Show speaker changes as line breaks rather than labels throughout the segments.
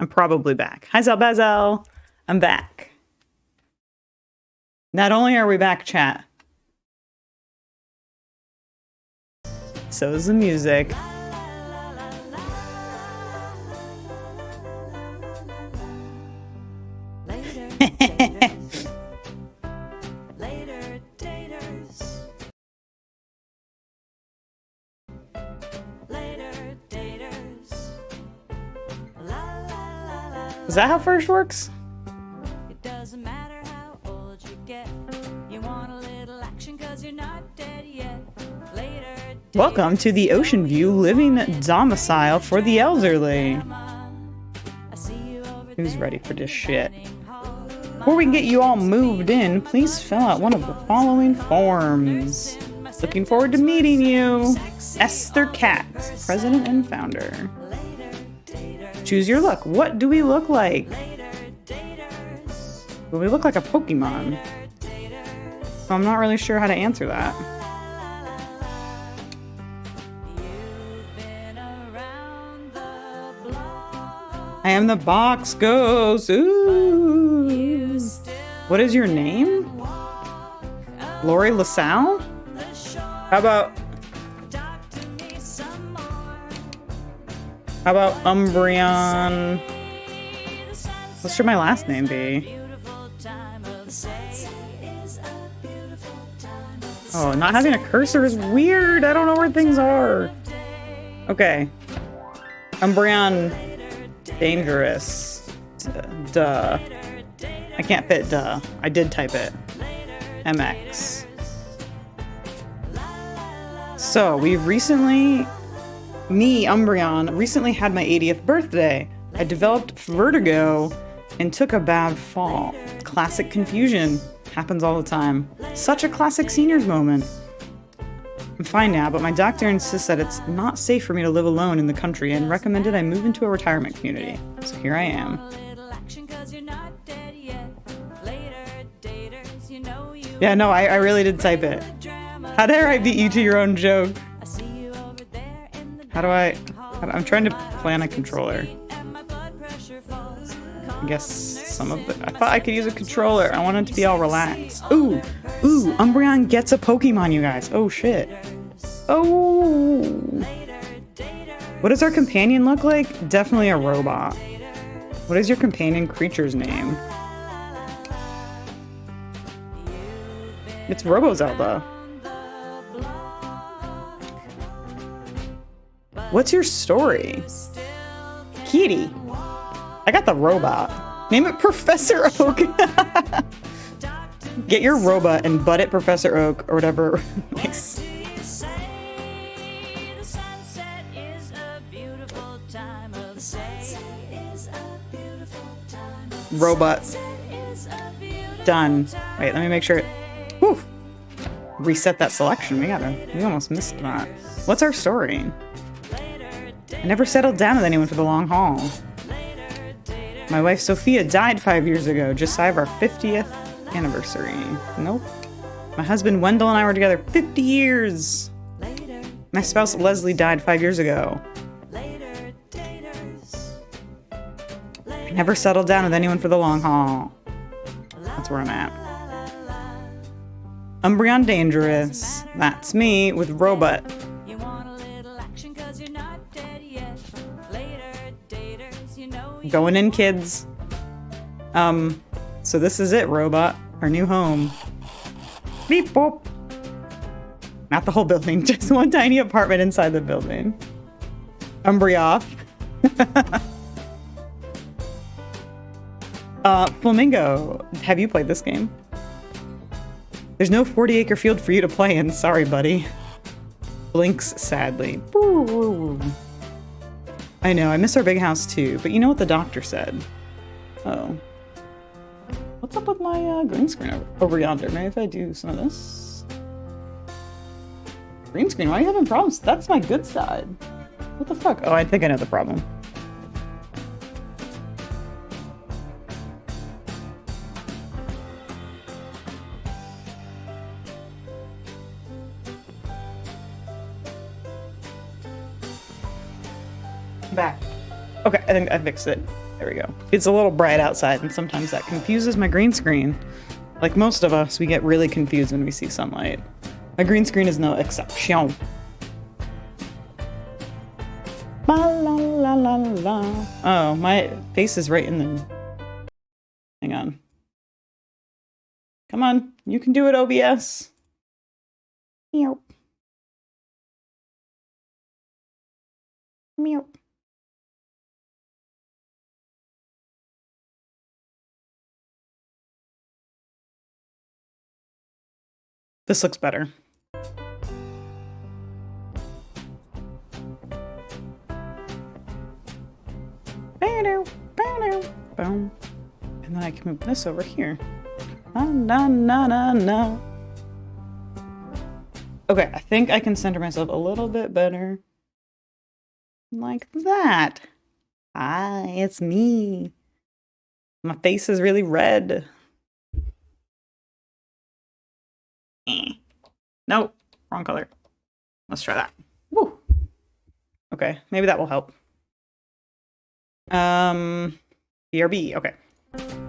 I'm probably back. Hi, Zelbezel. I'm back. Not only are we back, chat, so is the music. Is that how first works?
It doesn't matter how old you get. You want a little action 'cause you're not dead yet. Later.
Welcome to the Ocean View Living Domicile for the Elderly. Who's ready for this shit? Before we can get you all moved in, please fill out one of the following forms. Looking forward to meeting you. Esther Katz, President and Founder. Choose your look. What do we look like? Well, we look like a Pokemon. So I'm not really sure how to answer that. I am the box ghost. Ooh. What is your name? Lori LaSalle? How about Umbreon? What should my last name be? Oh, not having a cursor is weird. I don't know where things are. Okay. Umbreon dangerous. Duh. I can't fit duh. I did type it. MX. So, we've recently... Me, Umbreon, recently had my 80th birthday. I developed vertigo and took a bad fall. Classic confusion. Happens all the time. Such a classic seniors moment. I'm fine now, but my doctor insists that it's not safe for me to live alone in the country and recommended I move into a retirement community. So here I am. Yeah, no, I really did type it. How dare I beat you to your own joke? I'm trying to plan a controller. I guess some of I thought I could use a controller. I wanted it to be all relaxed. Ooh, Umbreon gets a Pokemon, you guys. Oh, shit. Oh. What does our companion look like? Definitely a robot. What is your companion creature's name? It's Robo-Zelda. What's your story? Kitty. I got the robot. Name it Professor Oak. Get your robot and butt it Professor Oak or whatever. Nice. Robot. Done. Wait, let me make sure. Whew. Reset that selection. We almost missed that. What's our story? I never settled down with anyone for the long haul. My wife Sophia died 5 years ago, just shy of our 50th anniversary. Nope. My husband Wendell and I were together 50 years. My spouse Leslie died 5 years ago. I never settled down with anyone for the long haul. That's where I'm at. Umbreon dangerous. That's me with robot. Going in, kids. So this is it, robot. Our new home. Beep boop. Not the whole building, just one tiny apartment inside the building. Umbreoff. Flamingo. Have you played this game? There's no 40-acre field for you to play in. Sorry, buddy. Blinks sadly. Boo. I know, I miss our big house too, but you know what the doctor said? Oh. What's up with my green screen over yonder? Maybe if I do some of this? Green screen, why are you having problems? That's my good side. What the fuck? Oh, I think I know the problem. Back. Okay, I think I fixed it. There we go. It's a little bright outside, and sometimes that confuses my green screen. Like most of us, we get really confused when we see sunlight. My green screen is no exception. La la la la la. Oh, my face is right in the... Hang on. Come on, you can do it, OBS. Meow. Meow. This looks better. Boom. And then I can move this over here. No. Okay, I think I can center myself a little bit better. Like that. Hi, it's me. My face is really red. Nope, wrong color. Let's try that. Woo. Okay, maybe that will help. BRB, okay.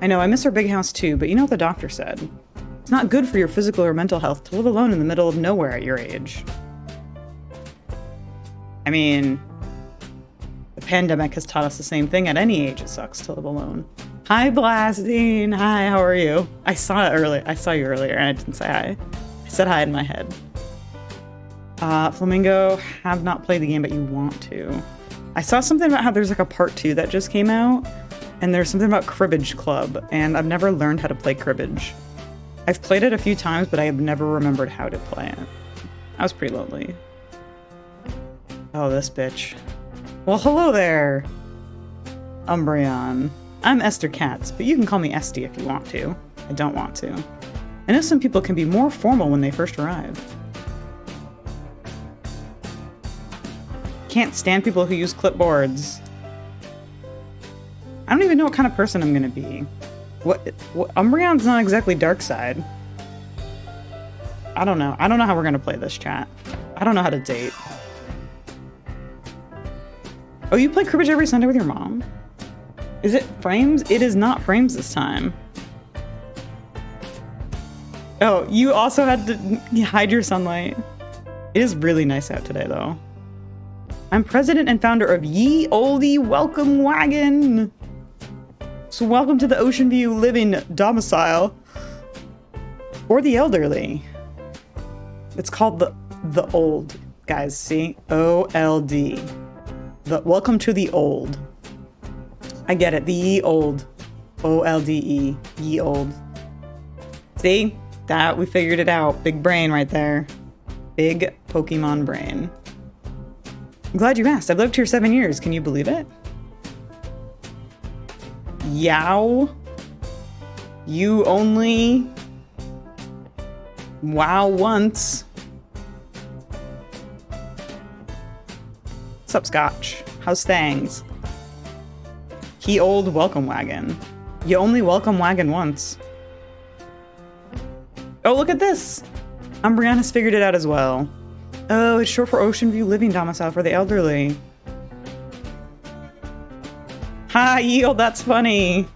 I know, I miss our big house too, but you know what the doctor said? It's not good for your physical or mental health to live alone in the middle of nowhere at your age. I mean, the pandemic has taught us the same thing. At any age, it sucks to live alone. Hi, Blastine. Hi, how are you? I saw it earlier. I saw you earlier, and I didn't say hi. I said hi in my head. Flamingo, have not played the game, but you want to. I saw something about how there's like a part 2 that just came out, and there's something about Cribbage Club, and I've never learned how to play cribbage. I've played it a few times, but I have never remembered how to play it. I was pretty lonely. Oh, this bitch. Well, hello there, Umbreon. I'm Esther Katz, but you can call me Esty if you want to. I don't want to. I know some people can be more formal when they first arrive. Can't stand people who use clipboards. I don't even know what kind of person I'm gonna be. What Umbreon's not exactly dark side. I don't know. I don't know how we're gonna play this, chat. I don't know how to date. Oh, you play cribbage every Sunday with your mom? Is it frames? It is not frames this time. Oh, you also had to hide your sunlight. It is really nice out today, though. I'm president and founder of Ye Olde Welcome Wagon. So welcome to the Ocean View Living Domicile. Or the elderly. It's called the old, guys, see? O-L-D. Welcome to the old. I get it, the Ye Old. O-L-D-E, Ye Old. See? That, we figured it out. Big brain right there. Big Pokemon brain. I'm glad you asked. I've lived here 7 years. Can you believe it? Yow. You only... Wow once. What's up, Scotch? How's things? He old welcome wagon. You only welcome wagon once. Oh, look at this! Umbreon has figured it out as well. Oh, it's short for Ocean View Living Domicile for the elderly. Hi, Yield, that's funny.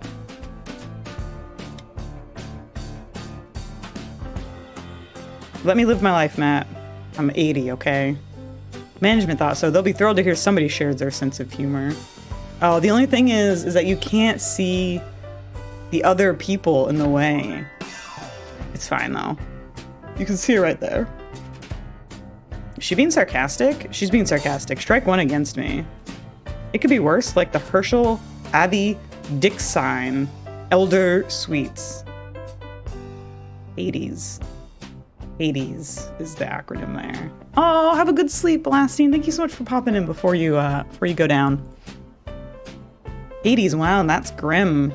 Let me live my life, Matt. I'm 80, okay? Management thought so. They'll be thrilled to hear somebody shares their sense of humor. Oh, the only thing is that you can't see the other people in the way. It's fine, though. You can see it right there. Is she being sarcastic? She's being sarcastic. Strike one against me. It could be worse, like the Herschel Abbey Dick Sign Elder Suites. 80s. 80s is the acronym there. Oh, have a good sleep, Blastine. Thank you so much for popping in before you go down. 80s, wow, that's grim.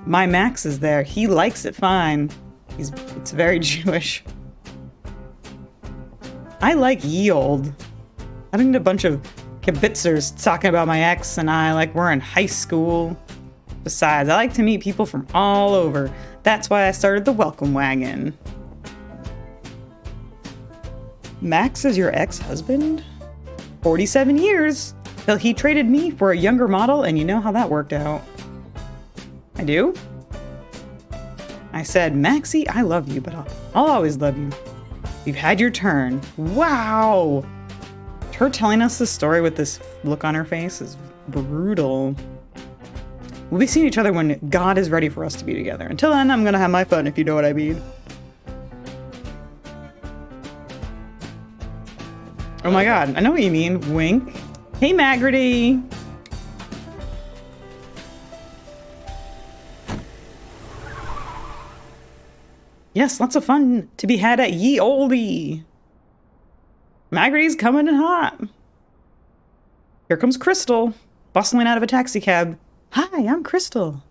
My Max is there. He likes it fine. It's very Jewish. I like ye old. I think a bunch of kibitzers talking about my ex and I like we're in high school. Besides, I like to meet people from all over. That's why I started the welcome wagon. Max is your ex-husband? 47 years? Well, he traded me for a younger model, and you know how that worked out. I do? I said, Maxie, I love you, but I'll always love you. You've had your turn. Wow! Her telling us this story with this look on her face is brutal. We'll be seeing each other when God is ready for us to be together. Until then, I'm gonna have my fun, if you know what I mean. Oh my god, I know what you mean. Wink. Hey, Magrity! Yes, lots of fun to be had at Ye Olde. Magrity's coming in hot. Here comes Crystal, bustling out of a taxi cab. Hi, I'm Crystal.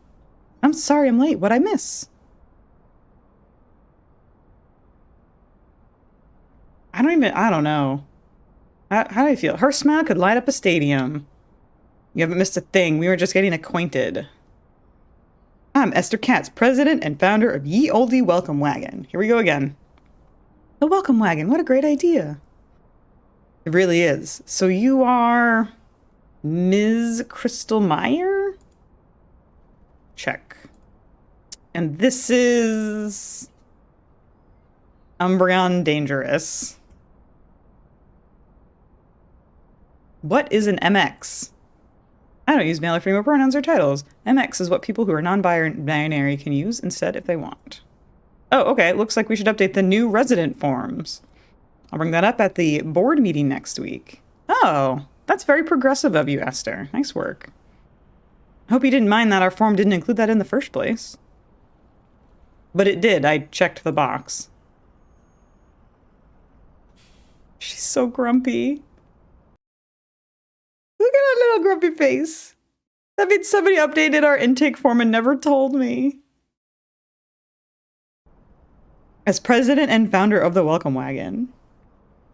I'm sorry I'm late. What'd I miss? I don't know. How do I feel? Her smile could light up a stadium. You haven't missed a thing. We were just getting acquainted. I'm Esther Katz, president and founder of Ye Olde Welcome Wagon. Here we go again. The Welcome Wagon, what a great idea. It really is. So you are Ms. Crystal Meyer? Check. And this is Umbreon Dangerous. What is an MX? I don't use male or female pronouns or titles. MX is what people who are non-binary can use instead if they want. Oh, okay. Looks like we should update the new resident forms. I'll bring that up at the board meeting next week. Oh, that's very progressive of you, Esther. Nice work. I hope you didn't mind that our form didn't include that in the first place. But it did. I checked the box. She's so grumpy. Look at that little grumpy face. That means somebody updated our intake form and never told me. As president and founder of the Welcome Wagon,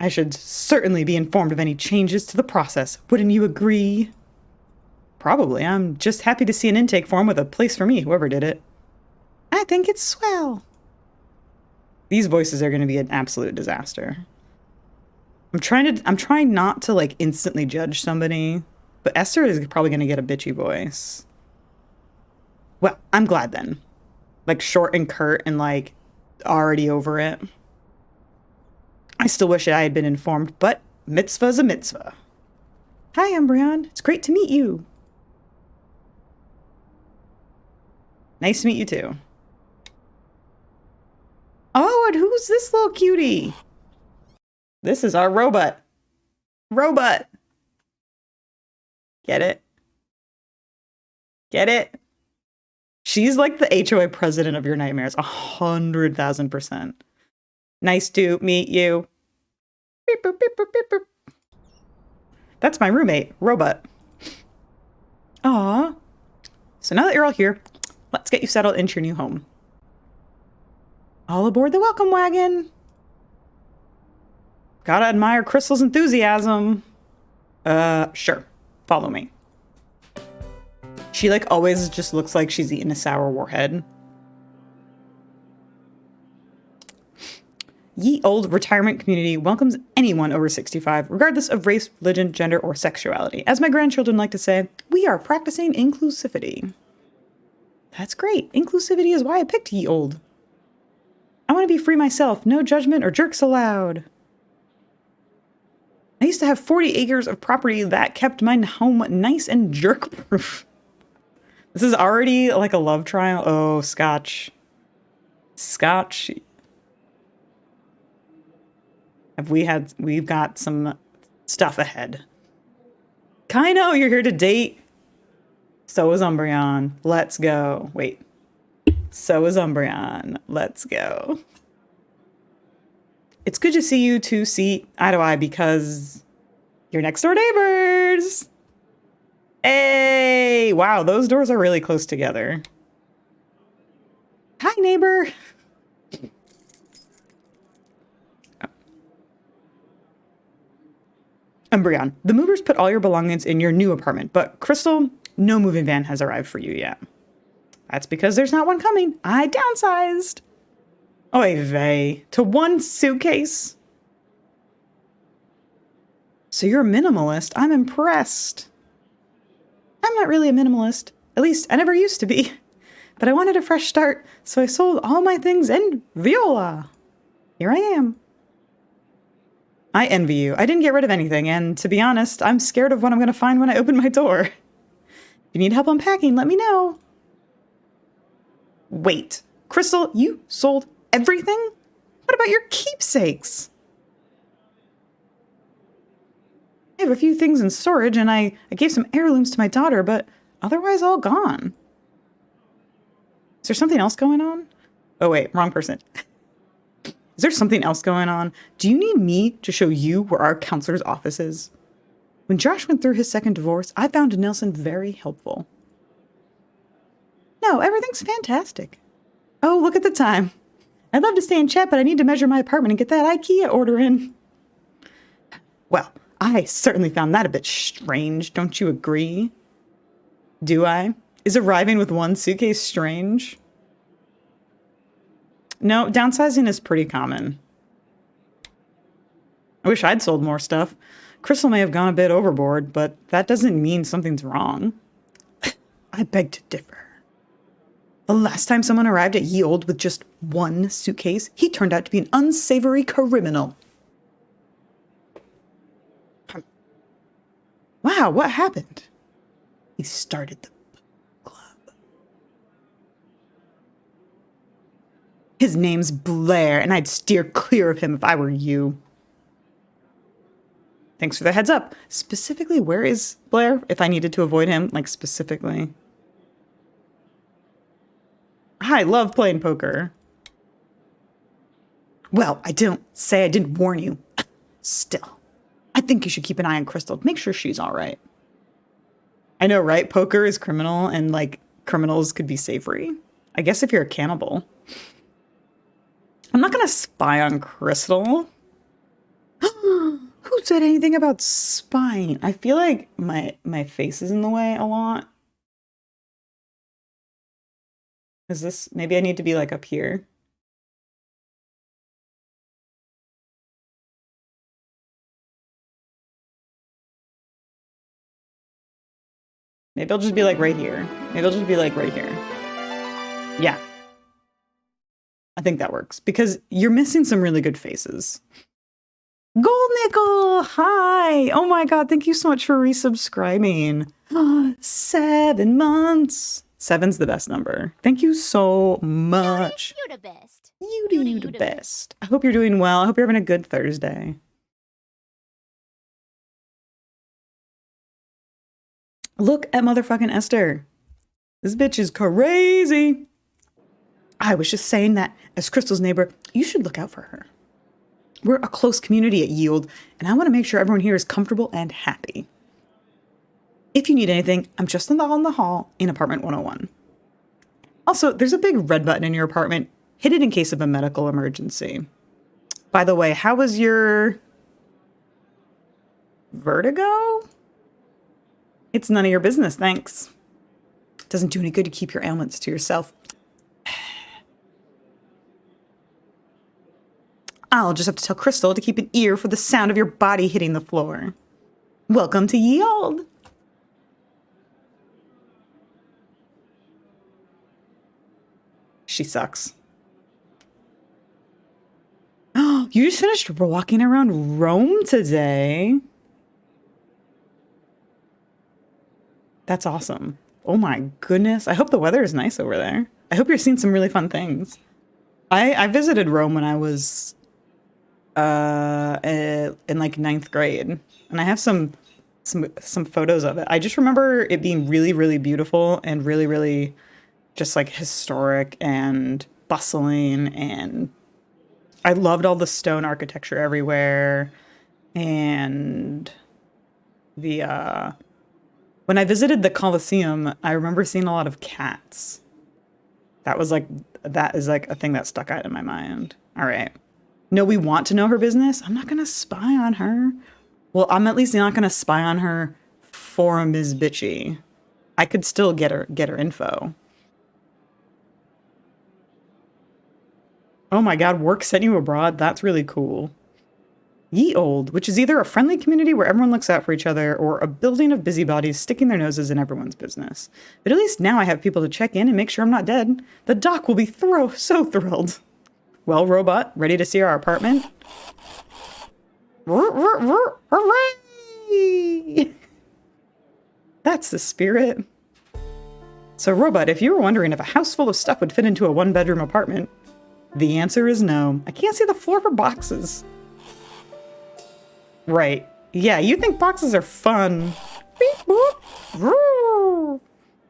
I should certainly be informed of any changes to the process. Wouldn't you agree? Probably. I'm just happy to see an intake form with a place for me, whoever did it. I think it's swell. These voices are going to be an absolute disaster. I'm trying not to like instantly judge somebody, but Esther is probably going to get a bitchy voice. Well, I'm glad then. Like short and curt and like already over it. I still wish I had been informed, but mitzvah's a mitzvah. Hi, Umbreon. It's great to meet you. Nice to meet you too. Oh, and who's this little cutie? This is our robot. Robot. Get it? Get it? She's like the HOA president of your nightmares. 100,000%. Nice to meet you. Beep, boop, beep, boop, beep, boop. That's my roommate, Robot. Aw. So now that you're all here, let's get you settled into your new home. All aboard the Welcome Wagon. Gotta admire Crystal's enthusiasm. Sure. Follow me. She like always just looks like she's eating a sour warhead. Ye Olde Retirement Community welcomes anyone over 65, regardless of race, religion, gender, or sexuality. As my grandchildren like to say, we are practicing inclusivity. That's great. Inclusivity is why I picked Ye Olde. I want to be free myself. No judgment or jerks allowed. I used to have 40 acres of property that kept my home nice and jerk-proof. This is already like a love trial. Oh, Scotch. Scotch. We've got some stuff ahead. Kaino, you're here to date. So is Umbreon. Let's go. Wait. So is Umbreon. Let's go. It's good to see you two see eye to eye because you're next door neighbors. Hey, wow, those doors are really close together. Hi, neighbor. Umbreon, the movers put all your belongings in your new apartment, but Crystal, no moving van has arrived for you yet. That's because there's not one coming. I downsized. Oy vey. To one suitcase? So you're a minimalist. I'm impressed. I'm not really a minimalist. At least I never used to be. But I wanted a fresh start, so I sold all my things and Viola. Here I am. I envy you. I didn't get rid of anything, and to be honest, I'm scared of what I'm going to find when I open my door. If you need help unpacking, let me know. Wait, Crystal, you sold everything? What about your keepsakes? I have a few things in storage, and I gave some heirlooms to my daughter, but otherwise all gone. Is there something else going on? Oh wait, wrong person. Is there something else going on? Do you need me to show you where our counselor's office is? When Josh went through his second divorce, I found Nelson very helpful. No, everything's fantastic. Oh, look at the time. I'd love to stay and chat, but I need to measure my apartment and get that IKEA order in. Well, I certainly found that a bit strange, don't you agree? Do I? Is arriving with one suitcase strange? No, downsizing is pretty common. I wish I'd sold more stuff. Crystal may have gone a bit overboard, but that doesn't mean something's wrong. I beg to differ. The last time someone arrived at Ye Olde with just one suitcase, he turned out to be an unsavory criminal. Wow, what happened? He started the club. His name's Blair, and I'd steer clear of him if I were you. Thanks for the heads up. Specifically, where is Blair? If I needed to avoid him, like specifically. I love playing poker. Well, I don't say I didn't warn you. Still, I think you should keep an eye on Crystal. Make sure she's all right. I know, right? Poker is criminal, and like criminals could be savory. I guess if you're a cannibal. I'm not gonna spy on Crystal. Who said anything about spying? I feel like my face is in the way a lot. Is this, maybe I need to be like up here? Maybe I'll just be like right here. Maybe I'll just be like right here. Yeah. I think that works because you're missing some really good faces. Gold Nickel! Hi! Oh my god, thank you so much for resubscribing. 7 months. 7's the best number. Thank you so much.
You the best.
You do the best. I hope you're doing well. I hope you're having a good Thursday. Look at motherfucking Esther. This bitch is crazy. I was just saying that as Crystal's neighbor, you should look out for her. We're a close community at Ye Olde, and I want to make sure everyone here is comfortable and happy. If you need anything, I'm just in the hall in apartment 101. Also, there's a big red button in your apartment. Hit it in case of a medical emergency. By the way, how was your vertigo? It's none of your business, thanks. Doesn't do any good to keep your ailments to yourself. I'll just have to tell Crystal to keep an ear for the sound of your body hitting the floor. Welcome to Ye Olde. She sucks. Oh, you just finished walking around Rome today. That's awesome. Oh my goodness. I hope the weather is nice over there. I hope you're seeing some really fun things. I visited Rome when I was in like 9th grade, and I have some photos of it. I just remember it being really, really beautiful and really, really just like historic and bustling, and I loved all the stone architecture everywhere. And the when I visited the Colosseum, I remember seeing a lot of cats. That is like a thing that stuck out in my mind. All right. No, we want to know her business. I'm not going to spy on her. Well, I'm at least not going to spy on her for Ms. Bitchy. I could still get her info. Oh my god, work sent you abroad? That's really cool. Ye Old, which is either a friendly community where everyone looks out for each other or a building of busybodies sticking their noses in everyone's business. But at least now I have people to check in and make sure I'm not dead. The doc will be so thrilled. Well, robot, ready to see our apartment? Hooray! That's the spirit. So, robot, if you were wondering if a house full of stuff would fit into a one-bedroom apartment, the answer is no. I can't see the floor for boxes. Right. Yeah, you think boxes are fun. Beep, boop, roo.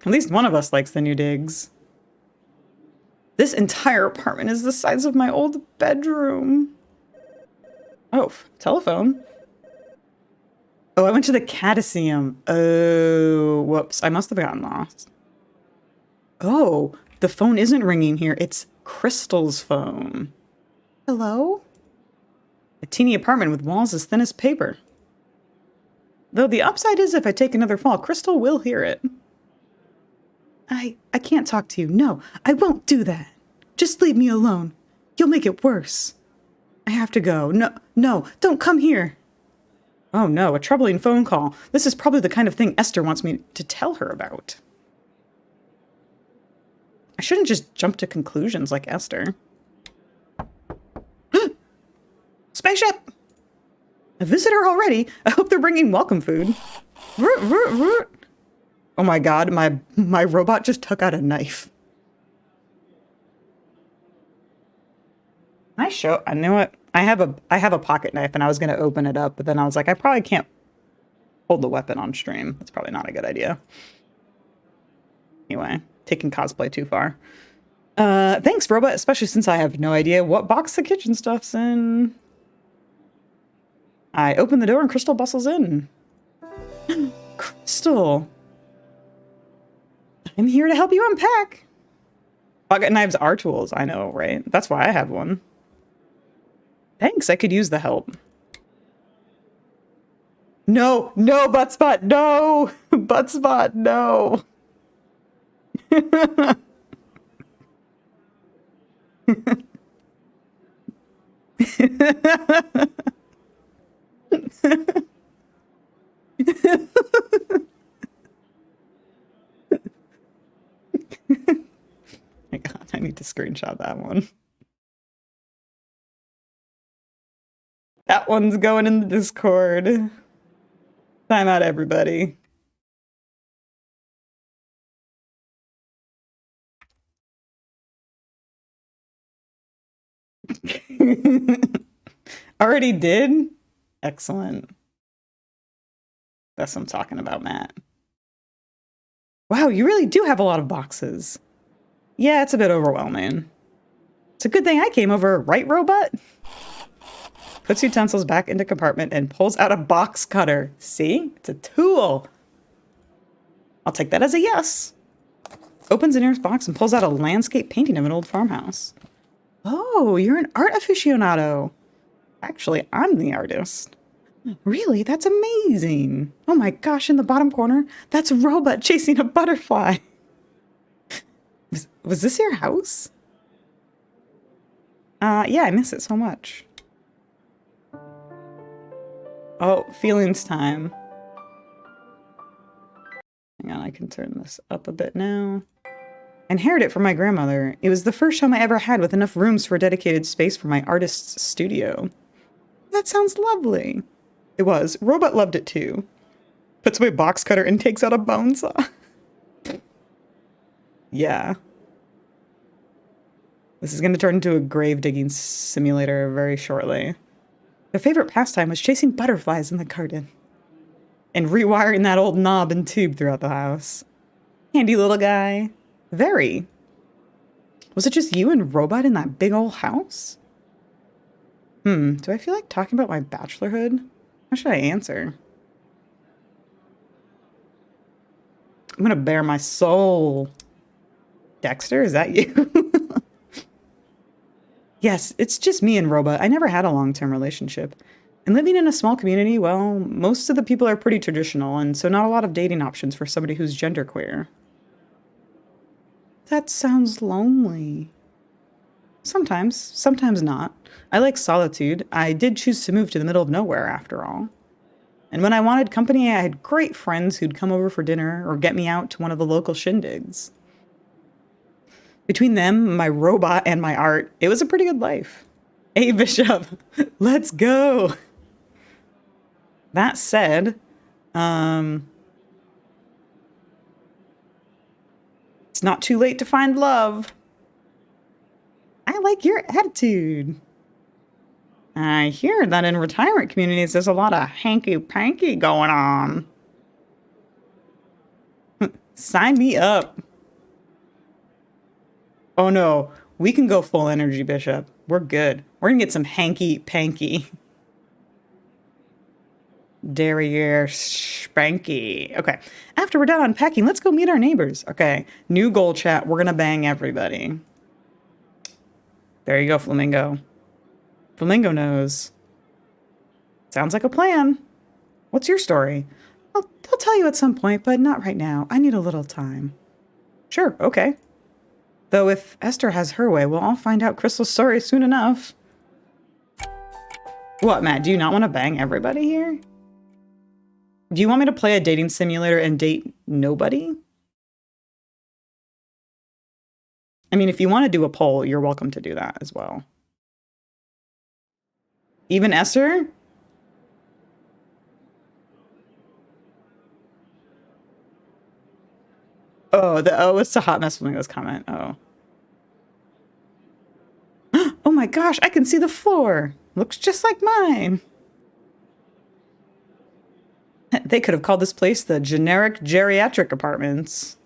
At least one of us likes the new digs. This entire apartment is the size of my old bedroom. Oh, telephone. Oh, I went to the Cataseum. Oh, whoops. I must have gotten lost. Oh, the phone isn't ringing here. It's Crystal's phone. Hello? A teeny apartment with walls as thin as paper. Though the upside is if I take another fall, Crystal will hear it. I can't talk to you. No, I won't do that. Just leave me alone. You'll make it worse. I have to go. No, don't come here. Oh no, a troubling phone call. This is probably the kind of thing Esther wants me to tell her about. I shouldn't just jump to conclusions like Esther. Spaceship! A visitor already? I hope they're bringing welcome food. Oh my god, my robot just took out a knife. I knew what? I have a pocket knife and I was gonna open it up, but then I was like, I probably can't hold the weapon on stream. That's probably not a good idea. Anyway, taking cosplay too far. Thanks, robot, especially since I have no idea what box the kitchen stuff's in. I open the door and Crystal bustles in. Crystal. I'm here to help you unpack. Pocket knives are tools, I know, right? That's why I have one. Thanks, I could use the help. No, Buttspot, no! Buttspot, no! My god, I need to screenshot that one. That one's going in the Discord. Time out, everybody. Already did? Excellent. That's what I'm talking about, Matt. Wow, you really do have a lot of boxes. Yeah, it's a bit overwhelming. It's a good thing I came over, right, robot? Puts utensils back into compartment and pulls out a box cutter. See? It's a tool. I'll take that as a yes. Opens the nearest box and pulls out a landscape painting of an old farmhouse. Oh, you're an art aficionado. Actually, I'm the artist. Really? That's amazing. Oh my gosh, in the bottom corner, that's a robot chasing a butterfly. Was this your house? Yeah, I miss it so much. Oh, feelings time. Hang on, I can turn this up a bit now. I inherited it from my grandmother. It was the first home I ever had with enough rooms for a dedicated space for my artist's studio. That sounds lovely. It was. Robot loved it too. Puts away a box cutter and takes out a bone saw. Yeah. This is going to turn into a grave digging simulator very shortly. Their favorite pastime was chasing butterflies in the garden. And rewiring that old knob and tube throughout the house. Handy little guy. Very. Was it just you and Robot in that big old house? Do I feel like talking about my bachelorhood? How should I answer? I'm gonna bare my soul. Dexter, is that you? Yes, it's just me and Robot. I never had a long-term relationship. And living in a small community, well, most of the people are pretty traditional, and so not a lot of dating options for somebody who's genderqueer. That sounds lonely. sometimes. Sometimes not. I like solitude. I did choose to move to the middle of nowhere, after all. And when I wanted company, I had great friends who'd come over for dinner or get me out to one of the local shindigs. Between them, my robot, and my art, it was a pretty good life. Hey, Bishop, let's go. That said, it's not too late to find love. I like your attitude. I hear that in retirement communities, there's a lot of hanky-panky going on. Sign me up. Oh no, we can go full energy, Bishop. We're good. We're gonna get some hanky-panky. Derriere Spanky. Okay, after we're done unpacking, let's go meet our neighbors. Okay, new goal chat. We're gonna bang everybody. There you go, Flamingo. Flamingo knows. Sounds like a plan. What's your story? I'll tell you at some point, but not right now. I need a little time. Sure, okay. Though if Esther has her way, we'll all find out Crystal's story soon enough. What, Matt? Do you not want to bang everybody here? Do you want me to play a dating simulator and date nobody? I mean, if you want to do a poll, you're welcome to do that as well. Even Esther? Oh, it's a hot mess flamingo's comment. Oh. Oh my gosh, I can see the floor. Looks just like mine. They could have called this place the generic geriatric apartments.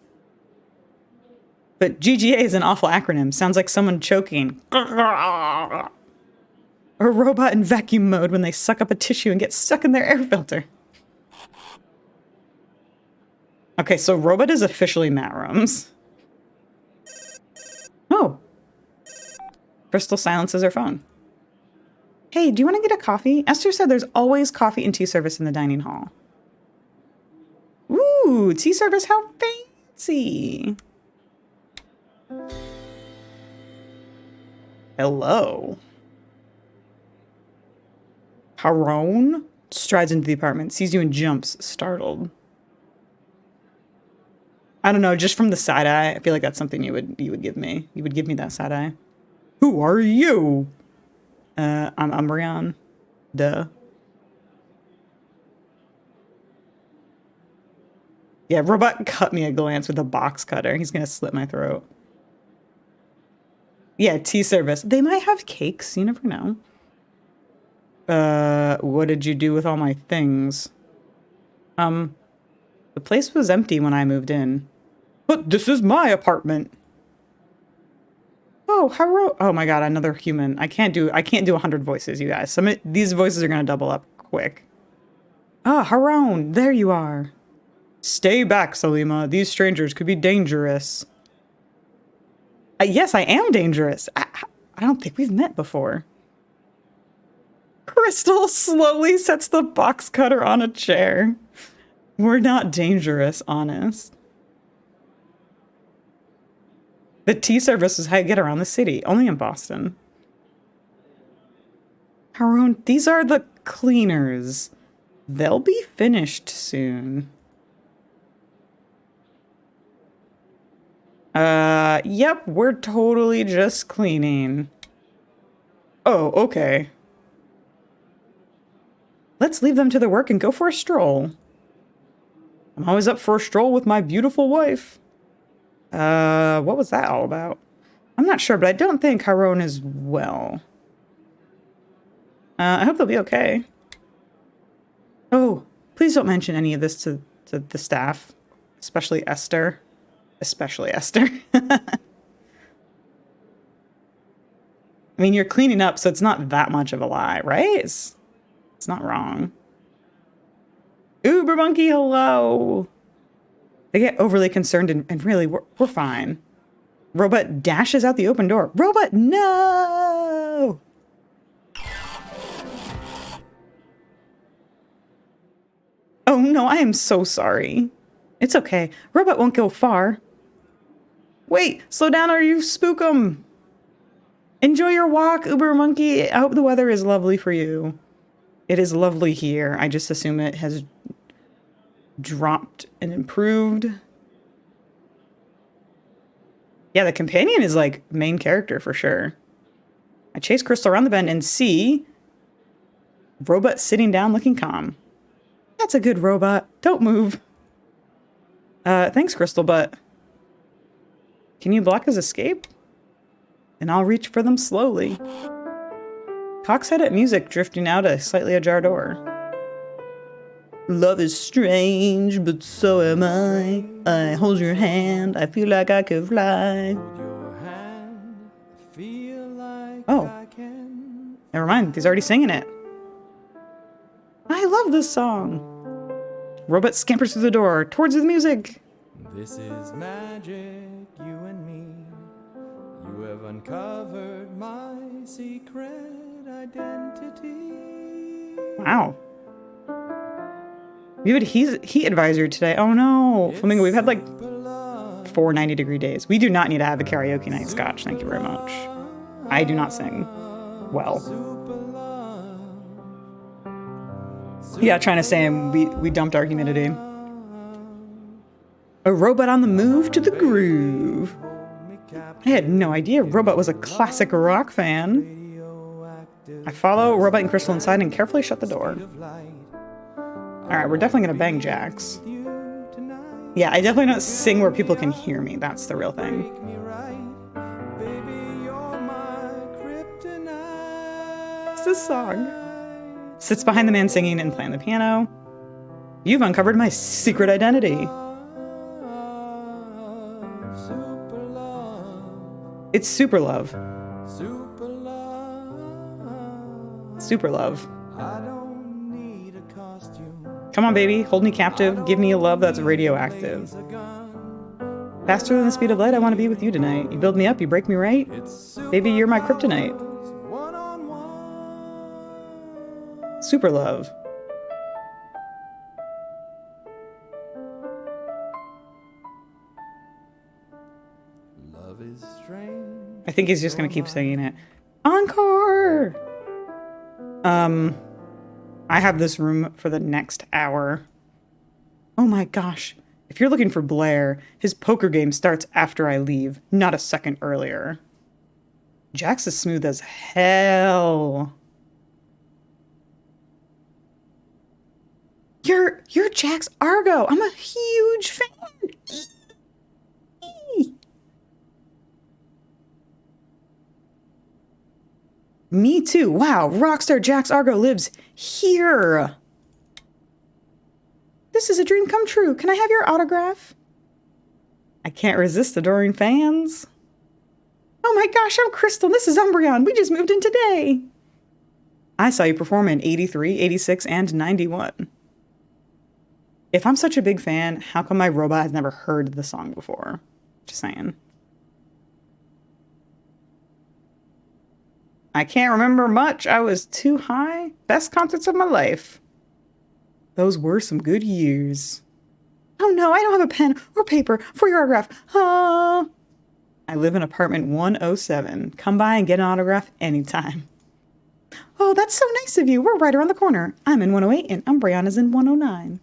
But GGA is an awful acronym. Sounds like someone choking. Or a robot in vacuum mode when they suck up a tissue and get stuck in their air filter. Okay, so robot is officially Matt Rooms. Oh. Crystal silences her phone. Hey, do you want to get a coffee? Esther said there's always coffee and tea service in the dining hall. Ooh, tea service, how fancy. Hello. Haron strides into the apartment, sees you and jumps, startled. I don't know, just from the side eye, I feel like that's something you would give me. You would give me that side eye. Who are you? I'm Umbreon. Duh. Yeah, robot cut me a glance with a box cutter. He's gonna slit my throat. Yeah, tea service. They might have cakes, you never know. What did you do with all my things? The place was empty when I moved in. But this is my apartment. Oh, how oh my god, another human. I can't do 100 voices, you guys. These voices are gonna double up quick. Ah, Haron, there you are. Stay back, Salima. These strangers could be dangerous. Yes, I am dangerous. I don't think we've met before. Crystal slowly sets the box cutter on a chair. We're not dangerous, honest. The tea service is how you get around the city, only in Boston. Haron, these are the cleaners. They'll be finished soon. Yep, we're totally just cleaning. Oh, okay. Let's leave them to their work and go for a stroll. I'm always up for a stroll with my beautiful wife. What was that all about? I'm not sure, but I don't think Haron is well. I hope they'll be okay. Oh, please don't mention any of this to the staff, especially Esther. Especially Esther. I mean, you're cleaning up, so it's not that much of a lie, right? It's not wrong. Uber Monkey, hello. They get overly concerned and really, we're fine. Robot dashes out the open door. Robot, no! Oh no, I am so sorry. It's okay. Robot won't go far. Wait, slow down or you spook him. Enjoy your walk, Uber Monkey. I hope the weather is lovely for you. It is lovely here. I just assume it has dropped and improved. Yeah, the companion is like main character for sure. I chase Crystal around the bend and see robot sitting down looking calm. That's a good robot. Don't move. Thanks, Crystal, but can you block his escape? And I'll reach for them slowly. Cock's-headed music drifting out a slightly ajar door. Love is strange, but so am I. I hold your hand, I feel like I could fly. Oh. Never mind, he's already singing it. I love this song. Robot scampers through the door, towards the music.
This is magic, you and me. You have uncovered my secret identity.
Wow. We have a heat advisory today. Oh no. Flamingo, we've had like 4 90-degree days. We do not need to have a karaoke night, Scotch. Thank you very much. I do not sing well. Yeah, trying to say we dumped our humidity. A robot on the move to the groove. I had no idea Robot was a classic rock fan. I follow Robot and Crystal inside and carefully shut the door. Alright, we're definitely gonna bang Jax. Yeah, I definitely don't sing where people can hear me. That's the real thing. What's this song? Sits behind the man singing and playing the piano. You've uncovered my secret identity. It's super love. Super love. Come on, baby. Hold me captive. Give me a love that's radioactive. Faster than the speed of light, I want to be with you tonight. You build me up, you break me right. Baby, you're my kryptonite. Super love.
Love is strange.
I think he's just gonna keep singing it. Encore! I have this room for the next hour. Oh my gosh. If you're looking for Blair, his poker game starts after I leave, not a second earlier. Jax is smooth as hell. You're Jax Argo. I'm a huge fan. Me too. Wow, rockstar Jax Argo lives here. This is a dream come true. Can I have your autograph? I can't resist adoring fans. Oh my gosh, I'm Crystal. This is Umbreon. We just moved in today. I saw you perform in 83, 86, and 91. If I'm such a big fan, how come my robot has never heard the song before? Just saying. I can't remember much. I was too high. Best concerts of my life. Those were some good years. Oh no, I don't have a pen or paper for your autograph. I live in apartment 107. Come by and get an autograph anytime. Oh, that's so nice of you. We're right around the corner. I'm in 108 and Umbreon is in 109.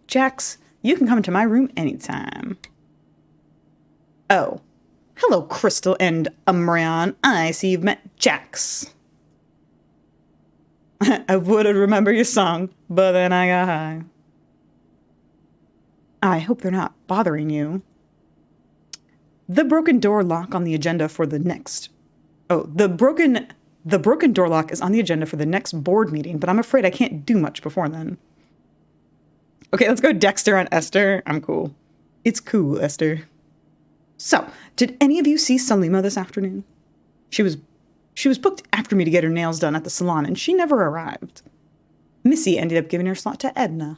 Jax, you can come into my room anytime. Oh. Hello, Crystal and Umbreon. I see you've met Jax. I would have remembered your song, but then I got high. I hope they're not bothering you. The broken door lock on the agenda for the next... Oh, the broken door lock is on the agenda for the next board meeting, but I'm afraid I can't do much before then. Okay, let's go Dexter on Esther. I'm cool. It's cool, Esther. So, did any of you see Salima this afternoon? She was booked after me to get her nails done at the salon, and she never arrived. Missy ended up giving her slot to Edna.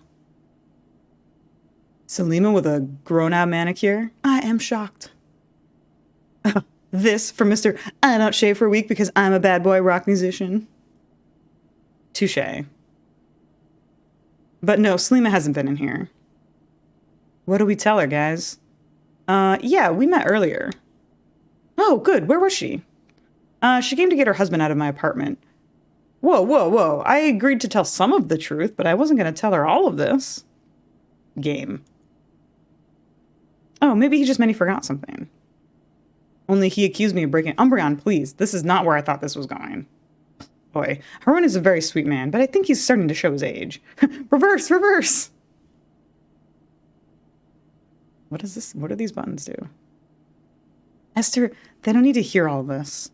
Salima with a grown-out manicure? I am shocked. This from Mr. I don't shave for a week because I'm a bad boy rock musician. Touché. But no, Salima hasn't been in here. What do we tell her, guys? Yeah, we met earlier. Oh, good. Where was she? She came to get her husband out of my apartment. Whoa, whoa, whoa. I agreed to tell some of the truth, but I wasn't going to tell her all of this. Game. Oh, maybe he just meant he forgot something. Only he accused me of breaking... Umbreon, please. This is not where I thought this was going. Boy, Harwin is a very sweet man, but I think he's starting to show his age. Reverse, reverse! What is this? What do these buttons do? Esther, they don't need to hear all this.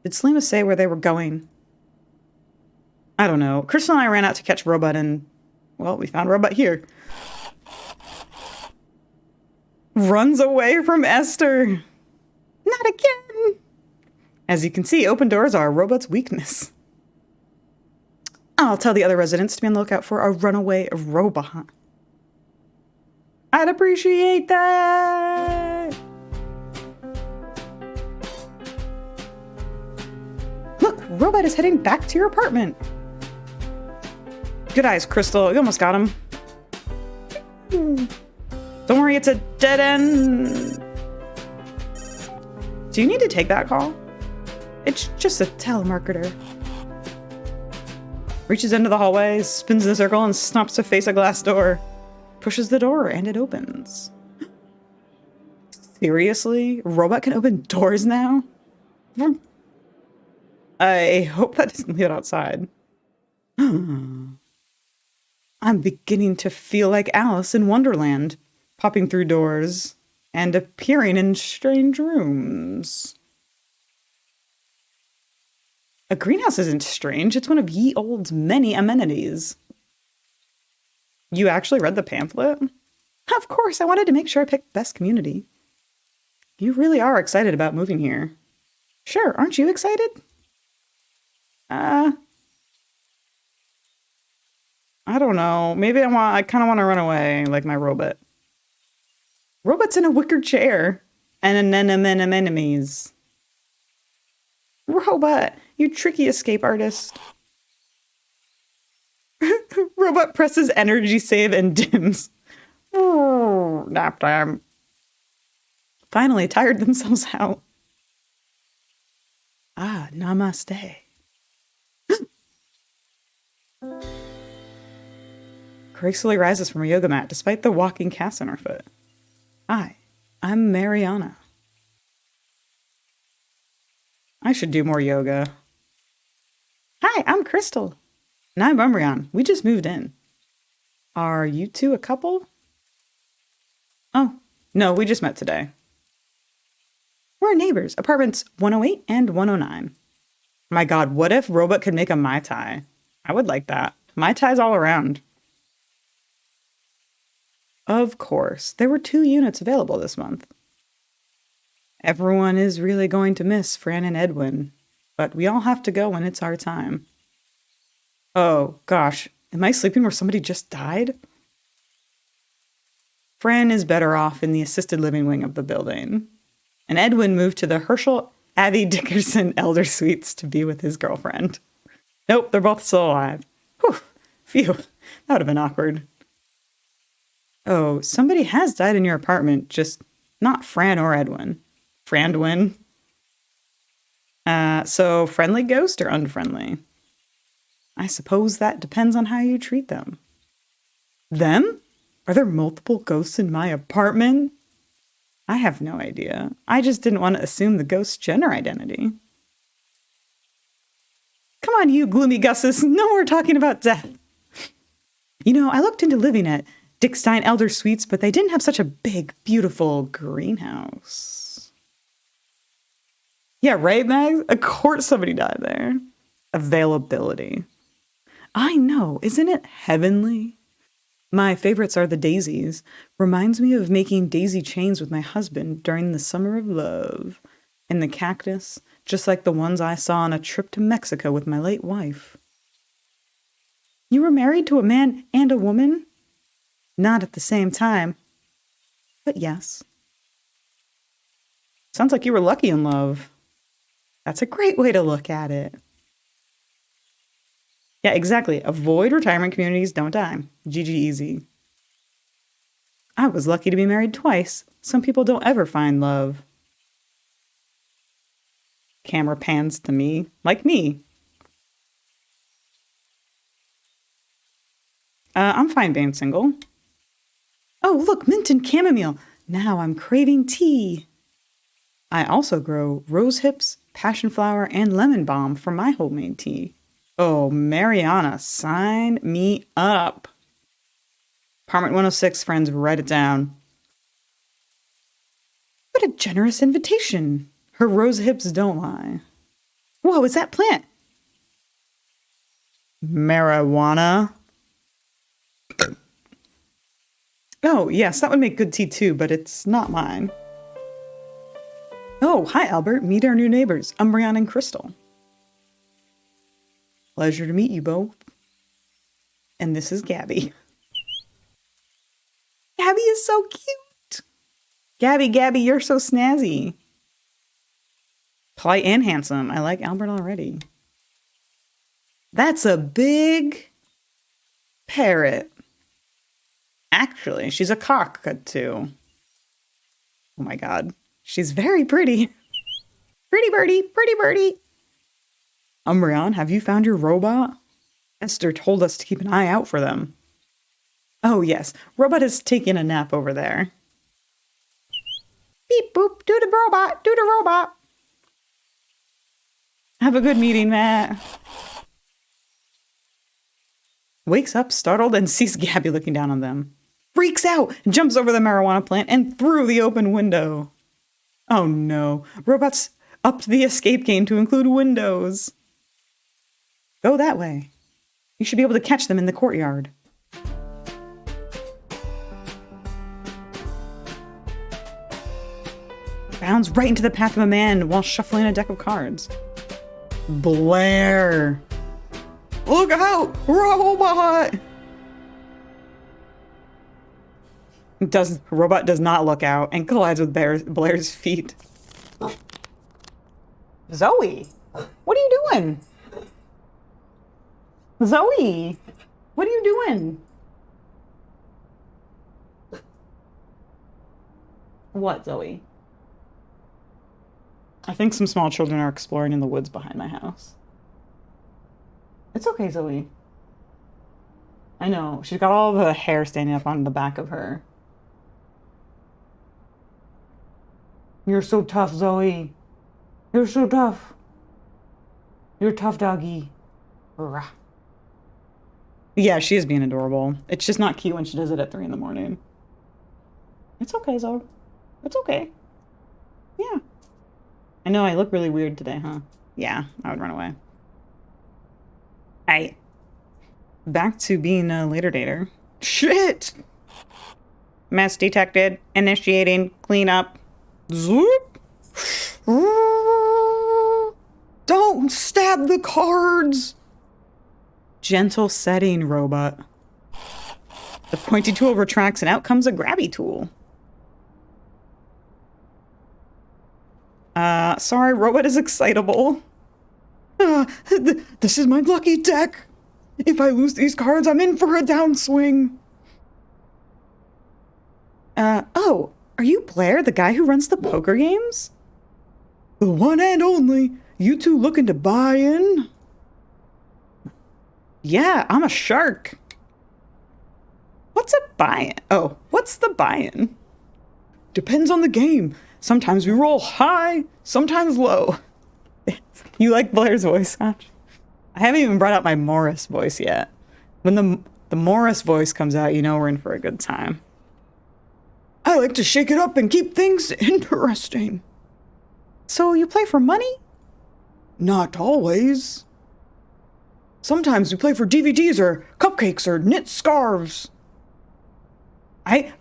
Did Selima say where they were going? I don't know. Crystal and I ran out to catch Robot and... Well, we found Robot here. Runs away from Esther. Not again! As you can see, open doors are a robot's weakness. I'll tell the other residents to be on the lookout for a runaway robot. I'd appreciate that! Look, Robot is heading back to your apartment. Good eyes, Crystal. You almost got him. Don't worry, it's a dead end. Do you need to take that call? It's just a telemarketer. Reaches into the hallway, spins in a circle, and stops to face a glass door. Pushes the door, and it opens. Seriously? Robot can open doors now? I hope that doesn't leave it outside. I'm beginning to feel like Alice in Wonderland, popping through doors and appearing in strange rooms. A greenhouse isn't strange. It's one of ye olde's many amenities. You actually read the pamphlet? Of course, I wanted to make sure I picked best community. You really are excited about moving here. Sure, aren't you excited? I don't know. Maybe I kind of want to run away like my robot. Robot's in a wicker chair. And enemies. Robot, you tricky escape artist. Robot presses energy save and dims. Oh, nap time. Finally tired themselves out. Ah, namaste. Gracefully rises from a yoga mat despite the walking cast on her foot. Hi, I'm Mariana. I should do more yoga. Hi, I'm Crystal. And I'm Umbreon. We just moved in. Are you two a couple? Oh, no, we just met today. We're neighbors. Apartments 108 and 109. My God, what if Robot could make a Mai Tai? I would like that. Mai Tais all around. Of course, there were 2 units available this month. Everyone is really going to miss Fran and Edwin, but we all have to go when it's our time. Oh, gosh, am I sleeping where somebody just died? Fran is better off in the assisted living wing of the building, and Edwin moved to the Herschel Abbey Dickerson Elder Suites to be with his girlfriend. Nope, they're both still alive. Whew, phew, that would have been awkward. Oh, somebody has died in your apartment, just not Fran or Edwin. Frandwin. So friendly ghost or unfriendly? I suppose that depends on how you treat them. Them? Are there multiple ghosts in my apartment? I have no idea. I just didn't want to assume the ghost's gender identity. Come on, you gloomy gusses. No more talking about death. You know, I looked into living at Dickstein Elder Suites, but they didn't have such a big, beautiful greenhouse. Yeah, right, Mags? Of course somebody died there. Availability. I know, isn't it heavenly? My favorites are the daisies. Reminds me of making daisy chains with my husband during the summer of love. And the cactus, just like the ones I saw on a trip to Mexico with my late wife. You were married to a man and a woman? Not at the same time. But yes. Sounds like you were lucky in love. That's a great way to look at it. Yeah, exactly. Avoid retirement communities, don't die. GG easy. I was lucky to be married twice. Some people don't ever find love. Camera pans to me, like me. I'm fine being single. Oh, look, mint and chamomile. Now I'm craving tea. I also grow rose hips, passion flower, and lemon balm for my homemade tea. Oh, Mariana, sign me up. Apartment 106, friends, write it down. What a generous invitation. Her rose hips don't lie. Whoa, is that plant? Marijuana. Oh, yes, that would make good tea too, but it's not mine. Oh, hi, Albert. Meet our new neighbors, Umbreon and Crystal. Pleasure to meet you both. And this is Gabby. Gabby is so cute. Gabby, you're so snazzy. Polite and handsome. I like Albert already. That's a big parrot. Actually, she's a cockatoo too. Oh my god. She's very pretty. Pretty birdie. Umbreon, have you found your robot? Esther told us to keep an eye out for them. Oh yes, robot is taking a nap over there. Beep boop, do the robot. Have a good meeting, Matt. Wakes up, startled, and sees Gabby looking down on them. Freaks out, jumps over the marijuana plant and through the open window. Oh no, robots upped the escape game to include windows. Go that way. You should be able to catch them in the courtyard. Bounds right into the path of a man while shuffling a deck of cards. Blair! Look out! Robot! Robot does not look out and collides with Blair's feet. Zoe! What are you doing? Zoe! What are you doing? What, Zoe? I think some small children are exploring in the woods behind my house. It's okay, Zoe. I know. She's got all the hair standing up on the back of her. You're so tough, Zoe. You're so tough. You're tough, doggy. Rah. Yeah, she is being adorable. It's just not cute when she does it at 3 in the morning. It's okay, Zoe. It's okay. Yeah. I know I look really weird today, huh? Yeah, I would run away. Alright. Back to being a later dater. Shit! Mess detected. Initiating cleanup. Zoop! Don't stab the cards! Gentle setting, robot. The pointy tool retracts and out comes a grabby tool. Sorry, robot is excitable. This is my lucky deck. If I lose these cards, I'm in for a downswing. Oh, are you Blair, the guy who runs the poker games? The one and only. You two looking to buy in? Yeah, I'm a shark. What's a buy-in? Oh, what's the buy-in? Depends on the game. Sometimes we roll high, sometimes low. You like Blair's voice, Scotch? I haven't even brought out my Morris voice yet. When the Morris voice comes out, you know we're in for a good time. I like to shake it up and keep things interesting. So you play for money? Not always. Sometimes we play for DVDs or cupcakes or knit scarves. I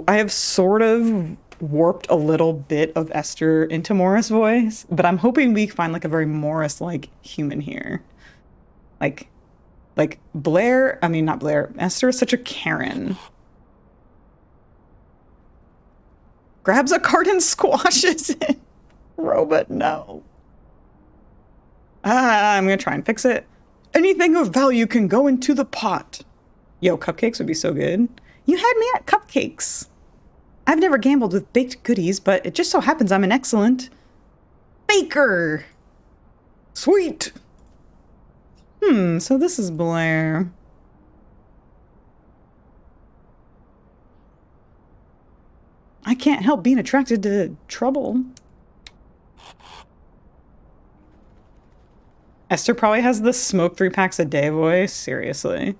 have sort of warped a little bit of Esther into Morris voice, but I'm hoping we find like a very Morris-like human here. Like Blair, I mean not Blair, Esther is such a Karen. Grabs a card and squashes it. Robot, no. I'm gonna try and fix it. Anything of value can go into the pot. Yo, cupcakes would be so good. You had me at cupcakes. I've never gambled with baked goodies, but it just so happens I'm an excellent Baker! Sweet! So this is Blair. I can't help being attracted to trouble. Esther probably has the smoke 3 packs a day voice. Seriously.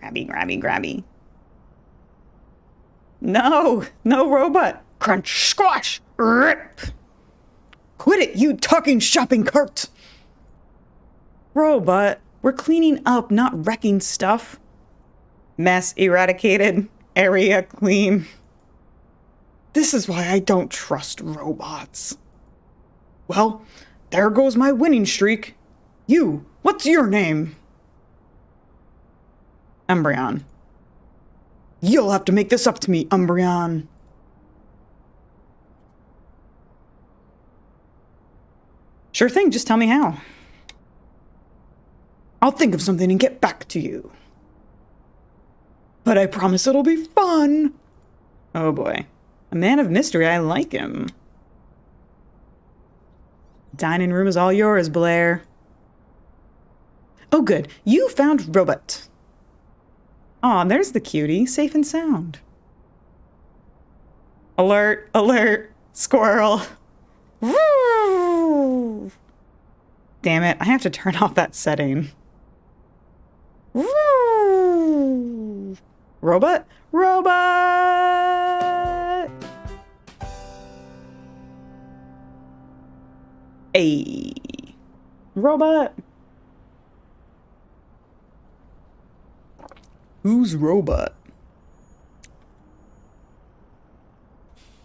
Grabby, grabby, grabby. No! No robot! Crunch, squash, rip! Quit it, you talking shopping cart! Robot, we're cleaning up, not wrecking stuff. Mess eradicated. Area clean. This is why I don't trust robots. Well, there goes my winning streak. You, what's your name? Umbreon. You'll have to make this up to me, Umbreon. Sure thing, just tell me how. I'll think of something and get back to you. But I promise it'll be fun. Oh boy. A man of mystery, I like him. Dining room is all yours, Blair. Oh good, you found Robot. Aw, there's the cutie, safe and sound. Alert, alert, squirrel. Woo! Damn it, I have to turn off that setting. Woo! Robot? Robot! Hey. Robot? Who's Robot?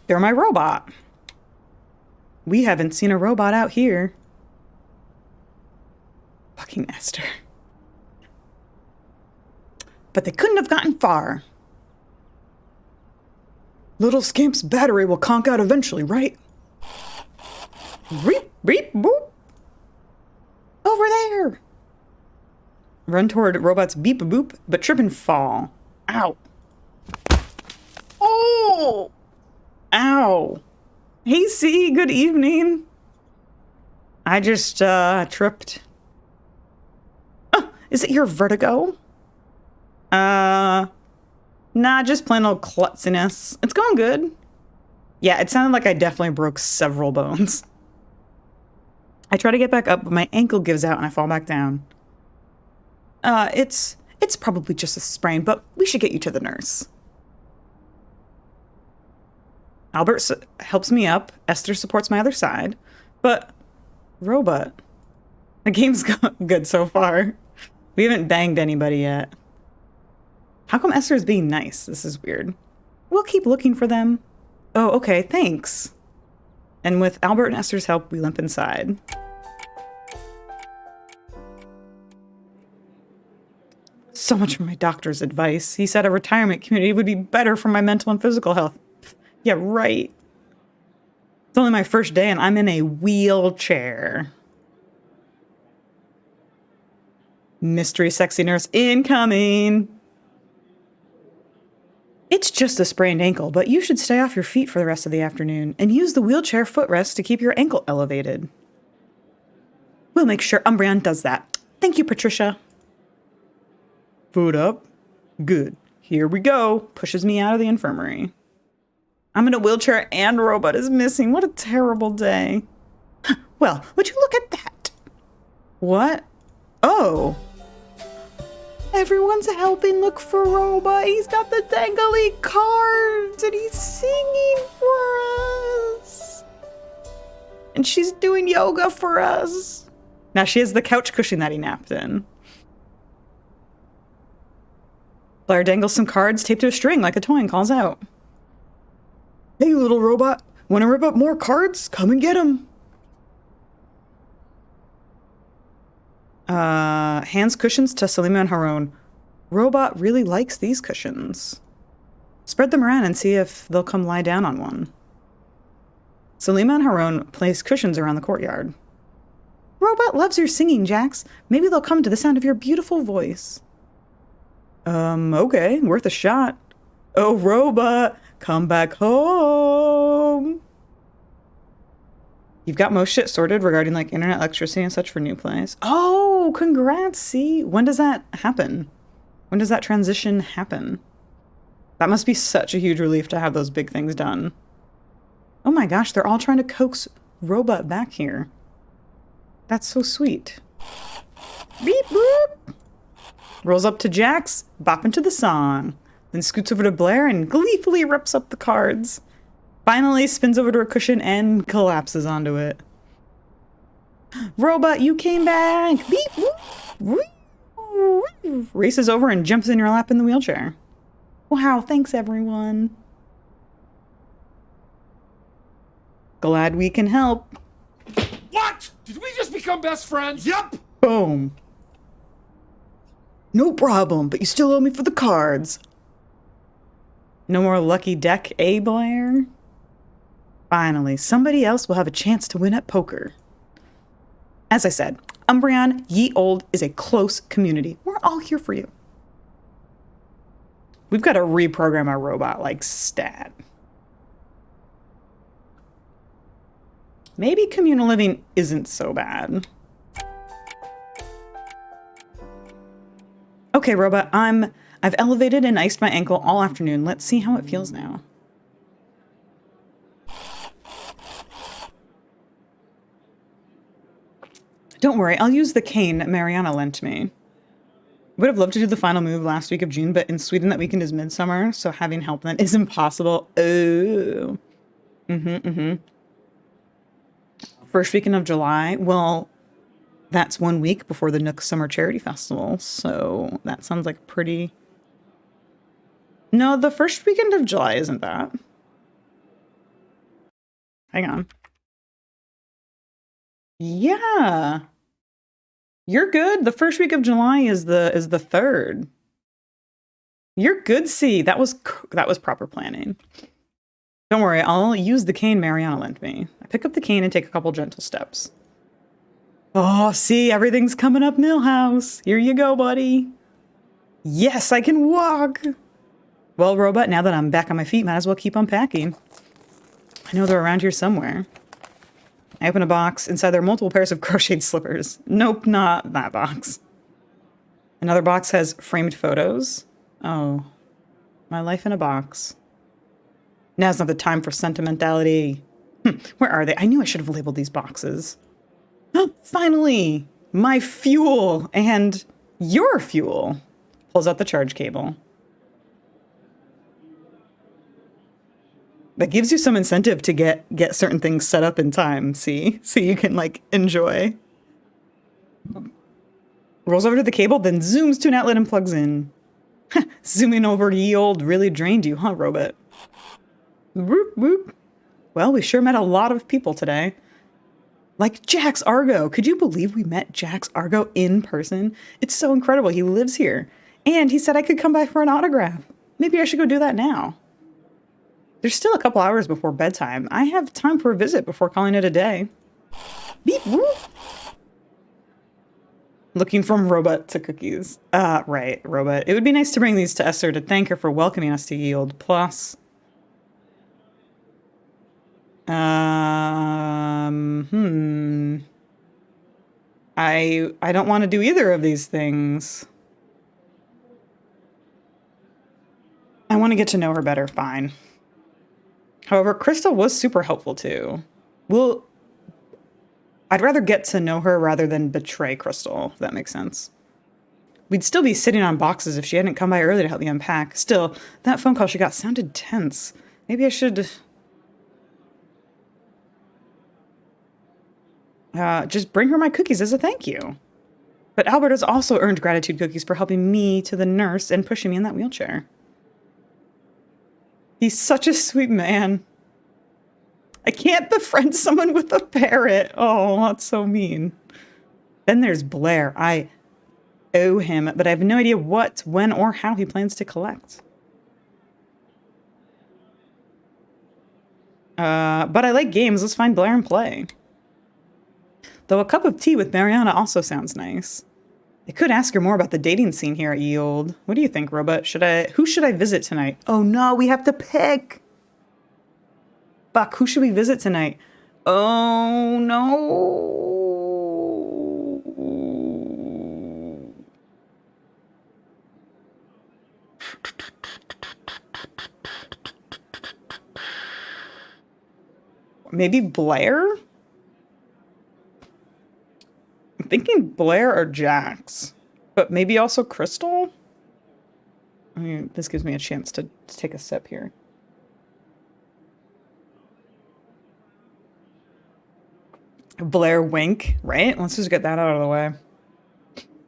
They're my robot. We haven't seen a robot out here. Fucking Esther. But they couldn't have gotten far. Little Skimp's battery will conk out eventually, right? Reep, reep, boop. Over there. Run toward robot's beep a boop, but trip and fall. Ow. Oh! Ow. Hey, C, good evening. I just, tripped. Oh, is it your vertigo? Nah, just plain old klutziness. It's going good. Yeah, it sounded like I definitely broke several bones. I try to get back up, but my ankle gives out and I fall back down. It's probably just a sprain, but we should get you to the nurse. Albert helps me up. Esther supports my other side. But, Robot. The game's good so far. We haven't banged anybody yet. How come Esther is being nice? This is weird. We'll keep looking for them. Oh, okay, thanks. And with Albert and Esther's help, we limp inside. So much for my doctor's advice. He said a retirement community would be better for my mental and physical health. Yeah, right. It's only my first day and I'm in a wheelchair. Mystery sexy nurse incoming. It's just a sprained ankle, but you should stay off your feet for the rest of the afternoon and use the wheelchair footrest to keep your ankle elevated. We'll make sure Umbreon does that. Thank you, Patricia. Foot up. Good. Here we go. Pushes me out of the infirmary. I'm in a wheelchair and Robot is missing. What a terrible day. Well, would you look at that? What? Oh. Everyone's helping look for Robot. He's got the dangly cards and he's singing for us. And she's doing yoga for us. Now she has the couch cushion that he napped in. Blair dangles some cards taped to a string like a toy and calls out. Hey, little robot. Want to rip up more cards? Come and get them. Hands cushions to Salima and Haron. Robot really likes these cushions. Spread them around and see if they'll come lie down on one. Salima and Haron place cushions around the courtyard. Robot loves your singing, Jax. Maybe they'll come to the sound of your beautiful voice. Okay, worth a shot. Oh, Robot, come back home. You've got most shit sorted regarding like internet, electricity, and such for new place. Oh, congrats! See, when does that happen? When does that transition happen? That must be such a huge relief to have those big things done. Oh my gosh, they're all trying to coax Robot back here. That's so sweet. Beep boop! Rolls up to Jax, bop into the song. Then scoots over to Blair and gleefully rips up the cards. Finally spins over to her cushion and collapses onto it. Robot, you came back! Beep boop! Woo! Races over and jumps in your lap in the wheelchair. Wow, thanks everyone. Glad we can help.
What? Did we just become best friends?
Yup!
Boom. No problem, but you still owe me for the cards. No more lucky deck, eh, Blair? Finally, somebody else will have a chance to win at poker. As I said, Umbreon, ye old, is a close community. We're all here for you. We've got to reprogram our robot like stat. Maybe communal living isn't so bad. Okay, robot, I've elevated and iced my ankle all afternoon. Let's see how it feels now. Don't worry, I'll use the cane Mariana lent me. Would have loved to do the final move last week of June, but in Sweden that weekend is midsummer, so having help then is impossible. Oh. First weekend of July, well, that's 1 week before the Nook Summer Charity Festival, so that sounds like pretty... No, the first weekend of July isn't that. Hang on. Yeah. You're good. The first week of July is the 3rd. You're good, C. That was proper planning. Don't worry, I'll use the cane Mariana lent me. I pick up the cane and take a couple gentle steps. Oh, see, everything's coming up Millhouse. Here you go, buddy. Yes, I can walk. Well, robot, now that I'm back on my feet, might as well keep unpacking. I know they're around here somewhere. I open a box. Inside there are multiple pairs of crocheted slippers. Nope, not that box. Another box has framed photos. Oh, my life in a box. Now's not the time for sentimentality. Where are they? I knew I should have labeled these boxes. Finally! My fuel and your fuel. Pulls out the charge cable. That gives you some incentive to get certain things set up in time, see? So you can, like, enjoy. Rolls over to the cable, then zooms to an outlet and plugs in. Zooming over to ye old really drained you, huh, robot? Whoop, whoop. Well, we sure met a lot of people today. Like Jax Argo. Could you believe we met Jax Argo in person? It's so incredible. He lives here. And he said I could come by for an autograph. Maybe I should go do that now. There's still a couple hours before bedtime. I have time for a visit before calling it a day. Beep, whoop. Looking from robot to cookies. Right, robot. It would be nice to bring these to Esther to thank her for welcoming us to Yield. Plus... I don't want to do either of these things. I want to get to know her better, fine. However, Crystal was super helpful too. I'd rather get to know her rather than betray Crystal, if that makes sense. We'd still be sitting on boxes if she hadn't come by early to help me unpack. Still, that phone call she got sounded tense. Maybe I should... just bring her my cookies as a thank you. But Albert has also earned gratitude cookies for helping me to the nurse and pushing me in that wheelchair. He's such a sweet man. I can't befriend someone with a parrot. Oh, that's so mean. Then there's Blair. I owe him, but I have no idea what, when, or how he plans to collect. But I like games. Let's find Blair and play. Though a cup of tea with Mariana also sounds nice. I could ask her more about the dating scene here at Ye Olde. What do you think, Robot? Who should I visit tonight? Oh no, we have to pick! Buck, who should we visit tonight? Oh no. Maybe Blair? I'm thinking Blair or Jax, but maybe also Crystal? I mean, this gives me a chance to take a sip here. Blair wink, right? Let's just get that out of the way.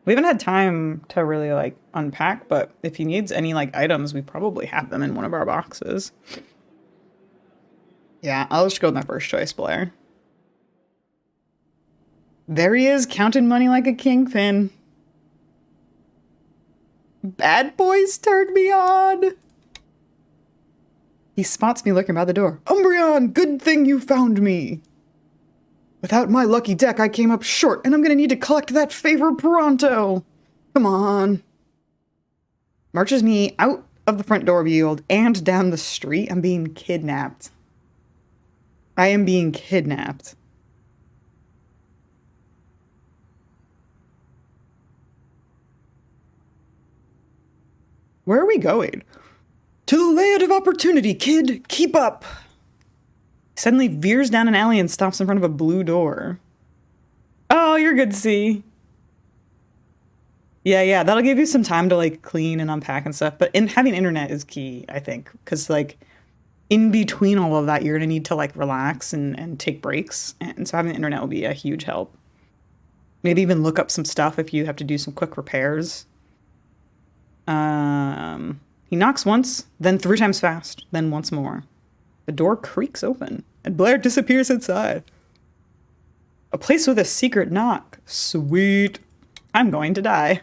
We haven't had time to really like unpack, but if he needs any like items, we probably have them in one of our boxes. Yeah, I'll just go with my first choice, Blair. There he is, counting money like a kingpin. Bad boys turned me on. He spots me lurking by the door. Umbreon, good thing you found me. Without my lucky deck, I came up short, and I'm gonna need to collect that favor pronto. Come on. Marches me out of the front door of Yield and down the street. I'm being kidnapped. I am being kidnapped. Where are we going? To the land of opportunity, kid. Keep up. Suddenly veers down an alley and stops in front of a blue door. Oh, you're good, C. Yeah, that'll give you some time to like clean and unpack and stuff. But having internet is key, I think, because like in between all of that, you're gonna need to like relax and take breaks. And so having the internet will be a huge help. Maybe even look up some stuff if you have to do some quick repairs. He knocks once, then 3 times fast, then once more. The door creaks open, and Blair disappears inside. A place with a secret knock. Sweet. I'm going to die.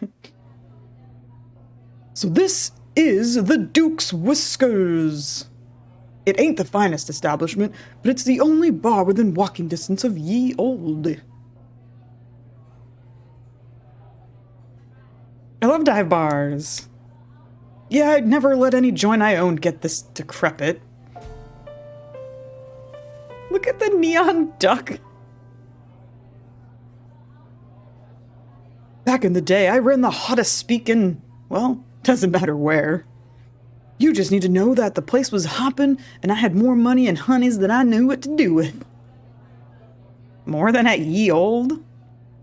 So this is the Duke's Whiskers. It ain't the finest establishment, but it's the only bar within walking distance of ye olde. I love dive bars. Yeah, I'd never let any joint I owned get this decrepit. Look at the neon duck. Back in the day, I ran the hottest speaking, well, doesn't matter where. You just need to know that the place was hopping and I had more money and honeys than I knew what to do with. More than at ye old?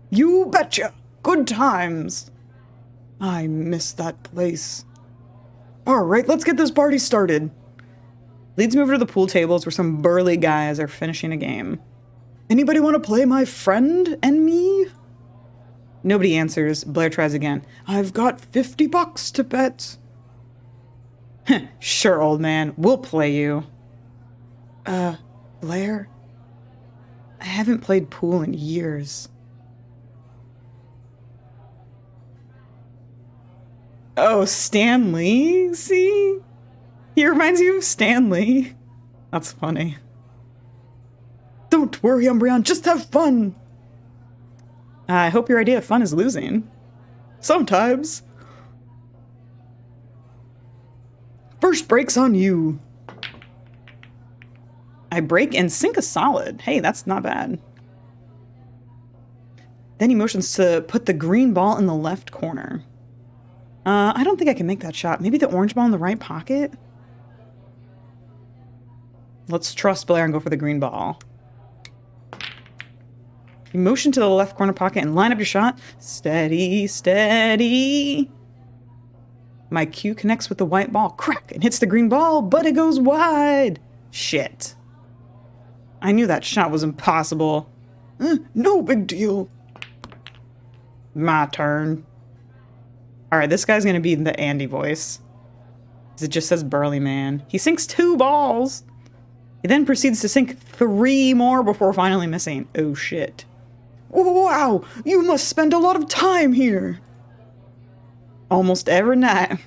You betcha! Good times. I miss that place. Alright, let's get this party started. Leads me over to the pool tables where some burly guys are finishing a game. Anybody want to play my friend and me? Nobody answers. Blair tries again. I've got $50 to bet. Sure, old man. We'll play you. Blair? I haven't played pool in years. Oh, Stanley? See? He reminds you of Stanley. That's funny. Don't worry, Umbreon. Just have fun. I hope your idea of fun is losing. Sometimes. First break's on you. I break and sink a solid. Hey, that's not bad. Then he motions to put the green ball in the left corner. I don't think I can make that shot. Maybe the orange ball in the right pocket? Let's trust Blair and go for the green ball. You motion to the left corner pocket and line up your shot. Steady, steady. My cue connects with the white ball. Crack! And hits the green ball, but it goes wide. Shit. I knew that shot was impossible. No big deal. My turn. Alright, this guy's gonna be the Andy voice. It just says burly man. He sinks 2 balls. He then proceeds to sink 3 more before finally missing. Oh shit. Wow, you must spend a lot of time here. Almost every night.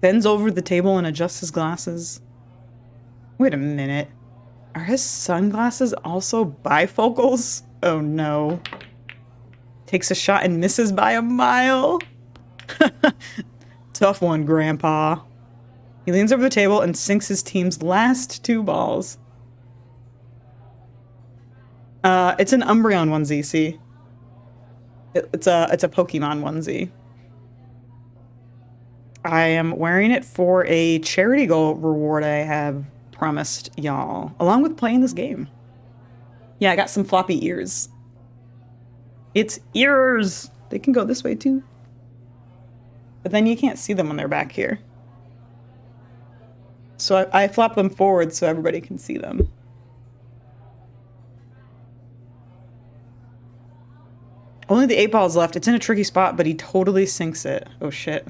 Bends over the table and adjusts his glasses. Wait a minute. Are his sunglasses also bifocals? Oh no. Takes a shot and misses by a mile. Tough one, Grandpa. He leans over the table and sinks his team's last 2 balls. It's an Umbreon onesie, see? It's a Pokemon onesie. I am wearing it for a charity goal reward I have promised y'all, along with playing this game. Yeah, I got some floppy ears. It's ears! They can go this way too. But then you can't see them when they're back here. So I flop them forward so everybody can see them. Only the 8-ball's left. It's in a tricky spot, but he totally sinks it. Oh shit.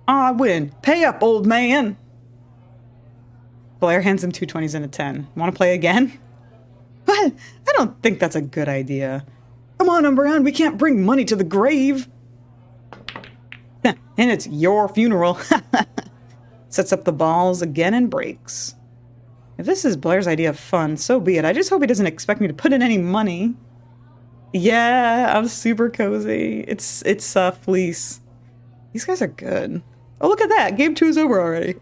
I win. Pay up, old man. Blair hands him 2 20s and a 10. Want to play again? What? I don't think that's a good idea. Come on, Umbreon. We can't bring money to the grave. And it's your funeral. Sets up the balls again and breaks. If this is Blair's idea of fun, so be it. I just hope he doesn't expect me to put in any money. Yeah, I'm super cozy. It's Fleece. These guys are good. Oh, look at that. Game 2 is over already.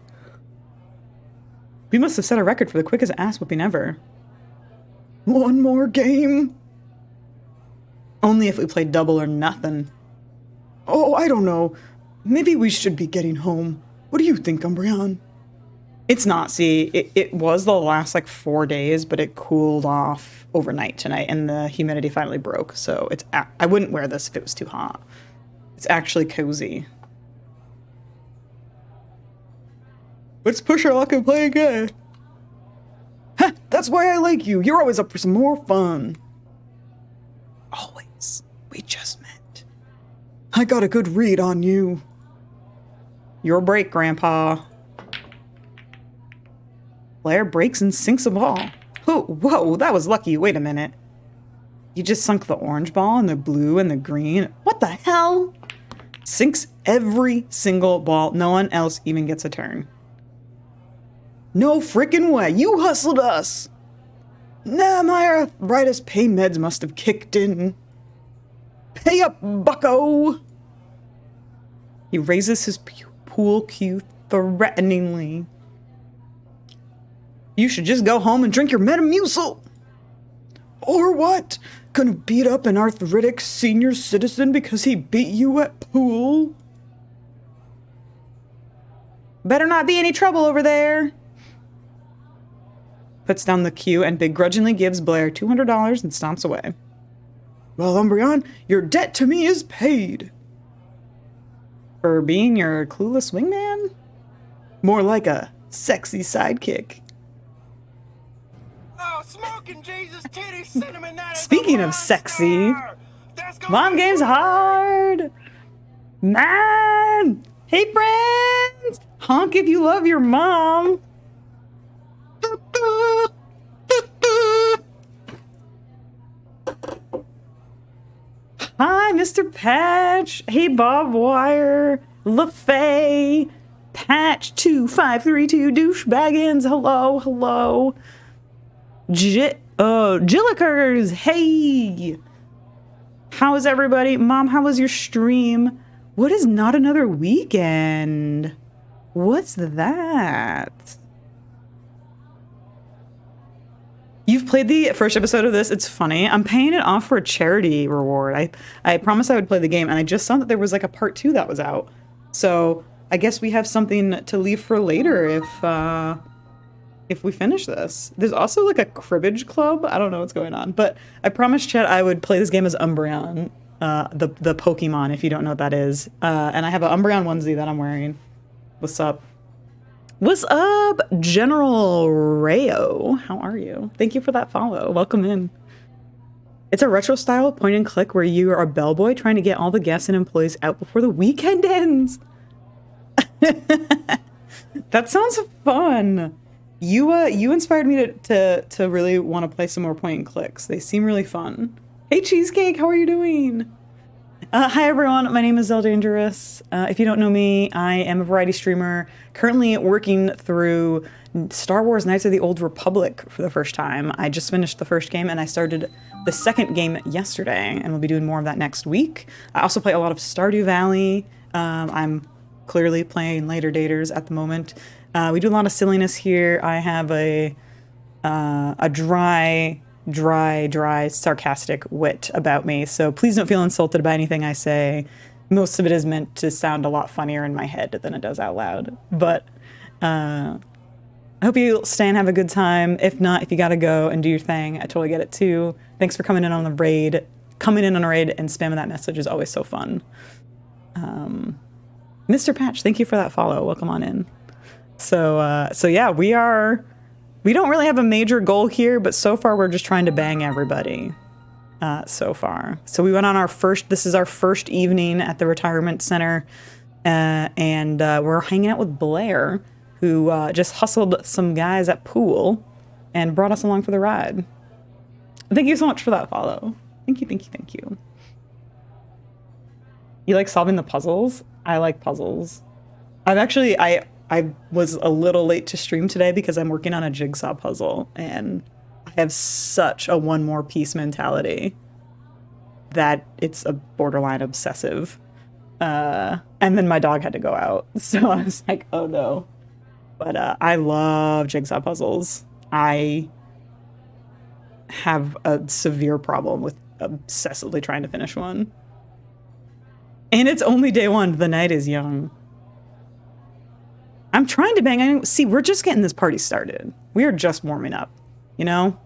We must have set a record for the quickest ass whooping ever. One more game? Only if we play double or nothing. Oh, I don't know. Maybe we should be getting home. What do you think, Umbreon? It's not, see, it was the last like 4 days, but it cooled off overnight tonight and the humidity finally broke, so I wouldn't wear this if it was too hot. It's actually cozy. Let's push our luck and play again. Ha! That's why I like you. You're always up for some more fun. Always. We just met. I got a good read on you. Your break, Grandpa. Blair breaks and sinks a ball. Oh, whoa, that was lucky. Wait a minute. You just sunk the orange ball and the blue and the green. What the hell? Sinks every single ball. No one else even gets a turn. No frickin' way. You hustled us. Nah, my arthritis pain meds must have kicked in. Pay up, bucko. He raises his pool cue threateningly. You should just go home and drink your Metamucil. Or what? Gonna beat up an arthritic senior citizen because he beat you at pool? Better not be any trouble over there. Puts down the cue and begrudgingly gives Blair $200 and stomps away. Well, Umbreon, your debt to me is paid. For being your clueless wingman? More like a sexy sidekick.
Oh, smoking Jesus titty cinnamon.
Speaking of sexy, mom game's hard. Man, hey friends, honk if you love your mom. Hi, Mr. Patch. Hey, Bob Wire, LaFay, Patch 2532, Douchebaggins. Hello, hello. Jillikers, hey! How is everybody? Mom, how was your stream? What is not another weekend? What's that? You've played the first episode of this. It's funny. I'm paying it off for a charity reward. I promised I would play the game, and I just saw that there was like a part 2 that was out. So I guess we have something to leave for later if we finish this. There's also like a cribbage club. I don't know what's going on, but I promised Chet I would play this game as Umbreon, the Pokemon, if you don't know what that is. And I have an Umbreon onesie that I'm wearing. What's up? What's up, General Rayo? How are you? Thank you for that follow. Welcome in. It's a retro style point and click where you are a bellboy trying to get all the guests and employees out before the weekend ends. That sounds fun. You inspired me to really want to play some more point and clicks. They seem really fun. Hey Cheesecake, how are you doing? Hi everyone, my name is Zeldangerous. If you don't know me, I am a variety streamer, currently working through Star Wars Knights of the Old Republic for the first time. I just finished the first game and I started the second game yesterday, and we'll be doing more of that next week. I also play a lot of Stardew Valley. I'm clearly playing Later Daters at the moment. We do a lot of silliness here. I have a dry dry, sarcastic wit about me. So please don't feel insulted by anything I say. Most of it is meant to sound a lot funnier in my head than it does out loud. But I hope you stay and have a good time. If not, if you gotta go and do your thing, I totally get it too. Thanks for coming in on the raid. Coming in on a raid and spamming that message is always so fun. Mr. Patch, thank you for that follow. Welcome on in. So yeah, we don't really have a major goal here, but so far we're just trying to bang everybody. So far. So we went on this is our first evening at the retirement center, and we're hanging out with Blair, who just hustled some guys at pool and brought us along for the ride. Thank you so much for that follow. Thank you. You like solving the puzzles? I like puzzles. I was a little late to stream today because I'm working on a jigsaw puzzle, and I have such a one more piece mentality that it's a borderline obsessive. And then my dog had to go out, so I was like, oh no. But I love jigsaw puzzles. I have a severe problem with obsessively trying to finish one. And it's only day one. The night is young. I'm trying to bang. See, we're just getting this party started. We are just warming up, you know?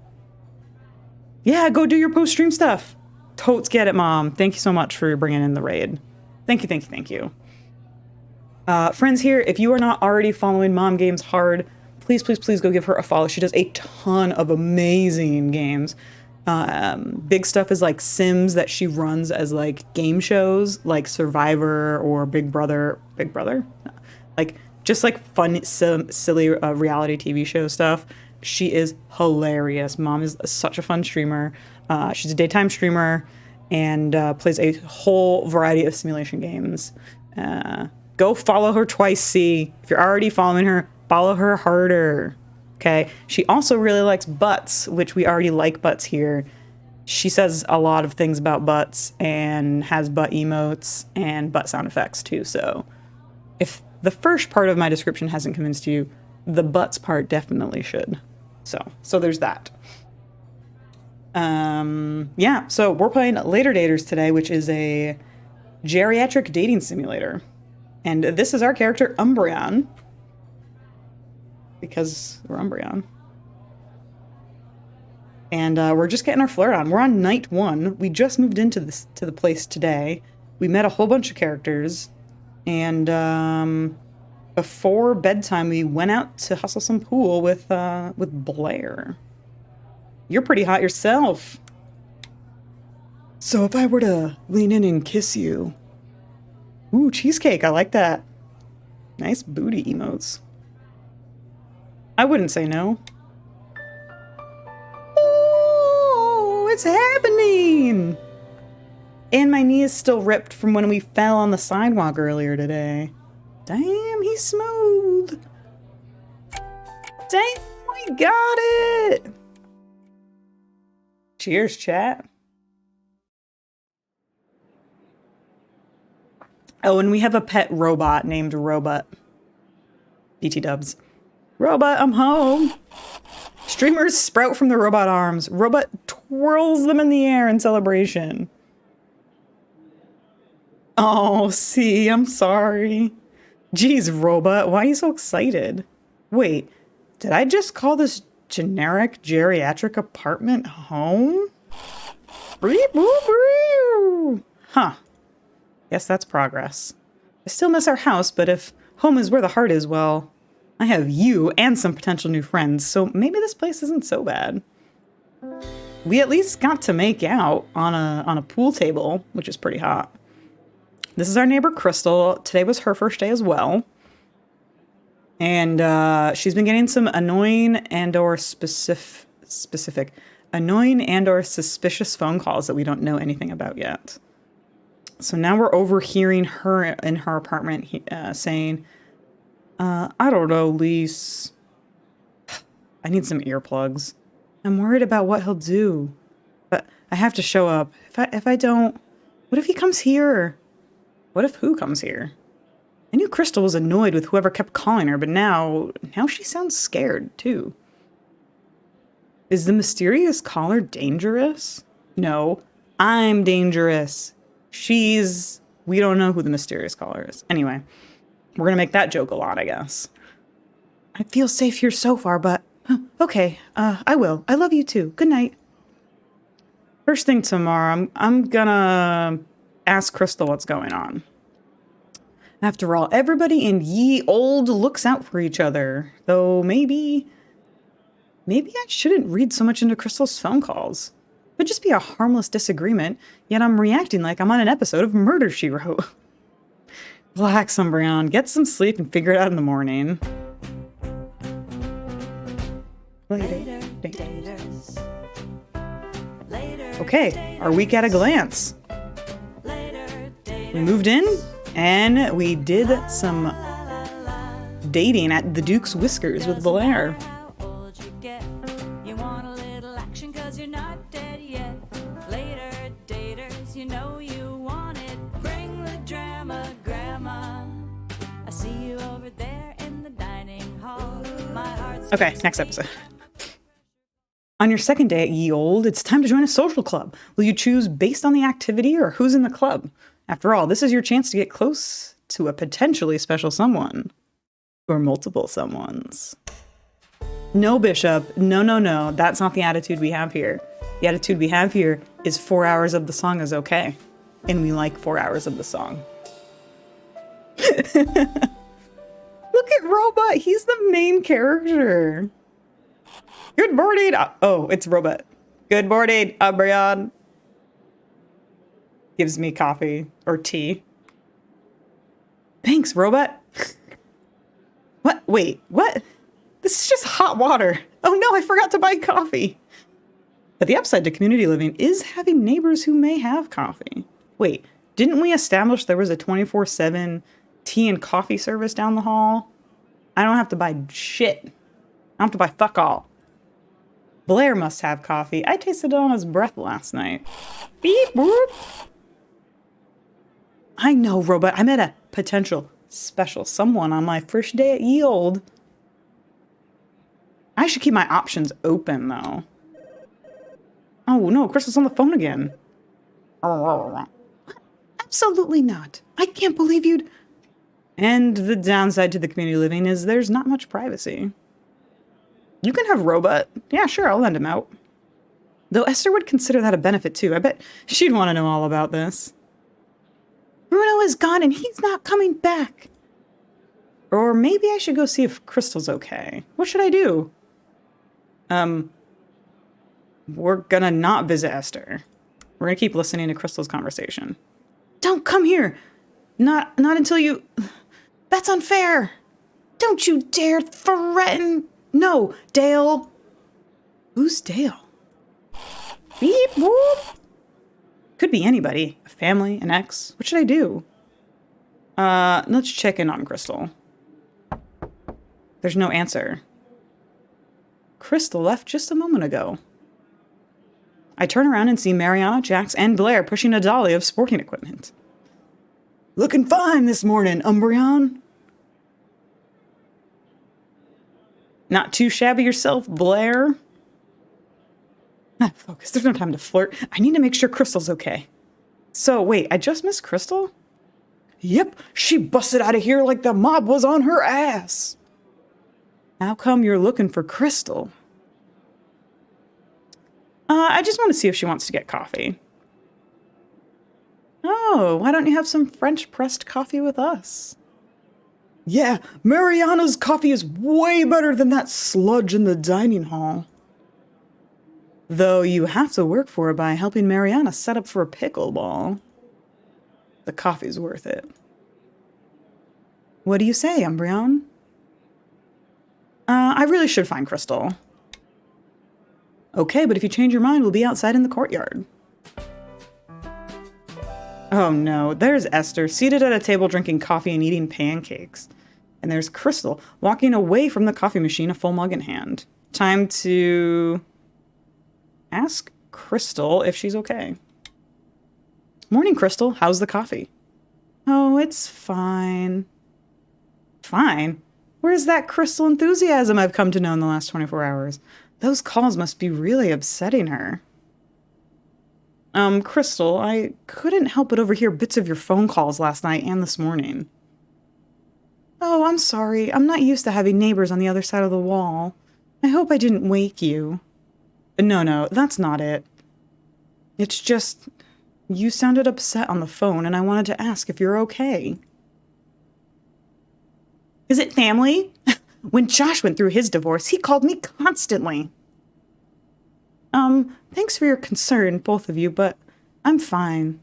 Yeah, go do your post-stream stuff. Totes get it, Mom. Thank you so much for bringing in the raid. Thank you. Friends here, if you are not already following Mom Games Hard, please go give her a follow. She does a ton of amazing games. Big stuff is like Sims that she runs as like game shows, like Survivor or Big Brother, like just like fun, silly reality TV show stuff. She is hilarious. Mom is such a fun streamer. She's a daytime streamer and plays a whole variety of simulation games. Go follow her twice. See, if you're already following her, follow her harder. Okay. She also really likes butts, which we already like butts here. She says a lot of things about butts and has butt emotes and butt sound effects too. So if the first part of my description hasn't convinced you, the butts part definitely should. So there's that. Yeah, so we're playing Later Daters today, which is a geriatric dating simulator. And this is our character, Umbreon. Because we're Umbreon. And we're just getting our flirt on. We're on night 1. We just moved into the place today. We met a whole bunch of characters. And before bedtime, we went out to hustle some pool with Blair. You're pretty hot yourself. So if I were to lean in and kiss you... Ooh, cheesecake. I like that. Nice booty emotes. I wouldn't say no. Oh, it's happening! And my knee is still ripped from when we fell on the sidewalk earlier today. Damn, he's smooth. Damn, we got it! Cheers, chat. Oh, and we have a pet robot named Robot. BT dubs. Robot, I'm home. Streamers sprout from the robot arms. Robot twirls them in the air in celebration. Oh, see, I'm sorry. Jeez, Robot, why are you so excited? Wait, did I just call this generic geriatric apartment home? Huh. Guess that's progress. I still miss our house, but if home is where the heart is, well, I have you and some potential new friends, so maybe this place isn't so bad. We at least got to make out on a pool table, which is pretty hot. This is our neighbor, Crystal. Today was her first day as well. And she's been getting some annoying and or annoying and or suspicious phone calls that we don't know anything about yet. So now we're overhearing her in her apartment saying, I don't know, Lise. I need some earplugs. I'm worried about what he'll do. But I have to show up. If I don't, what if he comes here? What if who comes here? I knew Crystal was annoyed with whoever kept calling her, but now she sounds scared, too. Is the mysterious caller dangerous? No, I'm dangerous. We don't know who the mysterious caller is. Anyway, we're gonna make that joke a lot, I guess. I feel safe here so far, but okay, I will. I love you too. Good night. First thing tomorrow, I'm gonna ask Crystal what's going on. After all, everybody in ye old looks out for each other. Though maybe I shouldn't read so much into Crystal's phone calls. It'd just be a harmless disagreement, yet I'm reacting like I'm on an episode of Murder, She Wrote. Relax, Umbreon. Get some sleep and figure it out in the morning.
Later, daters. Later,
Okay, our week at a glance.
later,
We moved in, and we did some dating at the Duke's Whiskers with Blair.
how old you get. You want a little action 'cause you're not dead yet. Later, daters, you know you want it. Bring the drama, grandma. I see you over there in the dining hall. My heart's
Okay, next episode. On your second day at Ye Old, it's time to join a social club. Will you choose based on the activity or who's in the club? After all, this is your chance to get close to a potentially special someone. Or multiple someones. No, Bishop. No. That's not the attitude we have here. The attitude we have here is 4 hours of the song is okay. And we like 4 hours of the song. Look at Robot. He's the main character. Good morning. Oh, it's Robot. Good morning, Umbreon. Gives me coffee or tea. Thanks, Robot. What? Wait, what? This is just hot water. Oh no, I forgot to buy coffee. But the upside to community living is having neighbors who may have coffee. Wait, didn't we establish there was a 24/7 tea and coffee service down the hall? I don't have to buy shit. I don't have to buy fuck all. Blair must have coffee. I tasted it on his breath last night. Beep boop. I know, Robot. I met a potential special someone on my first day at Ye Old. I should keep my options open, though. Oh, no. Crystal's on the phone again. Absolutely not. I can't believe you'd... And the downside to the community living is there's not much privacy. You can have Robot. Yeah, sure, I'll lend him out. Though Esther would consider that a benefit, too. I bet she'd want to know all about this. Bruno is gone and he's not coming back. Or maybe I should go see if Crystal's okay. What should I do? We're gonna not visit Esther. We're gonna keep listening to Crystal's conversation. Don't come here! Not until you... That's unfair! Don't you dare threaten... No, Dale. Who's Dale? Beep whoop. Could be anybody. A family, an ex. What should I do? Let's check in on Crystal. There's no answer. Crystal left just a moment ago. I turn around and see Mariana, Jax, and Blair pushing a dolly of sporting equipment. Looking fine this morning, Umbreon. Not too shabby yourself, Blair. Focus, there's no time to flirt. I need to make sure Crystal's okay. So, wait, I just missed Crystal? Yep, she busted out of here like the mob was on her ass. How come you're looking for Crystal? I just want to see if she wants to get coffee. Oh, why don't you have some French pressed coffee with us? Yeah, Mariana's coffee is way better than that sludge in the dining hall. Though you have to work for it by helping Mariana set up for a pickleball. The coffee's worth it. What do you say, Umbreon? I really should find Crystal. Okay, but if you change your mind, we'll be outside in the courtyard. Oh no, there's Esther, seated at a table drinking coffee and eating pancakes. And there's Crystal, walking away from the coffee machine, a full mug in hand. Time to ask Crystal if she's okay. Morning, Crystal. How's the coffee? Oh, it's fine. Fine? Where's that Crystal enthusiasm I've come to know in the last 24 hours? Those calls must be really upsetting her. Crystal, I couldn't help but overhear bits of your phone calls last night and this morning. Oh, I'm sorry. I'm not used to having neighbors on the other side of the wall. I hope I didn't wake you. No, that's not it. It's just, you sounded upset on the phone and I wanted to ask if you're okay. Is it family? When Josh went through his divorce, he called me constantly. Thanks for your concern, both of you, but I'm fine.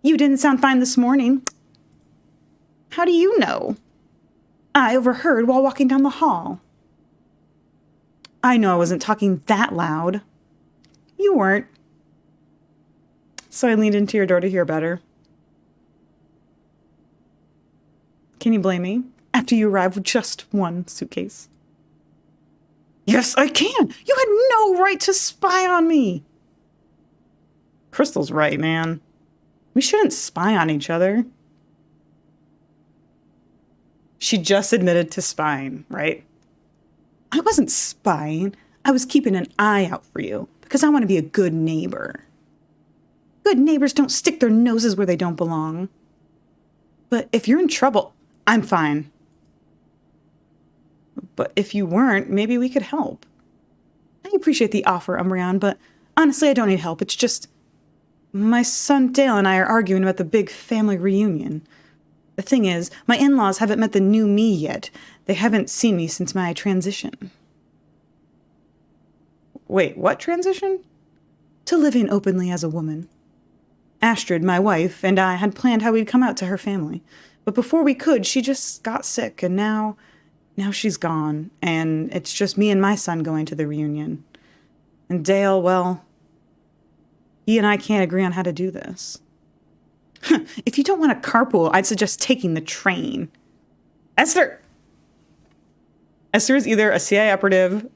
You didn't sound fine this morning. How do you know? I overheard while walking down the hall. I know I wasn't talking that loud. You weren't. So I leaned into your door to hear better. Can you blame me? After you arrived with just one suitcase. Yes, I can. You had no right to spy on me. Crystal's right, man. We shouldn't spy on each other. She just admitted to spying, right? I wasn't spying. I was keeping an eye out for you because I want to be a good neighbor. Good neighbors don't stick their noses where they don't belong. But if you're in trouble, I'm fine. But if you weren't, maybe we could help. I appreciate the offer, Umbreon, but honestly, I don't need help. It's just my son Dale and I are arguing about the big family reunion. The thing is, my in-laws haven't met the new me yet. They haven't seen me since my transition. Wait, what transition? To living openly as a woman. Astrid, my wife, and I had planned how we'd come out to her family. But before we could, she just got sick, and now she's gone, and it's just me and my son going to the reunion. And Dale, well, he and I can't agree on how to do this. If you don't want to carpool, I'd suggest taking the train. Esther! Esther is either a CIA operative.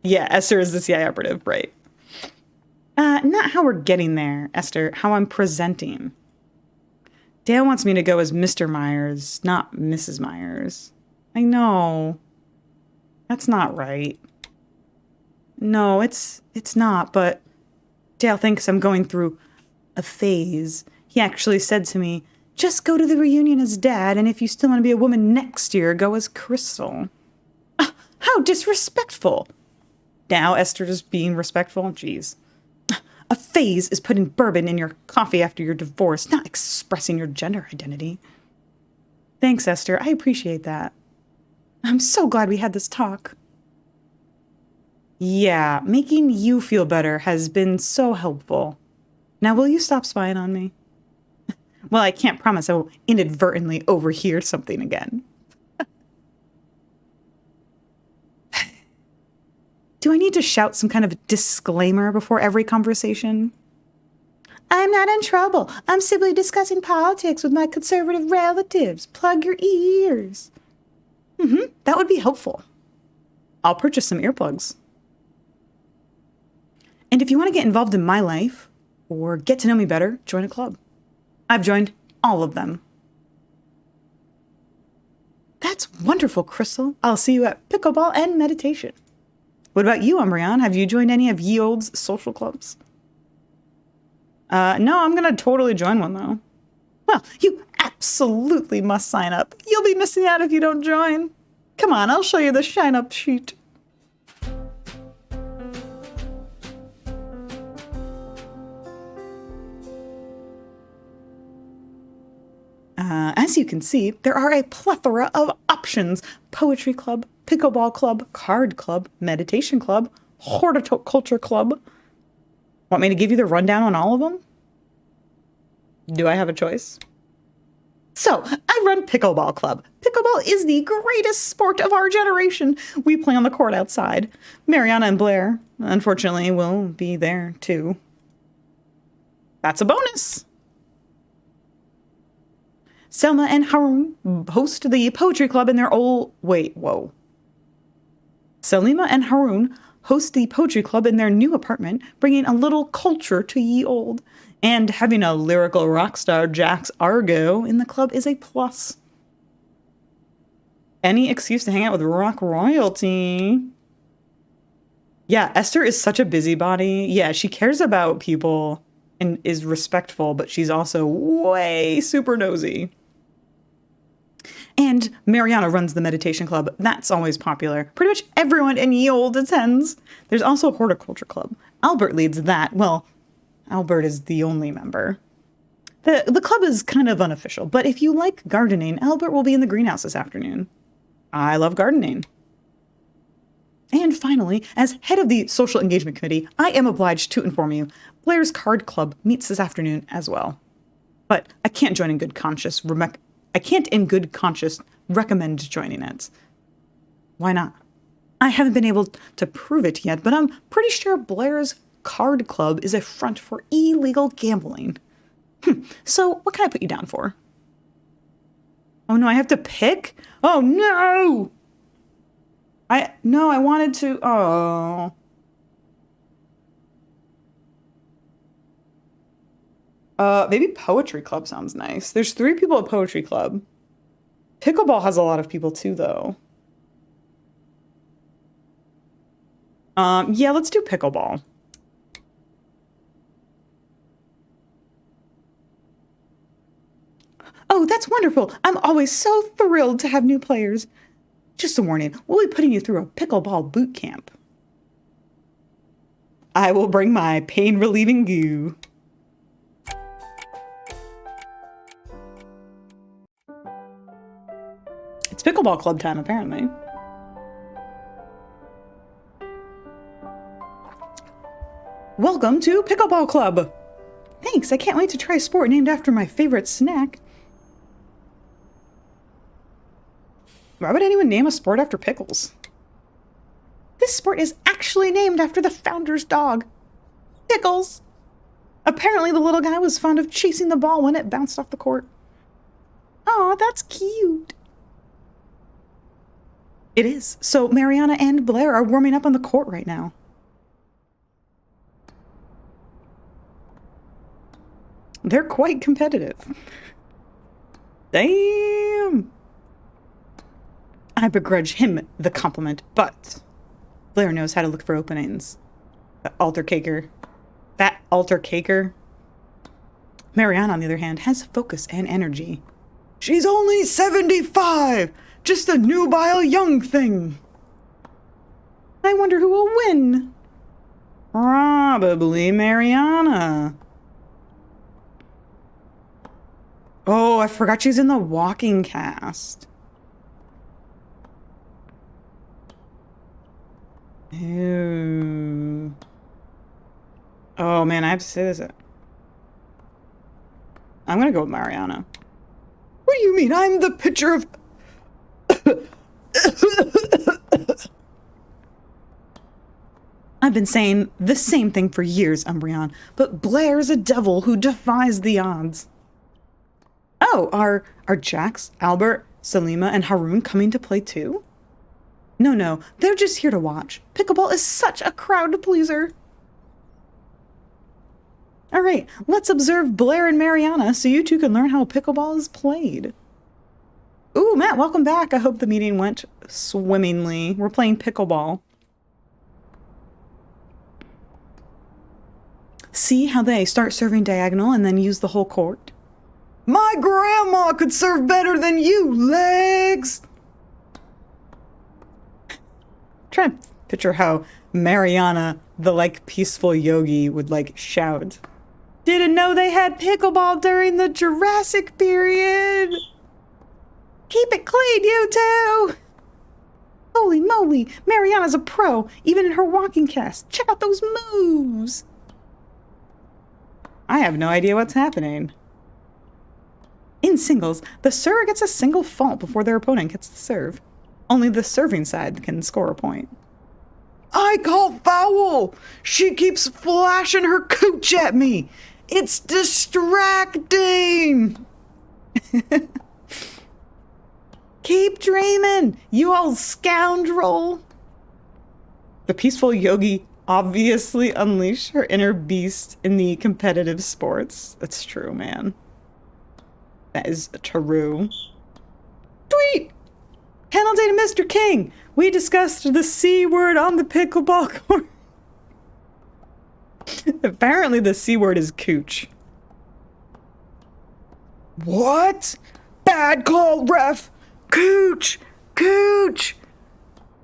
Yeah, Esther is the CIA operative, right. Not how we're getting there, Esther, how I'm presenting. Dale wants me to go as Mr. Myers, not Mrs. Myers. I know. That's not right. No, it's not, but Dale thinks I'm going through a phase. He actually said to me, just go to the reunion as Dad, and if you still want to be a woman next year, go as Crystal. How disrespectful. Now Esther just being respectful? Jeez. A phase is putting bourbon in your coffee after your divorce, not expressing your gender identity. Thanks, Esther. I appreciate that. I'm so glad we had this talk. Yeah, making you feel better has been so helpful. Now, will you stop spying on me? Well, I can't promise I will inadvertently overhear something again. Do I need to shout some kind of disclaimer before every conversation? I'm not in trouble. I'm simply discussing politics with my conservative relatives. Plug your ears. That would be helpful. I'll purchase some earplugs. And if you want to get involved in my life or get to know me better, join a club. I've joined all of them. That's wonderful, Crystal. I'll see you at pickleball and meditation. What about you, Umbreon? Have you joined any of Ye Olde's social clubs? No, I'm going to totally join one, though. Well, you absolutely must sign up. You'll be missing out if you don't join. Come on, I'll show you the sign-up sheet. As you can see, there are a plethora of options. Poetry club, pickleball club, card club, meditation club, horticulture club. Want me to give you the rundown on all of them? Do I have a choice? So, I run Pickleball Club. Pickleball is the greatest sport of our generation. We play on the court outside. Mariana and Blair, unfortunately, will be there too. That's a bonus. Selma and Haroon host the Poetry Club in their old... Wait, whoa. Selima and Haroon host the Poetry Club in their new apartment, bringing a little culture to Ye Olde. And having a lyrical rock star, Jax Argo, in the club is a plus. Any excuse to hang out with rock royalty. Yeah, Esther is such a busybody. Yeah, she cares about people and is respectful, but she's also way super nosy. And Mariana runs the meditation club. That's always popular. Pretty much everyone in Ye Olde attends. There's also a horticulture club. Albert leads that. Well, Albert is the only member. The club is kind of unofficial, but if you like gardening, Albert will be in the greenhouse this afternoon. I love gardening. And finally, as head of the Social Engagement Committee, I am obliged to inform you, Blair's Card Club meets this afternoon as well. But I can't join in good conscience. I can't in good conscience recommend joining it. Why not? I haven't been able to prove it yet, but I'm pretty sure Blair's Card Club is a front for illegal gambling. So what can I put you down for? Oh no, I have to pick? Oh no! I wanted to, oh. Maybe Poetry Club sounds nice. There's 3 people at Poetry Club. Pickleball has a lot of people too, though. Yeah, let's do pickleball. Oh, that's wonderful. I'm always so thrilled to have new players. Just a warning, we'll be putting you through a pickleball boot camp. I will bring my pain-relieving goo. It's pickleball club time, apparently. Welcome to Pickleball Club. Thanks, I can't wait to try a sport named after my favorite snack. Why would anyone name a sport after pickles? This sport is actually named after the founder's dog, Pickles. Apparently the little guy was fond of chasing the ball when it bounced off the court. Aw, that's cute. It is. So Mariana and Blair are warming up on the court right now. They're quite competitive. Damn. I begrudge him the compliment, but Blair knows how to look for openings. That altercaker. Mariana, on the other hand, has focus and energy. She's only 75! Just a nubile young thing! I wonder who will win. Probably Mariana. Oh, I forgot she's in the walking cast. Ew. Oh man, I have to say this. I'm gonna go with Mariana. What do you mean? I'm the pitcher of... I've been saying the same thing for years, Umbreon, but Blair's a devil who defies the odds. Oh, are Jax, Albert, Salima, and Haroon coming to play too? No, they're just here to watch. Pickleball is such a crowd pleaser. All right, let's observe Blair and Mariana so you two can learn how pickleball is played. Ooh, Matt, welcome back. I hope the meeting went swimmingly. We're playing pickleball. See how they start serving diagonal and then use the whole court? My grandma could serve better than you, legs! Trying to picture how Mariana, the peaceful yogi, would shout. Didn't know they had pickleball during the Jurassic period. Keep it clean, you two. Holy moly, Mariana's a pro, even in her walking cast. Check out those moves. I have no idea what's happening. In singles, the server gets a single fault before their opponent gets the serve. Only the serving side can score a point. I call foul! She keeps flashing her cooch at me! It's distracting! Keep dreaming, you old scoundrel! The peaceful yogi obviously unleashed her inner beast in the competitive sports. That's true, man. That is true. Tweet! Penalty to Mr. King! We discussed the C word on the pickleball court. Apparently the C word is cooch. What? Bad call, ref! Cooch! Cooch!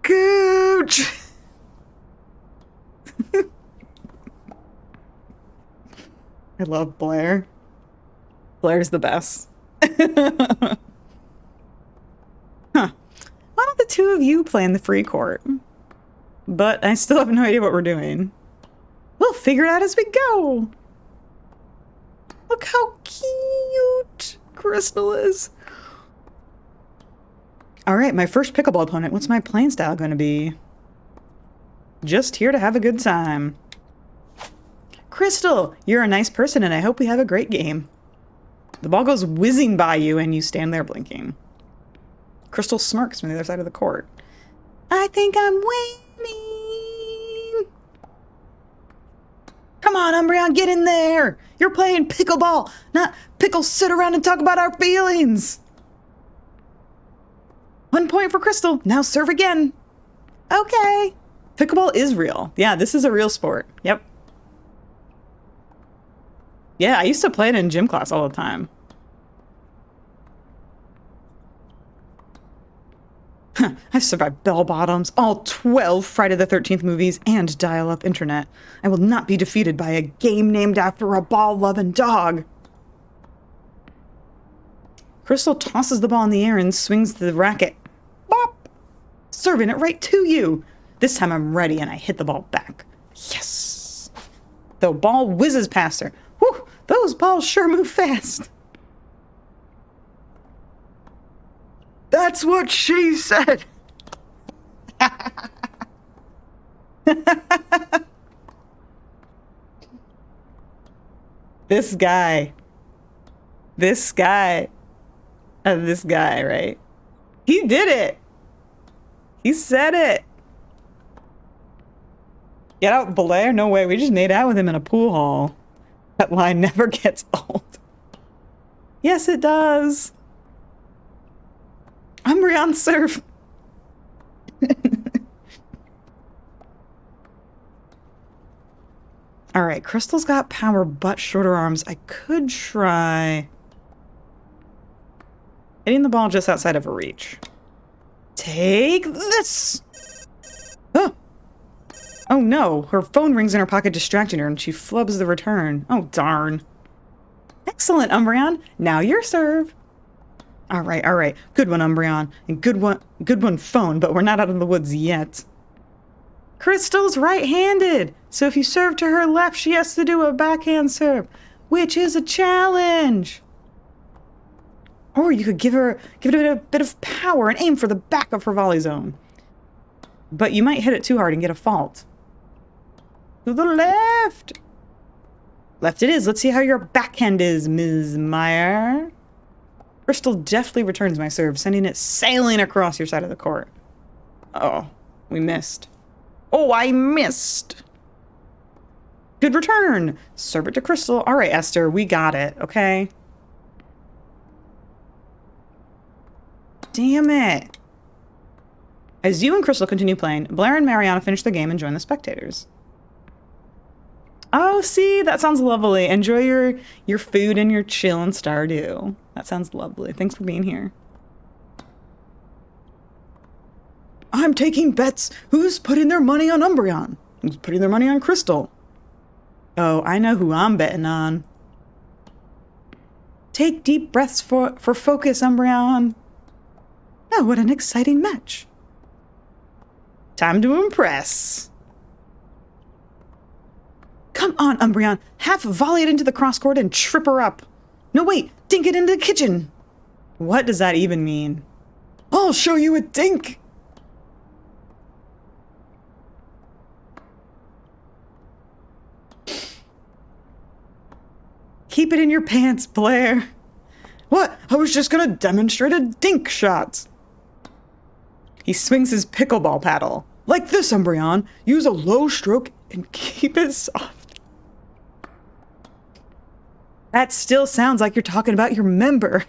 Cooch! I love Blair. Blair's the best. Huh. Why don't the two of you play in the free court? But I still have no idea what we're doing. We'll figure it out as we go. Look how cute Crystal is. All right, my first pickleball opponent. What's my playing style going to be? Just here to have a good time. Crystal, you're a nice person and I hope we have a great game. The ball goes whizzing by you and you stand there blinking. Crystal smirks from the other side of the court. I think I'm winning. Come on, Umbreon, get in there. You're playing pickleball, not pickle sit around and talk about our feelings. 1 point for Crystal. Now serve again. Okay. Pickleball is real. Yeah, this is a real sport. Yep. Yeah, I used to play it in gym class all the time. I've survived bell bottoms, all 12 Friday the 13th movies, and dial-up internet. I will not be defeated by a game named after a ball-loving dog. Crystal tosses the ball in the air and swings the racket. Bop! Serving it right to you. This time I'm ready and I hit the ball back. Yes! The ball whizzes past her. Whew! Those balls sure move fast. That's what she said. This guy, right? He did it. He said it. Get out, Blair? No way. We just made out with him in a pool hall. That line never gets old. Yes, it does. Umbreon serve. All right, Crystal's got power but shorter arms. I could try hitting the ball just outside of her reach. Take this. Oh. Oh no, her phone rings in her pocket, distracting her, and she flubs the return. Oh darn. Excellent, Umbreon. Now your serve. All right. Good one, Umbreon. And good one, phone, but we're not out of the woods yet. Crystal's right-handed, so if you serve to her left, she has to do a backhand serve, which is a challenge. Or you could give it a bit of power and aim for the back of her volley zone. But you might hit it too hard and get a fault. To the left. Left it is. Let's see how your backhand is, Ms. Meyer. Crystal deftly returns my serve, sending it sailing across your side of the court. Oh, we missed. Oh, I missed. Good return. Serve it to Crystal. All right, Esther, we got it, okay? Damn it. As you and Crystal continue playing, Blair and Mariana finish the game and join the spectators. Oh, see, that sounds lovely. Enjoy your food and your chill in Stardew. That sounds lovely. Thanks for being here. I'm taking bets. Who's putting their money on Umbreon? Who's putting their money on Crystal? Oh, I know who I'm betting on. Take deep breaths for focus, Umbreon. Oh, what an exciting match. Time to impress. Come on, Umbreon. Half volley it into the cross court and trip her up. No, wait. Dink it into the kitchen. What does that even mean? I'll show you a dink. Keep it in your pants, Blair. What? I was just gonna demonstrate a dink shot. He swings his pickleball paddle. Like this, Umbreon. Use a low stroke and keep it soft. That still sounds like you're talking about your member.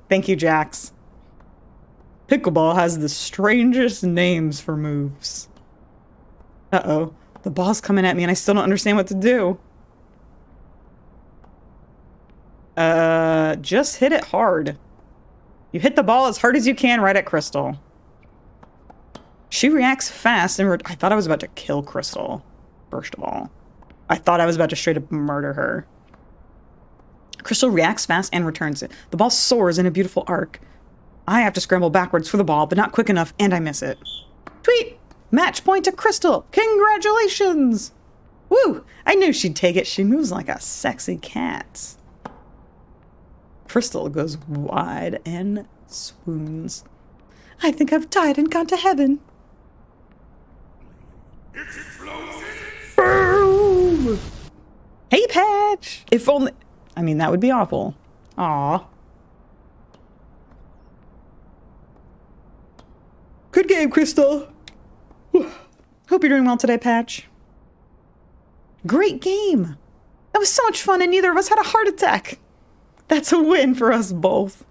Thank you, Jax. Pickleball has the strangest names for moves. Uh-oh. The ball's coming at me and I still don't understand what to do. Just hit it hard. You hit the ball as hard as you can right at Crystal. She reacts fast and I thought I was about to kill Crystal, first of all. I thought I was about to straight up murder her. Crystal reacts fast and returns it. The ball soars in a beautiful arc. I have to scramble backwards for the ball, but not quick enough, and I miss it. Tweet! Match point to Crystal! Congratulations! Woo! I knew she'd take it. She moves like a sexy cat. Crystal goes wide and swoons. I think I've died and gone to heaven. Boom! Hey, Patch! If only... I mean, that would be awful. Aw. Good game, Crystal. Hope you're doing well today, Patch. Great game. That was so much fun and neither of us had a heart attack. That's a win for us both.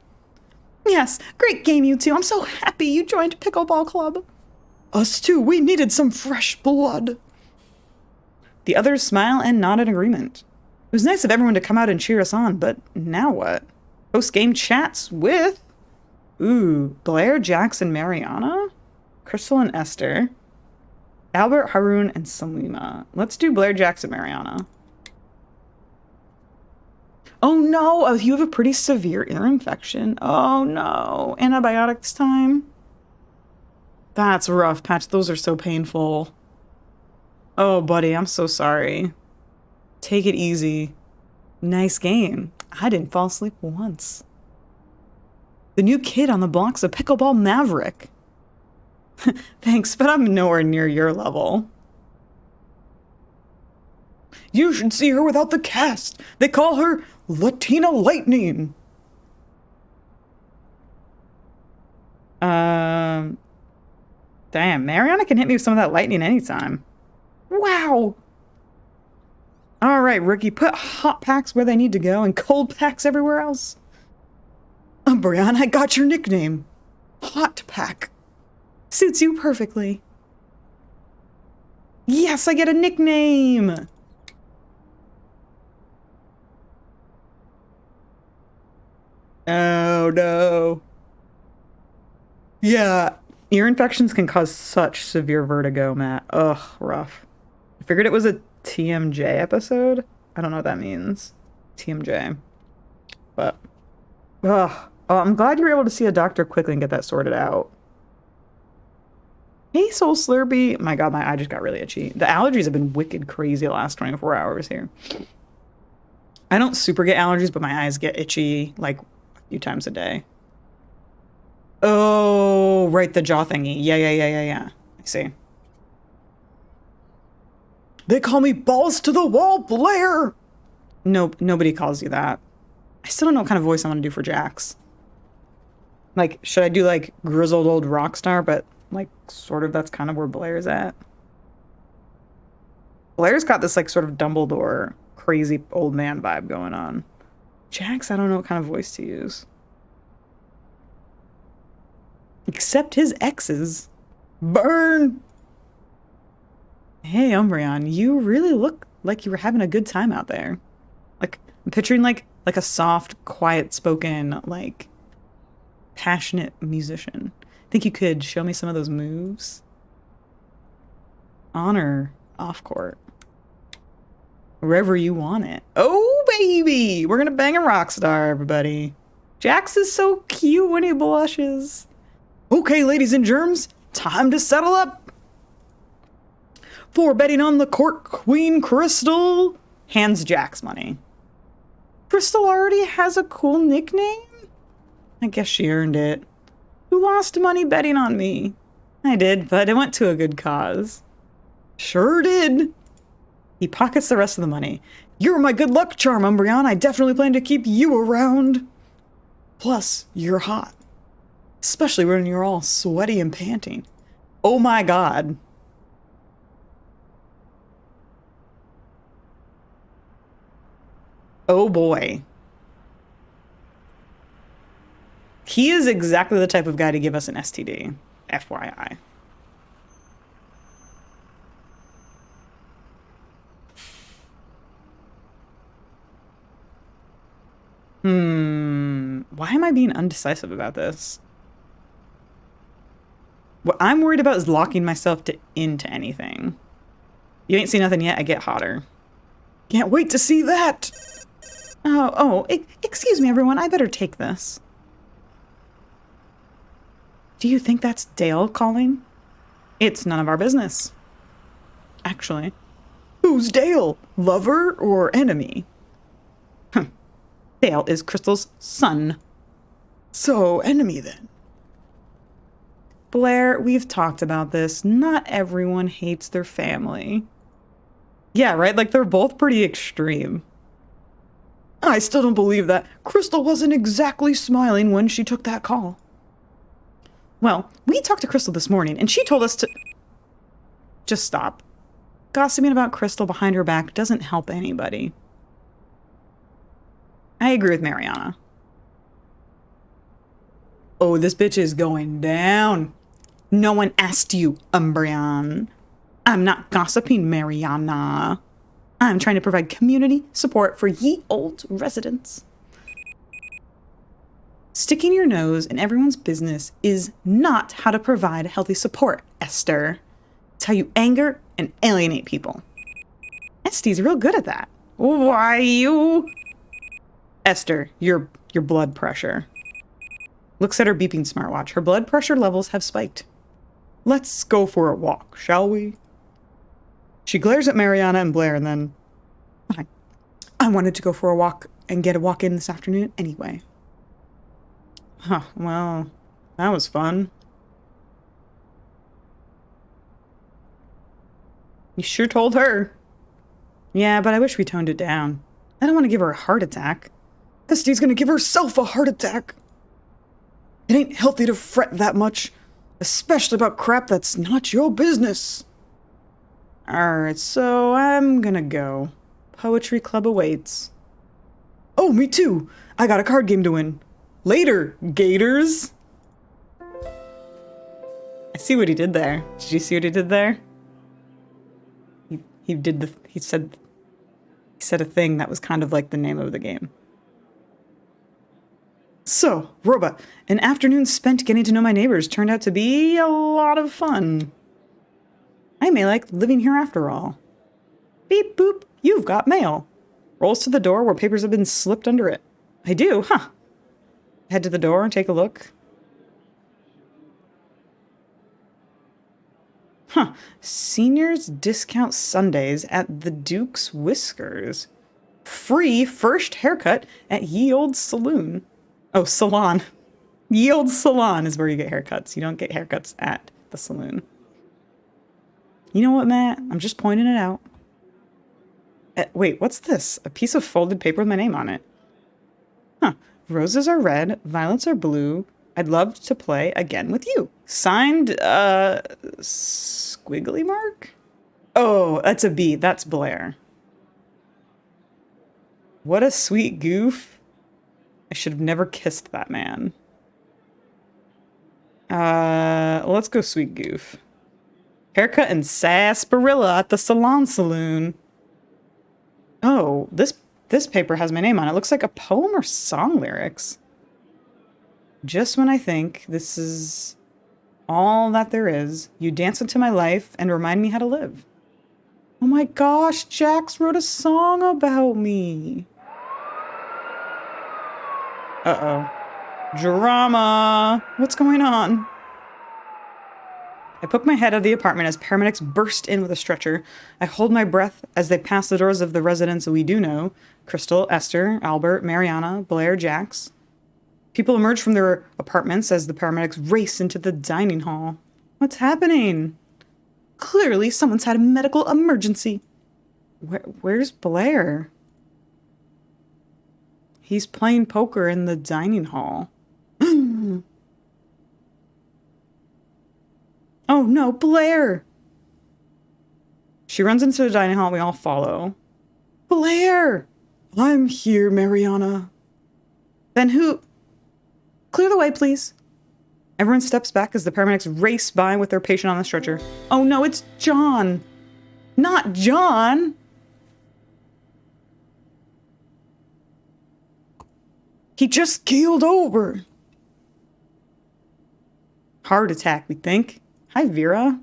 Yes, great game, you two. I'm so happy you joined Pickleball Club. Us too. We needed some fresh blood. The others smile and nod in agreement. It was nice of everyone to come out and cheer us on, but now what? Post-game chats with... Ooh, Blair, Jax, and Mariana? Crystal and Esther. Albert, Haroon, and Salima. Let's do Blair, Jax, and Mariana. Oh no! Oh, you have a pretty severe ear infection. Oh no. Antibiotics time? That's rough, Patch. Those are so painful. Oh, buddy, I'm so sorry. Take it easy. Nice game. I didn't fall asleep once. The new kid on the block's a pickleball maverick. Thanks, but I'm nowhere near your level. You should see her without the cast. They call her Latina Lightning. Damn, Mariana can hit me with some of that lightning anytime. Wow. All right, rookie, put hot packs where they need to go and cold packs everywhere else. Umbreon, I got your nickname. Hot Pack. Suits you perfectly. Yes, I get a nickname. Oh, no. Yeah, ear infections can cause such severe vertigo, Matt. Ugh, rough. I figured it was a TMJ episode. I don't know what that means. TMJ. But, ugh. Oh, I'm glad you were able to see a doctor quickly and get that sorted out. Hey, Soul Slurpee. My god, my eye just got really itchy. The allergies have been wicked crazy the last 24 hours here. I don't super get allergies, but my eyes get itchy like a few times a day. Oh, right, the jaw thingy. Yeah. I see. They call me balls to the wall, Blair. Nope, nobody calls you that. I still don't know what kind of voice I want to do for Jax. Like, should I do like grizzled old rock star, but like sort of that's kind of where Blair's at. Blair's got this like sort of Dumbledore crazy old man vibe going on. Jax, I don't know what kind of voice to use. Except his exes. Burn! Hey, Umbreon, you really look like you were having a good time out there. Like, I'm picturing like a soft, quiet-spoken, like, passionate musician. Think you could show me some of those moves? On or off court? Wherever you want it. Oh, baby! We're gonna bang a rock star, everybody. Jax is so cute when he blushes. Okay, ladies and germs, time to settle up. For betting on the court, Queen Crystal hands Jax money. Crystal already has a cool nickname? I guess she earned it. Who lost money betting on me? I did, but it went to a good cause. Sure did. He pockets the rest of the money. You're my good luck charm, Umbreon. I definitely plan to keep you around. Plus, you're hot. Especially when you're all sweaty and panting. Oh my god. Oh boy. He is exactly the type of guy to give us an STD. FYI. Why am I being undecisive about this? What I'm worried about is locking myself into anything. You ain't seen nothing yet, I get hotter. Can't wait to see that! Excuse me, everyone. I better take this. Do you think that's Dale calling? It's none of our business. Actually. Who's Dale? Lover or enemy? Dale is Crystal's son. So, enemy then. Blair, we've talked about this. Not everyone hates their family. Yeah, right? Like, they're both pretty extreme. I still don't believe that. Crystal wasn't exactly smiling when she took that call. Well, we talked to Crystal this morning, and she told us to... Just stop. Gossiping about Crystal behind her back doesn't help anybody. I agree with Mariana. Oh, this bitch is going down. No one asked you, Umbreon. I'm not gossiping, Mariana. I'm trying to provide community support for ye old residents. Sticking your nose in everyone's business is not how to provide healthy support, Esther. It's how you anger and alienate people. Esty's real good at that. Why you? Esther, your blood pressure. Looks at her beeping smartwatch. Her blood pressure levels have spiked. Let's go for a walk, shall we? She glares at Mariana and Blair and then... Fine. I wanted to go for a walk and get a walk in this afternoon anyway. Huh, well, that was fun. You sure told her. Yeah, but I wish we toned it down. I don't want to give her a heart attack. Esty's gonna give herself a heart attack. It ain't healthy to fret that much, especially about crap that's not your business. Alright, so I'm gonna go. Poetry club awaits. Oh, me too. I got a card game to win. Later, Gators. I see what he did there. Did you see what he did there? He said a thing that was kind of like the name of the game. So, Robot, an afternoon spent getting to know my neighbors turned out to be a lot of fun. I may like living here after all. Beep boop, you've got mail. Rolls to the door where papers have been slipped under it. I do, huh? Head to the door and take a look. Huh. Seniors discount Sundays at the Duke's Whiskers. Free first haircut at Ye Old Saloon. Oh, salon. Ye Old Salon is where you get haircuts. You don't get haircuts at the saloon. You know what, Matt? I'm just pointing it out. Wait, what's this? A piece of folded paper with my name on it. Huh. Roses are red, violets are blue. I'd love to play again with you. Signed, squiggly mark? Oh, that's a B. That's Blair. What a sweet goof. I should have never kissed that man. Let's go sweet goof. Haircut and sarsaparilla at the salon saloon. Oh, this paper has my name on it. It looks like a poem or song lyrics. Just when I think this is all that there is, you dance into my life and remind me how to live. Oh my gosh, Jax wrote a song about me. Uh-oh. Drama! What's going on? I poke my head out of the apartment as paramedics burst in with a stretcher. I hold my breath as they pass the doors of the residents we do know. Crystal, Esther, Albert, Mariana, Blair, Jax. People emerge from their apartments as the paramedics race into the dining hall. What's happening? Clearly, someone's had a medical emergency. Where's Blair? He's playing poker in the dining hall. Oh no, Blair! She runs into the dining hall and we all follow. Blair! I'm here, Mariana. Then who... Clear the way, please. Everyone steps back as the paramedics race by with their patient on the stretcher. Oh no, it's John! Not John! He just keeled over. Heart attack, we think. Hi, Vera.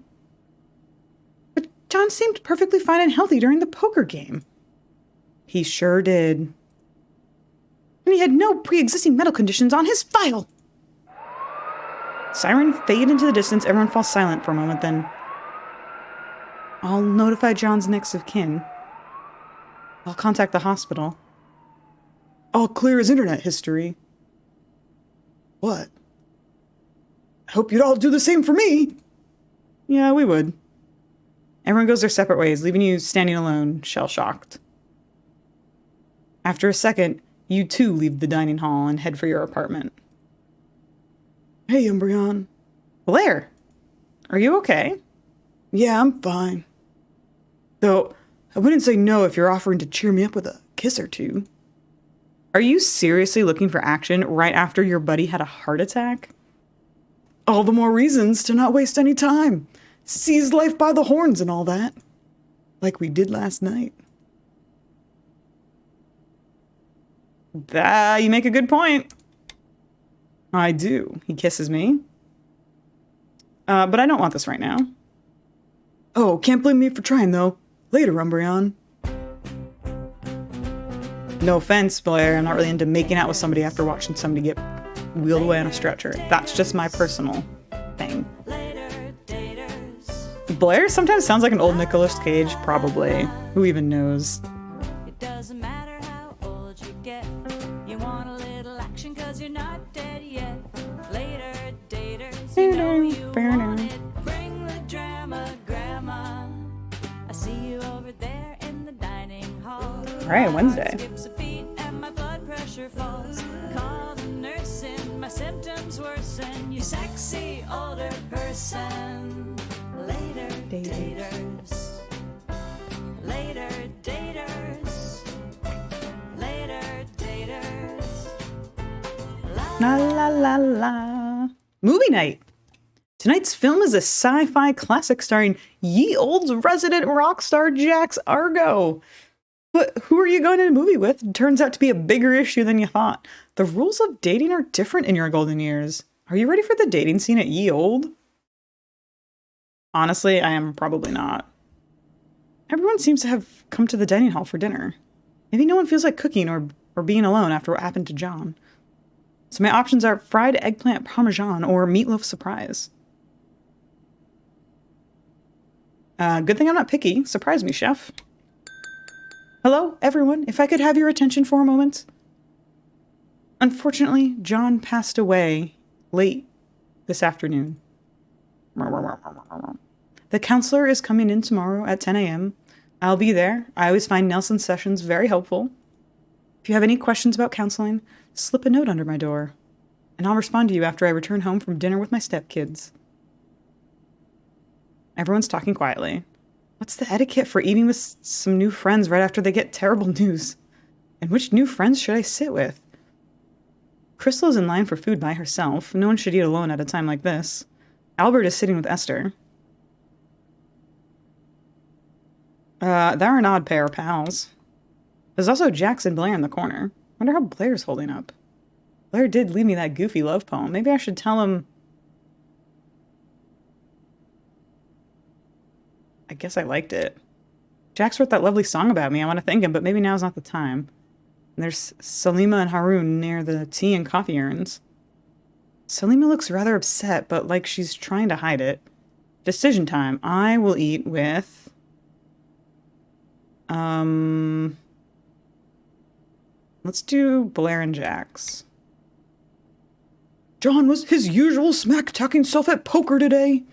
But John seemed perfectly fine and healthy during the poker game. He sure did. And he had no pre-existing medical conditions on his file. Siren fade into the distance. Everyone falls silent for a moment, then I'll notify John's next of kin. I'll contact the hospital. I'll clear his internet history. What? I hope you'd all do the same for me. Yeah, we would. Everyone goes their separate ways, leaving you standing alone, shell-shocked. After a second, you too leave the dining hall and head for your apartment. Hey, Umbreon. Blair, are you okay? Yeah, I'm fine. Though, I wouldn't say no if you're offering to cheer me up with a kiss or two. Are you seriously looking for action right after your buddy had a heart attack? All the more reasons to not waste any time. Seize life by the horns and all that. Like we did last night. You make a good point. I do. He kisses me. But I don't want this right now. Oh, can't blame me for trying, though. Later, Umbreon. No offense, Blair. I'm not really into making out with somebody after watching somebody get wheeled away on a stretcher. That's just my personal thing. Blair sometimes sounds like an old Nicolas Cage, probably. Who even knows?
It doesn't matter how old you get. You want a little action 'cause you're not dead yet. Later daters, you know you want it. Bring the drama, Grandma. I see you over there in the dining hall.
All right, Wednesday.
Skips a beat and my blood pressure falls. Call the nurse and my symptoms worsen. You sexy older person. Later daters. Later daters. Later daters.
La la la la. Movie night. Tonight's film is a sci-fi classic starring ye old's resident rock star Jax Argo. But who are you going to the movie with? Turns out to be a bigger issue than you thought. The rules of dating are different in your golden years. Are you ready for the dating scene at ye old? Honestly, I am probably not. Everyone seems to have come to the dining hall for dinner. Maybe no one feels like cooking or being alone after what happened to John. So my options are fried eggplant parmesan or meatloaf surprise. Good thing I'm not picky. Surprise me, chef. Hello, everyone. If I could have your attention for a moment. Unfortunately, John passed away late this afternoon. The counselor is coming in tomorrow at 10 a.m. I'll be there. I always find Nelson's sessions very helpful. If you have any questions about counseling, slip a note under my door, and I'll respond to you after I return home from dinner with my stepkids. Everyone's talking quietly. What's the etiquette for eating with some new friends right after they get terrible news? And which new friends should I sit with? Crystal is in line for food by herself. No one should eat alone at a time like this. Albert is sitting with Esther. They're an odd pair of pals. There's also Jax and Blair in the corner. Wonder how Blair's holding up. Blair did leave me that goofy love poem. Maybe I should tell him... I guess I liked it. Jax wrote that lovely song about me. I want to thank him, but maybe now's not the time. And there's Salima and Haroon near the tea and coffee urns. Salima looks rather upset, but like she's trying to hide it. Decision time. I will eat with... Let's do Blair and Jax. John was his usual smack-talking self at poker today.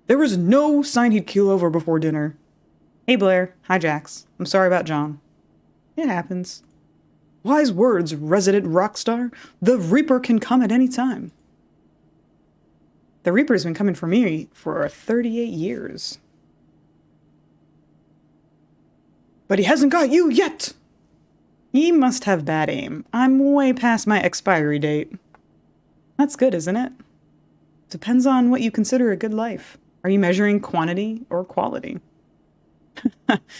There was no sign he'd keel over before dinner. Hey, Blair. Hi, Jax. I'm sorry about John. It happens. Wise words, resident rock star. The Reaper can come at any time. The Reaper's been coming for me for 38 years. But he hasn't got you yet! He must have bad aim. I'm way past my expiry date. That's good, isn't it? Depends on what you consider a good life. Are you measuring quantity or quality?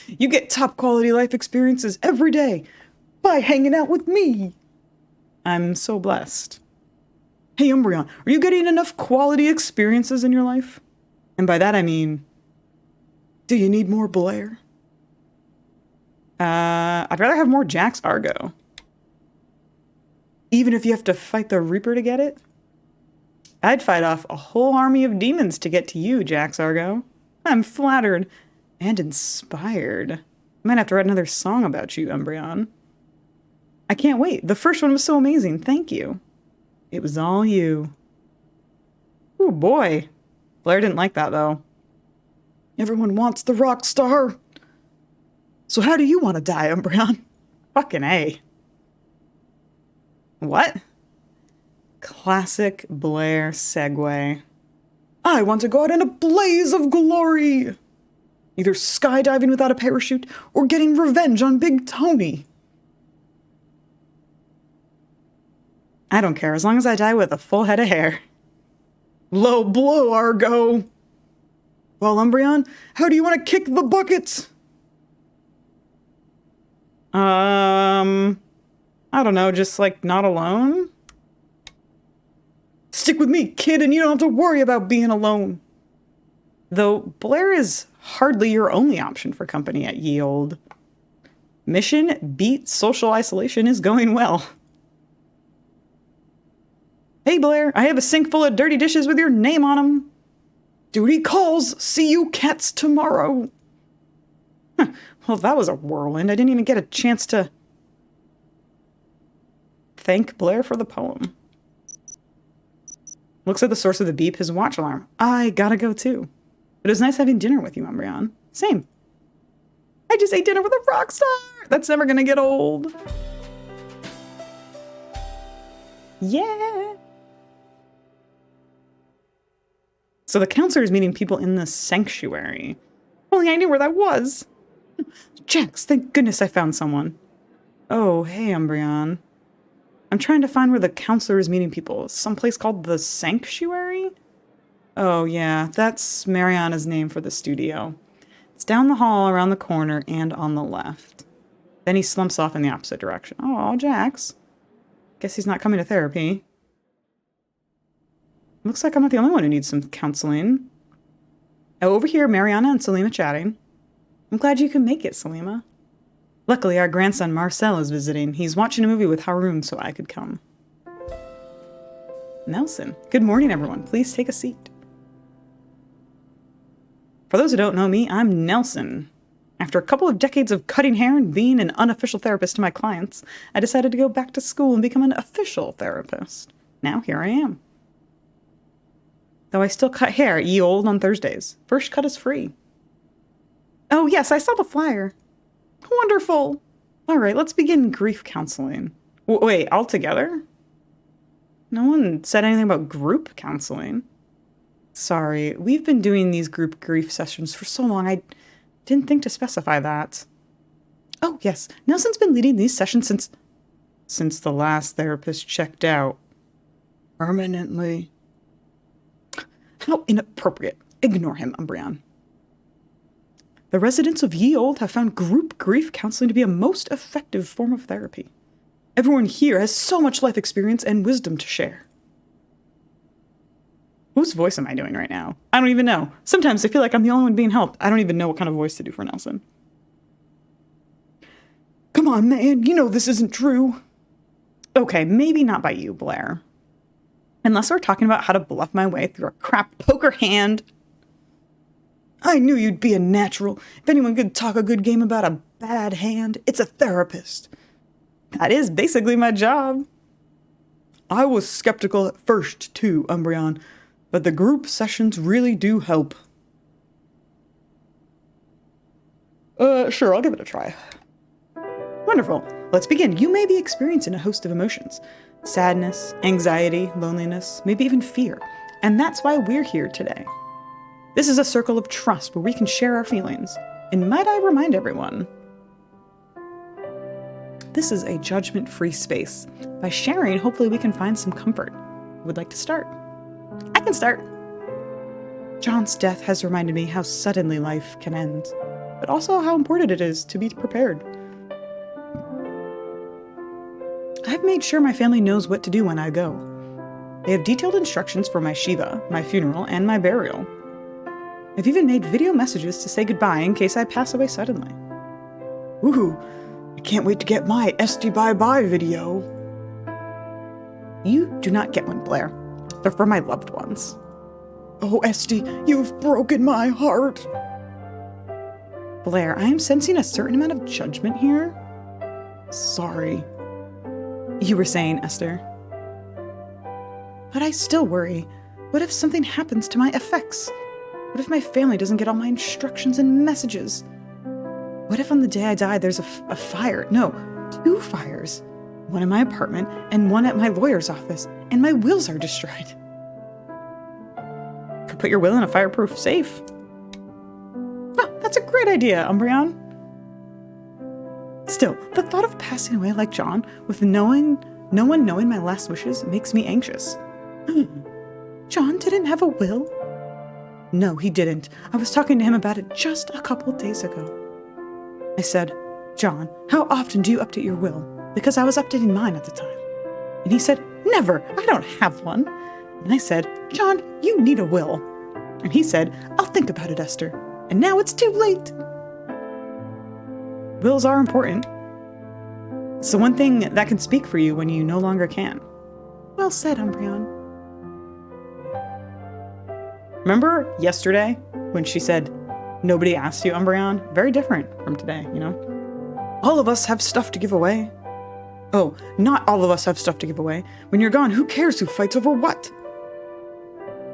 You get top quality life experiences every day by hanging out with me. I'm so blessed. Hey, Umbreon, are you getting enough quality experiences in your life? And by that I mean, do you need more Blair? I'd rather have more Jax Argo. Even if you have to fight the Reaper to get it? I'd fight off a whole army of demons to get to you, Jax Argo. I'm flattered and inspired. I might have to write another song about you, Umbreon. I can't wait. The first one was so amazing. Thank you. It was all you. Oh boy. Blair didn't like that, though. Everyone wants the rock star. So how do you want to die, Umbreon? Fucking A. What? Classic Blair segue. I want to go out in a blaze of glory. Either skydiving without a parachute or getting revenge on Big Tony. I don't care, as long as I die with a full head of hair. Low blow, Argo. Well, Umbreon, how do you want to kick the bucket? I don't know, just like not alone? Stick with me, kid, and you don't have to worry about being alone. Though Blair is hardly your only option for company at Ye Olde. Mission beat social isolation is going well. Hey Blair, I have a sink full of dirty dishes with your name on them. Duty calls. See you cats tomorrow. Well, that was a whirlwind. I didn't even get a chance to thank Blair for the poem. Looks like the source of the beep, his watch alarm. I gotta go too. But it was nice having dinner with you, Umbreon. Same. I just ate dinner with a rock star. That's never gonna get old. Yeah. So the counselor is meeting people in the sanctuary. Only I knew where that was. Jax, thank goodness I found someone. Oh, hey, Umbreon. I'm trying to find where the counselor is meeting people. Someplace called the sanctuary? Oh, yeah, that's Mariana's name for the studio. It's down the hall, around the corner, and on the left. Then he slumps off in the opposite direction. Oh, Jax. Guess he's not coming to therapy. Looks like I'm not the only one who needs some counseling. Oh, over here, Mariana and Selima chatting. I'm glad you could make it, Selima. Luckily, our grandson Marcel is visiting. He's watching a movie with Haroon, so I could come. Nelson. Good morning, everyone. Please take a seat. For those who don't know me, I'm Nelson. After a couple of decades of cutting hair and being an unofficial therapist to my clients, I decided to go back to school and become an official therapist. Now here I am. Though I still cut hair at Ye Olde on Thursdays. First cut is free. Oh yes, I saw the flyer. Wonderful. All right, let's begin grief counseling. Wait, all together? No one said anything about group counseling. Sorry, we've been doing these group grief sessions for so long, I didn't think to specify that. Oh yes, Nelson's been leading these sessions since the last therapist checked out. Permanently. How inappropriate. Ignore him, Umbreon. The residents of Ye Olde have found group grief counseling to be a most effective form of therapy. Everyone here has so much life experience and wisdom to share. Whose voice am I doing right now? I don't even know. Sometimes I feel like I'm the only one being helped. I don't even know what kind of voice to do for Nelson. Come on, man. You know this isn't true. Okay, maybe not by you, Blair. Unless we're talking about how to bluff my way through a crap poker hand. I knew you'd be a natural. If anyone could talk a good game about a bad hand, it's a therapist. That is basically my job. I was skeptical at first, too, Umbreon, but the group sessions really do help. Sure, I'll give it a try. Wonderful. Let's begin. You may be experiencing a host of emotions. Sadness, anxiety, loneliness, maybe even fear. And that's why we're here today. This is a circle of trust where we can share our feelings. And might I remind everyone, this is a judgment-free space. By sharing, hopefully we can find some comfort. Who would like to start? I can start. John's death has reminded me how suddenly life can end, but also how important it is to be prepared. I've I've made sure my family knows what to do when I go. They have detailed instructions for my Shiva, my funeral, and my burial. I've even made video messages to say goodbye in case I pass away suddenly. Ooh, I can't wait to get my SD bye-bye video. You do not get one, Blair. They're for my loved ones. Oh, Esty, you've broken my heart. Blair, I am sensing a certain amount of judgment here. Sorry. You were saying, Esther. But I still worry. What if something happens to my effects? What if my family doesn't get all my instructions and messages? What if on the day I die there's a fire? No, 2 fires. One in my apartment and one at my lawyer's office, and my wills are destroyed. Could put your will in a fireproof safe. Oh, that's a great idea, Umbreon. Still, the thought of passing away like John, with no one knowing my last wishes, makes me anxious. John didn't have a will? No, he didn't. I was talking to him about it just a couple days ago. I said, John, how often do you update your will? Because I was updating mine at the time. And he said, never, I don't have one. And I said, John, you need a will. And he said, I'll think about it, Esther. And now it's too late. Wills are important. It's the one thing that can speak for you when you no longer can. Well said, Umbreon. Remember yesterday when she said, nobody asked you, Umbreon? Very different from today, you know? All of us have stuff to give away. Oh, not all of us have stuff to give away. When you're gone, who cares who fights over what?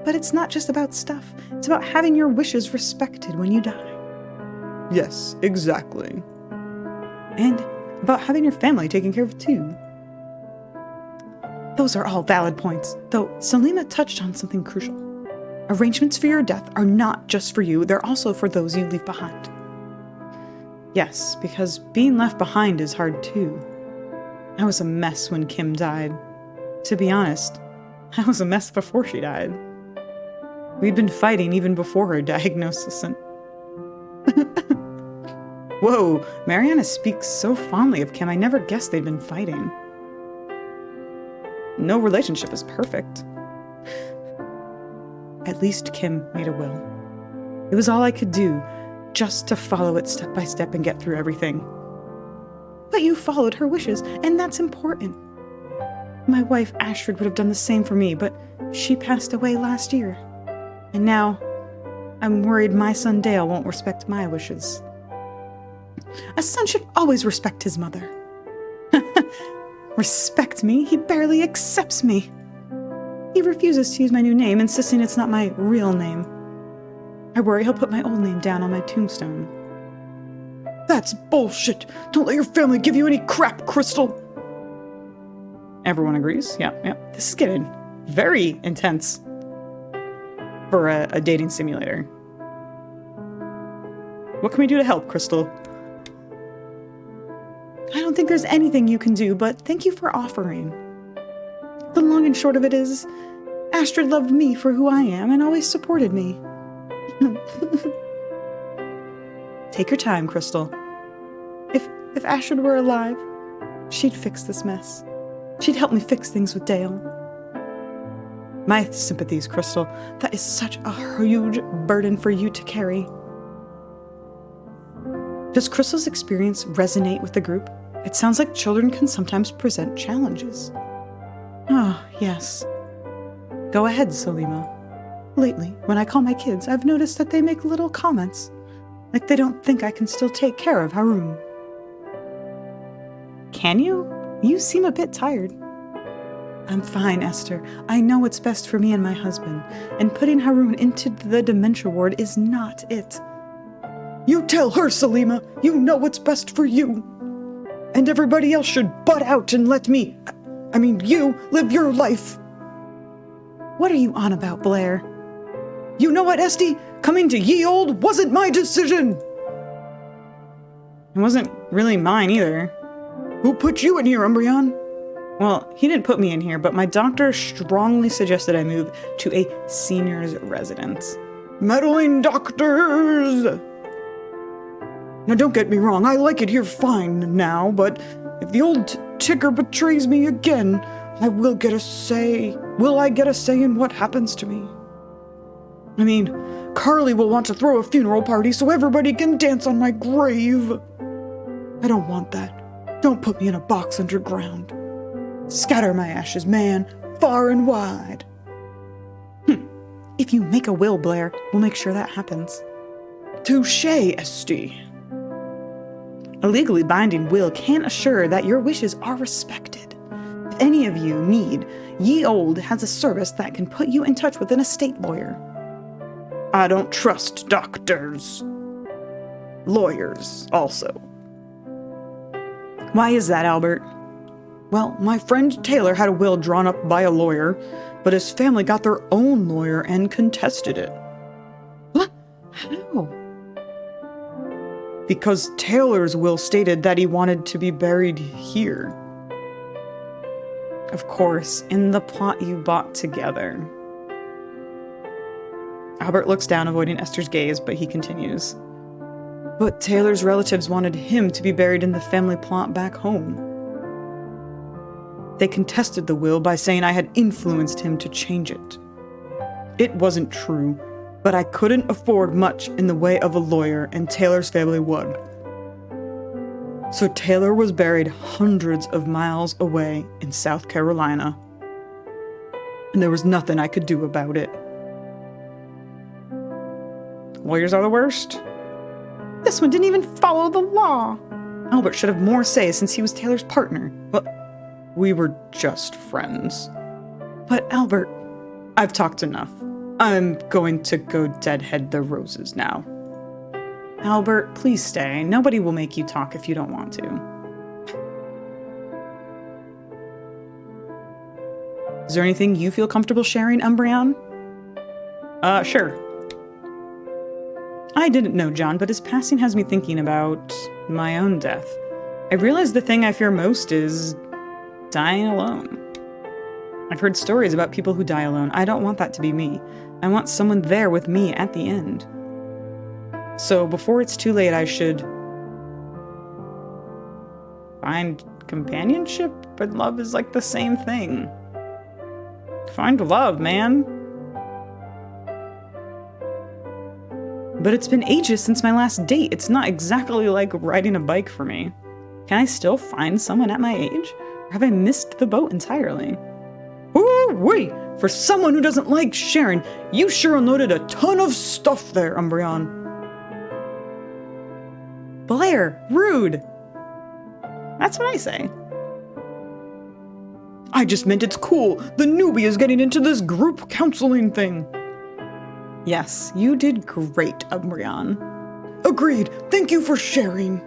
But it's not just about stuff. It's about having your wishes respected when you die. Yes, exactly. And about having your family taken care of too. Those are all valid points, though Selima touched on something crucial. Arrangements for your death are not just for you, they're also for those you leave behind. Yes, because being left behind is hard too. I was a mess when Kim died. To be honest, I was a mess before she died. We'd been fighting even before her diagnosis and... Whoa, Mariana speaks so fondly of Kim, I never guessed they'd been fighting. No relationship is perfect. At least Kim made a will. It was all I could do, just to follow it step by step and get through everything. But you followed her wishes, and that's important. My wife Astrid would have done the same for me, but she passed away last year. And now, I'm worried my son Dale won't respect my wishes. A son should always respect his mother. Respect me? He barely accepts me. He refuses to use my new name, insisting it's not my real name. I worry he'll put my old name down on my tombstone. That's bullshit! Don't let your family give you any crap, Crystal! Everyone agrees? Yeah. This is getting very intense for a dating simulator. What can we do to help, Crystal? I don't think there's anything you can do, but thank you for offering. The long and short of it is, Astrid loved me for who I am and always supported me. Take your time, Crystal. If Astrid were alive, she'd fix this mess. She'd help me fix things with Dale. My sympathies, Crystal. That is such a huge burden for you to carry. Does Crystal's experience resonate with the group? It sounds like children can sometimes present challenges. Oh, yes. Go ahead, Selima. Lately, when I call my kids, I've noticed that they make little comments. Like they don't think I can still take care of Haroon. Can you? You seem a bit tired. I'm fine, Esther. I know what's best for me and my husband, and putting Haroon into the dementia ward is not it. You tell her, Selima. You know what's best for you. And everybody else should butt out and let me, you, live your life. What are you on about, Blair? You know what, Esty? Coming to ye old wasn't my decision. It wasn't really mine either. Who put you in here, Umbreon? Well, he didn't put me in here, but my doctor strongly suggested I move to a senior's residence. Meddling doctors! Now don't get me wrong, I like it here fine now, but if the old Tigger betrays me again, I will get a say. Will I get a say in what happens to me? I mean, Carly will want to throw a funeral party so everybody can dance on my grave. I don't want that. Don't put me in a box underground. Scatter my ashes, man, far and wide. If you make a will, Blair, we'll make sure that happens. Touché, Esty. A legally binding will can assure that your wishes are respected. If any of you need, Ye Old has a service that can put you in touch with an estate lawyer. I don't trust doctors. Lawyers, also. Why is that, Albert? Well, my friend Taylor had a will drawn up by a lawyer, but his family got their own lawyer and contested it. What? How? Because Taylor's will stated that he wanted to be buried here. Of course, in the plot you bought together. Albert looks down, avoiding Esther's gaze, but he continues. But Taylor's relatives wanted him to be buried in the family plot back home. They contested the will by saying I had influenced him to change it. It wasn't true, but I couldn't afford much in the way of a lawyer, and Taylor's family would. So Taylor was buried hundreds of miles away in South Carolina, and there was nothing I could do about it. Lawyers are the worst. This one didn't even follow the law. Albert should have more say since he was Taylor's partner. Well, we were just friends. But Albert, I've talked enough. I'm going to go deadhead the roses now. Albert, please stay. Nobody will make you talk if you don't want to. Is there anything you feel comfortable sharing, Umbreon? Sure. I didn't know John, but his passing has me thinking about my own death. I realize the thing I fear most is dying alone. I've heard stories about people who die alone. I don't want that to be me. I want someone there with me at the end. So before it's too late, I should find companionship, but love is like the same thing. Find love, man. But it's been ages since my last date. It's not exactly like riding a bike for me. Can I still find someone at my age? Or have I missed the boat entirely? Ooh-wee! For someone who doesn't like sharing, you sure unloaded a ton of stuff there, Umbreon. Blair, rude! That's what I say. I just meant it's cool. The newbie is getting into this group counseling thing. Yes, you did great, Umbreon. Agreed. Thank you for sharing.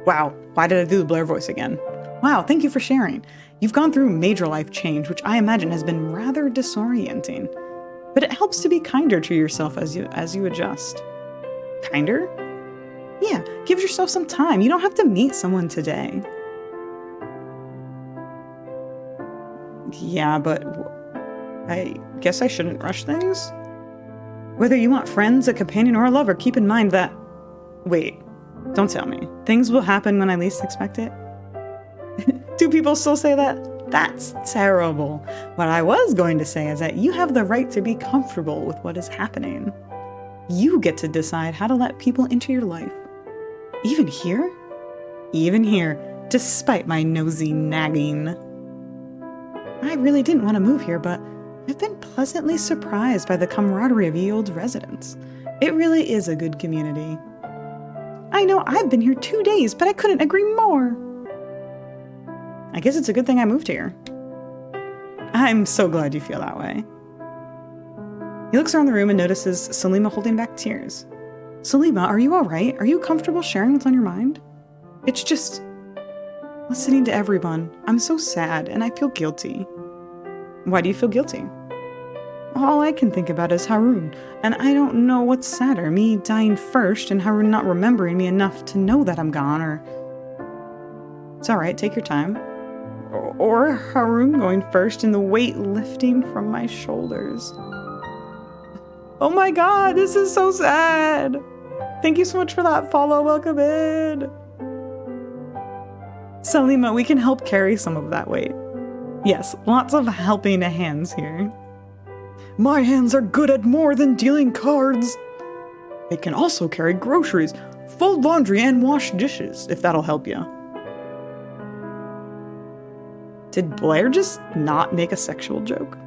Wow, why did I do the Blair voice again? Wow, thank you for sharing. You've gone through major life change, which I imagine has been rather disorienting. But it helps to be kinder to yourself as you adjust. Kinder? Yeah, give yourself some time. You don't have to meet someone today. Yeah, but I guess I shouldn't rush things? Whether you want friends, a companion, or a lover, keep in mind that... Wait, don't tell me. Things will happen when I least expect it? Do people still say that? That's terrible. What I was going to say is that you have the right to be comfortable with what is happening. You get to decide how to let people into your life. Even here? Even here, despite my nosy nagging. I really didn't want to move here, but I've been pleasantly surprised by the camaraderie of Ye Olde residents. It really is a good community. I know I've been here 2 days, but I couldn't agree more. I guess it's a good thing I moved here. I'm so glad you feel that way. He looks around the room and notices Salima holding back tears. Salima, are you alright? Are you comfortable sharing what's on your mind? It's just... listening to everyone. I'm so sad, and I feel guilty. Why do you feel guilty? All I can think about is Haroon, and I don't know what's sadder, me dying first and Haroon not remembering me enough to know that I'm gone, or... It's alright, take your time. Or Haroon going first and the weight lifting from my shoulders. Oh my god, this is so sad! Thank you so much for that follow, welcome in! Salima, we can help carry some of that weight. Yes, lots of helping hands here. My hands are good at more than dealing cards. They can also carry groceries, fold laundry, and wash dishes, if that'll help you. Did Blair just not make a sexual joke?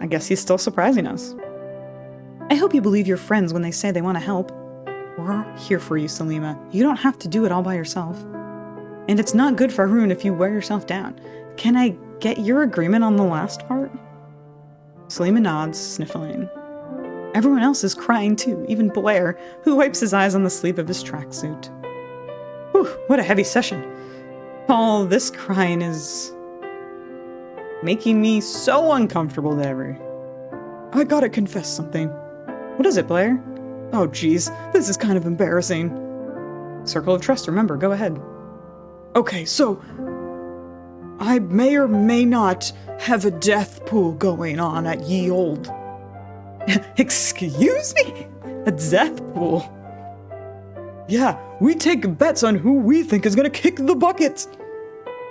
I guess he's still surprising us. I hope you believe your friends when they say they want to help. We're here for you, Salima. You don't have to do it all by yourself. And it's not good for Haroon if you wear yourself down. Can I get your agreement on the last part? Salima nods, sniffling. Everyone else is crying too, even Blair, who wipes his eyes on the sleeve of his tracksuit. Whew, what a heavy session. All this crying is making me so uncomfortable, Dever. I gotta confess something. What is it, Blair? Oh, geez, this is kind of embarrassing. Circle of trust, remember, go ahead. Okay, so I may or may not have a death pool going on at ye old. Excuse me? A death pool? Yeah, we take bets on who we think is gonna kick the bucket.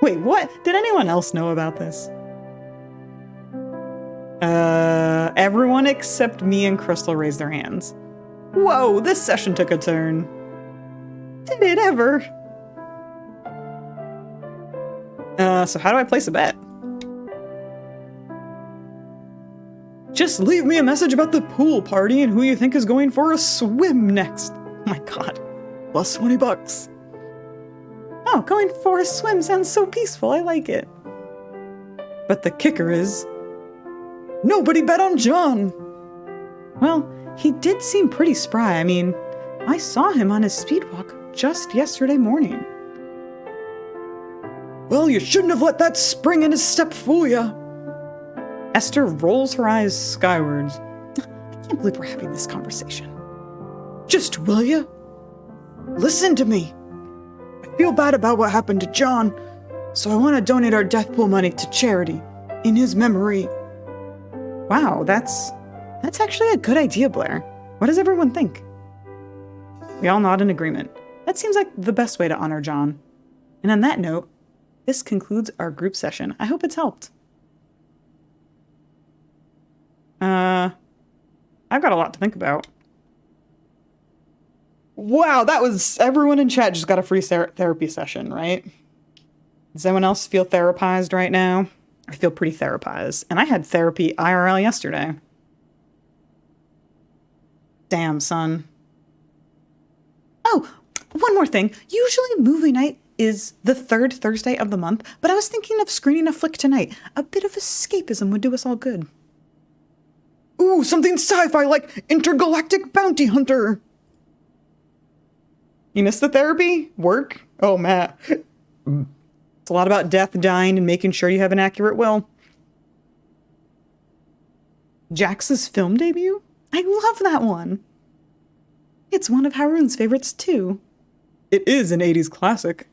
Wait, what? Did anyone else know about this? Everyone except me and Crystal raised their hands. Whoa, this session took a turn. Did it ever? So how do I place a bet? Just leave me a message about the pool party and who you think is going for a swim next. Oh my god. Plus 20 bucks. Oh, going for a swim sounds so peaceful. I like it. But the kicker is, nobody bet on John. Well, he did seem pretty spry. I mean, I saw him on his speed walk just yesterday morning. Well, you shouldn't have let that spring in his step fool ya. Esther rolls her eyes skywards. I can't believe we're having this conversation. Just will ya? Listen to me. I feel bad about what happened to John, so I want to donate our death pool money to charity in his memory. Wow, that's actually a good idea, Blair. What does everyone think? We all nod in agreement. That seems like the best way to honor John. And on that note, this concludes our group session. I hope it's helped. I've got a lot to think about. Wow, that was... Everyone in chat just got a free therapy session, right? Does anyone else feel therapized right now? I feel pretty therapized. And I had therapy IRL yesterday. Damn, son. Oh, one more thing. Usually movie night is the third Thursday of the month, but I was thinking of screening a flick tonight. A bit of escapism would do us all good. Ooh, something sci-fi like Intergalactic Bounty Hunter. You missed the therapy? Work? Oh, Matt. It's a lot about death, dying, and making sure you have an accurate will. Jax's film debut? I love that one. It's one of Haroon's favorites, too. It is an 80s classic.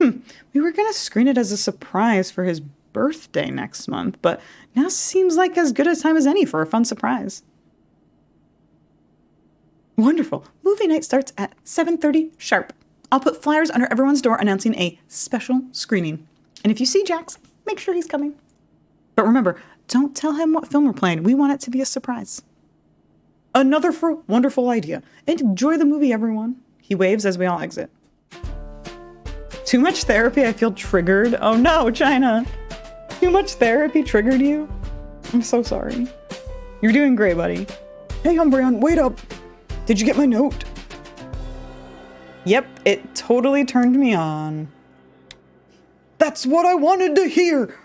We were going to screen it as a surprise for his birthday next month, but now seems like as good a time as any for a fun surprise. Wonderful. Movie night starts at 7:30 sharp. I'll put flyers under everyone's door announcing a special screening. And if you see Jax, make sure he's coming. But remember, don't tell him what film we're playing. We want it to be a surprise. Another wonderful idea. Enjoy the movie, everyone. He waves as we all exit. Too much therapy, I feel triggered. Oh no, China. Too much therapy triggered you? I'm so sorry. You're doing great, buddy. Hey, Umbreon, wait up. Did you get my note? Yep, it totally turned me on. That's what I wanted to hear.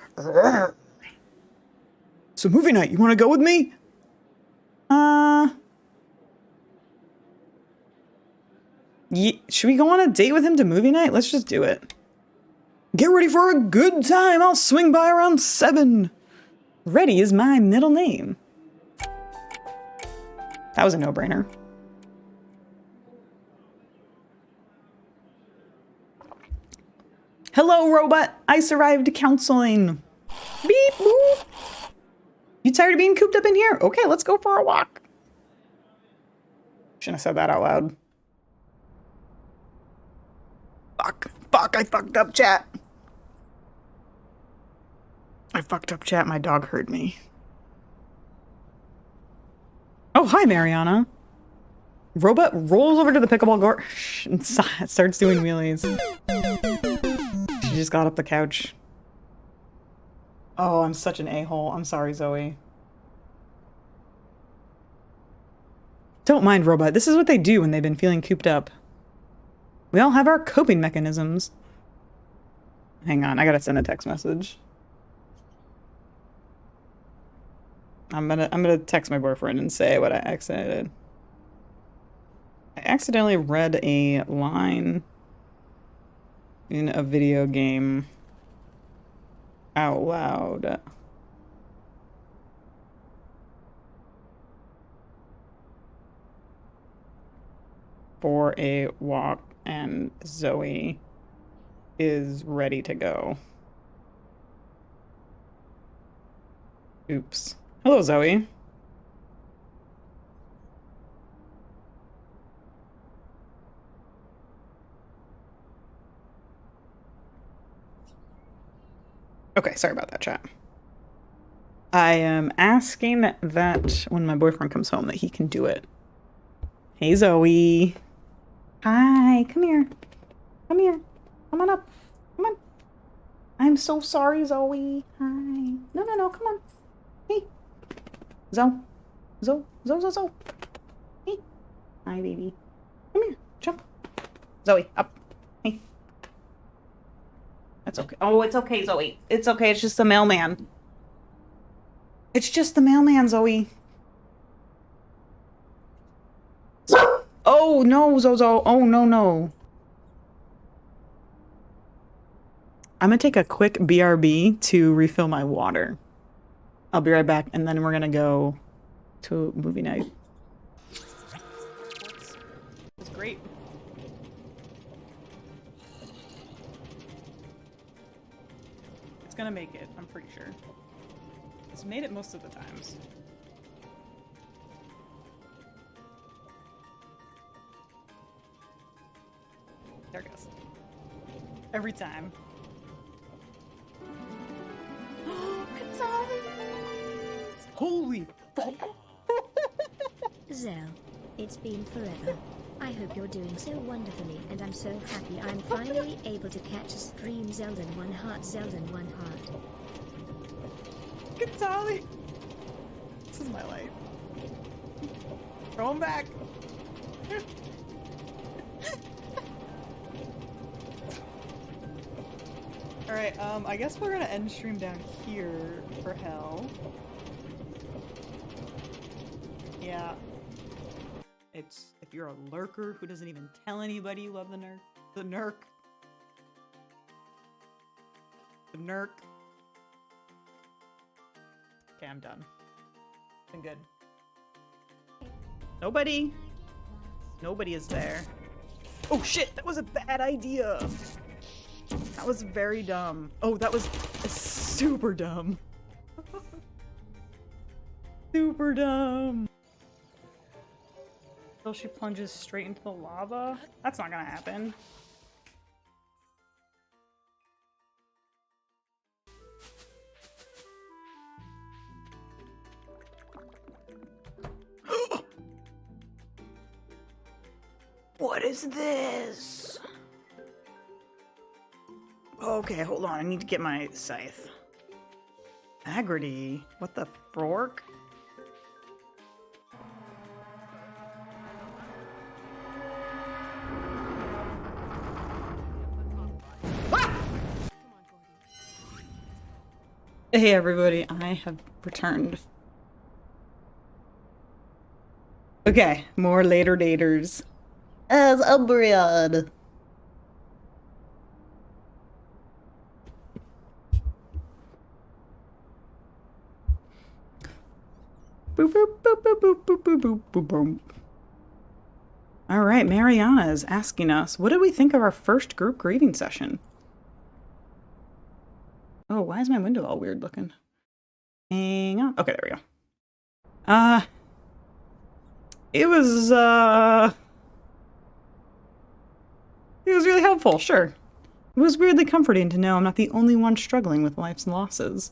So movie night, you want to go with me? Should we go on a date with him to movie night? Let's just do it. Get ready for a good time. I'll swing by around 7. Ready is my middle name. That was a no-brainer. Hello, robot. Ice arrived counseling. Beep boop. You tired of being cooped up in here? Okay, let's go for a walk. Shouldn't have said that out loud. I fucked up, chat. I fucked up, chat. My dog heard me. Oh, hi, Mariana. Robot rolls over to the pickleball court and starts doing wheelies. She just got up the couch. Oh, I'm such an a-hole. I'm sorry, Zoe. Don't mind, Robot. This is what they do when they've been feeling cooped up. We all have our coping mechanisms. Hang on, I gotta send a text message. I'm gonna text my boyfriend and say what I accidentally did. I accidentally read a line in a video game out loud. For a walk, and Zoe is ready to go. Oops. Hello, Zoe. Okay, sorry about that, chat. I am asking that when my boyfriend comes home that he can do it. Hey, Zoe. Hi, come here. Come here. Come on up. Come on. I'm so sorry, Zoe. Hi. No, no, no, come on. Hey. Zoe. Zoe. Zoe, Zoe, Zoe. Hey. Hi, baby. Come here. Jump. Zoe, up. Hey. That's okay. Oh, it's okay, Zoe. It's okay. It's just the mailman. It's just the mailman, Zoe. Oh, no, Zozo. Oh, no, no. I'm gonna take a quick BRB to refill my water. I'll be right back, and then we're gonna go to movie night. It's great. It's gonna make it, I'm pretty sure. It's made it most of the times. There it goes. Every time. Holy fuck!
Zell, it's been forever. I hope you're doing so wonderfully, and I'm so happy I'm finally able to catch a stream. Zelda 1 heart, Zelda 1 heart.
Gonzali! This is my life. Throw him back! Alright, I guess we're gonna end stream down here for hell. Yeah. It's, if you're a lurker who doesn't even tell anybody you love the nerk. The nerk. The nerk. Okay, I'm done. Been good. Nobody. Nobody is there. Oh shit, that was a bad idea. That was very dumb. Oh, that was super dumb. Super dumb. Until she plunges straight into the lava? That's not gonna happen. What is this? Okay, hold on. I need to get my scythe. Agrity? What the fork? Ah! Hey everybody, I have returned. Okay, more later daters. As Umbreon. Boop, boop, boop, boop, boop, boop, boop, boop, boop, boop. All right, Mariana is asking us, what did we think of our first group greeting session? Oh, why is my window all weird looking? Hang on. Okay, there we go. It was really helpful, sure. It was weirdly comforting to know I'm not the only one struggling with life's losses.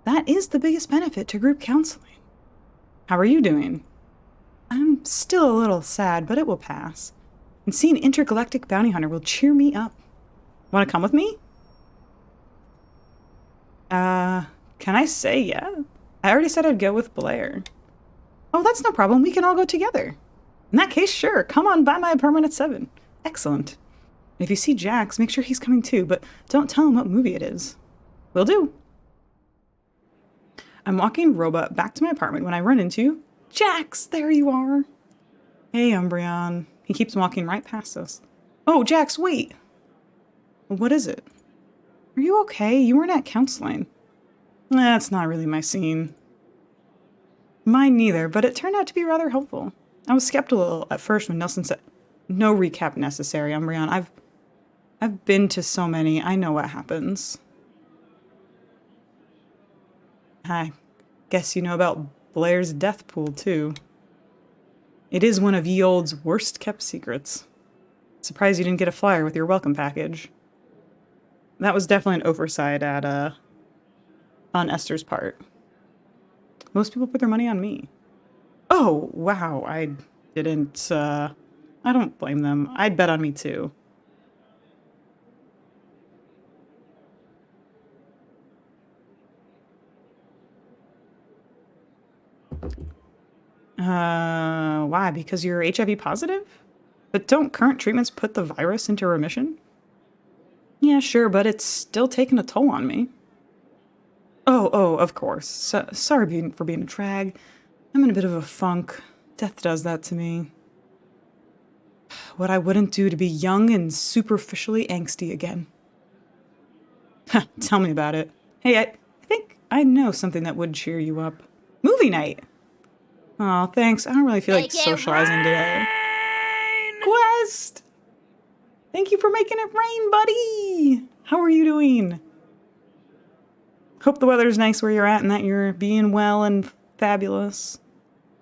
That is the biggest benefit to group counseling. How are you doing? I'm still a little sad, but it will pass. And seeing Intergalactic Bounty Hunter will cheer me up. Want to come with me? Can I say yeah? I already said I'd go with Blair. Oh, that's no problem. We can all go together. In that case, sure. Come on by my apartment at 7. Excellent. If you see Jax, make sure he's coming too, but don't tell him what movie it is. Will do. I'm walking Robot back to my apartment when I run into Jax. There you are. Hey, Umbreon. He keeps walking right past us. Oh, Jax, wait. What is it? Are you okay? You weren't at counseling. That's not really my scene. Mine neither, but it turned out to be rather helpful. I was skeptical at first when Nelson said, "No recap necessary, Umbreon. I've been to so many. I know what happens." I guess you know about Blair's death pool, too. It is one of ye olde's worst-kept secrets. Surprised you didn't get a flyer with your welcome package. That was definitely an oversight at, on Esther's part. Most people put their money on me. Oh, wow, I didn't, I don't blame them. I'd bet on me, too. Why? Because you're HIV positive? But don't current treatments put the virus into remission? Yeah, sure, but it's still taking a toll on me. Oh, of course. Sorry for being a drag. I'm in a bit of a funk. Death does that to me. What I wouldn't do to be young and superficially angsty again. Tell me about it. Hey, I think I know something that would cheer you up. Movie night! Aw, thanks. I don't really feel like socializing today. Quest! Thank you for making it rain, buddy! How are you doing? Hope the weather's nice where you're at and that you're being well and fabulous.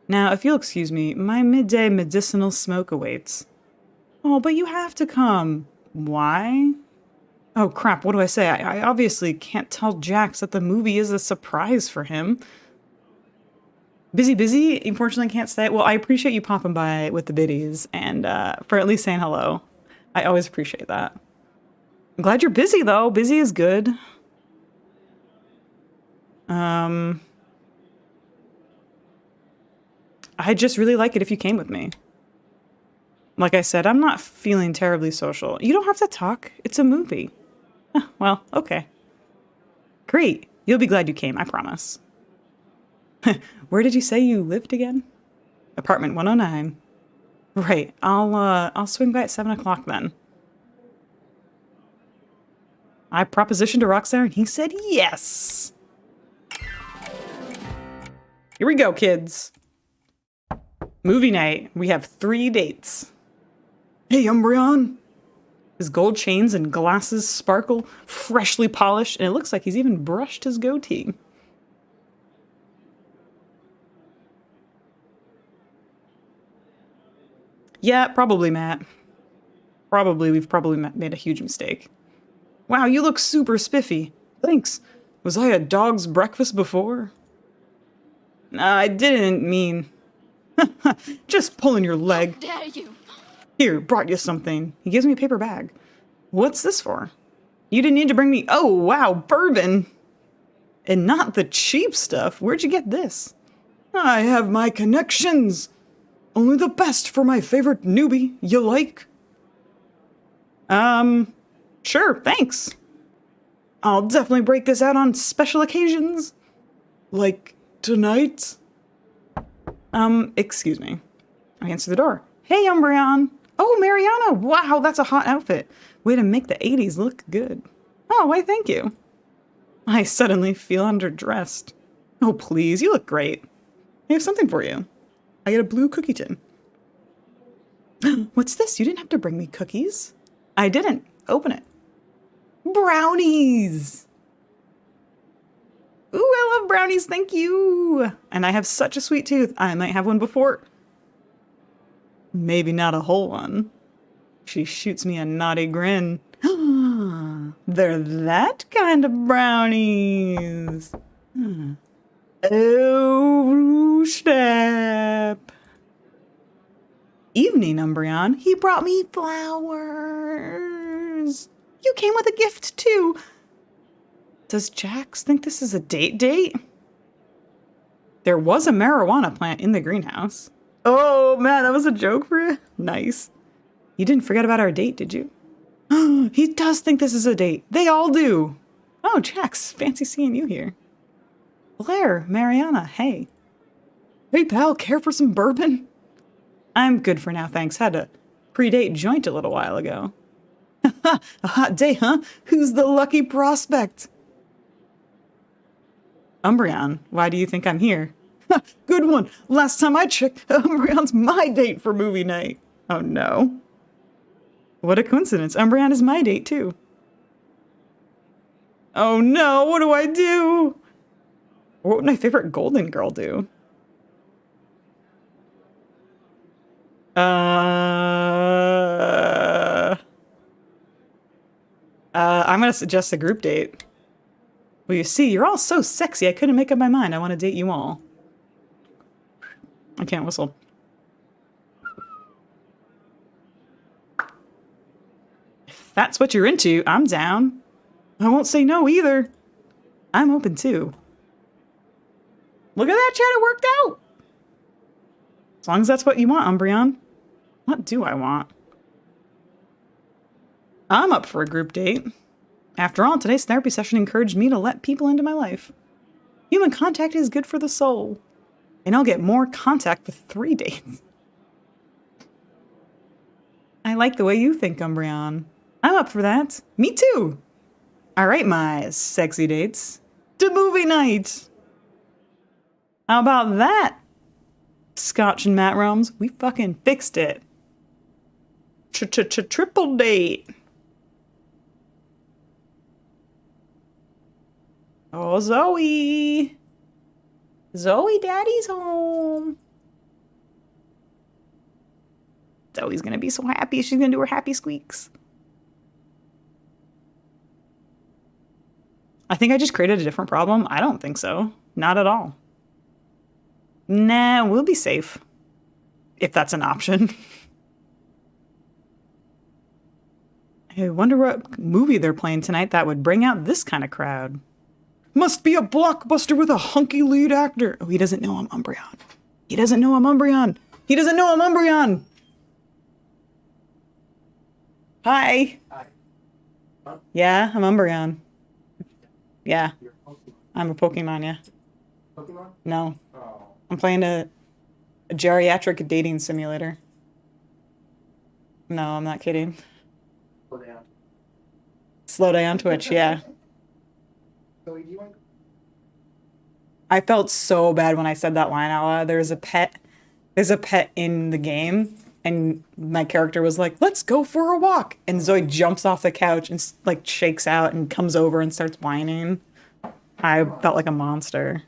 Now, if you'll excuse me, my midday medicinal smoke awaits. Oh, but you have to come. Why? Oh, crap, what do I say? I obviously can't tell Jax that the movie is a surprise for him. Busy? Unfortunately, can't stay. Well, I appreciate you popping by with the biddies and for at least saying hello. I always appreciate that. I'm glad you're busy, though. Busy is good. I'd just really like it if you came with me. Like I said, I'm not feeling terribly social. You don't have to talk. It's a movie. Well, okay. Great. You'll be glad you came, I promise. Where did you say you lived again? Apartment 109. Right. I'll swing by at 7 o'clock then. I propositioned to Rockstar and he said yes. Here we go, kids. Movie night. We have 3 dates. Hey, Umbreon. His gold chains and glasses sparkle, freshly polished, and it looks like he's even brushed his goatee. Yeah, probably, Matt. We've probably made a huge mistake. Wow, you look super spiffy. Thanks. Was I a dog's breakfast before? I didn't mean... Just pulling your leg.
How dare you?
Here, brought you something. He gives me a paper bag. What's this for? You didn't need to bring me... Oh, wow, bourbon. And not the cheap stuff. Where'd you get this? I have my connections. Only the best for my favorite newbie. You like? Sure, thanks. I'll definitely break this out on special occasions. Like tonight? Excuse me. I answer the door. Hey, Umbreon. Oh, Mariana. Wow, that's a hot outfit. Way to make the 80s look good. Oh, why, thank you. I suddenly feel underdressed. Oh, please, you look great. I have something for you. I get a blue cookie tin. What's this? You didn't have to bring me cookies. I didn't. Open it. Brownies! Ooh, I love brownies, thank you! And I have such a sweet tooth, I might have one before. Maybe not a whole one. She shoots me a naughty grin. They're that kind of brownies. Oh, snap. Evening, Umbreon. He brought me flowers. You came with a gift, too. Does Jax think this is a date? There was a marijuana plant in the greenhouse. Oh, man, that was a joke for you? Nice. You didn't forget about our date, did you? He does think this is a date. They all do. Oh, Jax, fancy seeing you here. Blair, Mariana, hey. Hey, pal, care for some bourbon? I'm good for now, thanks. Had a pre-date joint a little while ago. A hot day, huh? Who's the lucky prospect? Umbreon, why do you think I'm here? Good one. Last time I checked, Umbreon's my date for movie night. Oh, no. What a coincidence. Umbreon is my date, too. Oh, no. What do I do? What would my favorite golden girl do? I'm going to suggest a group date. Well, you see, you're all so sexy, I couldn't make up my mind. I want to date you all. I can't whistle. If that's what you're into, I'm down. I won't say no either. I'm open too. Look at that, chat, it worked out. As long as that's what you want, Umbreon. What do I want? I'm up for a group date. After all, today's therapy session encouraged me to let people into my life. Human contact is good for the soul. And I'll get more contact with 3 dates. I like the way you think, Umbreon. I'm up for that. Me too. All right, my sexy dates. To movie night. How about that? Scotch and Matt Roms, we fucking fixed it. Triple date. Oh, Zoe. Zoe, daddy's home. Zoe's gonna be so happy. She's gonna do her happy squeaks. I think I just created a different problem. I don't think so. Not at all. Nah, we'll be safe. If that's an option. I wonder what movie they're playing tonight that would bring out this kind of crowd. Must be a blockbuster with a hunky lead actor. Oh, he doesn't know I'm Umbreon. He doesn't know I'm Umbreon. He doesn't know I'm Umbreon. Hi.
Hi. Huh?
Yeah, I'm Umbreon. Yeah. I'm a Pokemon, yeah.
Pokemon?
No.
Oh.
I'm playing a geriatric dating simulator. No, I'm not kidding.
Slow down.
Slow down Twitch, yeah.
So you want?
I felt so bad when I said that line out loud. There's a pet in the game, and my character was like, "Let's go for a walk." And Zoe jumps off the couch and like shakes out and comes over and starts whining. I felt like a monster.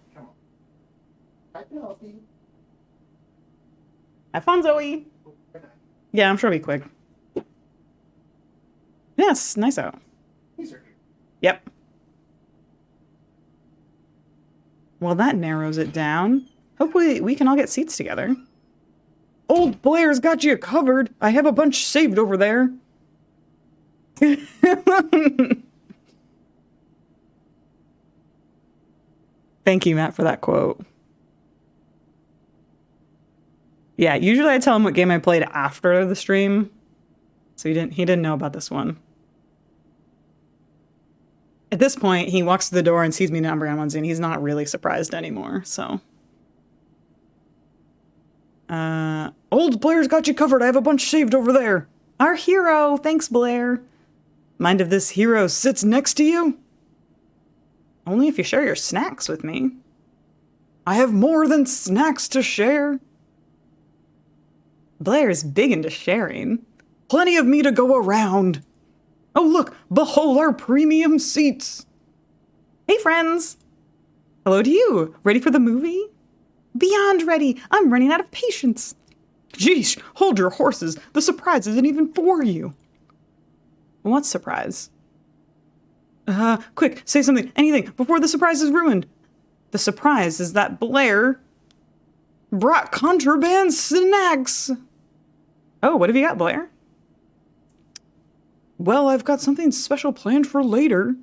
I can help you.
Have fun, Zoe. Yeah, I'm sure it'll be quick. Yeah, it's nice out.
These are good.
Yep. Well, that narrows it down. Hopefully we can all get seats together. Old Blair's got you covered. I have a bunch saved over there. Thank you, Matt, for that quote. Yeah, usually I tell him what game I played after the stream. So he didn't know about this one. At this point, he walks to the door and sees me number one, and he's not really surprised anymore, so. Old Blair's got you covered. I have a bunch saved over there. Our hero. Thanks, Blair. Mind if this hero sits next to you? Only if you share your snacks with me. I have more than snacks to share. Blair's big into sharing. Plenty of me to go around. Oh, look, behold our premium seats. Hey, friends. Hello to you. Ready for the movie? Beyond ready. I'm running out of patience. Geesh, hold your horses. The surprise isn't even for you. What surprise? Quick, say something, anything, before the surprise is ruined. The surprise is that Blair brought contraband snacks. Oh, what have you got, Blair? Well, I've got something special planned for later.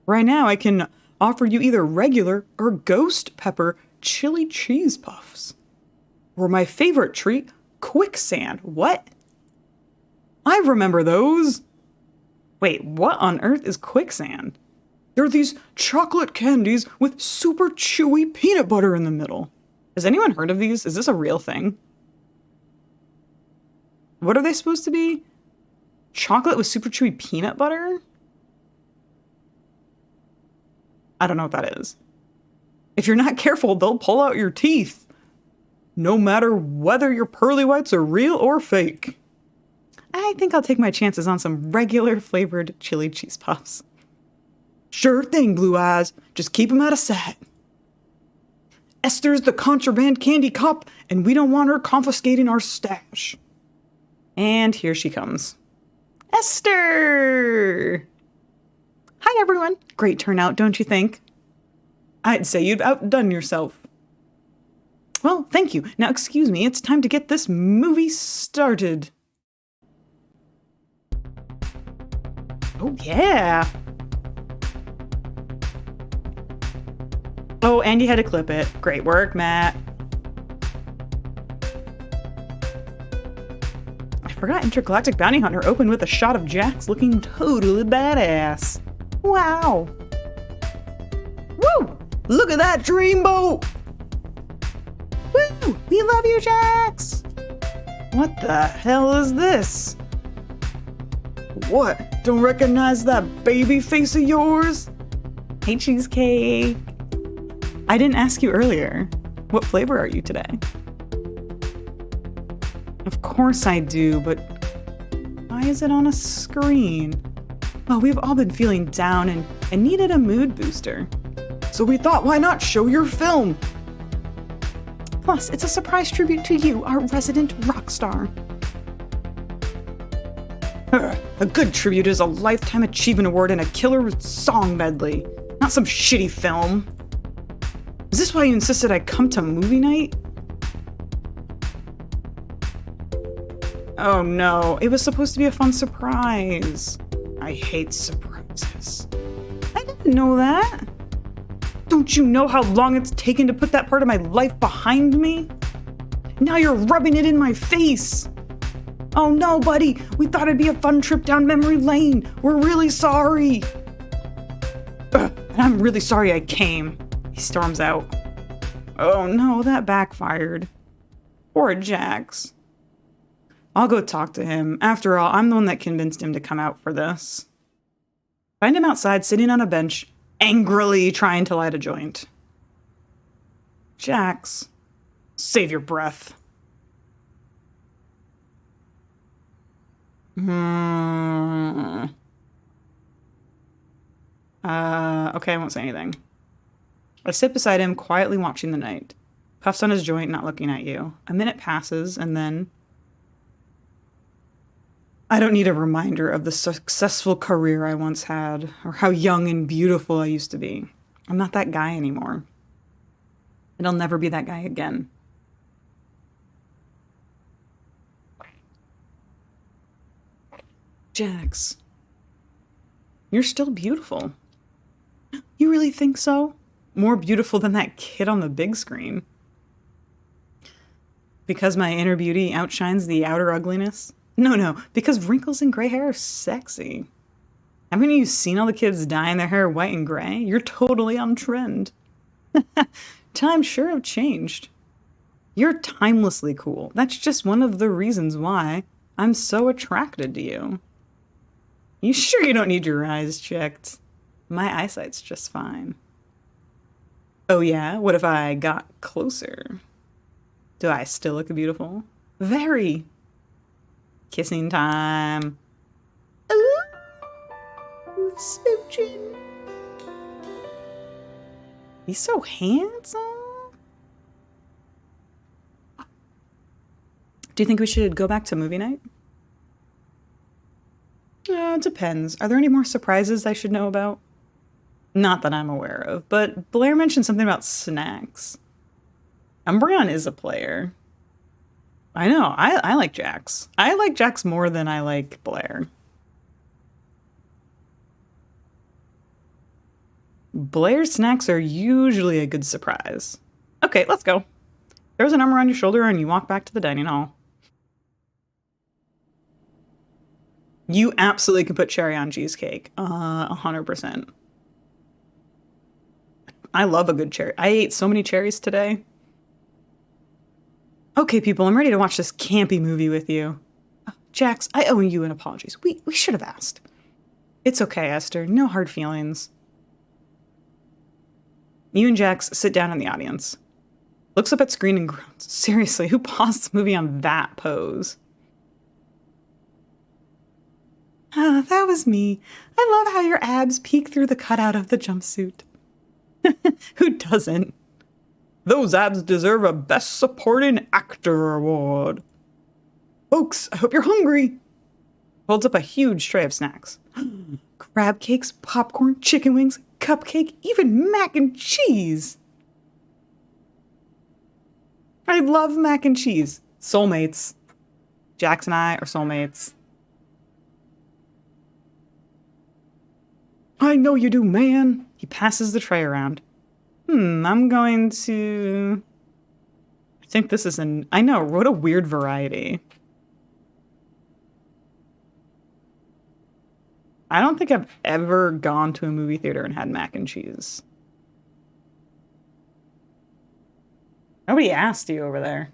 Right now, I can offer you either regular or ghost pepper chili cheese puffs. Or my favorite treat, quicksand. What? I remember those. Wait, what on earth is quicksand? They're these chocolate candies with super chewy peanut butter in the middle. Has anyone heard of these? Is this a real thing? What are they supposed to be? Chocolate with super chewy peanut butter? I don't know what that is. If you're not careful, they'll pull out your teeth. No matter whether your pearly whites are real or fake. I think I'll take my chances on some regular flavored chili cheese puffs. Sure thing, Blue Eyes. Just keep them out of sight. Esther's the contraband candy cop, and we don't want her confiscating our stash. And here she comes. Esther! Hi, everyone. Great turnout, don't you think? I'd say you've outdone yourself. Well, thank you. Now, excuse me, it's time to get this movie started. Oh, yeah. Oh, and you had to clip it. Great work, Matt. I forgot Intergalactic Bounty Hunter opened with a shot of Jax looking totally badass. Wow. Woo! Look at that dreamboat! Woo! We love you, Jax! What the hell is this? What? Don't recognize that baby face of yours? Hey, Cheesecake. I didn't ask you earlier. What flavor are you today? Of course I do, but why is it on a screen? Well, we've all been feeling down and needed a mood booster. So we thought, why not show your film? Plus, it's a surprise tribute to you, our resident rock star. A good tribute is a Lifetime Achievement Award and a killer song medley, not some shitty film. Is this why you insisted I come to movie night? Oh no, it was supposed to be a fun surprise. I hate surprises. I didn't know that. Don't you know how long it's taken to put that part of my life behind me? Now you're rubbing it in my face. Oh no, buddy, we thought it'd be a fun trip down memory lane. We're really sorry. And I'm really sorry I came. He storms out. Oh no, that backfired. Poor Jax. I'll go talk to him. After all, I'm the one that convinced him to come out for this. Find him outside, sitting on a bench, angrily trying to light a joint. Jax, save your breath. Okay, I won't say anything. I sit beside him, quietly watching the night. Puffs on his joint, not looking at you. A minute passes, and then... I don't need a reminder of the successful career I once had, or how young and beautiful I used to be. I'm not that guy anymore. And I'll never be that guy again. Jax, you're still beautiful. You really think so? More beautiful than that kid on the big screen. Because my inner beauty outshines the outer ugliness? No, because wrinkles and gray hair are sexy. Haven't you seen all the kids dyeing their hair white and gray? You're totally on trend. Times sure have changed. You're timelessly cool. That's just one of the reasons why I'm so attracted to you. You sure you don't need your eyes checked? My eyesight's just fine. Oh yeah? What if I got closer? Do I still look beautiful? Very. Kissing time. Ooh, smooching. He's so handsome. Do you think we should go back to movie night? Depends. Are there any more surprises I should know about? Not that I'm aware of, but Blair mentioned something about snacks. Umbreon is a player. I know, I like Jax. I like Jax more than I like Blair. Blair's snacks are usually a good surprise. Okay, let's go. There's an arm around your shoulder and you walk back to the dining hall. You absolutely can put cherry on cheesecake. 100%. I love a good cherry. I ate so many cherries today. Okay, people, I'm ready to watch this campy movie with you. Jax, I owe you an apology. We should have asked. It's okay, Esther. No hard feelings. You and Jax sit down in the audience. Looks up at screen and groans. Seriously, who paused the movie on that pose? Ah, that was me. I love how your abs peek through the cutout of the jumpsuit. Who doesn't? Those abs deserve a Best Supporting Actor award. Folks, I hope you're hungry. Holds up a huge tray of snacks. Crab cakes, popcorn, chicken wings, cupcake, even mac and cheese. I love mac and cheese. Soulmates. Jax and I are soulmates. I know you do, man. He passes the tray around. I'm going to... I think this is an... I know, what a weird variety. I don't think I've ever gone to a movie theater and had mac and cheese. Nobody asked you over there.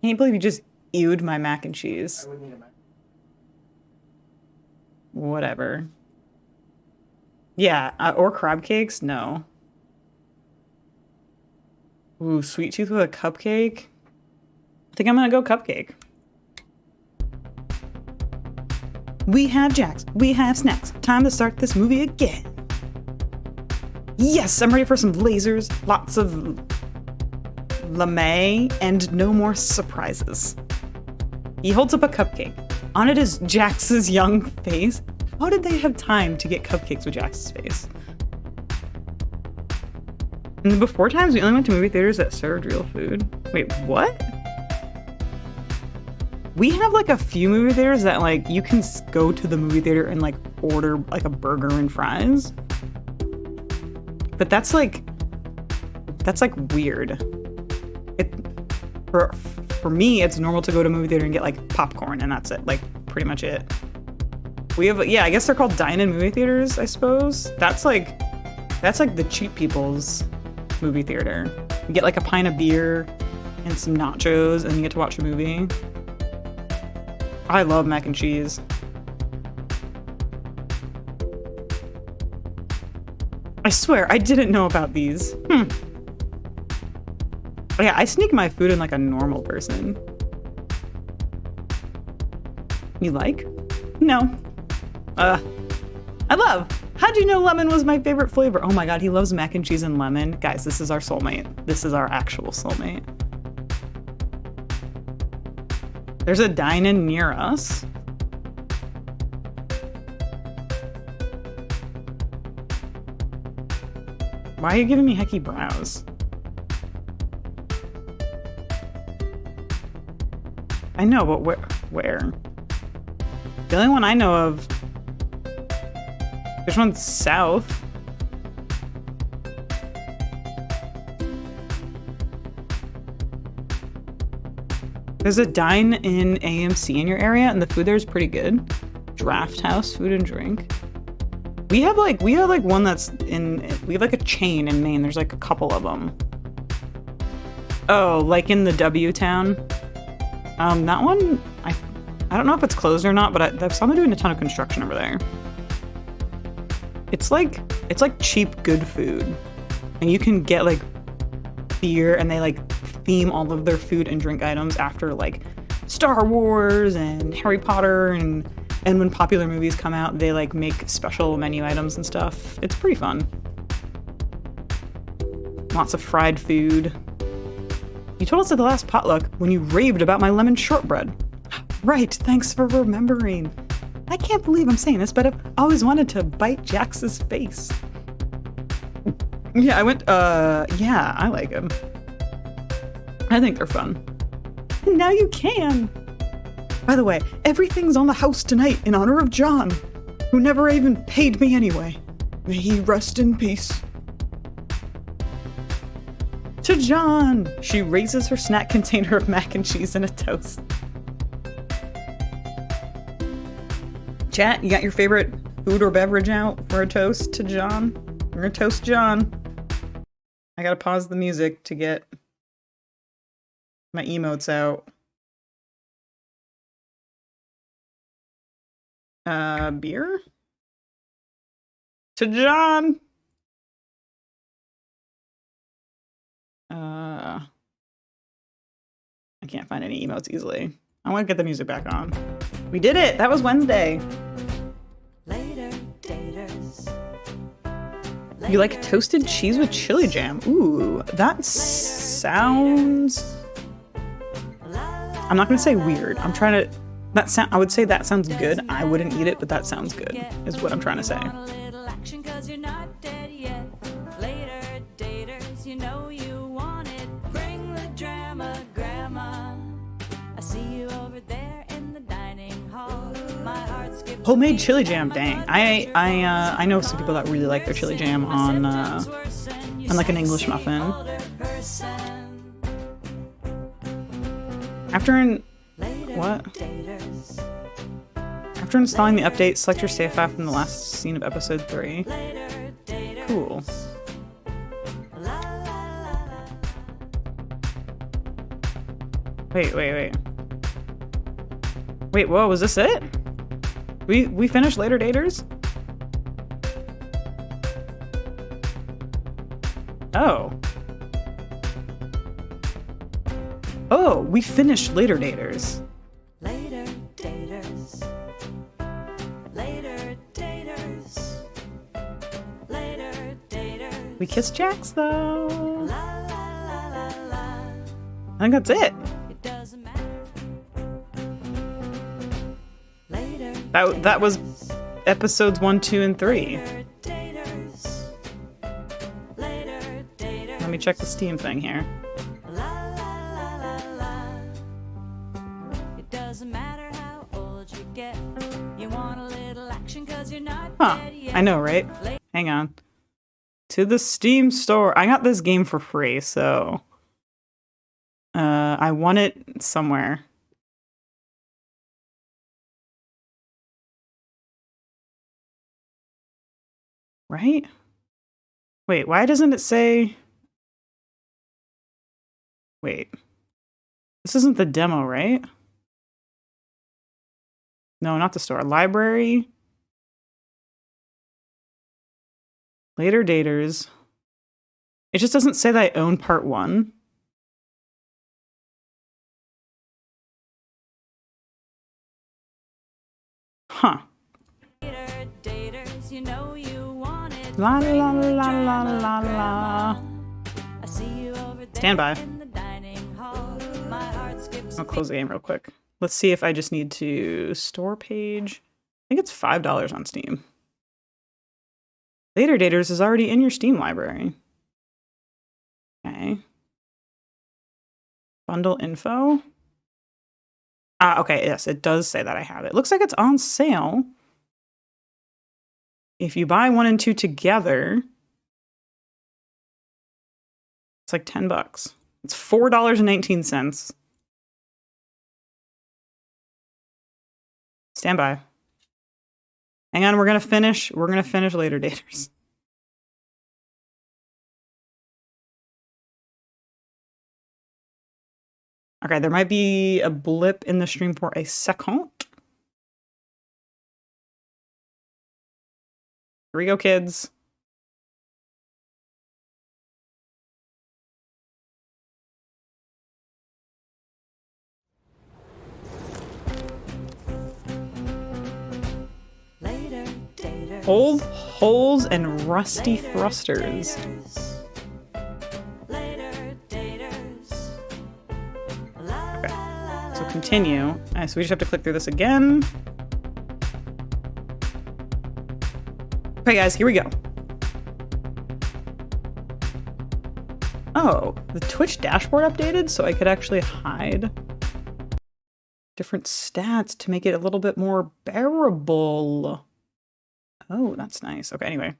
Can't believe you just ewed my mac and cheese.
I wouldn't eat a mac.
Whatever. Yeah, or crab cakes? No. Ooh, sweet tooth with a cupcake? I think I'm gonna go cupcake. We have Jax. We have snacks. Time to start this movie again. Yes, I'm ready for some lasers, lots of LeMay, and no more surprises. He holds up a cupcake. On it is Jax's young face. How did they have time to get cupcakes with Jax's face? In the before times, we only went to movie theaters that served real food. Wait, what? We have like a few movie theaters that like you can go to the movie theater and like order like a burger and fries. But that's like weird. For me, it's normal to go to a movie theater and get like popcorn and that's it. Like pretty much it. We have, yeah, I guess they're called dine-in movie theaters, I suppose. That's like the cheap people's movie theater. You get like a pint of beer and some nachos and you get to watch a movie. I love mac and cheese. I swear, I didn't know about these. Yeah, I sneak my food in like a normal person. You like? No. I love. How'd you know lemon was my favorite flavor? Oh my god, he loves mac and cheese and lemon. Guys, this is our soulmate. This is our actual soulmate. There's a dine-in near us. Why are you giving me hecky brows? I know, but where? The only one I know of... Which one's south? There's a dine-in AMC in your area, and the food there is pretty good. Draft House Food and Drink. We have like one that's in... We have like a chain in Maine. There's like a couple of them. Oh, like in the W town. That one, I don't know if it's closed or not, but I saw them doing a ton of construction over there. It's like cheap, good food. And you can get like beer and they like theme all of their food and drink items after like Star Wars and Harry Potter and when popular movies come out, they like make special menu items and stuff. It's pretty fun. Lots of fried food. You told us at the last potluck when you raved about my lemon shortbread. Right, thanks for remembering. I can't believe I'm saying this, but I've always wanted to bite Jax's face. Yeah, yeah, I like them. I think they're fun. And now you can! By the way, everything's on the house tonight in honor of John, who never even paid me anyway. May he rest in peace. To John! She raises her snack container of mac and cheese and a toast. Chat, you got your favorite food or beverage out for a toast to John? We're gonna toast John. I gotta pause the music to get my emotes out. Beer? To John! I can't find any emotes easily. I want to get the music back on. We did it! That was Wednesday!
Later, daters.
You like toasted cheese with chili jam? Ooh, that sounds... I'm not gonna say weird. I'm trying to... I would say that sounds good. I wouldn't eat it, but that sounds good, is what I'm trying to say. Homemade chili jam, dang. I know some people that really like their chili jam on like an English muffin. After installing the update, select your save file from the last scene of episode 3. Cool. Wait. Wait, whoa, was this it? We finished Later Daters? Oh. Oh, we finished Later Daters.
Later daters. Later daters. Later daters.
We kissed Jax though.
La la la la la.
I think that's it.
It doesn't matter. Later.
That was episodes 1, 2, and 3.
Later daters. Later daters.
Let me check the Steam thing here.
La la la la la. It doesn't matter how old you get. You want a little action 'cause you're not
Huh.
dead yet.
I know, right? Hang on. To the Steam store. I got this game for free, so I won it somewhere. Right? Wait, why doesn't it say... Wait. This isn't the demo, right? No, not the store. Library. Later Daters. It just doesn't say that I own part 1. Huh.
Later daters, you know you want it.
La
Bring
la
the
la
drama,
la la
grandma.
la.
I see you over there
Stand by.
in the dining hall. My heart skips
I'll close the game real quick. Let's see if I just need to store page. I think it's $5 on Steam. Later Daters is already in your Steam library. Okay. Bundle info. Ah, okay, yes, it does say that I have it. Looks like it's on sale. If you buy 1 and 2 together, it's like $10. It's $4.19. Stand by. Hang on, we're gonna finish Later Daters. Okay, there might be a blip in the stream for a second. Here we go, kids.
later daters.
Old holes and rusty thrusters.
Later daters. La
Okay.
la la
So continue. So we just have to click through this again. Okay, guys, here we go. Oh, the Twitch dashboard updated so I could actually hide different stats to make it a little bit more bearable. Oh, that's nice. Okay, anyway.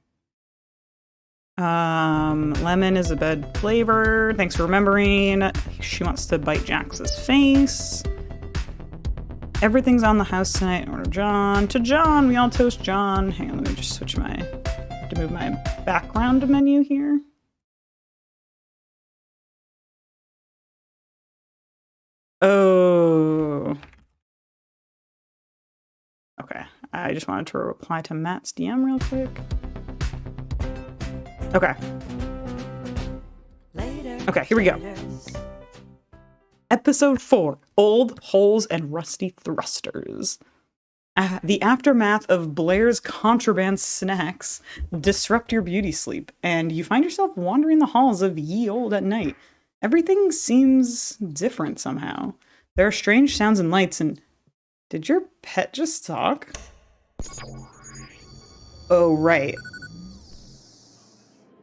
Lemon is a bad flavor. Thanks for remembering. She wants to bite Jax's face. Everything's on the house tonight. Order John. To John. We all toast John. Hang on, let me just switch my... to move my background menu here. Oh. Okay. I just wanted to reply to Matt's DM real quick. Okay. Okay, here we go. Episode 4, Old Holes and Rusty Thrusters. The aftermath of Blair's contraband snacks disrupt your beauty sleep, and you find yourself wandering the halls of Ye Olde at night. Everything seems different somehow. There are strange sounds and lights, and... Did your pet just talk? Oh, right.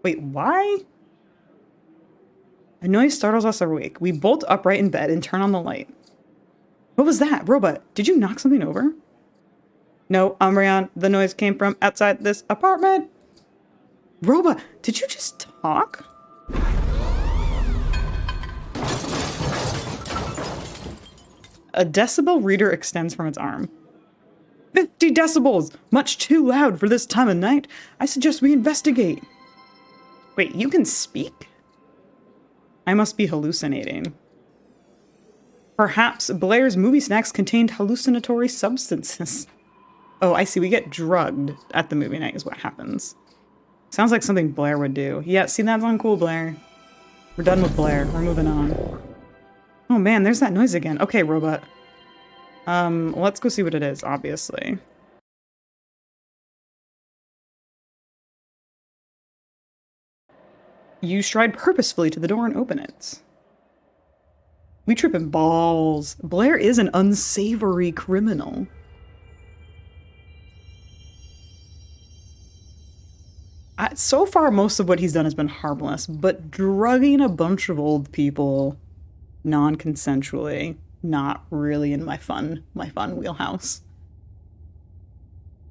Wait, why? A noise startles us awake. We bolt upright in bed and turn on the light. What was that? Robot, did you knock something over? No, Umbreon, the noise came from outside this apartment. Robot, did you just talk? A decibel reader extends from its arm. 50 decibels! Much too loud for this time of night. I suggest we investigate. Wait, you can speak? I must be hallucinating. Perhaps Blair's movie snacks contained hallucinatory substances. Oh, I see. We get drugged at the movie night is what happens. Sounds like something Blair would do. Yeah, see, that's uncool, Blair. We're done with Blair. We're moving on. Oh man, there's that noise again. Okay, robot. Let's go see what it is, obviously. You stride purposefully to the door and open it. We trip in balls. Blair is an unsavory criminal. So far, most of what he's done has been harmless, but drugging a bunch of old people non-consensually, not really in my fun wheelhouse.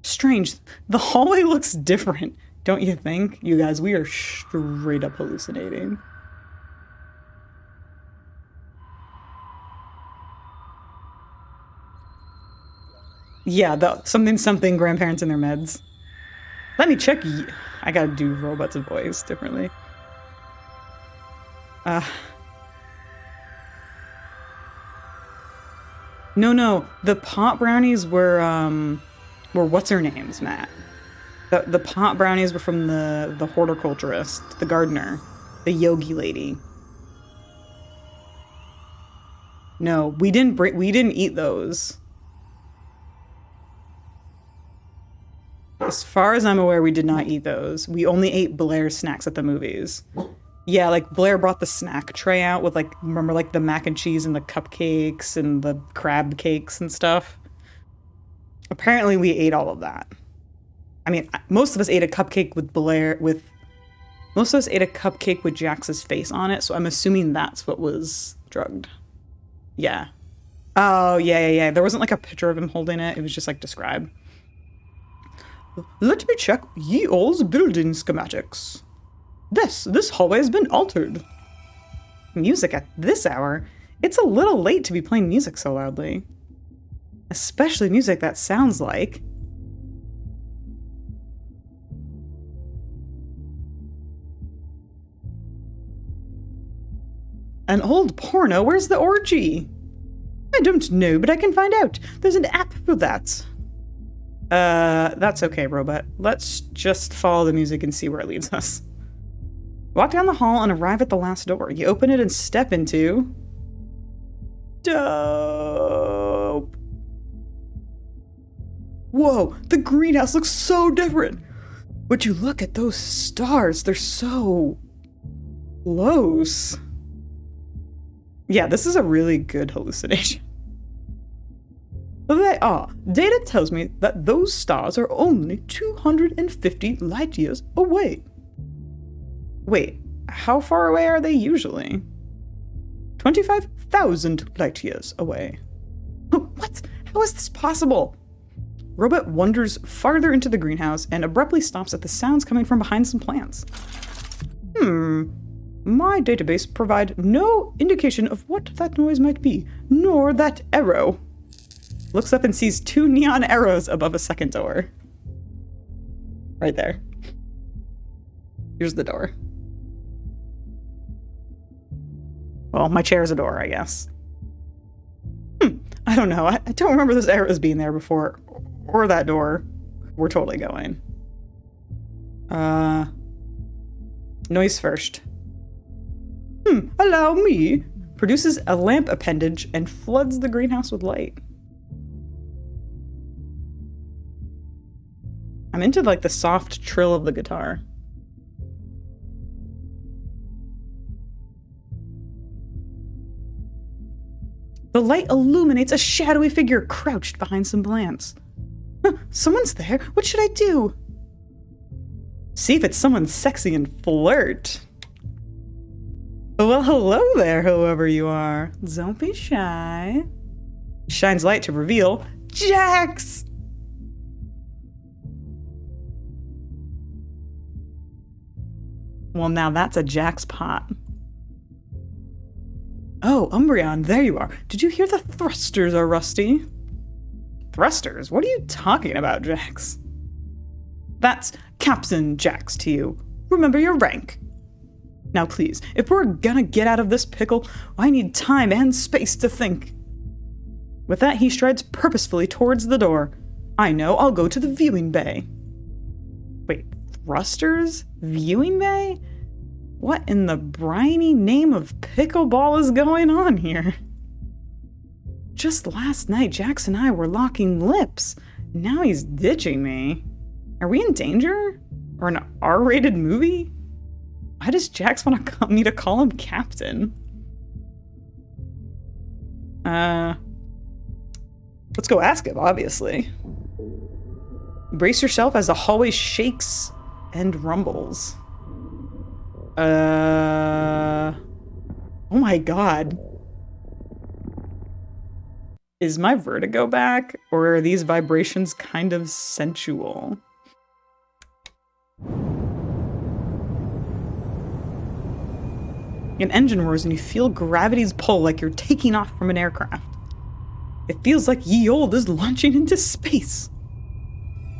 Strange. The hallway looks different, don't you think? You guys, we are straight up hallucinating. Yeah, the something grandparents in their meds. Let me check. I gotta do robot's voice differently. No. The pot brownies were what's her names, Matt? The pot brownies were from the horticulturist, the gardener, the yogi lady. No, we didn't eat those. As far as I'm aware, we did not eat those. We only ate Blair's snacks at the movies. Yeah, like Blair brought the snack tray out with like, remember like the mac and cheese and the cupcakes and the crab cakes and stuff. Apparently we ate all of that. I mean, most of us ate a cupcake with most of us ate a cupcake with Jax's face on it, so I'm assuming that's what was drugged. Yeah. Oh, yeah. There wasn't like a picture of him holding it. It was just like described. Let me check Ye Olde's building schematics. This hallway has been altered. Music at this hour? It's a little late to be playing music so loudly. Especially music that sounds like... an old porno? Where's the orgy? I don't know, but I can find out. There's an app for that. That's okay, robot. Let's just follow the music and see where it leads us. Walk down the hall and arrive at the last door. You open it and step into... Dope! Whoa, the greenhouse looks so different! Would you look at those stars? They're so... close. Yeah, this is a really good hallucination. They are. Data tells me that those stars are only 250 light years away. Wait, how far away are they usually? 25,000 light years away. What? How is this possible? Robot wanders farther into the greenhouse and abruptly stops at the sounds coming from behind some plants. My database provides no indication of what that noise might be, nor that arrow. Looks up and sees 2 neon arrows above a second door. Right there. Here's the door. Well, my chair is a door, I guess. I don't know. I don't remember those arrows being there before. Or that door. We're totally going. Noise first. Allow me. Produces a lamp appendage and floods the greenhouse with light. I'm into like the soft trill of the guitar. The light illuminates a shadowy figure crouched behind some plants. Someone's there. What should I do? See if it's someone sexy and flirt. Well, hello there, whoever you are. Don't be shy. Shines light to reveal Jax! Well, now that's a jackpot. Oh, Umbreon, there you are. Did you hear the thrusters are rusty? Thrusters? What are you talking about, Jax? That's Captain Jax to you. Remember your rank. Now please, if we're gonna get out of this pickle, I need time and space to think. With that, he strides purposefully towards the door. I know, I'll go to the viewing bay. Wait, thrusters? Viewing bay? What in the briny name of pickleball is going on here? Just last night, Jax and I were locking lips. Now he's ditching me. Are we in danger? Or an R-rated movie? Why does Jax want me to call him Captain? Let's go ask him, obviously. Brace yourself as the hallway shakes and rumbles. Oh my god. Is my vertigo back? Or are these vibrations kind of sensual? An engine roars and you feel gravity's pull like you're taking off from an aircraft. It feels like ye olde is launching into space.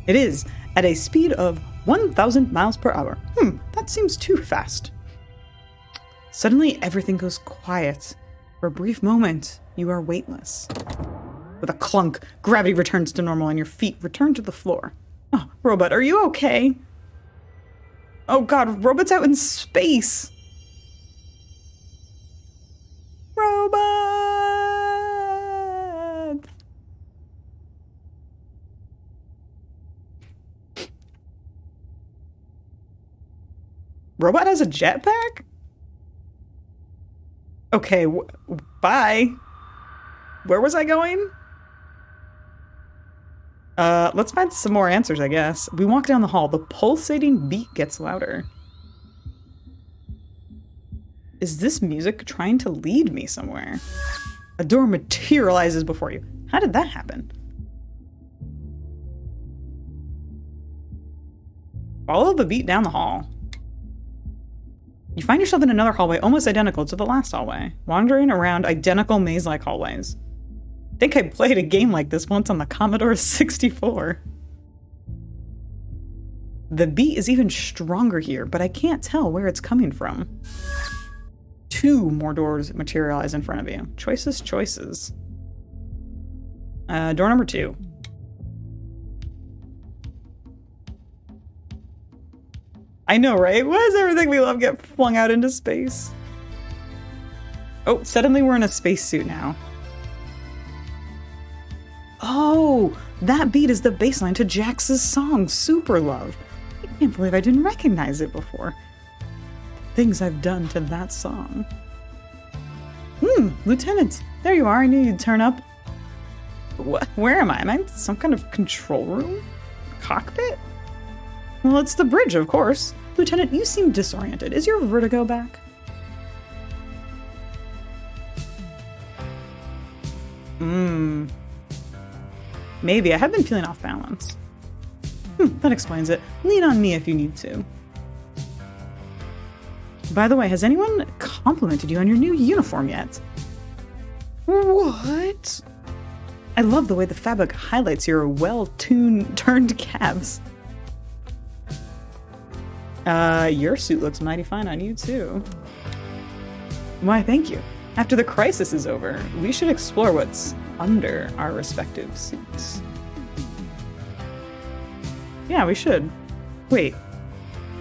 It is, at a speed of 1,000 miles per hour. That seems too fast. Suddenly, everything goes quiet. For a brief moment, you are weightless. With a clunk, gravity returns to normal and your feet return to the floor. Oh, Robot, are you okay? Oh god, Robot's out in space! Robot! Robot has a jetpack? Okay, bye. Where was I going? Let's find some more answers, I guess. We walk down the hall. The pulsating beat gets louder. Is this music trying to lead me somewhere? A door materializes before you. How did that happen? Follow the beat down the hall. You find yourself in another hallway almost identical to the last hallway, wandering around identical maze-like hallways. I think I played a game like this once on the Commodore 64. The beat is even stronger here, but I can't tell where it's coming from. 2 more doors materialize in front of you. Choices, choices. Door number 2. I know, right? Why does everything we love get flung out into space? Oh, suddenly we're in a spacesuit now. Oh, that beat is the bass line to Jax's song, Super Love. I can't believe I didn't recognize it before. Things I've done to that song. Lieutenant, there you are. I knew you'd turn up. Where am I? Am I in some kind of control room? Cockpit? Well, it's the bridge, of course. Lieutenant, you seem disoriented. Is your vertigo back? Maybe. I have been feeling off balance. That explains it. Lean on me if you need to. By the way, has anyone complimented you on your new uniform yet? What? I love the way the fabric highlights your well-turned calves. Your suit looks mighty fine on you, too. Why, thank you. After the crisis is over, we should explore what's under our respective suits. Yeah, we should. Wait,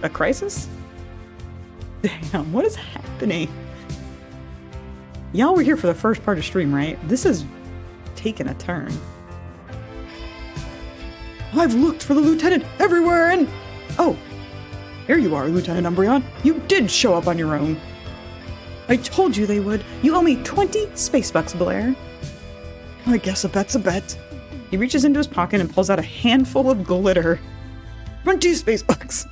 a crisis? Damn, what is happening? Y'all were here for the first part of stream, right? This has taken a turn. I've looked for the lieutenant everywhere and... Oh, here you are, Lieutenant Umbreon. You did show up on your own. I told you they would. You owe me 20 space bucks, Blair. I guess a bet's a bet. He reaches into his pocket and pulls out a handful of glitter. 20 space bucks.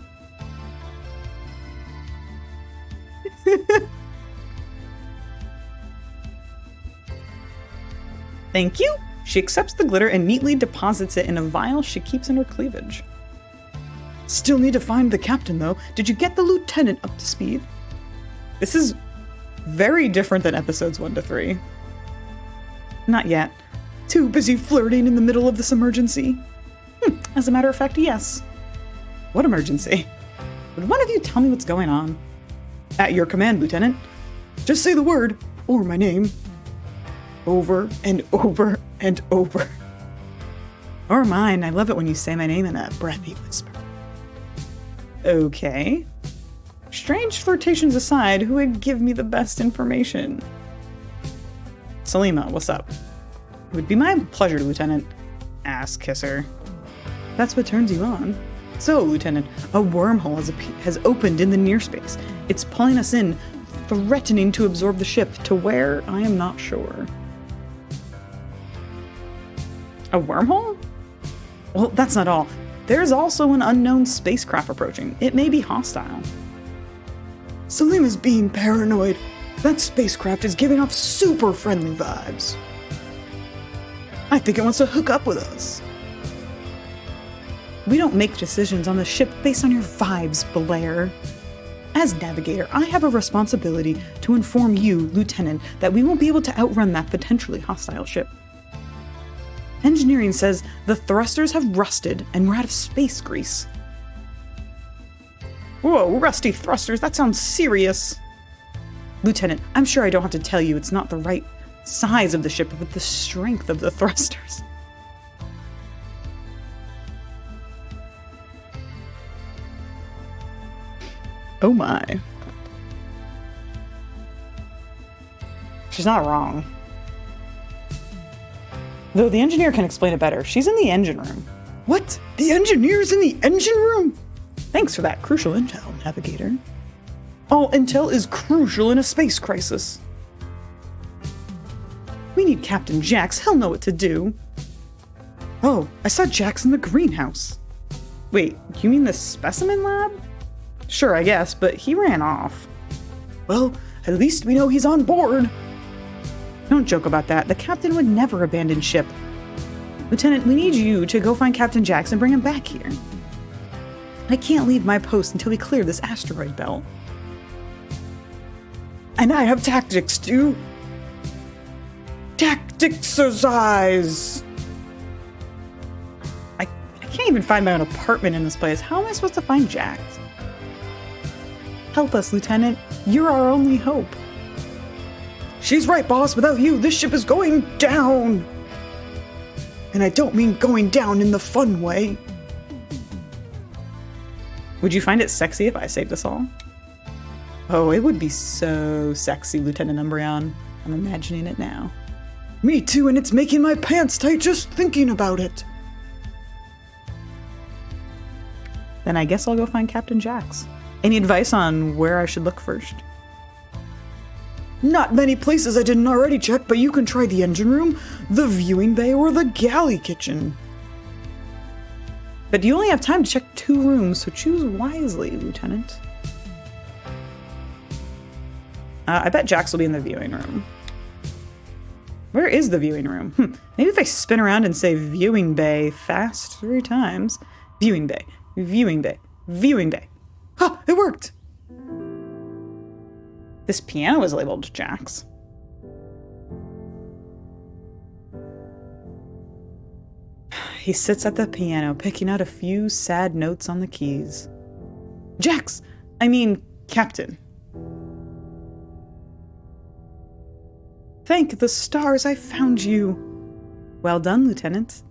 Thank you. She accepts the glitter and neatly deposits it in a vial she keeps in her cleavage. Still need to find the captain, though. Did you get the lieutenant up to speed? This is very different than episodes 1 to 3. Not yet. Too busy flirting in the middle of this emergency. As a matter of fact, yes. What emergency? Would one of you tell me what's going on? At your command, Lieutenant. Just say the word, or my name. Over and over and over. Or mine. I love it when you say my name in a breathy whisper. Okay. Strange flirtations aside, who would give me the best information? Salima, what's up? It would be my pleasure, Lieutenant. Ass kisser. That's what turns you on. So, Lieutenant, a wormhole has opened in the near space. It's pulling us in, threatening to absorb the ship to where I am not sure. A wormhole? Well, that's not all. There's also an unknown spacecraft approaching. It may be hostile. Salima's being paranoid. That spacecraft is giving off super friendly vibes. I think it wants to hook up with us. We don't make decisions on the ship based on your vibes, Blair. As navigator, I have a responsibility to inform you, Lieutenant, that we won't be able to outrun that potentially hostile ship. Engineering says the thrusters have rusted and we're out of space grease. Whoa, rusty thrusters, that sounds serious. Lieutenant, I'm sure I don't have to tell you it's not the right size of the ship, but the strength of the thrusters. Oh my. She's not wrong. Though the engineer can explain it better. She's in the engine room. What? The engineer's in the engine room? Thanks for that crucial intel, Navigator. All intel is crucial in a space crisis. We need Captain Jax. He'll know what to do. Oh, I saw Jax in the greenhouse. Wait, you mean the specimen lab? Sure, I guess, but he ran off. Well, at least we know he's on board. Don't joke about that. The captain would never abandon ship. Lieutenant, we need you to go find Captain Jax and bring him back here. I can't leave my post until we clear this asteroid belt. And I have tactics too. Tactics-ercise! I can't even find my own apartment in this place. How am I supposed to find Jax? Help us, Lieutenant. You're our only hope. She's right, boss. Without you, this ship is going down. And I don't mean going down in the fun way. Would you find it sexy if I saved us all? Oh, it would be so sexy, Lieutenant Umbreon. I'm imagining it now. Me too, and it's making my pants tight just thinking about it. Then I guess I'll go find Captain Jax. Any advice on where I should look first? Not many places I didn't already check, but you can try the engine room, the viewing bay, or the galley kitchen. But you only have time to check 2 rooms, so choose wisely, Lieutenant. I bet Jax will be in the viewing room. Where is the viewing room? Maybe if I spin around and say viewing bay fast 3 times. Viewing bay, viewing bay, viewing bay. Oh, it worked! This piano is labeled Jax. He sits at the piano, picking out a few sad notes on the keys. Jax! I mean, Captain. Thank the stars I found you. Well done, Lieutenant.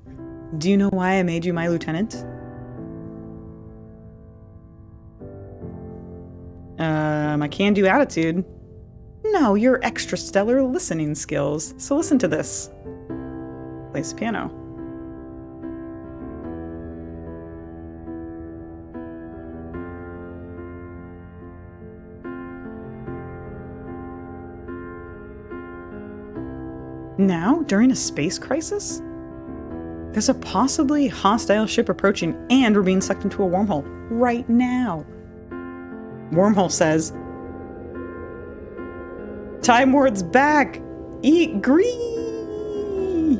Do you know why I made you my lieutenant? My can-do attitude. No, your extra stellar listening skills. So listen to this. Plays the piano. Now, during a space crisis? There's a possibly hostile ship approaching and we're being sucked into a wormhole right now. Wormhole says, Time Lord's back! Eat green!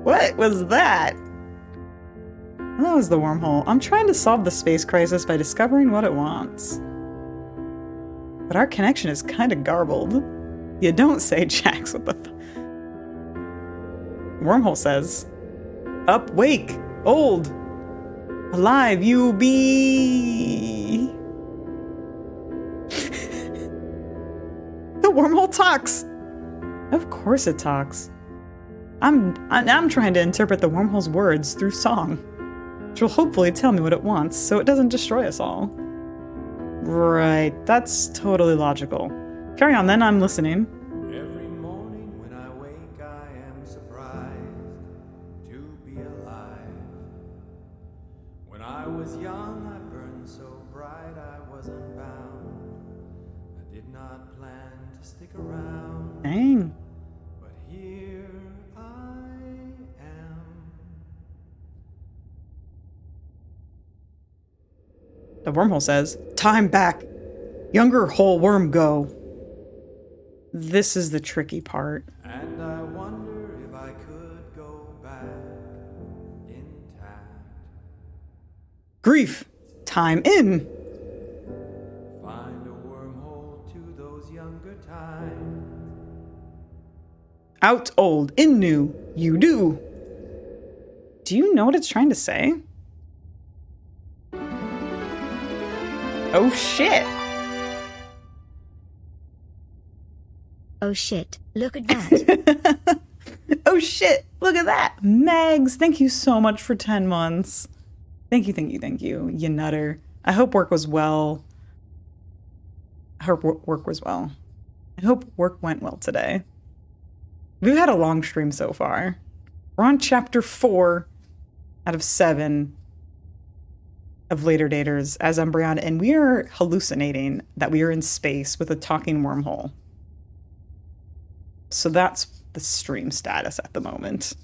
What was that? That was the wormhole. I'm trying to solve the space crisis by discovering what it wants. But our connection is kind of garbled. You don't say, Jax, what the Wormhole says, Up, wake, old, alive you be. The wormhole talks. Of course it talks. I'm trying to interpret the wormhole's words through song, which will hopefully tell me what it wants so it doesn't destroy us all. Right, that's totally logical. Carry on then, I'm listening.
Every morning when I wake, I am surprised to be alive. When I was young, I burned so bright I wasn't bound. I did not plan to stick around.
Dang.
But here I am.
The wormhole says, Time back. Younger whole worm go. This is the tricky part.
And I wonder if I could go back intact.
Grief. Time in.
Find a wormhole to those younger times.
Out old, in new. You do. Do you know what it's trying to say? Oh shit.
Oh shit, look at that.
Oh shit, look at that. Megs, thank you so much for 10 months. Thank you, you nutter. I hope work was well. I hope work was well. I hope work went well today. We've had a long stream so far. We're on chapter 4 out of 7 of Later Daters as Umbreon, and we are hallucinating that we are in space with a talking wormhole. So that's the stream status at the moment.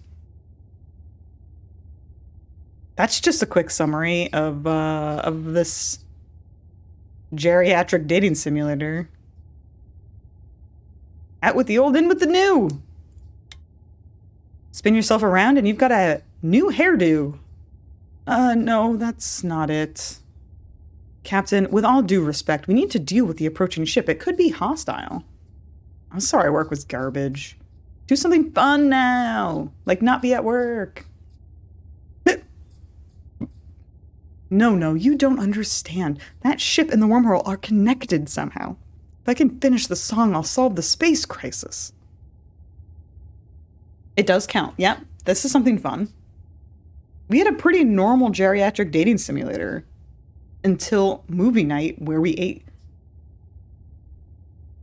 That's just a quick summary of this geriatric dating simulator. Out with the old, in with the new. Spin yourself around and you've got a new hairdo. No, that's not it. Captain, with all due respect, we need to deal with the approaching ship. It could be hostile. I'm sorry work was garbage. Do something fun now. Like not be at work. No, you don't understand. That ship and the wormhole are connected somehow. If I can finish the song, I'll solve the space crisis. It does count. Yep, this is something fun. We had a pretty normal geriatric dating simulator until movie night where we ate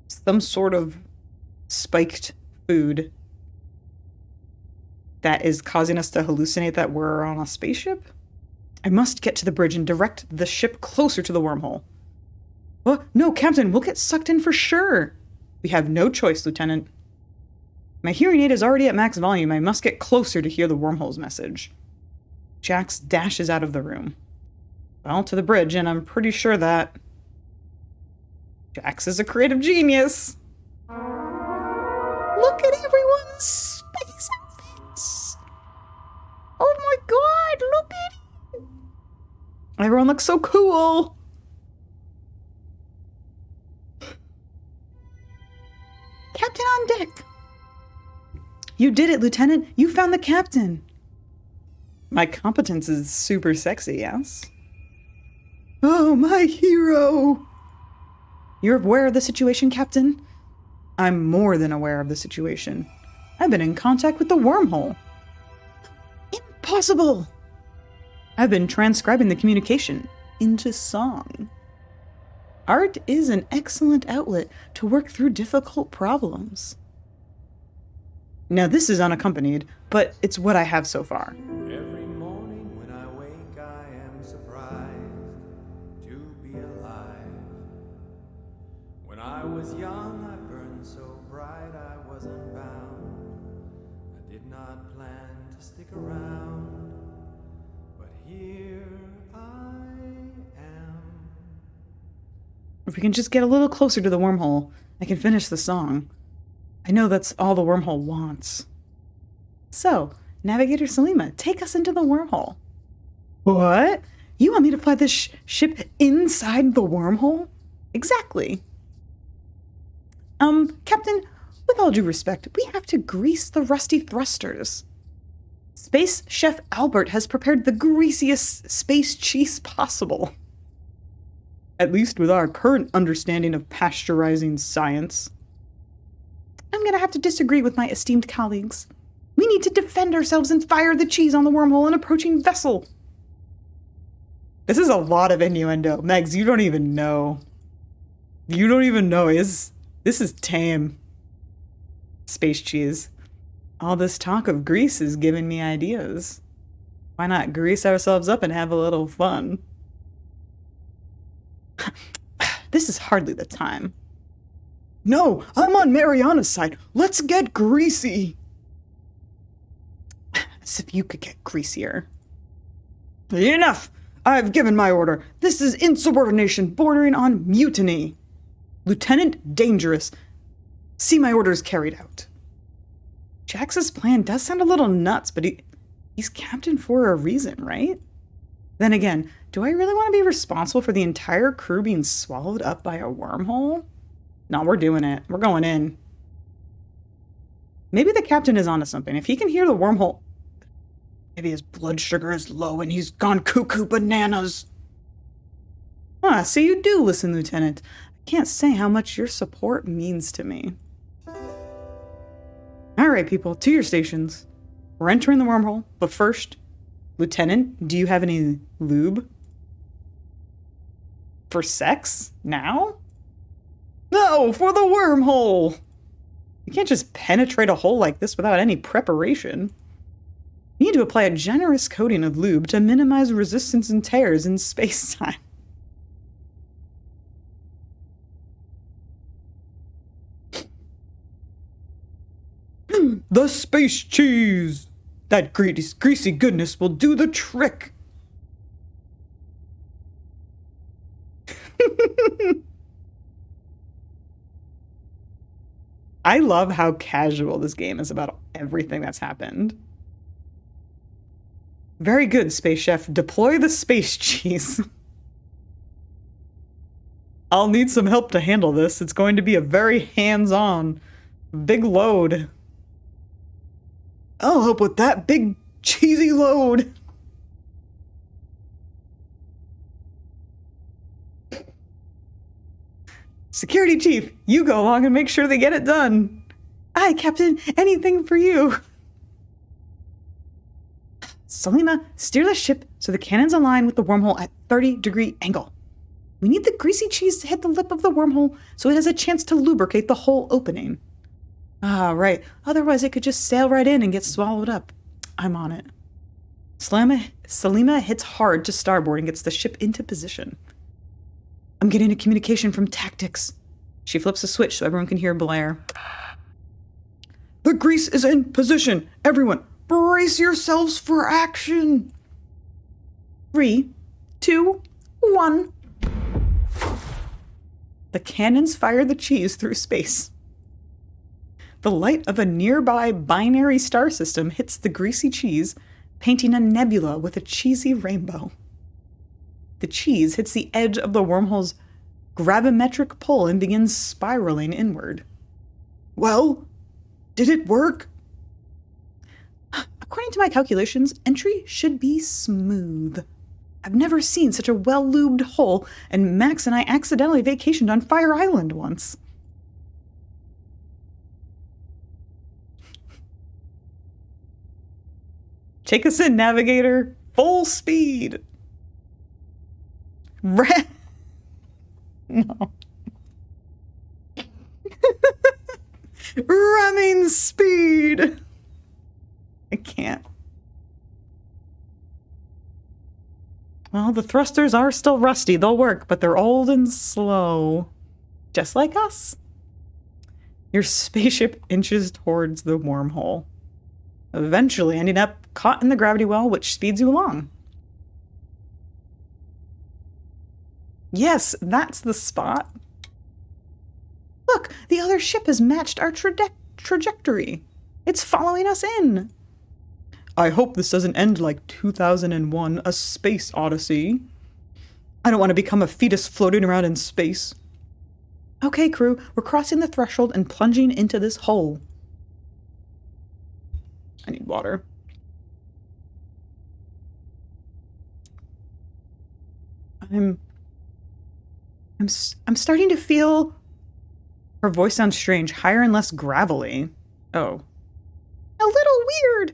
some sort of spiked food that is causing us to hallucinate that we're on a spaceship. I must get to the bridge and direct the ship closer to the wormhole. What? No, Captain, we'll get sucked in for sure. We have no choice, Lieutenant. My hearing aid is already at max volume. I must get closer to hear the wormhole's message. Jax dashes out of the room. Well, to the bridge, and I'm pretty sure that Jax is a creative genius. Look at everyone's space outfits. Oh my god, look at it. Everyone looks so cool. Captain on deck. You did it, Lieutenant. You found the captain. My competence is super sexy, yes? Oh, my hero! You're aware of the situation, Captain? I'm more than aware of the situation. I've been in contact with the wormhole. Impossible! I've been transcribing the communication into song. Art is an excellent outlet to work through difficult problems. Now, this is unaccompanied, but it's what I have so far.
Every morning when I wake, I am surprised to be alive. When I was young, I burned so bright, I wasn't bound. I did not plan to stick around, but here I am.
If we can just get a little closer to the wormhole, I can finish the song. I know that's all the wormhole wants. So, Navigator Selima, take us into the wormhole. What? You want me to fly this ship inside the wormhole? Exactly. Captain, with all due respect, we have to grease the rusty thrusters. Space Chef Albert has prepared the greasiest space cheese possible. At least with our current understanding of pasteurizing science. I'm gonna have to disagree with my esteemed colleagues. We need to defend ourselves and fire the cheese on the wormhole and approaching vessel. This is a lot of innuendo. Megs, you don't even know. You don't even know. This is tame. Space cheese. All this talk of grease is giving me ideas. Why not grease ourselves up and have a little fun? This is hardly the time. No, I'm on Mariana's side. Let's get greasy. As if you could get greasier. Enough! I've given my order. This is insubordination bordering on mutiny. Lieutenant Dangerous, see my orders carried out. Jax's plan does sound a little nuts, but he's captain for a reason, right? Then again, do I really want to be responsible for the entire crew being swallowed up by a wormhole? No, we're doing it. We're going in. Maybe the captain is onto something. If he can hear the wormhole, maybe his blood sugar is low and he's gone cuckoo bananas. Ah, so you do listen, Lieutenant. I can't say how much your support means to me. All right, people, to your stations. We're entering the wormhole, but first, Lieutenant, do you have any lube? For sex? Now? No, for the wormhole! You can't just penetrate a hole like this without any preparation. You need to apply a generous coating of lube to minimize resistance and tears in space-time. The space cheese! That greasy goodness will do the trick! I love how casual this game is about everything that's happened. Very good, Space Chef. Deploy the space cheese. I'll need some help to handle this. It's going to be a very hands-on, big load. I'll help with that big, cheesy load. Security Chief, you go along and make sure they get it done. Aye, Captain, anything for you. Selima, steer the ship so the cannons align with the wormhole at 30-degree angle. We need the greasy cheese to hit the lip of the wormhole so it has a chance to lubricate the whole opening. Ah, right. Otherwise it could just sail right in and get swallowed up. I'm on it. Selima hits hard to starboard and gets the ship into position. I'm getting a communication from Tactics. She flips a switch so everyone can hear Blair. The grease is in position. Everyone, brace yourselves for action. 3, 2, 1. The cannons fire the cheese through space. The light of a nearby binary star system hits the greasy cheese, painting a nebula with a cheesy rainbow. The cheese hits the edge of the wormhole's gravimetric pull and begins spiraling inward. Well, did it work? According to my calculations, entry should be smooth. I've never seen such a well-lubed hole, and Max and I accidentally vacationed on Fire Island once. Take us in, navigator. Full speed. No. Ramming speed. I can't. Well, the thrusters are still rusty. They'll work, but they're old and slow. Just like us. Your spaceship inches towards the wormhole, eventually ending up caught in the gravity well, which speeds you along. Yes, that's the spot. Look, the other ship has matched our trajectory. It's following us in. I hope this doesn't end like 2001, A Space Odyssey. I don't want to become a fetus floating around in space. Okay, crew, we're crossing the threshold and plunging into this hole. I need water. I'm starting to feel... Her voice sounds strange, higher and less gravelly. Oh. A little weird.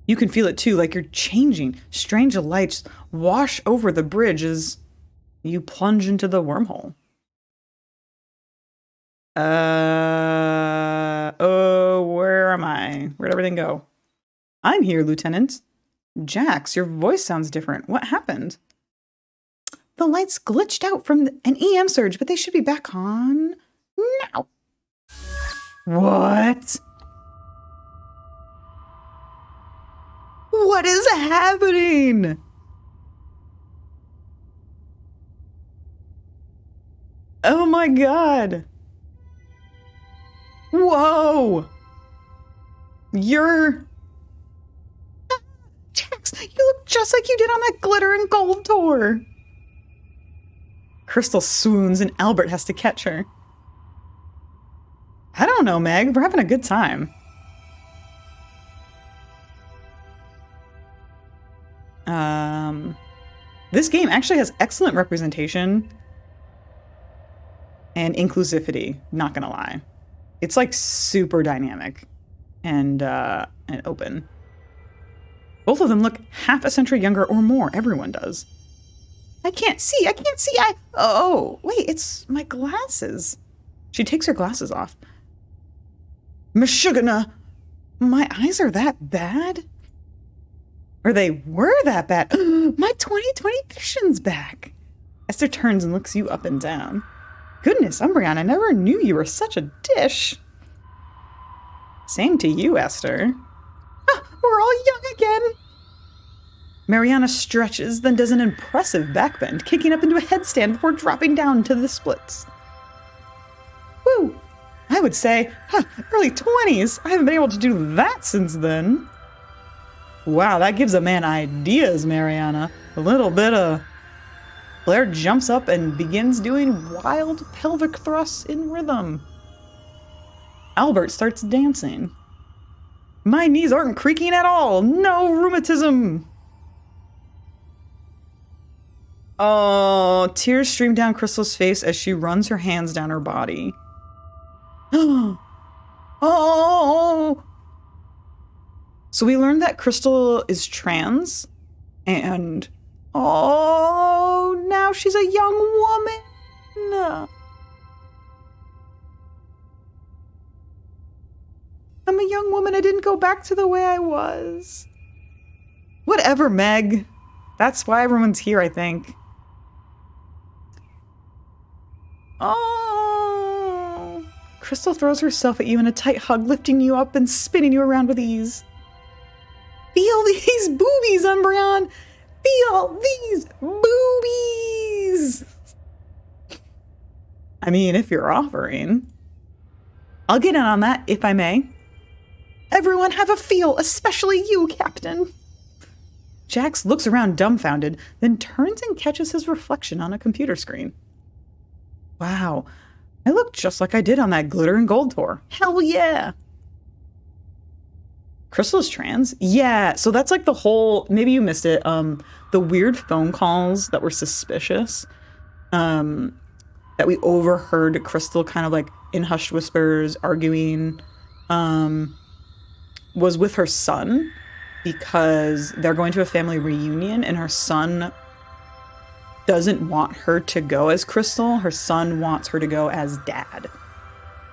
You can feel it too, like you're changing. Strange lights wash over the bridge as you plunge into the wormhole. Oh, where am I? Where'd everything go? I'm here, Lieutenant. Jax, your voice sounds different. What happened? The lights glitched out from an EM surge, but they should be back on now. What? What is happening? Oh my god. Whoa. You're... Jax, you look just like you did on that glitter and gold tour. Crystal swoons and Albert has to catch her. I don't know, Meg. We're having a good time. This game actually has excellent representation and inclusivity, not gonna lie. It's like super dynamic and open. Both of them look half a century younger or more. Everyone does. I can't see. Oh, wait, it's my glasses. She takes her glasses off. Meshuggah, my eyes are that bad? Or they were that bad. My 20/20 vision's back. Esther turns and looks you up and down. Goodness, Umbreon, I never knew you were such a dish. Same to you, Esther. We're all young again. Mariana stretches, then does an impressive backbend, kicking up into a headstand before dropping down to the splits. Woo! I would say, early 20s. I haven't been able to do that since then. Wow, that gives a man ideas, Mariana. A little bit of... Blair jumps up and begins doing wild pelvic thrusts in rhythm. Albert starts dancing. My knees aren't creaking at all. No rheumatism. Oh, tears stream down Crystal's face as she runs her hands down her body. Oh! So we learned that Crystal is trans, and oh, now she's a young woman. I'm a young woman. I didn't go back to the way I was. Whatever, Meg. That's why everyone's here, I think. Oh! Crystal throws herself at you in a tight hug, lifting you up and spinning you around with ease. Feel these boobies, Umbreon! Feel these boobies! I mean, if you're offering. I'll get in on that, if I may. Everyone have a feel, especially you, Captain. Jax looks around dumbfounded, then turns and catches his reflection on a computer screen. Wow, I look just like I did on that glitter and gold tour. Hell yeah! Crystal's trans? Yeah, so that's like the whole, maybe you missed it, the weird phone calls that were suspicious, that we overheard Crystal kind of like in hushed whispers arguing, was with her son, because they're going to a family reunion and her son doesn't want her to go as Crystal. Her son wants her to go as Dad.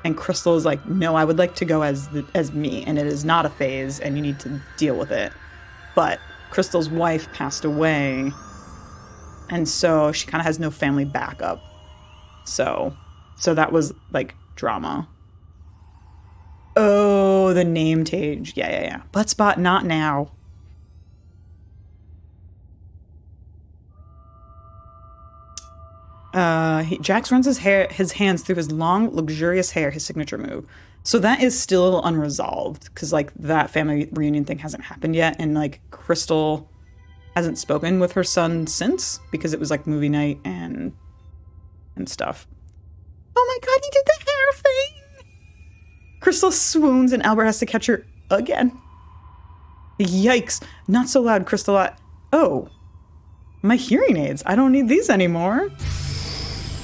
And Crystal is like, no, I would like to go as me, and it is not a phase, and you need to deal with it. But Crystal's wife passed away, and so she kind of has no family backup. So that was like drama. Oh, the name Tage. Yeah. Butt spot, not now. Jax runs his hands through his long, luxurious hair, his signature move. So that is still unresolved, because like that family reunion thing hasn't happened yet, and like Crystal hasn't spoken with her son since, because it was like movie night and stuff. Oh my god, he did the hair thing! Crystal swoons and Albert has to catch her again. Yikes, not so loud, Crystal. Oh, my hearing aids. I don't need these anymore.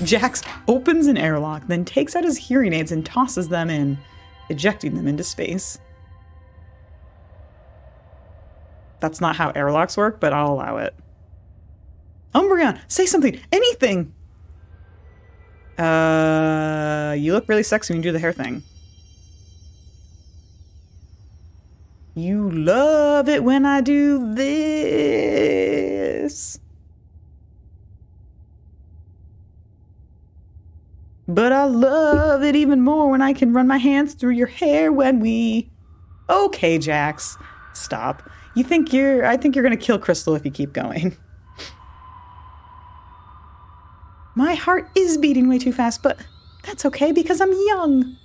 Jax opens an airlock, then takes out his hearing aids and tosses them in, ejecting them into space. That's not how airlocks work, but I'll allow it. Umbreon, say something! Anything! You look really sexy when you do the hair thing. You love it when I do this. But I love it even more when I can run my hands through your hair when we... Okay, Jax. Stop. I think you're gonna kill Crystal if you keep going. My heart is beating way too fast, but that's okay because I'm young.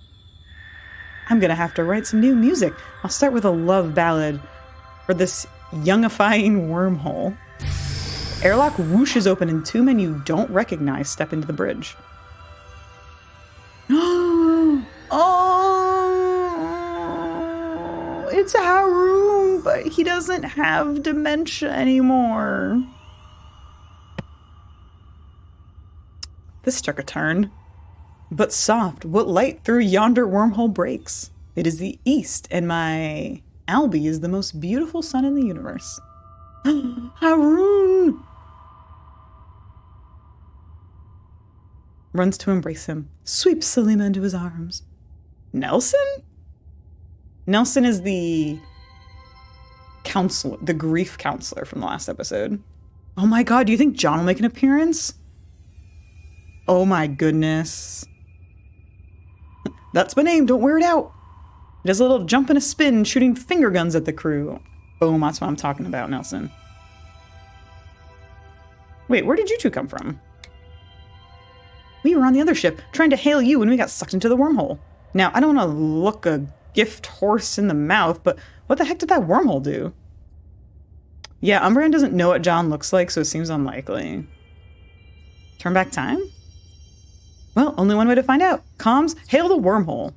I'm gonna have to write some new music. I'll start with a love ballad for this youngifying wormhole. Airlock whooshes open and two men you don't recognize step into the bridge. Oh, it's Haroon, but he doesn't have dementia anymore. This took a turn. But soft, what light through yonder wormhole breaks? It is the east, and my Albie is the most beautiful sun in the universe. Haroon! Runs to embrace him, sweeps Selima into his arms. Nelson? Nelson is the counselor, the grief counselor from the last episode. Oh my god, do you think John will make an appearance? Oh my goodness. That's my name, don't wear it out. It does a little jump and a spin, shooting finger guns at the crew. Boom, that's what I'm talking about, Nelson. Wait, where did you two come from? We were on the other ship, trying to hail you when we got sucked into the wormhole. Now, I don't want to look a gift horse in the mouth, but what the heck did that wormhole do? Yeah, Umbreon doesn't know what John looks like, so it seems unlikely. Turn back time? Well, only one way to find out. Comms, hail the wormhole.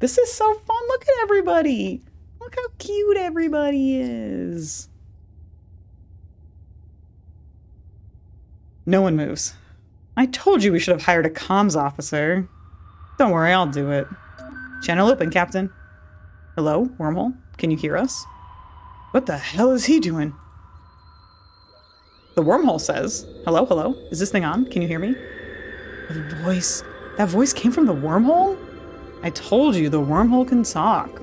This is so fun. Look at everybody. Look how cute everybody is. No one moves. I told you we should have hired a comms officer. Don't worry, I'll do it. Channel open, Captain. Hello, wormhole? Can you hear us? What the hell is he doing? The wormhole says, hello, hello. Is this thing on? Can you hear me? The voice. That voice came from the wormhole? I told you, the wormhole can talk.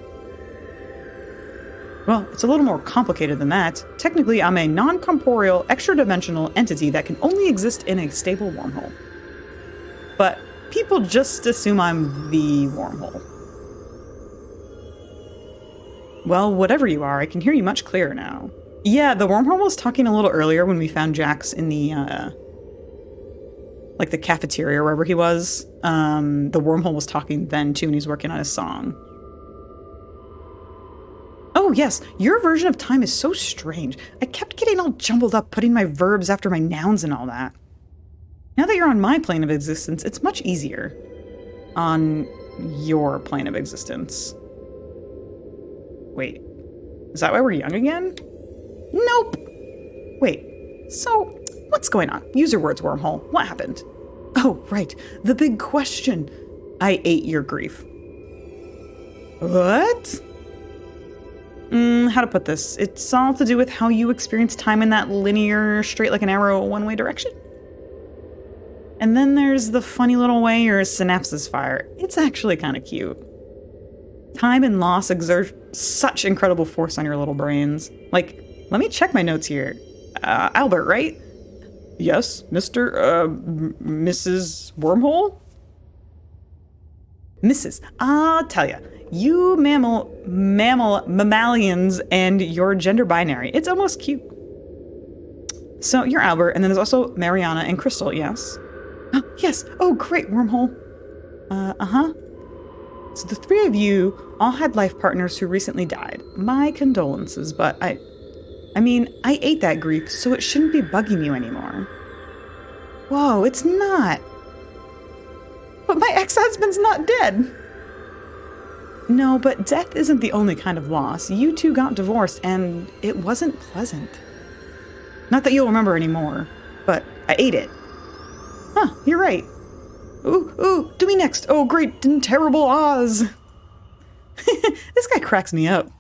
Well, it's a little more complicated than that. Technically, I'm a non-corporeal, extra-dimensional entity that can only exist in a stable wormhole. but people just assume I'm the wormhole. Well, whatever you are, I can hear you much clearer now. Yeah, the wormhole was talking a little earlier when we found Jax in the, like the cafeteria or wherever he was. The wormhole was talking then too, and he's working on his song. Oh yes, your version of time is so strange. I kept getting all jumbled up putting my verbs after my nouns and all that. Now that you're on my plane of existence, it's much easier. On your plane of existence. Wait, is that why we're young again? Nope. Wait, so what's going on? Use your words, wormhole. What happened? Oh, right, the big question. I ate your grief. What? How to put this? It's all to do with how you experience time in that linear, straight like an arrow, one-way direction. And then there's the funny little way your synapses fire. It's actually kind of cute. Time and loss exert such incredible force on your little brains. Like, let me check my notes here. Albert, right? Yes, Mrs. Wormhole? Mrs. I'll tell ya. You mammalians and your gender binary. It's almost cute. So you're Albert, and then there's also Mariana and Crystal, yes? Yes. Oh, great, Wormhole. Uh-huh. So the three of you all had life partners who recently died. My condolences, but I mean, I ate that grief, so it shouldn't be bugging you anymore. Whoa, it's not. But my ex-husband's not dead. No, but death isn't the only kind of loss. You two got divorced, and it wasn't pleasant. Not that you'll remember anymore, but I ate it. Huh, you're right. Ooh, do me next. Oh, great and terrible Oz. This guy cracks me up.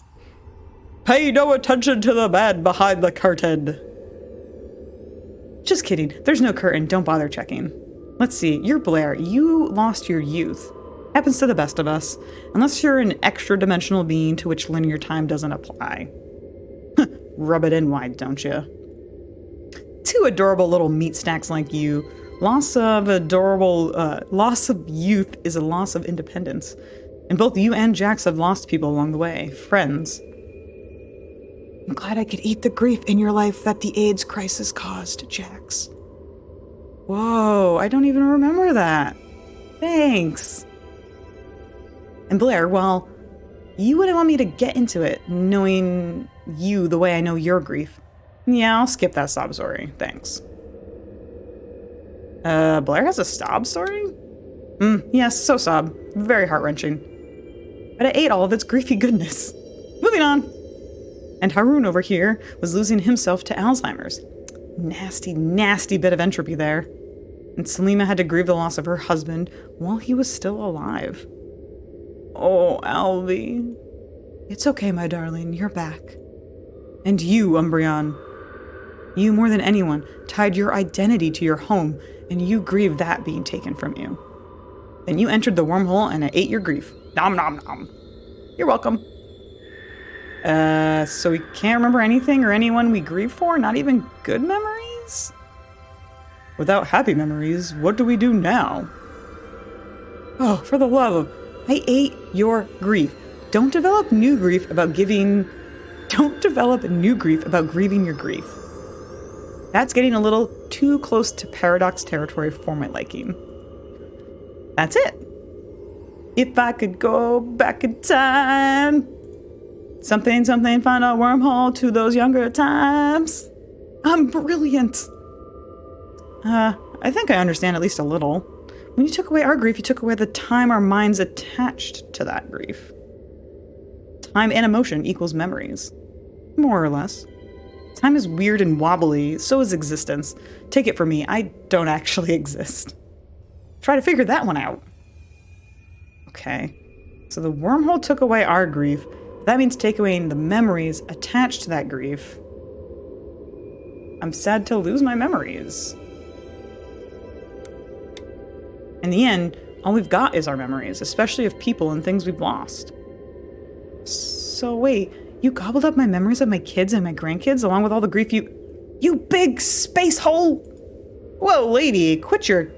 Pay no attention to the man behind the curtain. Just kidding. There's no curtain. Don't bother checking. Let's see. You're Blair. You lost your youth. Happens to the best of us. Unless you're an extra-dimensional being to which linear time doesn't apply. Rub it in wide, don't you? Two adorable little meat snacks like you. Loss of youth is a loss of independence. And both you and Jax have lost people along the way. Friends. I'm glad I could eat the grief in your life that the AIDS crisis caused, Jax. Whoa, I don't even remember that. Thanks. And Blair, well, you wouldn't want me to get into it, knowing you the way I know your grief. Yeah, I'll skip that sob story. Thanks. Blair has a sob story? Yes, so sob. Very heart-wrenching. But I ate all of its griefy goodness. Moving on. And Haroon over here was losing himself to Alzheimer's. Nasty, nasty bit of entropy there. And Selima had to grieve the loss of her husband while he was still alive. Oh, Alvy. It's okay, my darling. You're back. And you, Umbreon. You, more than anyone, tied your identity to your home, and you grieved that being taken from you. Then you entered the wormhole, and I ate your grief. Nom nom nom. You're welcome. So we can't remember anything or anyone we grieve for? Not even good memories? Without happy memories, what do we do now? Oh, for the love of... I ate your grief. Don't develop new grief about grieving your grief. That's getting a little too close to paradox territory for my liking. That's it. If I could go back in time. Something, find a wormhole to those younger times. I'm brilliant. I think I understand at least a little. When you took away our grief, you took away the time our minds attached to that grief. Time and emotion equals memories. More or less. Time is weird and wobbly, so is existence. Take it from me, I don't actually exist. Try to figure that one out. Okay. So the wormhole took away our grief. That means take away the memories attached to that grief. I'm sad to lose my memories. In the end, all we've got is our memories, especially of people and things we've lost. So wait, you gobbled up my memories of my kids and my grandkids along with all the grief you big space hole! Whoa, lady, quit your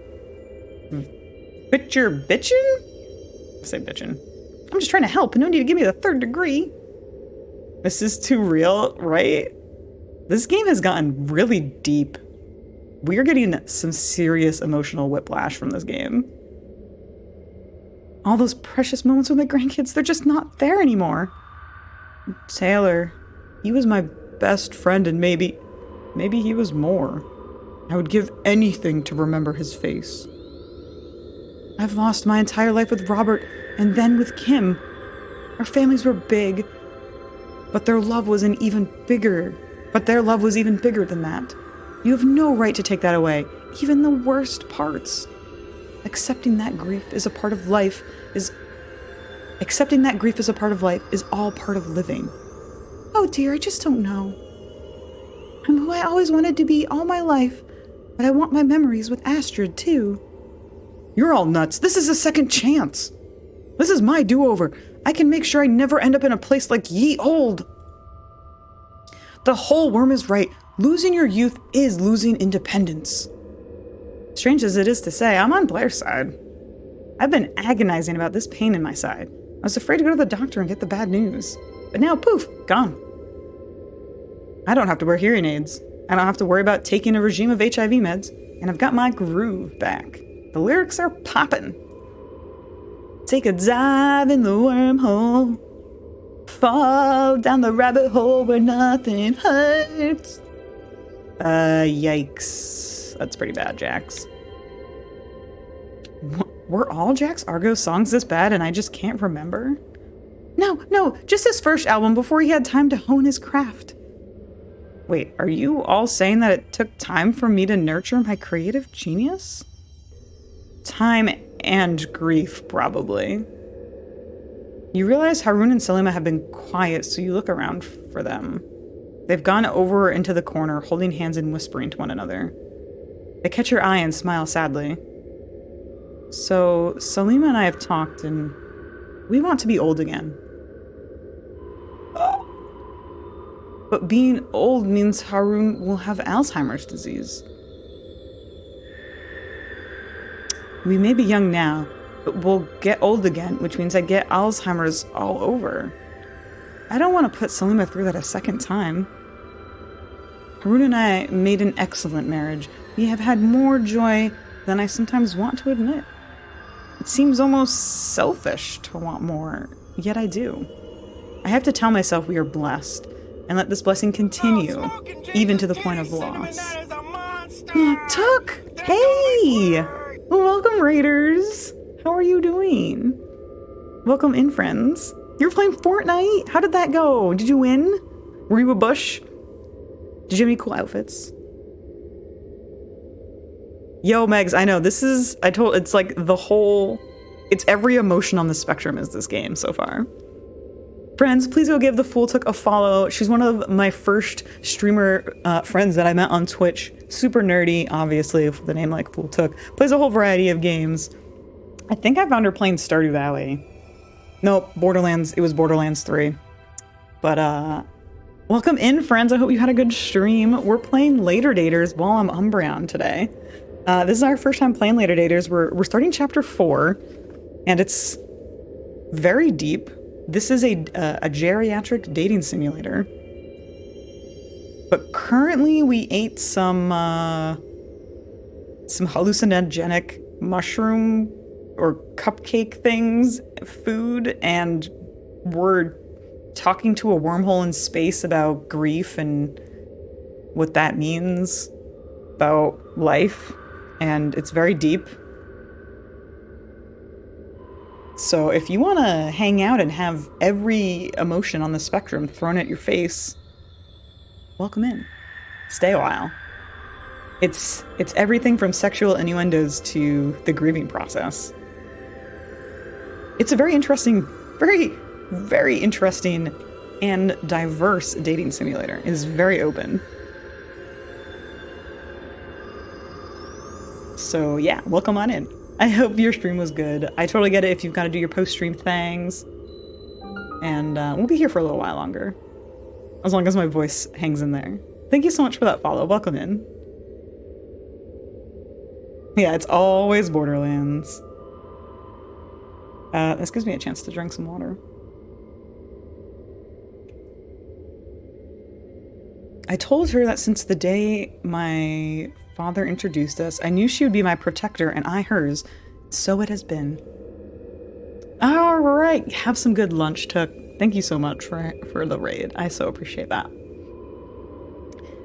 bitchin'? I say bitchin'. I'm just trying to help. No need to give me the 3rd degree. This is too real, right? This game has gotten really deep. We are getting some serious emotional whiplash from this game. All those precious moments with my grandkids, they're just not there anymore. Taylor, he was my best friend, and maybe he was more. I would give anything to remember his face. I've lost my entire life with Robert and then with Kim. Our families were big, but their love was even bigger than that. You have no right to take that away, even the worst parts. Accepting that grief is all part of life is all part of living. Oh dear, I just don't know. I'm who I always wanted to be all my life, but I want my memories with Astrid too. You're all nuts. This is a second chance. This is my do-over. I can make sure I never end up in a place like ye old. The whole worm is right. Losing your youth is losing independence. Strange as it is to say, I'm on Blair's side. I've been agonizing about this pain in my side. I was afraid to go to the doctor and get the bad news. But now, poof, gone. I don't have to wear hearing aids. I don't have to worry about taking a regime of HIV meds. And I've got my groove back. The lyrics are poppin'. Take a dive in the wormhole. Fall down the rabbit hole where nothing hurts. Yikes. That's pretty bad, Jax. Were all Jax Argo songs this bad and I just can't remember? No, just his first album before he had time to hone his craft. Wait, are you all saying that it took time for me to nurture my creative genius? Time and grief, probably. You realize Harun and Salima have been quiet, so you look around for them. They've gone over into the corner, holding hands and whispering to one another. They catch your eye and smile sadly. So, Salima and I have talked, and we want to be old again. But being old means Harun will have Alzheimer's disease. We may be young now, but we'll get old again, which means I get Alzheimer's all over. I don't want to put Salima through that a second time. Harun and I made an excellent marriage. We have had more joy than I sometimes want to admit. It seems almost selfish to want more, yet I do. I have to tell myself we are blessed, and let this blessing continue, even to the point of loss. Tuck! Hey! Welcome, Raiders! How are you doing? Welcome in, friends. You're playing Fortnite? How did that go? Did you win? Were you a bush? Did you have any cool outfits? Yo, Megs, I know, it's like it's every emotion on the spectrum is this game so far. Friends, please go give the Fool Took a follow. She's one of my first streamer friends that I met on Twitch. Super nerdy, obviously, with the name like Fool Took. Plays a whole variety of games. I think I found her playing Stardew Valley. Nope, Borderlands. It was Borderlands 3. But, welcome in, friends. I hope you had a good stream. We're playing Later Daters while I'm Umbreon today. This is our first time playing Later Daters. We're starting chapter 4, and it's very deep. This is a geriatric dating simulator. But currently we ate some hallucinogenic mushroom or cupcake things, food, and we're talking to a wormhole in space about grief and what that means about life. And it's very deep. So if you want to hang out and have every emotion on the spectrum thrown at your face, welcome in. Stay a while. It's everything from sexual innuendos to the grieving process. It's a very interesting, very, very interesting and diverse dating simulator. It is very open. So yeah, welcome on in. I hope your stream was good. I totally get it if you've got to do your post-stream things. And we'll be here for a little while longer. As long as my voice hangs in there. Thank you so much for that follow. Welcome in. Yeah, it's always Borderlands. This gives me a chance to drink some water. I told her that since the day my father introduced us, I knew she would be my protector and I hers. So it has been. All right, have some good lunch, Took. Thank you so much for the raid. I so appreciate that.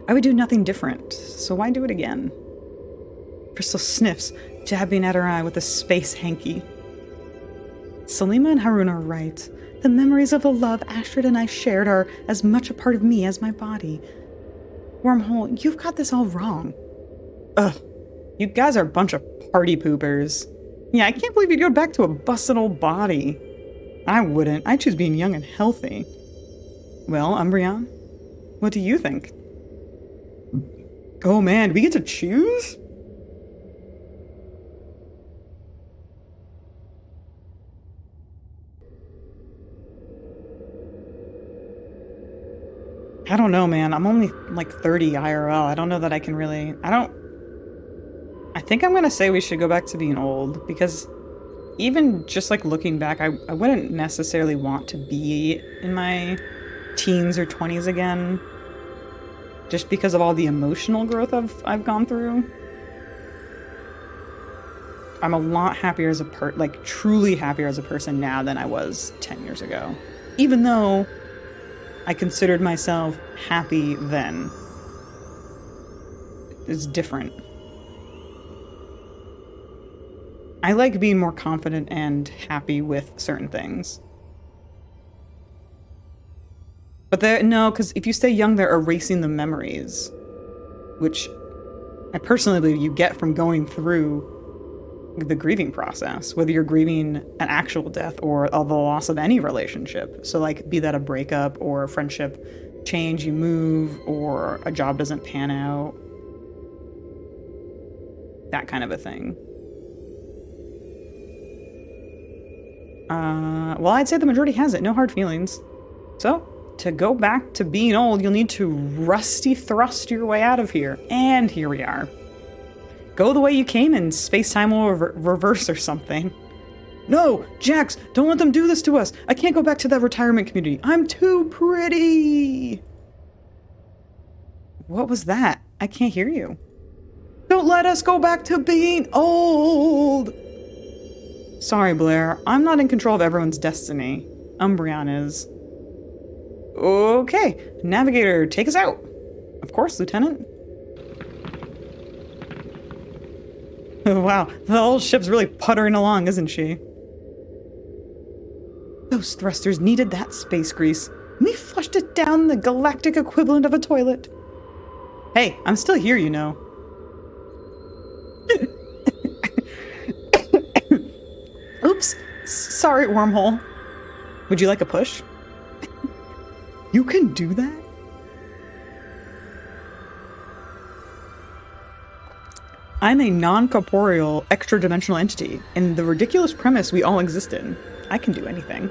I would do nothing different, so why do it again? Crystal sniffs, jabbing at her eye with a space hanky. Salima and Harun are right. The memories of the love Astrid and I shared are as much a part of me as my body. Wormhole, you've got this all wrong. Ugh, you guys are a bunch of party poopers. Yeah, I can't believe you'd go back to a busted old body. I wouldn't. I choose being young and healthy. Well, Umbreon, what do you think? Oh man, we get to choose? I don't know, man. I'm only like 30 IRL. I don't know that I can really... I think I'm gonna say we should go back to being old, because even just like looking back, I wouldn't necessarily want to be in my teens or 20s again, just because of all the emotional growth I've gone through. I'm a lot happier as a truly happier as a person now than I was 10 years ago. Even though I considered myself happy then. It's different. I like being more confident and happy with certain things. But no, because if you stay young, they're erasing the memories, which I personally believe you get from going through the grieving process, whether you're grieving an actual death or the loss of any relationship. So like, be that a breakup or a friendship change, you move, or a job doesn't pan out. That kind of a thing. Well, I'd say the majority has it. No hard feelings. So, to go back to being old, you'll need to rusty thrust your way out of here. And here we are. Go the way you came and space-time will reverse or something. No, Jax, don't let them do this to us. I can't go back to that retirement community. I'm too pretty. What was that? I can't hear you. Don't let us go back to being old. Sorry, Blair. I'm not in control of everyone's destiny. Umbreon is. Okay, Navigator, take us out. Of course, Lieutenant. Wow, the whole ship's really puttering along, isn't she? Those thrusters needed that space grease. We flushed it down the galactic equivalent of a toilet. Hey, I'm still here, you know. Oops. Sorry, Wormhole. Would you like a push? You can do that? I'm a non-corporeal, extra-dimensional entity. In the ridiculous premise we all exist in, I can do anything.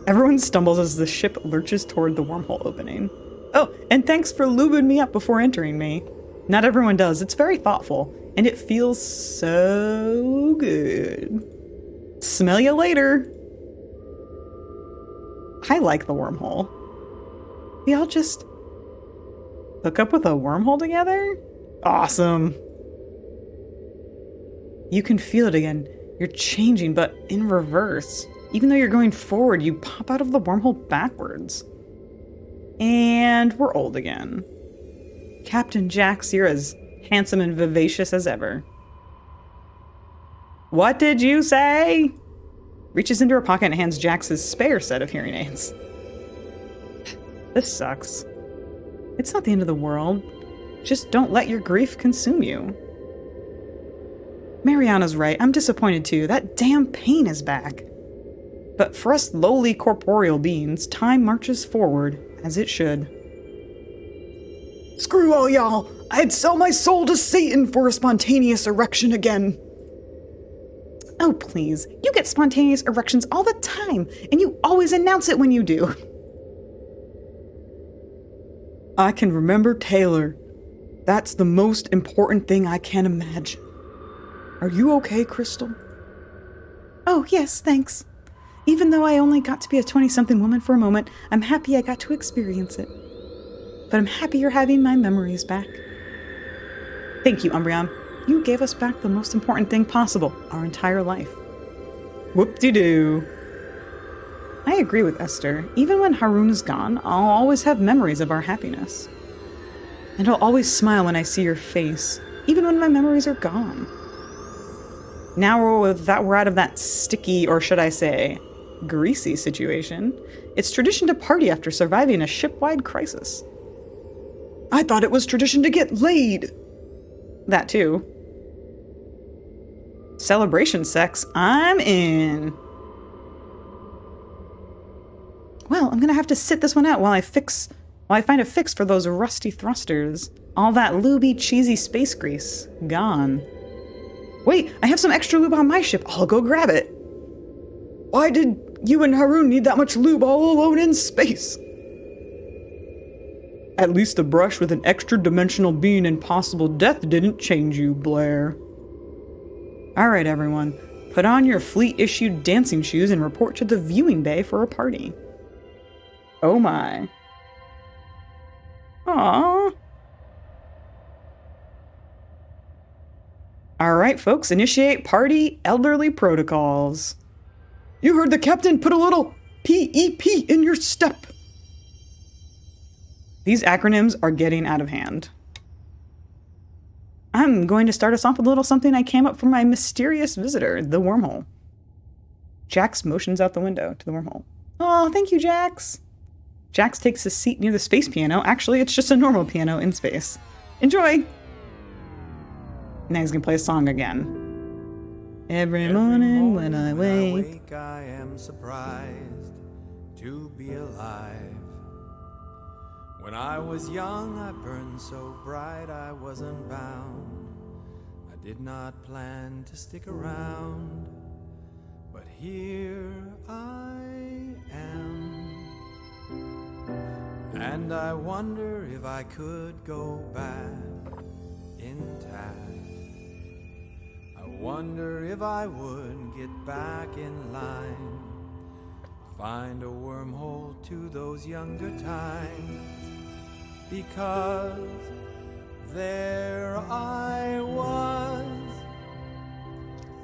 Everyone stumbles as the ship lurches toward the wormhole opening. Oh, and thanks for lubing me up before entering me. Not everyone does. It's very thoughtful, and it feels so good. Smell you later. I like the wormhole. We all just hook up with a wormhole together? Awesome. You can feel it again. You're changing, but in reverse. Even though you're going forward, you pop out of the wormhole backwards. And we're old again. Captain Jax, you're as handsome and vivacious as ever. What did you say? Reaches into her pocket and hands Jax his spare set of hearing aids. This sucks. It's not the end of the world. Just don't let your grief consume you. Mariana's right. I'm disappointed too. That damn pain is back. But for us lowly corporeal beings, time marches forward, as it should. Screw all y'all! I'd sell my soul to Satan for a spontaneous erection again. Oh, please. You get spontaneous erections all the time, and you always announce it when you do. I can remember Taylor. That's the most important thing I can imagine. Are you okay, Crystal? Oh, yes, thanks. Even though I only got to be a 20-something woman for a moment, I'm happy I got to experience it. But I'm happy you're having my memories back. Thank you, Umbreon. You gave us back the most important thing possible, our entire life. Whoop-de-doo. I agree with Esther. Even when Haroon is gone, I'll always have memories of our happiness. And I'll always smile when I see your face, even when my memories are gone. Now we're out of that sticky, or should I say, greasy situation. It's tradition to party after surviving a ship-wide crisis. I thought it was tradition to get laid. That too. Celebration sex, I'm in. Well, I'm gonna have to sit this one out while I find a fix for those rusty thrusters. All that lubey, cheesy space grease, gone. Wait, I have some extra lube on my ship. I'll go grab it. Why did you and Haroon need that much lube all alone in space? At least a brush with an extra-dimensional being and possible death didn't change you, Blair. Alright, everyone. Put on your fleet-issued dancing shoes and report to the viewing bay for a party. Oh my. Aww. Alright, folks. Initiate party elderly protocols. You heard the captain. Put a little PEP in your step. These acronyms are getting out of hand. I'm going to start us off with a little something I came up from my mysterious visitor, the wormhole. Jax motions out the window to the wormhole. Oh, thank you, Jax. Jax takes his seat near the space piano. Actually, it's just a normal piano in space. Enjoy! Now he's gonna play a song again. Every morning when I wake,
I am surprised to be alive. When I was young, I burned so bright I wasn't bound. I did not plan to stick around, but here I am. And I wonder if I could go back intact. I wonder if I would get back in line, find a wormhole to those younger times, because there I was,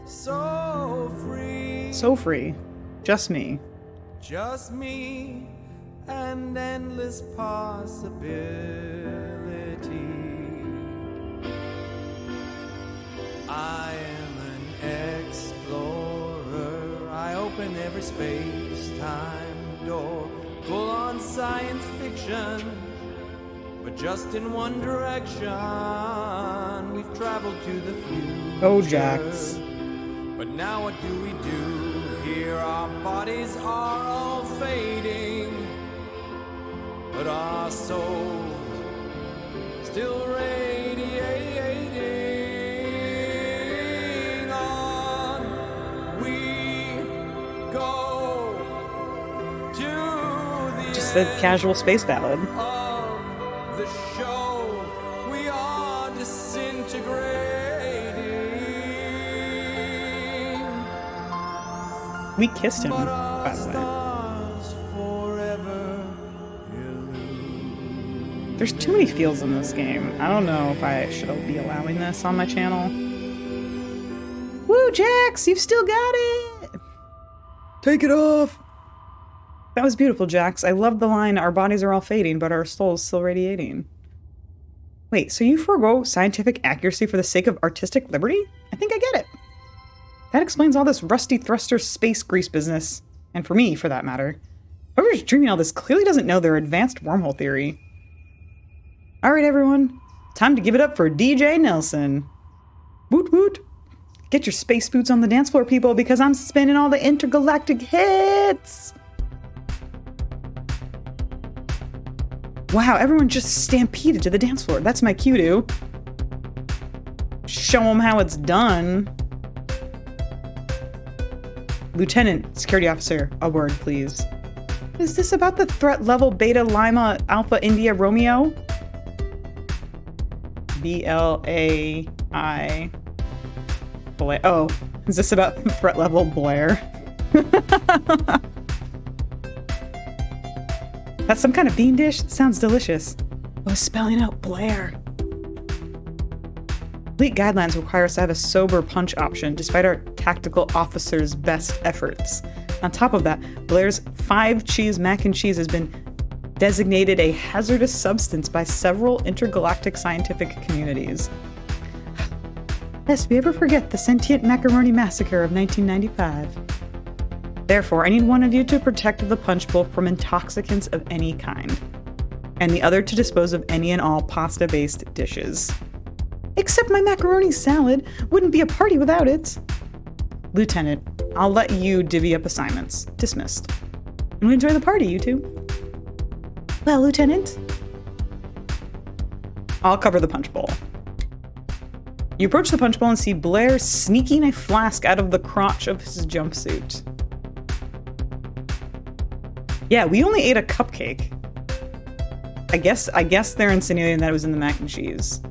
so free.
So free. Just me.
Just me and endless possibility. I am an explorer. I open every space-time door, full on science fiction, but just in one direction. We've traveled to the future.
Oh, Jax.
But now what do we do? Here our bodies are all fading, but our souls still radiating on. We go to the
Just a casual space ballad.
of the show. We are disintegrating,
We kissed him,
but
by
our
the way.
stars forever illuminate.
There's too many feels in this game. I don't know if I should be allowing this on my channel. Woo, Jax! You've still got it! Take it off! That was beautiful, Jax. I love the line, our bodies are all fading, but our souls still radiating. Wait, so you forego scientific accuracy for the sake of artistic liberty? I think I get it. That explains all this rusty thruster space grease business. And for me, for that matter. Whoever's dreaming all this clearly doesn't know their advanced wormhole theory. Alright, everyone. Time to give it up for DJ Nelson. Woot woot. Get your space boots on the dance floor, people, because I'm spinning all the intergalactic hits! Wow, everyone just stampeded to the dance floor. That's my cue to show them how it's done. Lieutenant, security officer, a word, please. Is this about the threat level Beta Lima Alpha India Romeo? BLAI. Blair. Oh, is this about threat level Blair? That's some kind of bean dish? Sounds delicious. I was spelling out Blair. Fleet guidelines require us to have a sober punch option, despite our tactical officer's best efforts. On top of that, Blair's 5-cheese mac and cheese has been designated a hazardous substance by several intergalactic scientific communities. Lest we ever forget the sentient macaroni massacre of 1995. Therefore, I need one of you to protect the punch bowl from intoxicants of any kind, and the other to dispose of any and all pasta-based dishes. Except my macaroni salad wouldn't be a party without it. Lieutenant, I'll let you divvy up assignments. Dismissed. And we enjoy the party, you two. Well, Lieutenant? I'll cover the punch bowl. You approach the punch bowl and see Blair sneaking a flask out of the crotch of his jumpsuit. Yeah, we only ate a cupcake. I guess they're insinuating that it was in the mac and cheese.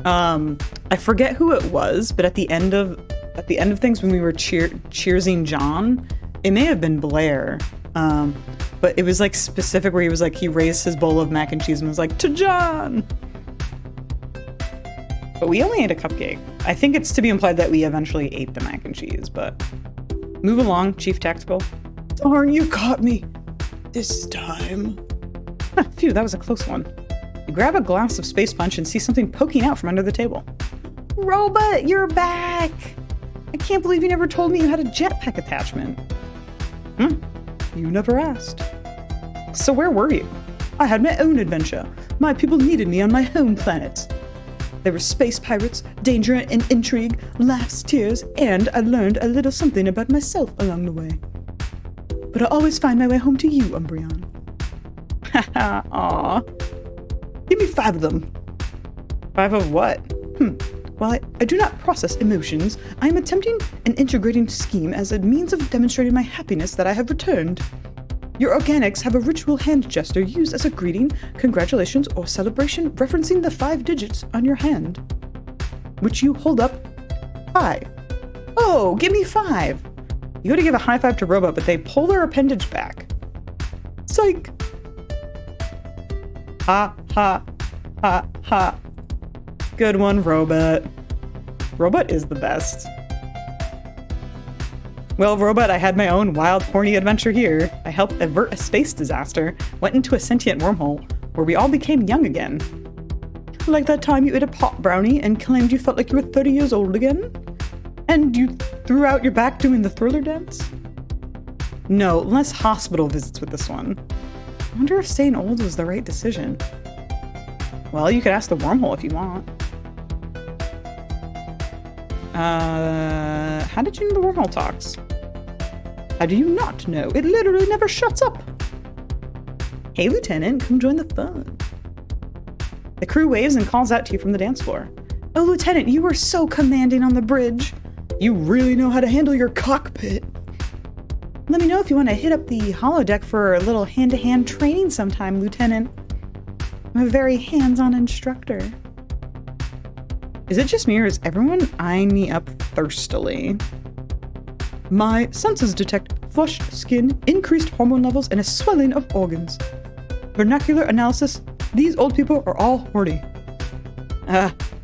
I forget who it was, but at the end of things when we were cheersing John, it may have been Blair. But it was like specific where he was like, he raised his bowl of mac and cheese and was like, to John! But we only ate a cupcake. I think it's to be implied that we eventually ate the mac and cheese, but move along, Chief Tactical. Darn, you caught me. This time. Phew, that was a close one. You grab a glass of Space Punch and see something poking out from under the table. Robot, you're back! I can't believe you never told me you had a jetpack attachment. You never asked. So where were you? I had my own adventure. My people needed me on my home planet. There were space pirates, danger and intrigue, laughs, tears, and I learned a little something about myself along the way. But I always find my way home to you, Umbreon. Haha, aw. Give me 5 of them. 5 of what? While I do not process emotions, I am attempting an integrating scheme as a means of demonstrating my happiness that I have returned. Your organics have a ritual hand gesture used as a greeting, congratulations, or celebration referencing the 5 digits on your hand, which you hold up high. Oh, give me 5. You go to give a high five to Robot, but they pull their appendage back. Psych! Ha, ha, ha, ha. Good one, Robot. Robot is the best. Well, Robot, I had my own wild, horny adventure here. I helped avert a space disaster, went into a sentient wormhole, where we all became young again. Like that time you ate a pot brownie and claimed you felt like you were 30 years old again? And you threw out your back doing the thriller dance? No, less hospital visits with this one. I wonder if staying old was the right decision. Well, you could ask the wormhole if you want. How did you know the wormhole talks? How do you not know? It literally never shuts up. Hey, Lieutenant, come join the fun. The crew waves and calls out to you from the dance floor. Oh, Lieutenant, you were so commanding on the bridge. You really know how to handle your cockpit. Let me know if you want to hit up the holodeck for a little hand-to-hand training sometime, Lieutenant. I'm a very hands-on instructor. Is it just me or is everyone eyeing me up thirstily? My senses detect flushed skin, increased hormone levels, and a swelling of organs. Vernacular analysis, these old people are all horny.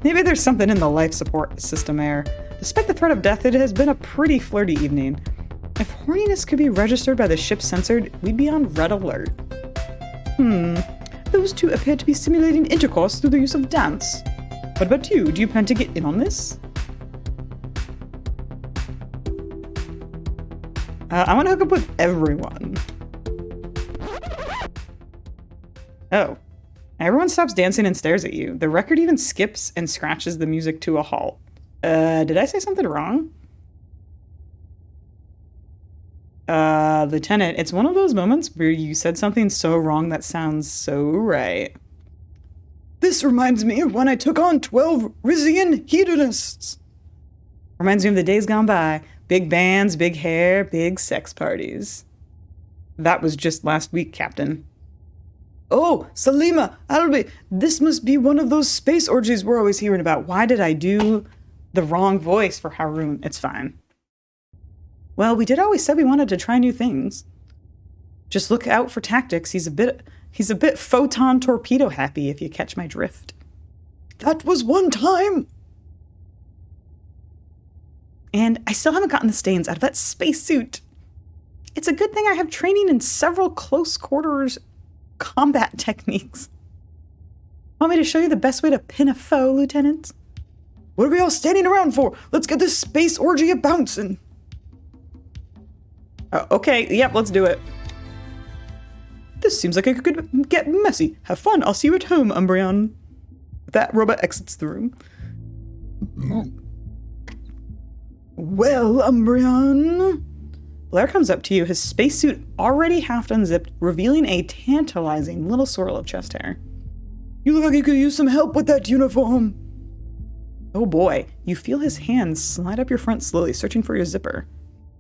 Maybe there's something in the life support system there. Despite the threat of death, it has been a pretty flirty evening. If horniness could be registered by the ship censored, we'd be on red alert. Those two appear to be simulating intercourse through the use of dance. What about you? Do you plan to get in on this? I want to hook up with everyone. Oh. Everyone stops dancing and stares at you. The record even skips and scratches the music to a halt. Did I say something wrong? Lieutenant, it's one of those moments where you said something so wrong that sounds so right. This reminds me of when I took on 12 Rizian hedonists. Reminds me of the days gone by. Big bands, big hair, big sex parties. That was just last week, Captain. Oh, Salima, Albi, this must be one of those space orgies we're always hearing about. Why did I do the wrong voice for Haroon. It's fine. Well, we did always said we wanted to try new things. Just look out for tactics. He's a bit photon torpedo happy, if you catch my drift. That was one time! And I still haven't gotten the stains out of that spacesuit. It's a good thing I have training in several close quarters combat techniques. Want me to show you the best way to pin a foe, Lieutenant? What are we all standing around for? Let's get this space orgy a bouncing. Okay, yep, let's do it. This seems like it could get messy. Have fun. I'll see you at home, Umbreon. That robot exits the room. Well, Umbreon. Blair comes up to you, his spacesuit already half unzipped, revealing a tantalizing little swirl of chest hair. You look like you could use some help with that uniform. Oh boy, you feel his hands slide up your front slowly, searching for your zipper.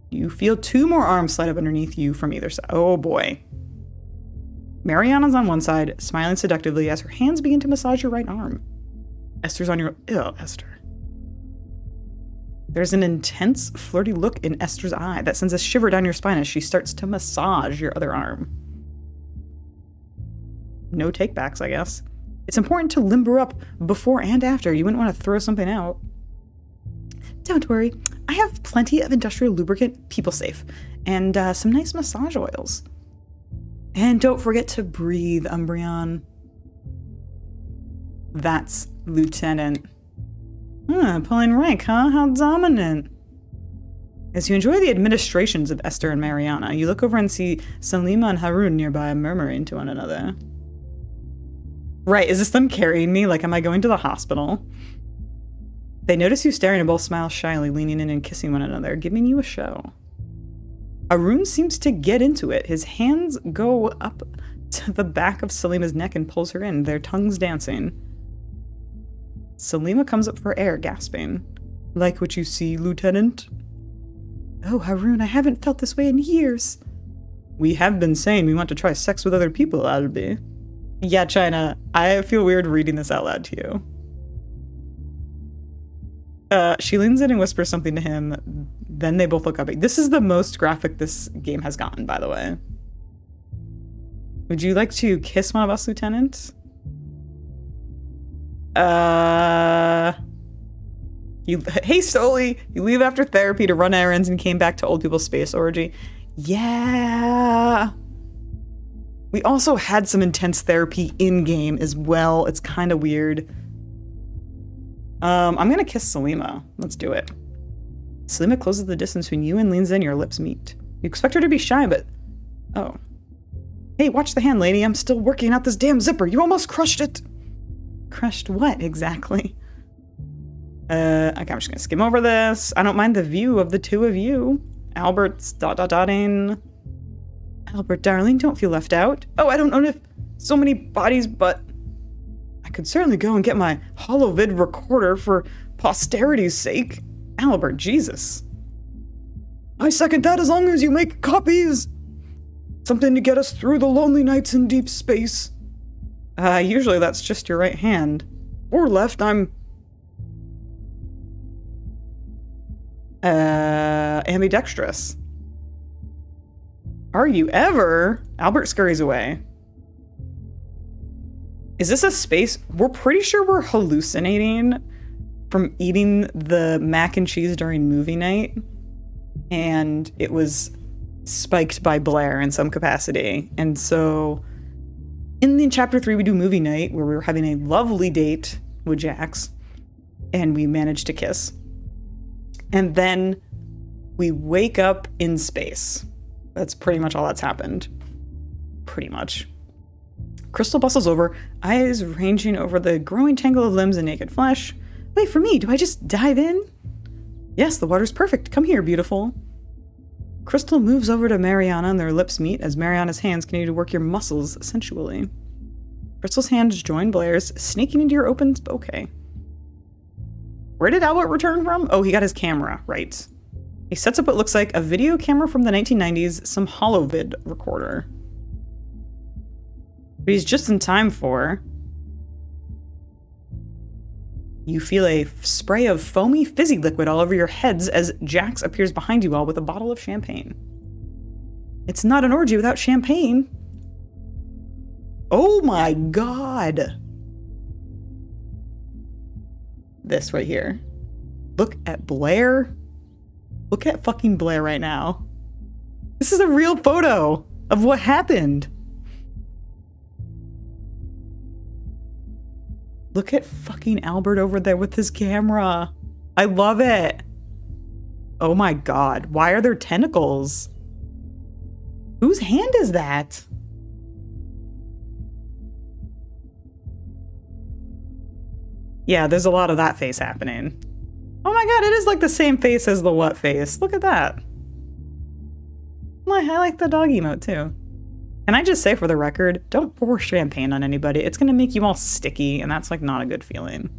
You feel 2 more arms slide up underneath you from either side. Oh boy. Mariana's on one side, smiling seductively as her hands begin to massage your right arm. Esther's on your... Ew, Esther. There's an intense, flirty look in Esther's eye that sends a shiver down your spine as she starts to massage your other arm. No takebacks, I guess. It's important to limber up before and after. You wouldn't want to throw something out. Don't worry. I have plenty of industrial lubricant, people safe, and some nice massage oils. And don't forget to breathe, Umbreon. That's Lieutenant. Pulling rank, huh? How dominant. As you enjoy the administrations of Esther and Mariana, you look over and see Salima and Haroon nearby murmuring to one another. Right, is this them carrying me? Like, am I going to the hospital? They notice you staring and both smile shyly, leaning in and kissing one another, giving you a show. Haroon seems to get into it. His hands go up to the back of Salima's neck and pulls her in, their tongues dancing. Salima comes up for air, gasping. Like what you see, Lieutenant? Oh, Haroon, I haven't felt this way in years. We have been saying we want to try sex with other people, Albie. Yeah, China, I feel weird reading this out loud to you. She leans in and whispers something to him. Then they both look up. This is the most graphic this game has gotten, by the way. Would you like to kiss one of us, Lieutenant? Hey, Stoli, you leave after therapy to run errands and came back to old people's space orgy. Yeah. We also had some intense therapy in-game as well. It's kind of weird. I'm gonna kiss Salima. Let's do it. Salima closes the distance between you and leans in. Your lips meet. You expect her to be shy, but... Oh. Hey, watch the hand, lady. I'm still working out this damn zipper. You almost crushed it. Crushed what, exactly? Okay, I'm just gonna skim over this. I don't mind the view of the two of you. Albert's dotting. Albert, darling, don't feel left out. Oh, I don't know if so many bodies, but I could certainly go and get my holovid recorder for posterity's sake. Albert, Jesus. I second that as long as you make copies. Something to get us through the lonely nights in deep space. Usually that's just your right hand. Or left, I'm... ambidextrous. Are you ever? Albert scurries away. Is this a space? We're pretty sure we're hallucinating from eating the mac and cheese during movie night. And it was spiked by Blair in some capacity. And so in chapter 3, we do movie night where we were having a lovely date with Jax. And we managed to kiss. And then we wake up in space. That's pretty much all that's happened. Pretty much. Crystal bustles over, eyes ranging over the growing tangle of limbs and naked flesh. Wait for me, do I just dive in? Yes, the water's perfect. Come here, beautiful. Crystal moves over to Mariana and their lips meet as Mariana's hands continue to work your muscles sensually. Crystal's hands join Blair's, snaking into your open... Okay. Where did Albert return from? Oh, he got his camera, right. He sets up what looks like a video camera from the 1990s, some holovid recorder. But he's just in time for... You feel a spray of foamy, fizzy liquid all over your heads as Jax appears behind you all with a bottle of champagne. It's not an orgy without champagne. Oh my god. This right here. Look at Blair. Look at fucking Blair right now. This is a real photo of what happened. Look at fucking Albert over there with his camera. I love it. Oh my god. Why are there tentacles? Whose hand is that? Yeah, there's a lot of that face happening. Oh my god, it is like the same face as the what face. Look at that. I like the dog emote too. Can I just say for the record, don't pour champagne on anybody. It's gonna make you all sticky, and that's like not a good feeling.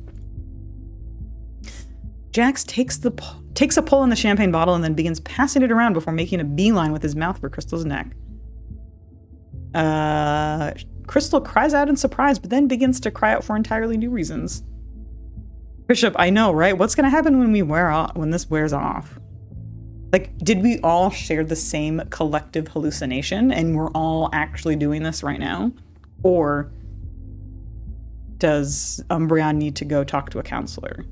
Jax takes a pull on the champagne bottle and then begins passing it around before making a beeline with his mouth for Crystal's neck. Crystal cries out in surprise, but then begins to cry out for entirely new reasons. Bishop, I know, right? What's gonna happen when this wears off? Like, did we all share the same collective hallucination and we're all actually doing this right now? Or does Umbreon need to go talk to a counselor?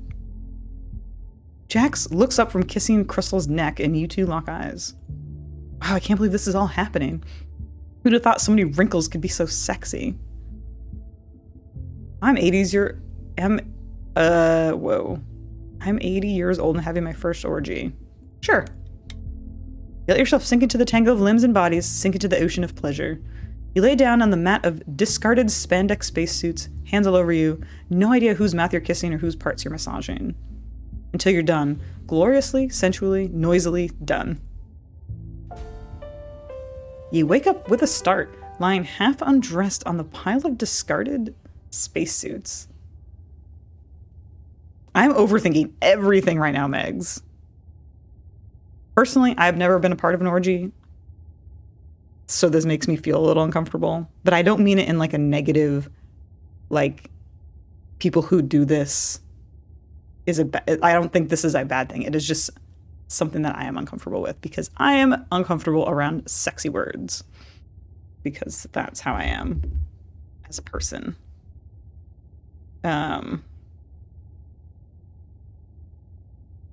Jax looks up from kissing Crystal's neck and you two lock eyes. Wow, I can't believe this is all happening. Who'd have thought so many wrinkles could be so sexy? I'm 80 years old and having my first orgy. Sure. You let yourself sink into the tangle of limbs and bodies, sink into the ocean of pleasure. You lay down on the mat of discarded spandex spacesuits, hands all over you, no idea whose mouth you're kissing or whose parts you're massaging. Until you're done. Gloriously, sensually, noisily done. You wake up with a start, lying half undressed on the pile of discarded spacesuits. I'm overthinking everything right now, Megs. Personally, I've never been a part of an orgy, so this makes me feel a little uncomfortable. But I don't mean it in like a negative, like, people who do this I don't think this is a bad thing. It is just something that I am uncomfortable with because I am uncomfortable around sexy words because that's how I am as a person.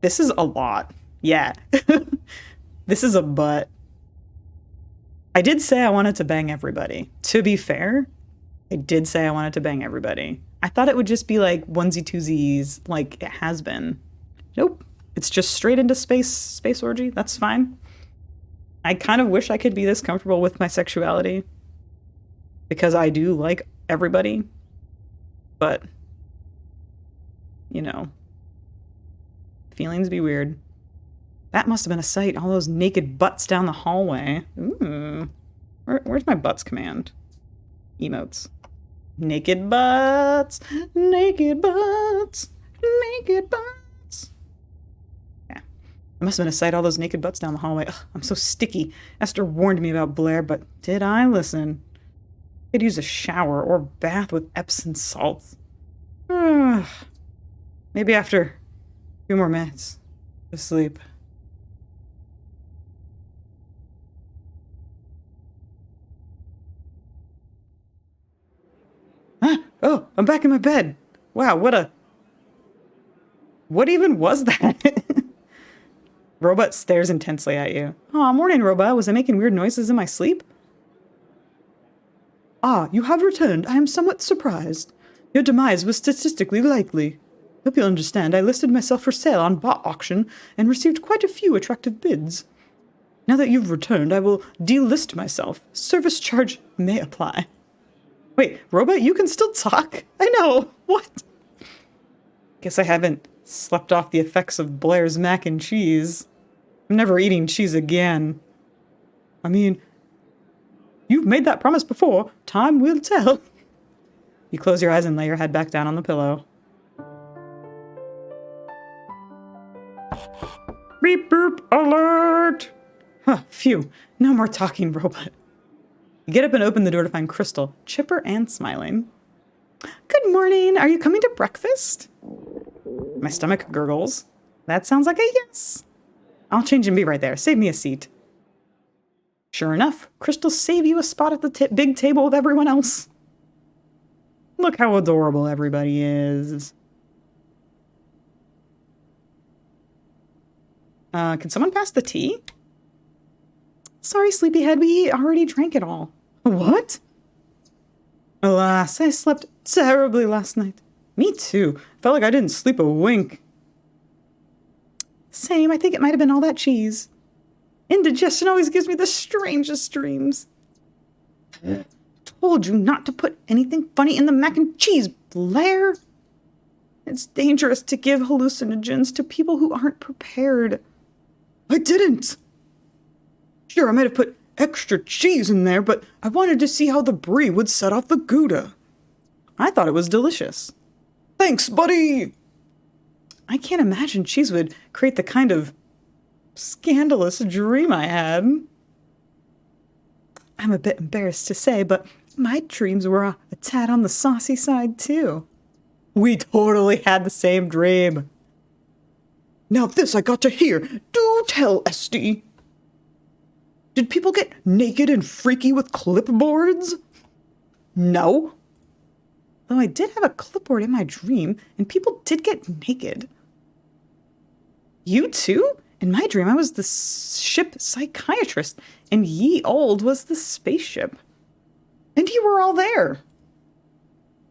This is a lot. Yeah. This is a butt. I did say I wanted to bang everybody. To be fair, I did say I wanted to bang everybody. I thought it would just be like onesie twosies like it has been. Nope. It's just straight into space orgy. That's fine. I kind of wish I could be this comfortable with my sexuality because I do like everybody. But, you know, feelings be weird. That must have been a sight. All those naked butts down the hallway. Ooh. Where's my butts command? Emotes. Naked butts. Naked butts. Naked butts. Yeah. It must have been a sight. All those naked butts down the hallway. Ugh, I'm so sticky. Esther warned me about Blair, but did I listen? I could use a shower or bath with Epsom salts. Maybe after a few more minutes of sleep. Oh, I'm back in my bed. Wow, what even was that? Robot stares intensely at you. Aw, morning, Robot. Was I making weird noises in my sleep? Ah, you have returned. I am somewhat surprised. Your demise was statistically likely. Hope you'll understand I listed myself for sale on bot auction and received quite a few attractive bids. Now that you've returned, I will delist myself. Service charge may apply. Wait, Robot, you can still talk? I know. What? Guess I haven't slept off the effects of Blair's mac and cheese. I'm never eating cheese again. I mean, you've made that promise before. Time will tell. You close your eyes and lay your head back down on the pillow. Beep boop alert! Huh, phew. No more talking, Robot. You get up and open the door to find Crystal, chipper and smiling. Good morning. Are you coming to breakfast? My stomach gurgles. That sounds like a yes. I'll change and be right there. Save me a seat. Sure enough, crystals save you a spot at the big table with everyone else. Look how adorable everybody is. Can someone pass the tea? Sorry, sleepyhead, we already drank it all. What? Alas, I slept terribly last night. Me too. Felt like I didn't sleep a wink. Same, I think it might have been all that cheese. Indigestion always gives me the strangest dreams. Told you not to put anything funny in the mac and cheese, Blair. It's dangerous to give hallucinogens to people who aren't prepared. I didn't. Sure, I might have put extra cheese in there, but I wanted to see how the brie would set off the Gouda. I thought it was delicious. Thanks, buddy! I can't imagine cheese would create the kind of scandalous dream I had. I'm a bit embarrassed to say, but my dreams were a tad on the saucy side, too. We totally had the same dream. Now this I got to hear. Do tell, Esty. Did people get naked and freaky with clipboards? No. Though I did have a clipboard in my dream, and people did get naked. You too? In my dream, I was the ship psychiatrist, and ye old was the spaceship. And you were all there.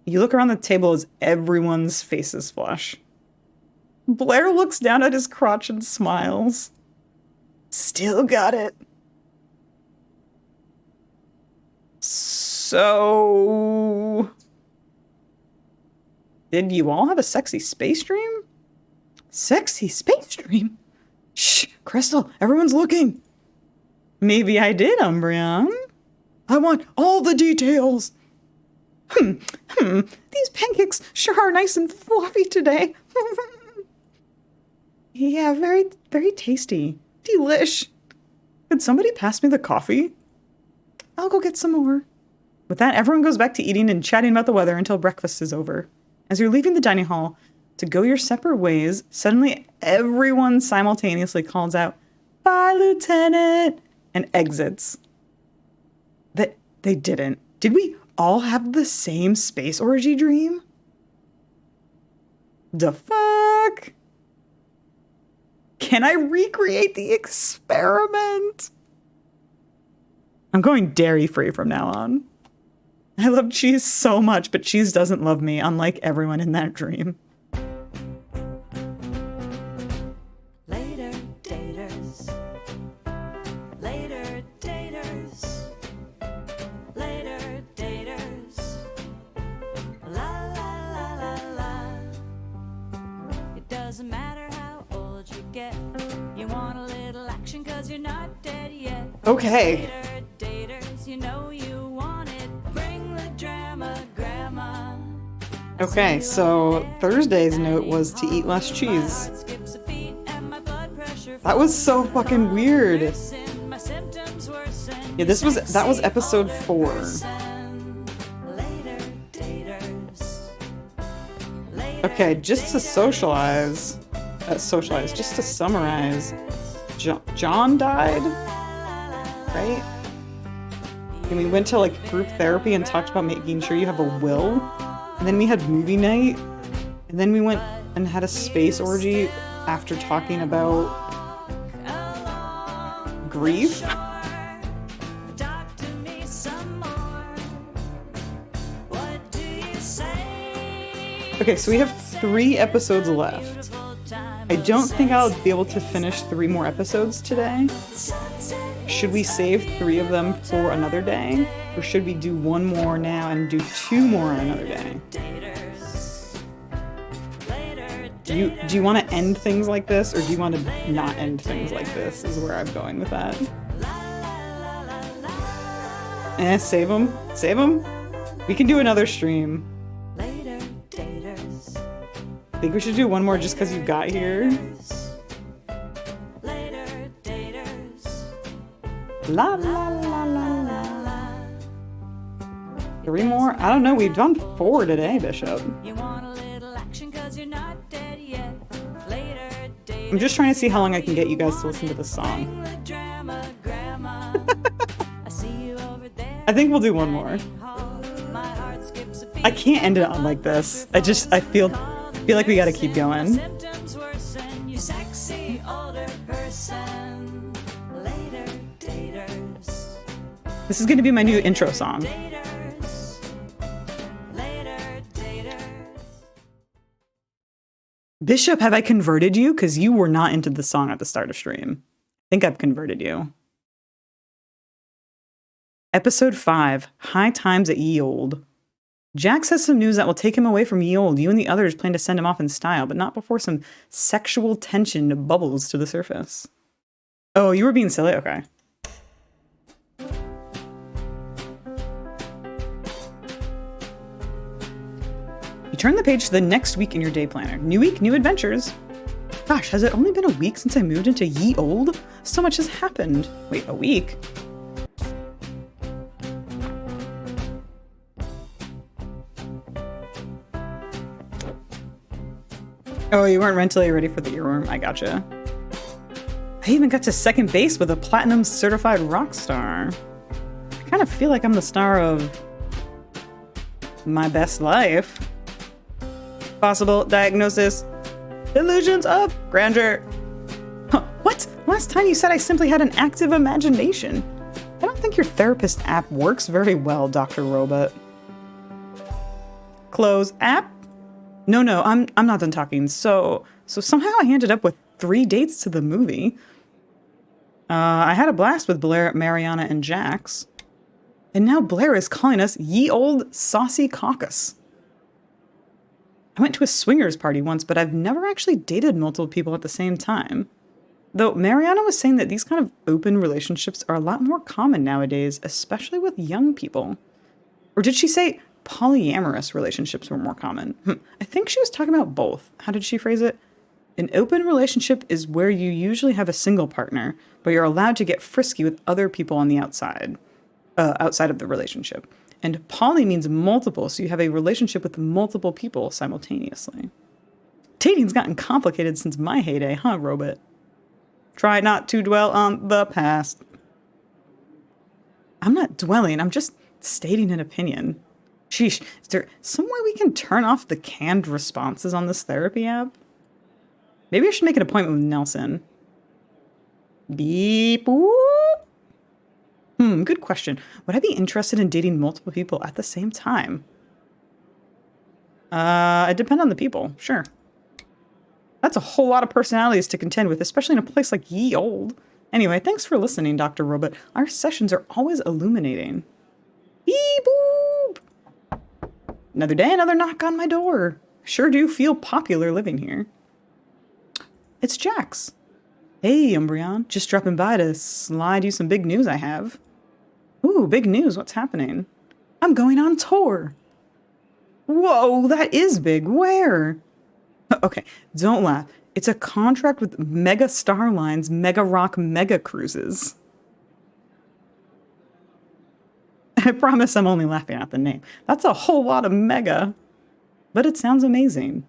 You look around the table as everyone's faces flush. Blair looks down at his crotch and smiles. Still got it. So... did you all have a sexy space dream? Sexy space dream? Shh, Crystal, everyone's looking. Maybe I did, Umbreon. I want all the details. These pancakes sure are nice and fluffy today. Yeah, very, very tasty. Delish. Could somebody pass me the coffee? I'll go get some more. With that, everyone goes back to eating and chatting about the weather until breakfast is over. As you're leaving the dining hall to go your separate ways, suddenly everyone simultaneously calls out, "Bye, Lieutenant!" and exits. They didn't. Did we all have the same space orgy dream? The fuck? Can I recreate the experiment? I'm going dairy-free from now on. I love cheese so much, but cheese doesn't love me, unlike everyone in that dream.
Later, daters. Later, daters. Later, daters. La la la la la. It doesn't matter how old you get. You want a little action 'cause you're not dead yet.
Okay.
Later, daters, you know you want it. Bring the drama, grandma.
Okay, so Thursday's note was to eat less cheese. That was so fucking weird. Yeah, that was episode 4. Okay, just to just to summarize, John died, right? And we went to like group therapy and talked about making sure you have a will. And then we had movie night. And then we went and had a space orgy after talking about grief. Okay, so we have 3 episodes left. I don't think I'll be able to finish 3 more episodes today. Should we save 3 of them for another day? Or should we do 1 more now and do 2 more on another day? Do you want to end things like this, or do you want to not end things like this, is where I'm going with that. Save them? Save them? We can do another stream. I think we should do 1 more just because you got here. La la la la la. 3 more? I don't know, we've done 4 today, Bishop.
You want a little action 'cause you're not dead yet.
I'm just trying to see how long I can get you guys to listen to this song. I think we'll do one more. I can't end it on like this. I feel like we gotta keep going. This is gonna be my new intro song. Bishop, have I converted you? Because you were not into the song at the start of stream. I think I've converted you. Episode 5, High Times at Ye Olde. Jax has some news that will take him away from Ye Olde. You and the others plan to send him off in style, but not before some sexual tension bubbles to the surface. Oh, you were being silly? Okay. You turn the page to the next week in your day planner. New week, new adventures. Gosh, has it only been a week since I moved into Ye Olde? So much has happened. Wait, a week? Oh, you weren't mentally ready for the earworm. I gotcha. I even got to second base with a platinum certified rock star. I kind of feel like I'm the star of my best life. Possible diagnosis. Illusions of grandeur. Huh, what? Last time you said I simply had an active imagination. I don't think your therapist app works very well, Dr. Robot. Close app? No, I'm not done talking. So somehow I ended up with 3 dates to the movie. I had a blast with Blair, Mariana, and Jax. And now Blair is calling us Ye Olde Saucy Caucus. I went to a swingers party once, but I've never actually dated multiple people at the same time. Though Mariana was saying that these kind of open relationships are a lot more common nowadays, especially with young people. Or did she say polyamorous relationships were more common? I think she was talking about both. How did she phrase it? An open relationship is where you usually have a single partner, but you're allowed to get frisky with other people on the outside of the relationship. And poly means multiple, so you have a relationship with multiple people simultaneously. Dating's gotten complicated since my heyday, huh, Robot? Try not to dwell on the past. I'm not dwelling, I'm just stating an opinion. Sheesh, is there some way we can turn off the canned responses on this therapy app? Maybe I should make an appointment with Nelson. Beep, whoop. Good question. Would I be interested in dating multiple people at the same time? It depends on the people, sure. That's a whole lot of personalities to contend with, especially in a place like Ye Olde. Anyway, thanks for listening, Dr. Robot. Our sessions are always illuminating. Beep, boop. Another day, another knock on my door. Sure do feel popular living here. It's Jax. Hey, Umbreon. Just dropping by to slide you some big news I have. Ooh, big news. What's happening? I'm going on tour. Whoa, that is big. Where? Okay, don't laugh. It's a contract with Mega Star Line's Mega Rock Mega Cruises. I promise I'm only laughing at the name. That's a whole lot of mega. But it sounds amazing.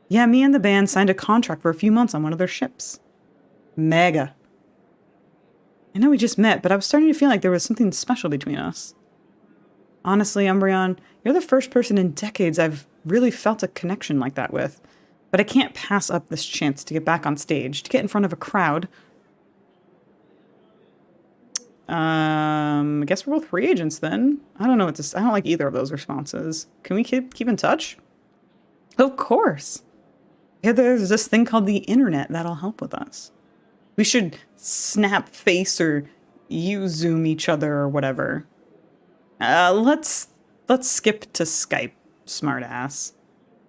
Yeah, me and the band signed a contract for a few months on one of their ships. Mega. I know we just met, but I was starting to feel like there was something special between us. Honestly, Umbreon, you're the first person in decades I've really felt a connection like that with. But I can't pass up this chance to get back on stage, to get in front of a crowd. I guess we're both free agents then. I don't know what to say. I don't like either of those responses. Can we keep in touch? Of course. Yeah, there's this thing called the internet that'll help with us. We should snap face or use Zoom each other or whatever. Let's skip to Skype, smartass.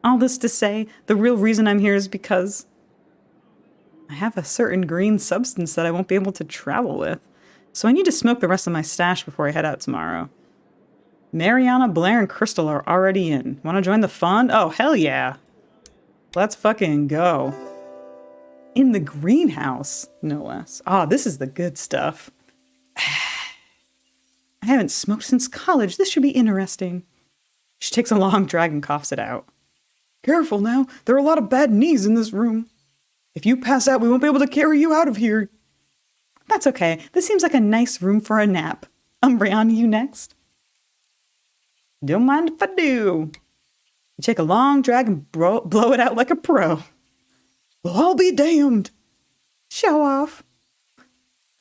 All this to say, the real reason I'm here is because I have a certain green substance that I won't be able to travel with. So I need to smoke the rest of my stash before I head out tomorrow. Mariana, Blair, and Crystal are already in. Want to join the fun? Oh, hell yeah. Let's fucking go. In the greenhouse, no less. Ah, this is the good stuff. I haven't smoked since college. This should be interesting. She takes a long drag and coughs it out. Careful now. There are a lot of bad knees in this room. If you pass out, we won't be able to carry you out of here. That's okay. This seems like a nice room for a nap. Umbreon, you next? Don't mind if I do. You take a long drag and blow it out like a pro. Well, I'll be damned. Show off.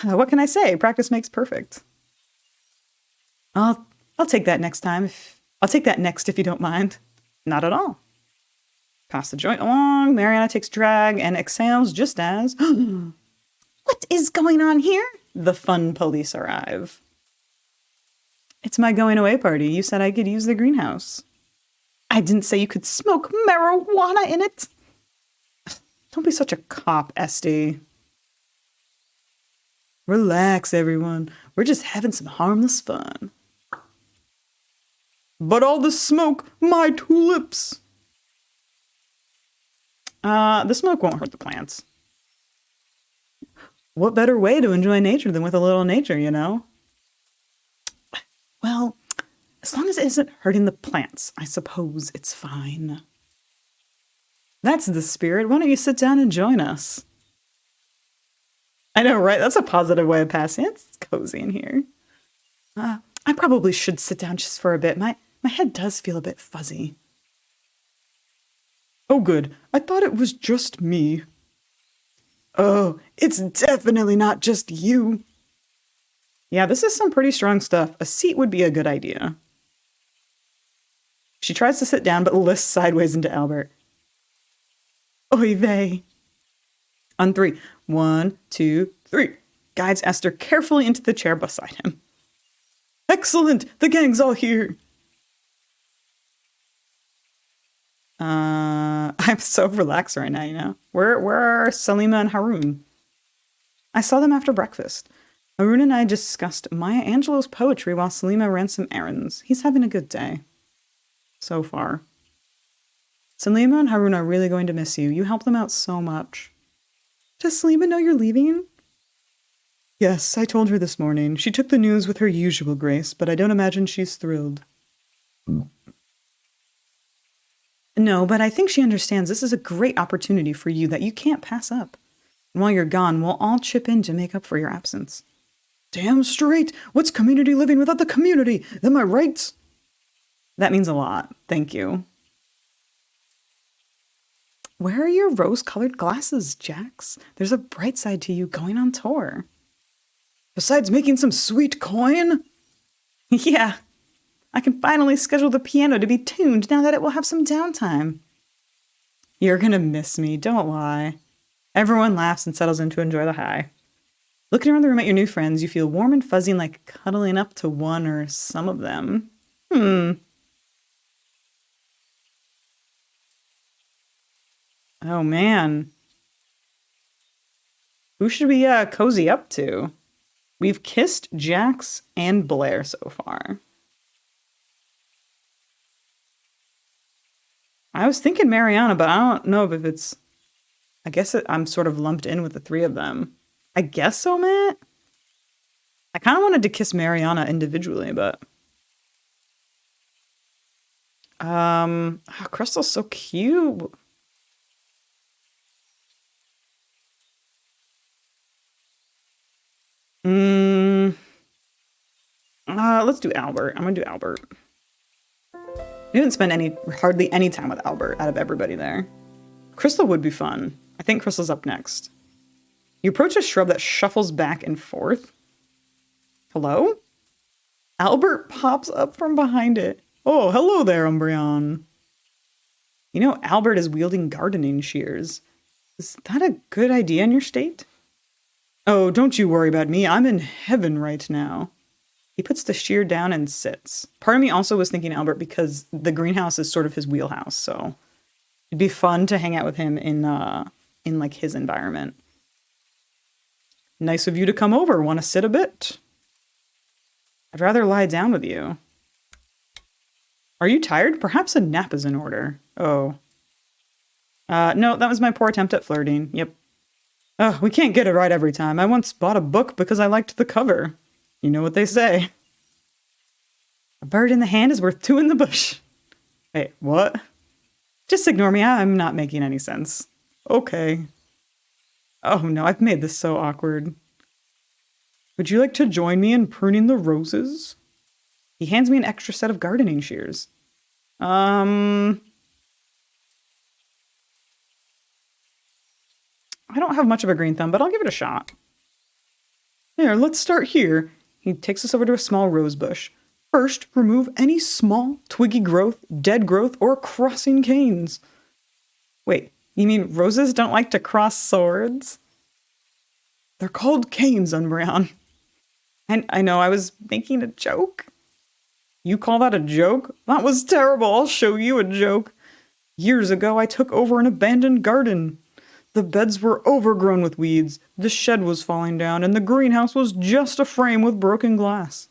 What can I say? Practice makes perfect. I'll take that next time. I'll take that next if you don't mind. Not at all. Pass the joint along. Mariana takes drag and exhales just as... What is going on here? The fun police arrive. It's my going away party. You said I could use the greenhouse. I didn't say you could smoke marijuana in it. Don't be such a cop, Esty. Relax, everyone. We're just having some harmless fun. But all the smoke, my tulips. The smoke won't hurt the plants. What better way to enjoy nature than with a little nature, you know? Well, as long as it isn't hurting the plants, I suppose it's fine. That's the spirit. Why don't you sit down and join us? I know, right? That's a positive way of passing. It's cozy in here. I probably should sit down just for a bit. My head does feel a bit fuzzy. Oh, good. I thought it was just me. Oh, it's definitely not just you. Yeah, this is some pretty strong stuff. A seat would be a good idea. She tries to sit down, but lifts sideways into Albert. Oy vey. On 3. 1, 2, 3. Guides Esther carefully into the chair beside him. Excellent! The gang's all here! I'm so relaxed right now, you know? Where are Salima and Haroon? I saw them after breakfast. Haroon and I discussed Maya Angelou's poetry while Salima ran some errands. He's having a good day. So far. Salima and Haroon are really going to miss you. You help them out so much. Does Salima know you're leaving? Yes, I told her this morning. She took the news with her usual grace, but I don't imagine she's thrilled. No, but I think she understands this is a great opportunity for you that you can't pass up. And while you're gone, we'll all chip in to make up for your absence. Damn straight! What's community living without the community? Am I right? That means a lot. Thank you. Where are your rose-colored glasses, Jax? There's a bright side to you going on tour. Besides making some sweet coin? Yeah. I can finally schedule the piano to be tuned now that it will have some downtime. You're gonna miss me, don't lie. Everyone laughs and settles in to enjoy the high. Looking around the room at your new friends, you feel warm and fuzzy and like cuddling up to one or some of them. Oh man. Who should we cozy up to? We've kissed Jax and Blair so far. I was thinking Mariana, but I don't know if it's... I guess I'm sort of lumped in with the three of them. I guess so, Matt? I kind of wanted to kiss Mariana individually, but... Oh, Crystal's so cute. Let's do Albert. I'm gonna do Albert. We didn't spend hardly any time with Albert out of everybody there. Crystal would be fun. I think Crystal's up next. You approach a shrub that shuffles back and forth. Hello? Albert pops up from behind it. Oh, hello there, Umbreon. You know, Albert is wielding gardening shears. Is that a good idea in your state? Oh, don't you worry about me. I'm in heaven right now. He puts the shear down and sits. Part of me also was thinking Albert because the greenhouse is sort of his wheelhouse, so it'd be fun to hang out with him in like his environment. Nice of you to come over. Want to sit a bit? I'd rather lie down with you. Are you tired? Perhaps a nap is in order. Oh. No, that was my poor attempt at flirting. Yep. We can't get it right every time. I once bought a book because I liked the cover. You know what they say. A bird in the hand is worth two in the bush. Wait, what? Just ignore me. I'm not making any sense. Okay. Oh no, I've made this so awkward. Would you like to join me in pruning the roses? He hands me an extra set of gardening shears. I don't have much of a green thumb, but I'll give it a shot. Here, let's start here. He takes us over to a small rose bush. First, remove any small, twiggy growth, dead growth, or crossing canes. Wait, you mean roses don't like to cross swords? They're called canes, Umbreon. And I know I was making a joke. You call that a joke? That was terrible. I'll show you a joke. Years ago, I took over an abandoned garden. The beds were overgrown with weeds, the shed was falling down, and the greenhouse was just a frame with broken glass.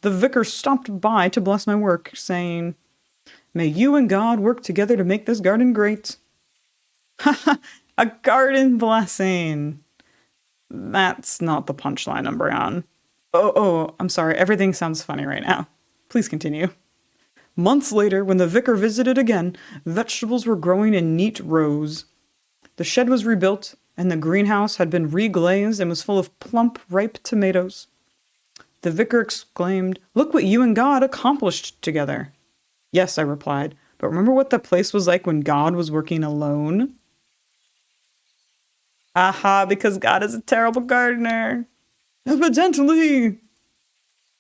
The vicar stopped by to bless my work, saying, "May you and God work together to make this garden great." Ha ha! A garden blessing! That's not the punchline, Umbreon. Oh, I'm sorry. Everything sounds funny right now. Please continue. Months later, when the vicar visited again, vegetables were growing in neat rows. The shed was rebuilt, and the greenhouse had been reglazed and was full of plump, ripe tomatoes. The vicar exclaimed, "Look what you and God accomplished together." Yes, I replied, but remember what the place was like when God was working alone? Aha, because God is a terrible gardener. Evidently.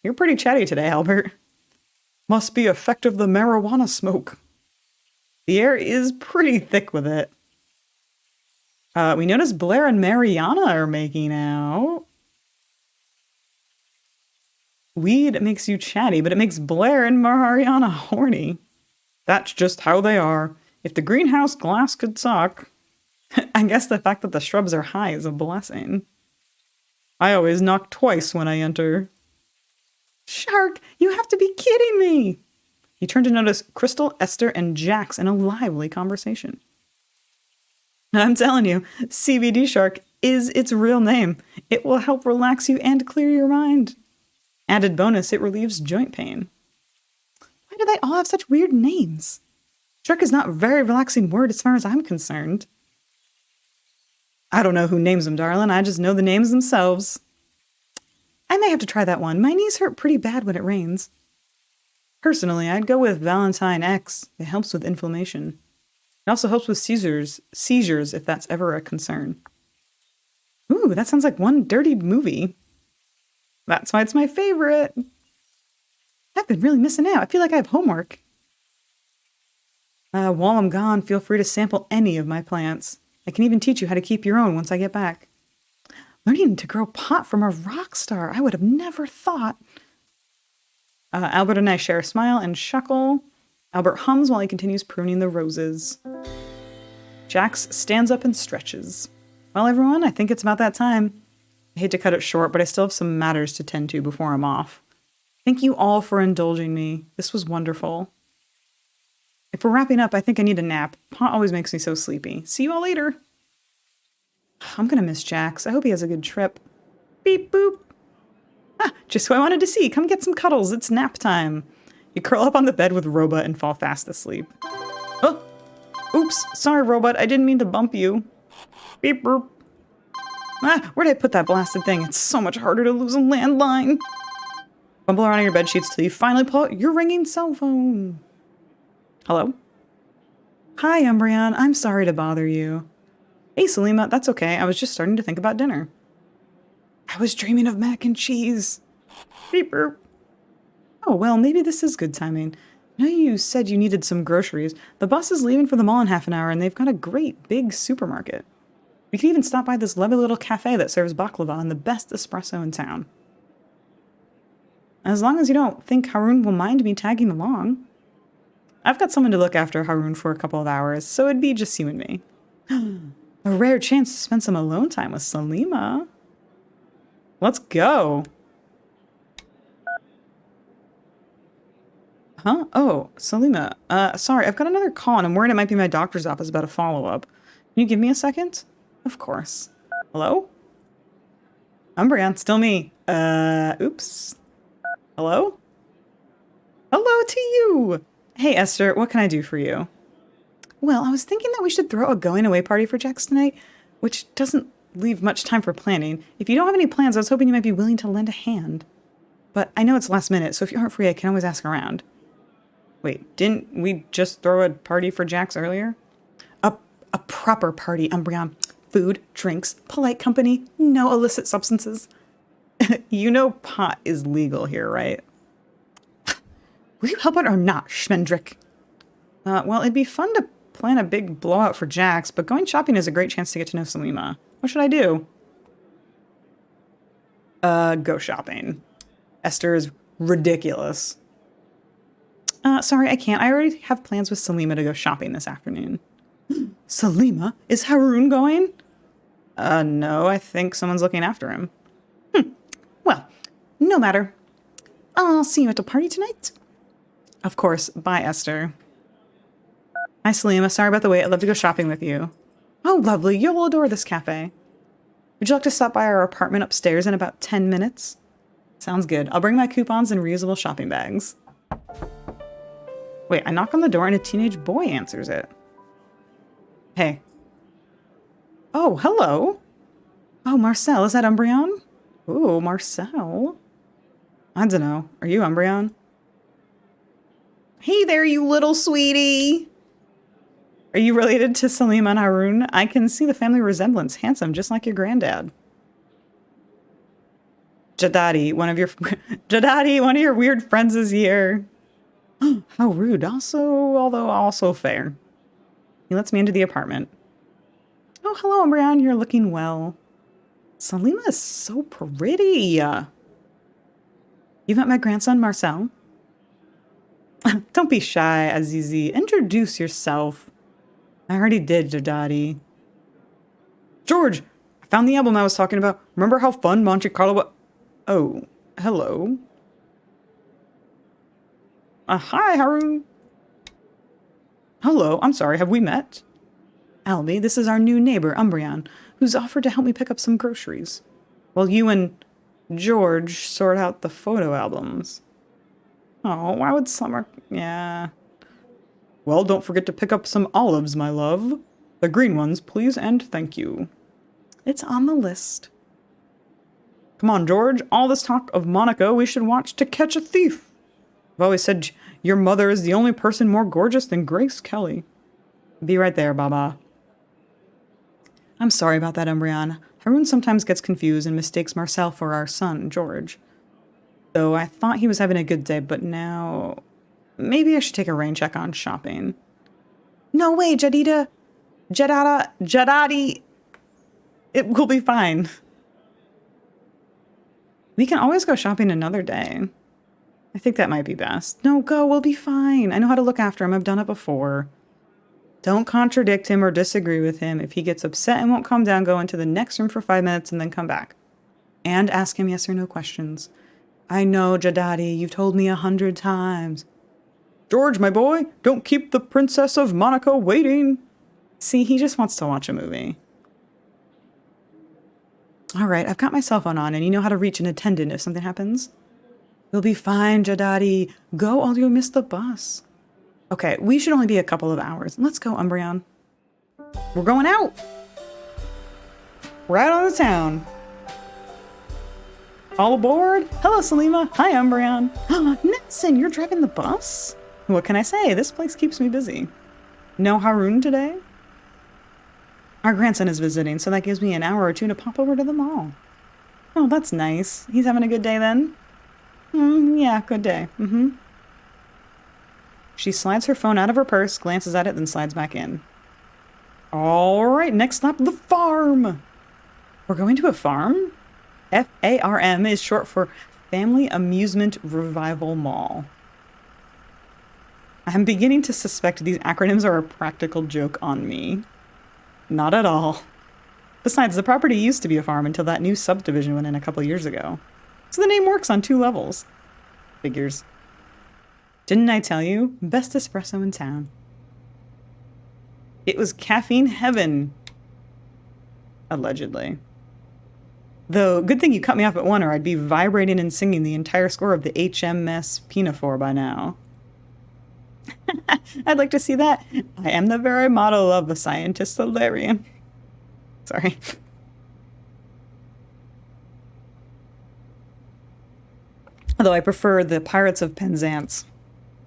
You're pretty chatty today, Albert. Must be effect of the marijuana smoke. The air is pretty thick with it. We notice Blair and Mariana are making out. Weed makes you chatty, but it makes Blair and Mariana horny. That's just how they are. If the greenhouse glass could talk. I guess the fact that the shrubs are high is a blessing. I always knock twice when I enter. Shark, you have to be kidding me! He turned to notice Crystal, Esther, and Jax in a lively conversation. I'm telling you, CBD Shark is its real name. It will help relax you and clear your mind. Added bonus, it relieves joint pain. Why do they all have such weird names? Shark is not a very relaxing word as far as I'm concerned. I don't know who names them, darling. I just know the names themselves. I may have to try that one. My knees hurt pretty bad when it rains. Personally, I'd go with Valentine X. It helps with inflammation. It also helps with seizures if that's ever a concern. Ooh, that sounds like one dirty movie. That's why it's my favorite. I've been really missing out. I feel like I have homework. While I'm gone, feel free to sample any of my plants. I can even teach you how to keep your own once I get back. Learning to grow pot from a rock star. I would have never thought. Albert and I share a smile and chuckle. Albert hums while he continues pruning the roses. Jax stands up and stretches. Well, everyone, I think it's about that time. I hate to cut it short, but I still have some matters to tend to before I'm off. Thank you all for indulging me. This was wonderful. If we're wrapping up, I think I need a nap. Pot always makes me so sleepy. See you all later. I'm gonna miss Jax. I hope he has a good trip. Beep boop. Just who I wanted to see. Come get some cuddles. It's nap time. You curl up on the bed with Robot and fall fast asleep. Oh! Oops. Sorry, Robot. I didn't mean to bump you. Beep boop. Where'd I put that blasted thing? It's so much harder to lose a landline. Bumble around on your bed sheets till you finally pull out your ringing cell phone. Hello? Hi, Umbreon. I'm sorry to bother you. Hey, Salima. That's okay. I was just starting to think about dinner. I was dreaming of mac and cheese. Beep boop. Oh, well, maybe this is good timing. I know you said you needed some groceries. The bus is leaving for the mall in half an hour, and they've got a great big supermarket. We could even stop by this lovely little cafe that serves baklava and the best espresso in town. As long as you don't think Haroon will mind me tagging along. I've got someone to look after Haroon for a couple of hours, so it'd be just you and me. A rare chance to spend some alone time with Salima. Let's go. Huh? Oh, Salima. Sorry, I've got another call and I'm worried it might be my doctor's office about a follow-up. Can you give me a second? Of course. Hello? Umbreon, still me. Oops. Hello? Hello to you! Hey, Esther, what can I do for you? Well, I was thinking that we should throw a going-away party for Jax tonight, which doesn't leave much time for planning. If you don't have any plans, I was hoping you might be willing to lend a hand. But I know it's last minute, so if you aren't free, I can always ask around. Wait, didn't we just throw a party for Jax earlier? A proper party, Umbreon. Food, drinks, polite company, no illicit substances. You know pot is legal here, right? Will you help out or not, Schmendrick? Well, it'd be fun to plan a big blowout for Jax, but going shopping is a great chance to get to know Selima. What should I do? Go shopping. Esther is ridiculous. Sorry, I can't. I already have plans with Selima to go shopping this afternoon. Selima? Is Haroon going? No, I think someone's looking after him. Well, no matter. I'll see you at the party tonight. Of course. Bye, Esther. Hi, Selima. Sorry about the wait. I'd love to go shopping with you. Oh, lovely. You'll adore this cafe. Would you like to stop by our apartment upstairs in about 10 minutes? Sounds good. I'll bring my coupons and reusable shopping bags. Wait, I knock on the door and a teenage boy answers it. Hey. Oh, hello. Oh, Marcel, is that Umbreon? Ooh, Marcel. I don't know. Are you Umbreon? Hey there, you little sweetie. Are you related to Selima and Haroon? I can see the family resemblance. Handsome, just like your granddad. Jadadi, one of your weird friends is here. How rude. Although also fair. He lets me into the apartment. Oh, hello, Umbreon. You're looking well. Selima is so pretty. You met my grandson, Marcel? Don't be shy, Azizi. Introduce yourself. I already did, Jadadi. George, I found the album I was talking about. Remember how fun Monte Carlo was? Oh, hello. Hi, Haroon. Hello, I'm sorry, have we met? Albie, this is our new neighbor, Umbreon, who's offered to help me pick up some groceries. While you and George sort out the photo albums. Oh, why would Summer... Yeah. Well, don't forget to pick up some olives, my love. The green ones, please, and thank you. It's on the list. Come on, George. All this talk of Monaco, we should watch To Catch a Thief. I've always said your mother is the only person more gorgeous than Grace Kelly. Be right there, Baba. I'm sorry about that, Umbreon. Haroon sometimes gets confused and mistakes Marcel for our son, George. Though I thought he was having a good day, but now... Maybe I should take a rain check on shopping. No way, Jadadi. It will be fine. We can always go shopping another day. I think that might be best. No, go, we'll be fine. I know how to look after him. I've done it before. Don't contradict him or disagree with him. If he gets upset and won't calm down, go into the next room for 5 minutes and then come back. And ask him yes or no questions. I know, Jadadi, you've told me 100 times. George, my boy, don't keep the Princess of Monaco waiting. See, he just wants to watch a movie. All right, I've got my cell phone on, and you know how to reach an attendant if something happens? You'll be fine, Jadadi. Go or you'll miss the bus. Okay, we should only be a couple of hours. Let's go, Umbreon. We're going out. We're out on the town. All aboard? Hello, Selima. Hi, Umbreon. Nelson, you're driving the bus? What can I say? This place keeps me busy. No Haroon today? Our grandson is visiting, so that gives me an hour or two to pop over to the mall. Oh, that's nice. He's having a good day then? Yeah, good day. She slides her phone out of her purse, glances at it, then slides back in. All right, next stop, the farm. We're going to a farm? FARM is short for Family Amusement Revival Mall. I'm beginning to suspect these acronyms are a practical joke on me. Not at all. Besides, the property used to be a farm until that new subdivision went in a couple years ago. So the name works on 2 levels. Figures. Didn't I tell you? Best espresso in town. It was caffeine heaven. Allegedly. Though, good thing you cut me off at 1 or I'd be vibrating and singing the entire score of the HMS Pinafore by now. I'd like to see that. I am the very model of a scientist solarium. Sorry. Although I prefer the Pirates of Penzance.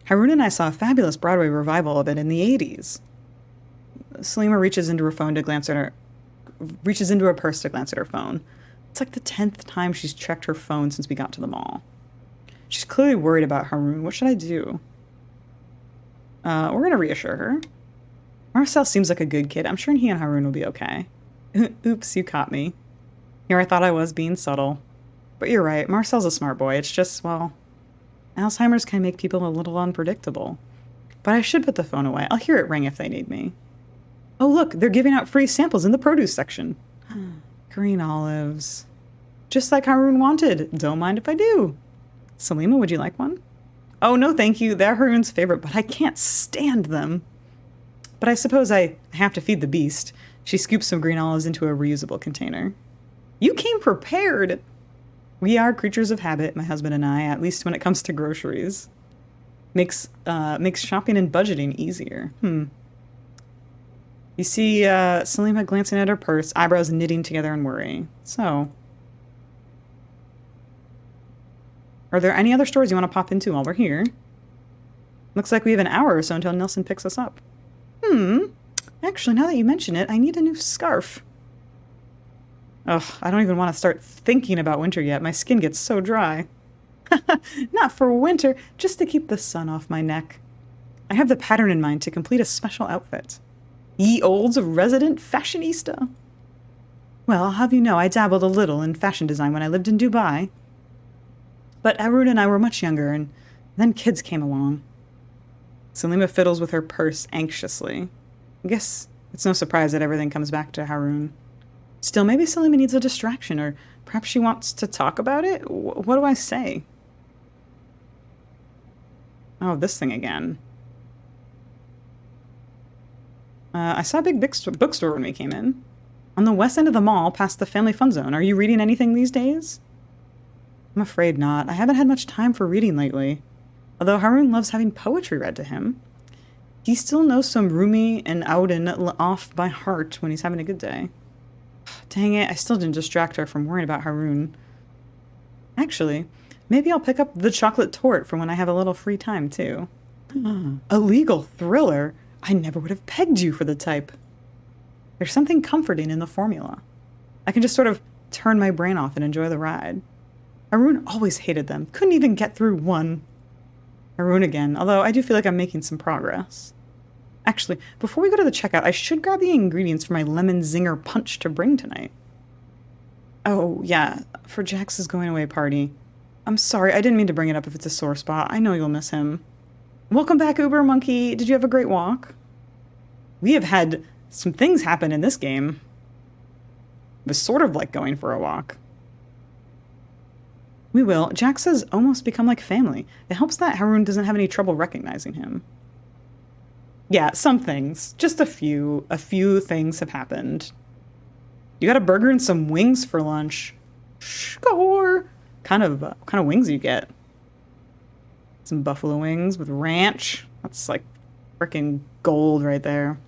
Haroon and I saw a fabulous Broadway revival of it in the 80s. Selima reaches into her purse to glance at her phone. It's like the 10th time she's checked her phone since we got to the mall. She's clearly worried about Haroon. What should I do? We're gonna reassure her. Marcel seems like a good kid. I'm sure he and Haroon will be okay. Oops, you caught me. Here I thought I was being subtle. But you're right, Marcel's a smart boy. It's just, well, Alzheimer's can make people a little unpredictable. But I should put the phone away. I'll hear it ring if they need me. Oh look, they're giving out free samples in the produce section. Green olives. Just like Haroon wanted. Don't mind if I do. Selima, would you like one? Oh, no thank you. They're Haroon's favorite, but I can't stand them. But I suppose I have to feed the beast. She scoops some green olives into a reusable container. You came prepared! We are creatures of habit, my husband and I, at least when it comes to groceries. Makes shopping and budgeting easier. You see Selima glancing at her purse, eyebrows knitting together in worry. So, are there any other stores you want to pop into while we're here? Looks like we have an hour or so until Nelson picks us up. Actually, now that you mention it, I need a new scarf. Ugh, I don't even want to start thinking about winter yet. My skin gets so dry. Not for winter, just to keep the sun off my neck. I have the pattern in mind to complete a special outfit. Ye olds resident fashionista. Well, I'll have you know I dabbled a little in fashion design when I lived in Dubai. But Haroon and I were much younger, and then kids came along. Selima fiddles with her purse anxiously. I guess it's no surprise that everything comes back to Haroon. Still, maybe Selima needs a distraction, or perhaps she wants to talk about it? What do I say? Oh, this thing again. I saw a big bookstore when we came in. On the west end of the mall, past the family fun zone. Are you reading anything these days? I'm afraid not. I haven't had much time for reading lately. Although Haroon loves having poetry read to him. He still knows some Rumi and Auden off by heart when he's having a good day. Dang it, I still didn't distract her from worrying about Haroon. Actually, maybe I'll pick up the chocolate torte for when I have a little free time, too. A legal thriller? I never would have pegged you for the type. There's something comforting in the formula. I can just sort of turn my brain off and enjoy the ride. Haroon always hated them. Couldn't even get through one. Haroon again, although I do feel like I'm making some progress. Actually, before we go to the checkout, I should grab the ingredients for my lemon zinger punch to bring tonight. Oh, yeah, for Jax's going away party. I'm sorry, I didn't mean to bring it up if it's a sore spot. I know you'll miss him. Welcome back, Uber Monkey. Did you have a great walk? We have had some things happen in this game. It was sort of like going for a walk. We will. Jax has almost become like family. It helps that Haroon doesn't have any trouble recognizing him. Yeah, some things. Just a few. A few things have happened. You got a burger and some wings for lunch. Score! Kind of wings you get? Some buffalo wings with ranch. That's like freaking gold right there.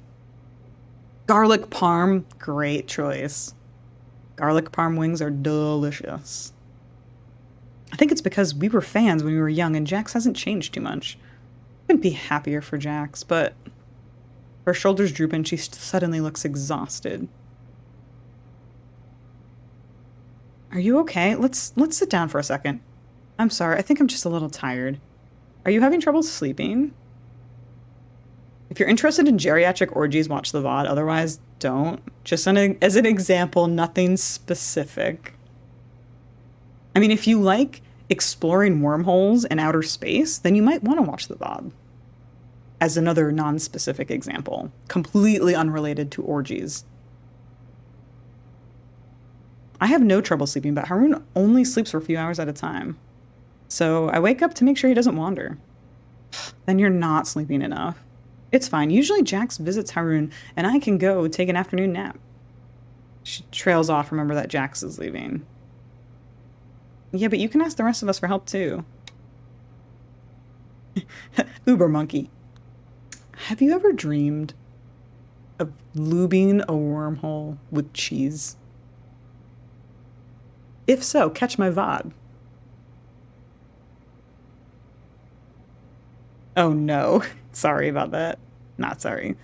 Garlic parm. Great choice. Garlic parm wings are delicious. I think it's because we were fans when we were young and Jax hasn't changed too much. Couldn't be happier for Jax, but her shoulders droop and she suddenly looks exhausted. Are you okay? Let's sit down for a second. I'm sorry, I think I'm just a little tired. Are you having trouble sleeping? If you're interested in geriatric orgies, watch the VOD. Otherwise, don't. Just as an example, nothing specific. I mean, if you like exploring wormholes in outer space, then you might want to watch the VOD. As another non-specific example. Completely unrelated to orgies. I have no trouble sleeping, but Haroon only sleeps for a few hours at a time. So I wake up to make sure he doesn't wander. Then you're not sleeping enough. It's fine. Usually Jax visits Haroon, and I can go take an afternoon nap. She trails off. Remember that Jax is leaving. Yeah, but you can ask the rest of us for help, too. Uber Monkey. Have you ever dreamed of lubing a wormhole with cheese? If so, catch my VOD. Oh no. Sorry about that. Not sorry.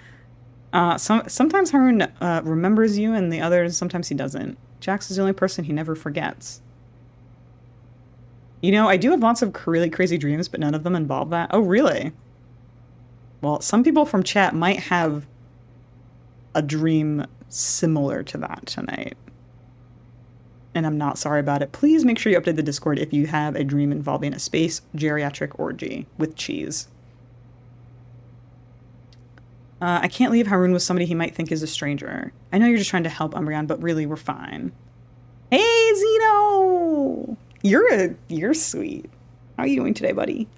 Sometimes Harun remembers you and the others, sometimes he doesn't. Jax is the only person he never forgets. You know, I do have lots of really crazy dreams, but none of them involve that. Oh, really? Well, some people from chat might have a dream similar to that tonight. And I'm not sorry about it. Please make sure you update the Discord if you have a dream involving a space geriatric orgy with cheese. I can't leave Harun with somebody he might think is a stranger. I know you're just trying to help Umbreon, but really, we're fine. Hey, Zeno! You're sweet. How are you doing today, buddy?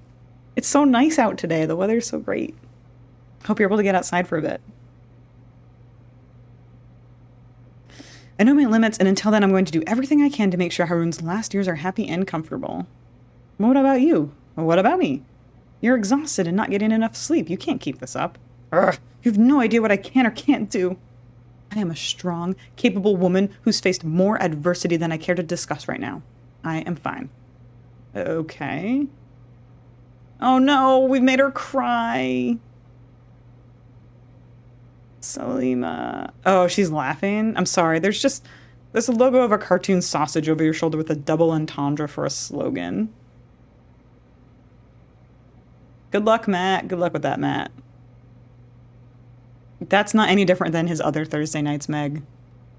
It's so nice out today. The weather's so great. Hope you're able to get outside for a bit. I know my limits, and until then, I'm going to do everything I can to make sure Harun's last years are happy and comfortable. What about you? What about me? You're exhausted and not getting enough sleep. You can't keep this up. Ugh, you have no idea what I can or can't do. I am a strong, capable woman who's faced more adversity than I care to discuss right now. I am fine. Okay. Oh no, we've made her cry. Salima. Oh, she's laughing? I'm sorry. There's a logo of a cartoon sausage over your shoulder with a double entendre for a slogan. Good luck, Matt. Good luck with that, Matt. That's not any different than his other Thursday nights, Meg.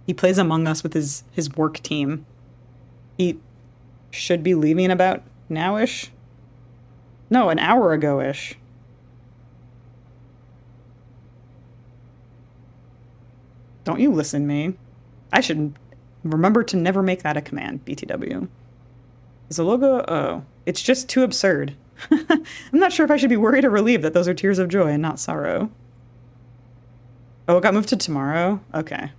He plays Among Us with his work team. He should be leaving about now-ish? No, an hour ago-ish. Don't you listen to me. I should remember to never make that a command, BTW. Is the logo... Oh, it's just too absurd. I'm not sure if I should be worried or relieved that those are tears of joy and not sorrow. Oh, it got moved to tomorrow? Okay.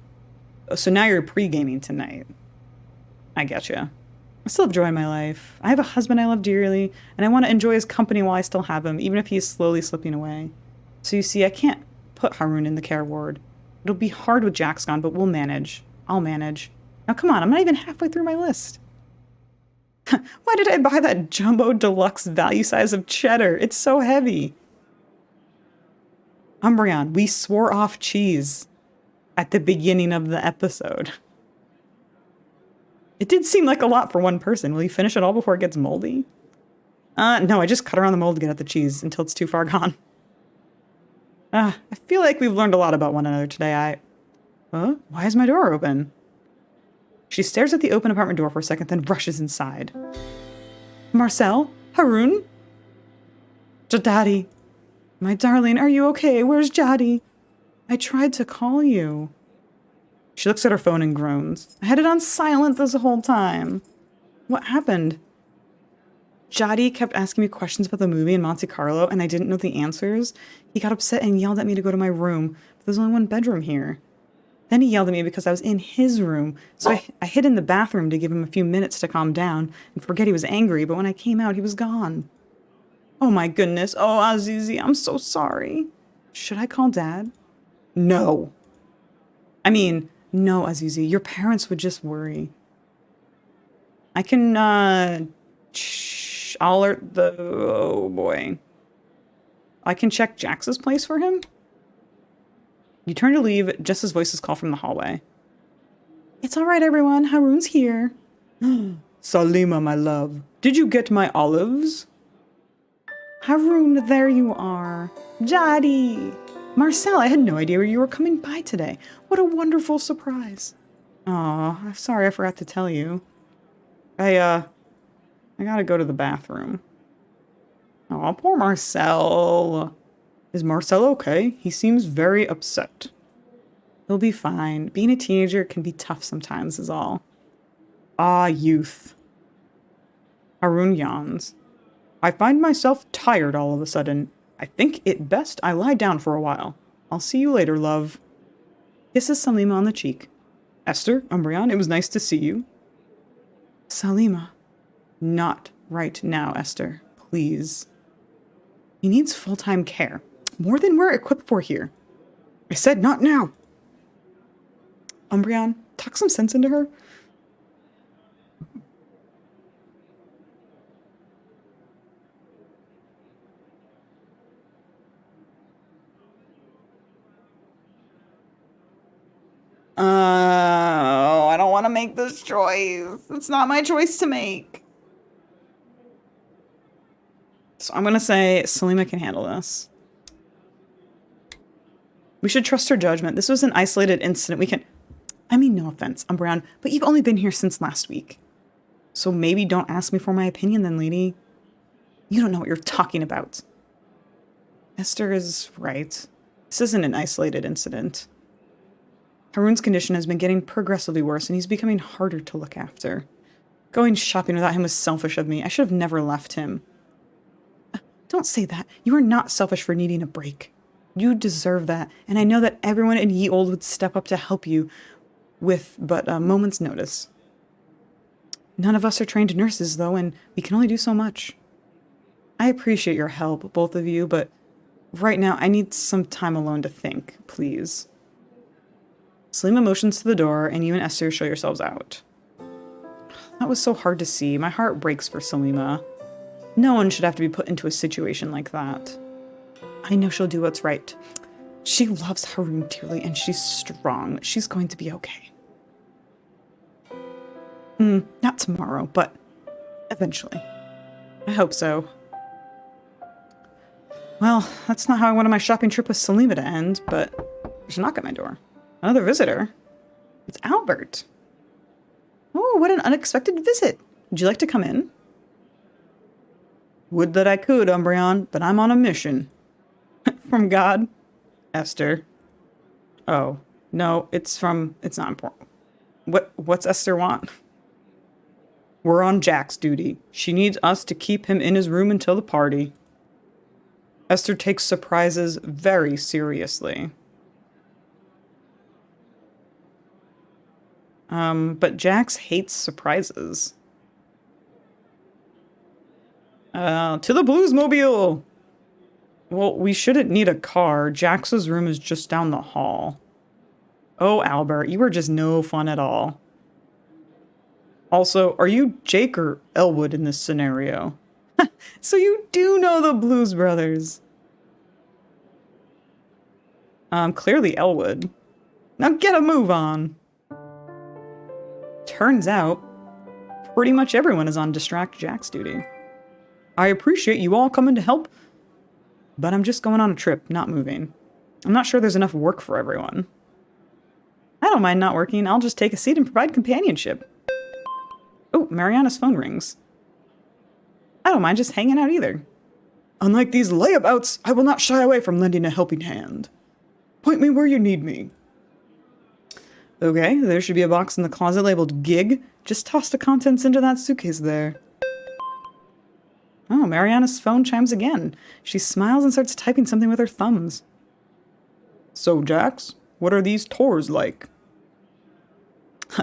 Oh, so now you're pre-gaming tonight. I getcha. I still have joy in my life. I have a husband I love dearly, and I want to enjoy his company while I still have him, even if he's slowly slipping away. So you see, I can't put Harun in the care ward. It'll be hard with Jax gone, but we'll manage. I'll manage. Now come on, I'm not even halfway through my list. Why did I buy that jumbo deluxe value size of cheddar? It's so heavy. Umbreon, we swore off cheese at the beginning of the episode. It did seem like a lot for one person. Will you finish it all before it gets moldy? No, I just cut around the mold to get at the cheese until it's too far gone. I feel like we've learned a lot about one another today. Huh? Why is my door open? She stares at the open apartment door for a second, then rushes inside. Marcel? Harun? Jadadi. My darling, are you okay? Where's Jadi? I tried to call you. She looks at her phone and groans. I had it on silent this whole time. What happened? Jadi kept asking me questions about the movie in Monte Carlo, and I didn't know the answers. He got upset and yelled at me to go to my room, but there's only one bedroom here. Then he yelled at me because I was in his room, so I hid in the bathroom to give him a few minutes to calm down and forget he was angry, but when I came out, he was gone. Oh my goodness. Oh, Azizi, I'm so sorry. Should I call Dad? No. I mean, no, Azizi, your parents would just worry. I can, I'll alert the... Oh, boy. I can check Jax's place for him? You turn to leave just as voices call from the hallway. It's all right, everyone. Harun's here. Salima, my love. Did you get my olives? Harun, there you are. Jadi. Marcel, I had no idea you were coming by today. What a wonderful surprise. Aw, I'm sorry I forgot to tell you. I gotta go to the bathroom. Aw, poor Marcel. Is Marcel okay? He seems very upset. He'll be fine. Being a teenager can be tough sometimes is all. Ah, youth. Harun yawns. I find myself tired all of a sudden. I think it best I lie down for a while. I'll see you later, love. Kisses Salima on the cheek. Esther, Umbreon, it was nice to see you. Salima. Not right now, Esther. Please. He needs full-time care. More than we're equipped for here. I said not now. Umbreon, talk some sense into her. make this choice. It's not my choice to make. So I'm gonna say Selima can handle this. We should trust her judgment. This was an isolated incident. We can... I mean, no offense, Umbreon, but you've only been here since last week. So maybe don't ask me for my opinion then, lady. You don't know what you're talking about. Esther is right. This isn't an isolated incident. Haroon's condition has been getting progressively worse, and he's becoming harder to look after. Going shopping without him was selfish of me. I should have never left him. Don't say that. You are not selfish for needing a break. You deserve that, and I know that everyone in Ye Olde would step up to help you with but a moment's notice. None of us are trained nurses, though, and we can only do so much. I appreciate your help, both of you, but right now I need some time alone to think, please. Selima motions to the door, and you and Esther show yourselves out. That was so hard to see. My heart breaks for Selima. No one should have to be put into a situation like that. I know she'll do what's right. She loves Haroon dearly, and she's strong. She's going to be okay. Not tomorrow, but eventually. I hope so. Well, that's not how I wanted my shopping trip with Selima to end, but there's a knock at my door. Another visitor. It's Albert. Oh, what an unexpected visit. Would you like to come in? Would that I could, Umbreon, but I'm on a mission. From God? Esther. Oh, no, it's not important. What's Esther want? We're on Jack's duty. She needs us to keep him in his room until the party. Esther takes surprises very seriously. But Jax hates surprises. To the Bluesmobile! Well, we shouldn't need a car. Jax's room is just down the hall. Oh, Albert, you are just no fun at all. Also, are you Jake or Elwood in this scenario? So you do know the Blues Brothers. Clearly Elwood. Now get a move on. Turns out, pretty much everyone is on Distract Jack's duty. I appreciate you all coming to help, but I'm just going on a trip, not moving. I'm not sure there's enough work for everyone. I don't mind not working. I'll just take a seat and provide companionship. Oh, Mariana's phone rings. I don't mind just hanging out either. Unlike these layabouts, I will not shy away from lending a helping hand. Point me where you need me. Okay, there should be a box in the closet labeled Gig. Just toss the contents into that suitcase there. Oh, Mariana's phone chimes again. She smiles and starts typing something with her thumbs. So, Jax, what are these tours like?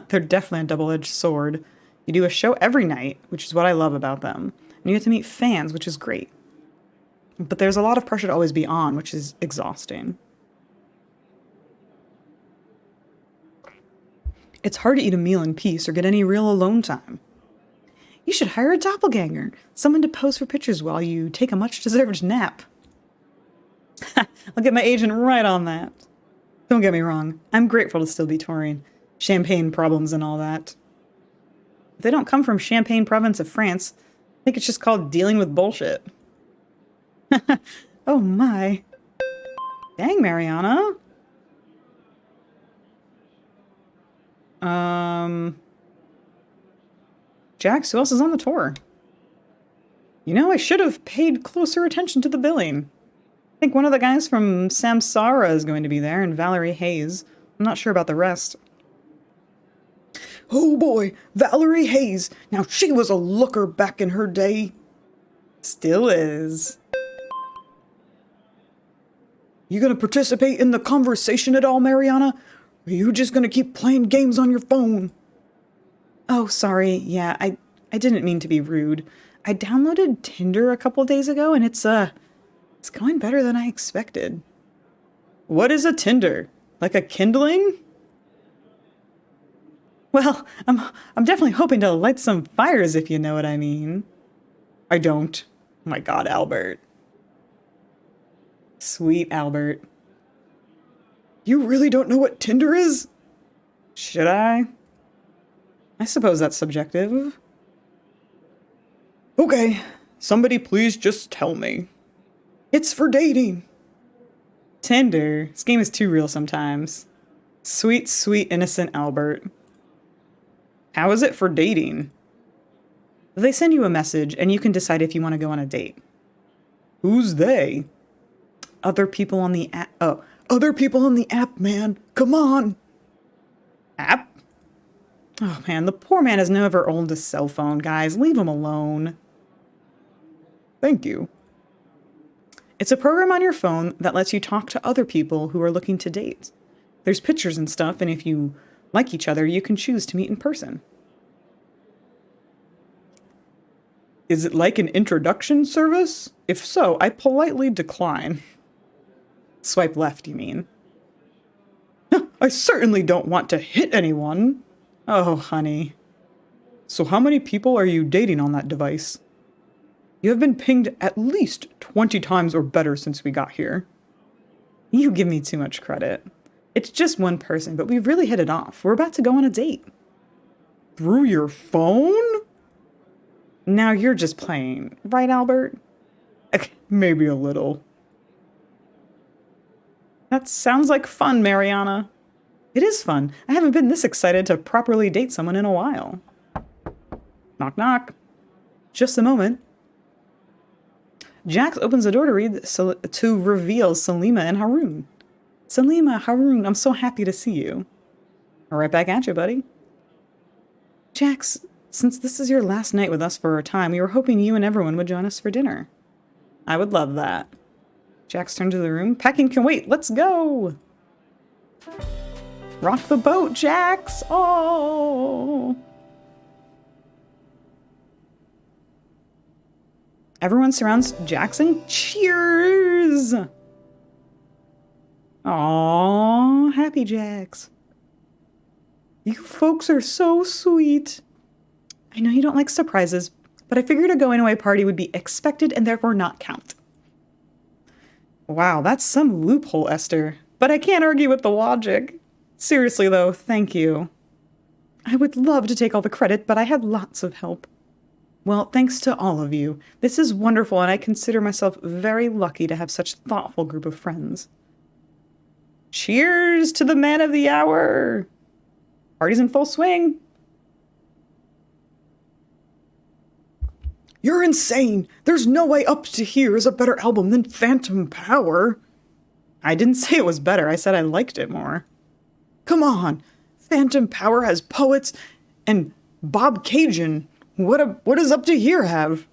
They're definitely a double-edged sword. You do a show every night, which is what I love about them. And you get to meet fans, which is great. But there's a lot of pressure to always be on, which is exhausting. It's hard to eat a meal in peace or get any real alone time. You should hire a doppelganger, someone to pose for pictures while you take a much-deserved nap. I'll get my agent right on that. Don't get me wrong, I'm grateful to still be touring. Champagne problems and all that. If they don't come from Champagne province of France, I think it's just called dealing with bullshit. Oh my. Dang, Mariana. Jax, who else is on the tour? You know, I should have paid closer attention to the billing. I think one of the guys from Samsara is going to be there, and Valerie Hayes. I'm not sure about the rest. Oh boy, Valerie Hayes. Now she was a looker back in her day. Still is. You gonna participate in the conversation at all, Mariana? Or are you just gonna keep playing games on your phone? Oh, sorry. Yeah, I didn't mean to be rude. I downloaded Tinder a couple days ago, and it's going better than I expected. What is a Tinder? Like a kindling? Well, I'm definitely hoping to light some fires, if you know what I mean. I don't. Oh my God, Albert. Sweet Albert. You really don't know what Tinder is? Should I? I suppose that's subjective. Okay, somebody please just tell me. It's for dating. Tinder. This game is too real sometimes. Sweet, sweet, innocent Albert. How is it for dating? They send you a message and you can decide if you want to go on a date. Who's they? Other people on the app. Oh, other people on the app, man. Come on. App? Oh man, the poor man has never owned a cell phone, guys. Leave him alone. Thank you. It's a program on your phone that lets you talk to other people who are looking to date. There's pictures and stuff, and if you like each other, you can choose to meet in person. Is it like an introduction service? If so, I politely decline. Swipe left, you mean? I certainly don't want to hit anyone. Oh, honey. So how many people are you dating on that device? You have been pinged at least 20 times or better since we got here. You give me too much credit. It's just one person, but we've really hit it off. We're about to go on a date. Through your phone? Now you're just playing, right, Albert? Maybe a little. That sounds like fun, Mariana. It is fun. I haven't been this excited to properly date someone in a while. Knock, knock. Just a moment. Jax opens the door to reveal Salima and Haroon. Salima, Haroon, I'm so happy to see you. Right back at you, buddy. Jax, since this is your last night with us for a time, we were hoping you and everyone would join us for dinner. I would love that. Jax turned to the room. Packing can wait. Let's go. Rock the boat, Jax. Oh. Everyone surrounds Jackson. Cheers! Aww, happy Jax. You folks are so sweet. I know you don't like surprises, but I figured a going-away party would be expected and therefore not count. Wow, that's some loophole, Esther. But I can't argue with the logic. Seriously, though, thank you. I would love to take all the credit, but I had lots of help. Well, thanks to all of you. This is wonderful, and I consider myself very lucky to have such a thoughtful group of friends. Cheers to the man of the hour! Party's in full swing. You're insane! There's no way Up to Here is a better album than Phantom Power! I didn't say it was better, I said I liked it more. Come on! Phantom Power has poets and Bob Cajun. What does Up to Here have?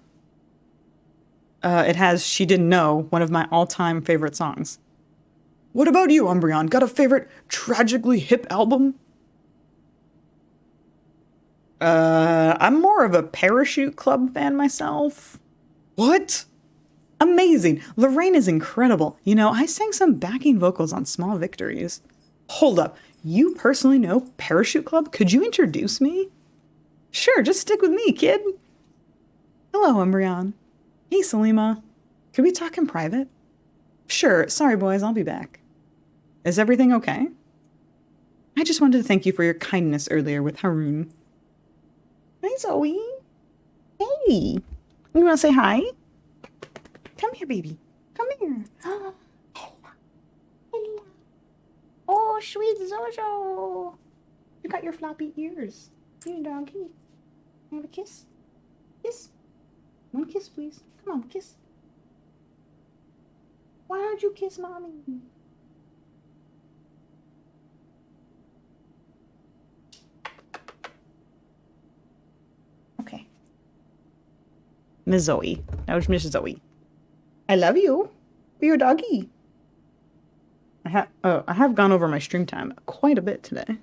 It has She Didn't Know, one of my all-time favorite songs. What about you, Umbreon? Got a favorite tragically hip album? I'm more of a Parachute Club fan myself. What? Amazing. Lorraine is incredible. You know, I sang some backing vocals on Small Victories. Hold up. You personally know Parachute Club? Could you introduce me? Sure, just stick with me, kid. Hello, Umbreon. Hey, Salima. Could we talk in private? Sure. Sorry, boys. I'll be back. Is everything okay? I just wanted to thank you for your kindness earlier with Haroon. Hi, Zoe. Hey. You want to say hi? Come here, baby. Come here. Hello. Oh, sweet Zojo. You got your floppy ears. Here, doggy. You have a kiss? Kiss? One kiss, please. Come on, kiss. Why don't you kiss mommy? Okay. Miss Zoe. That was Miss Zoe. I love you. Be your doggy. I have gone over my stream time quite a bit today.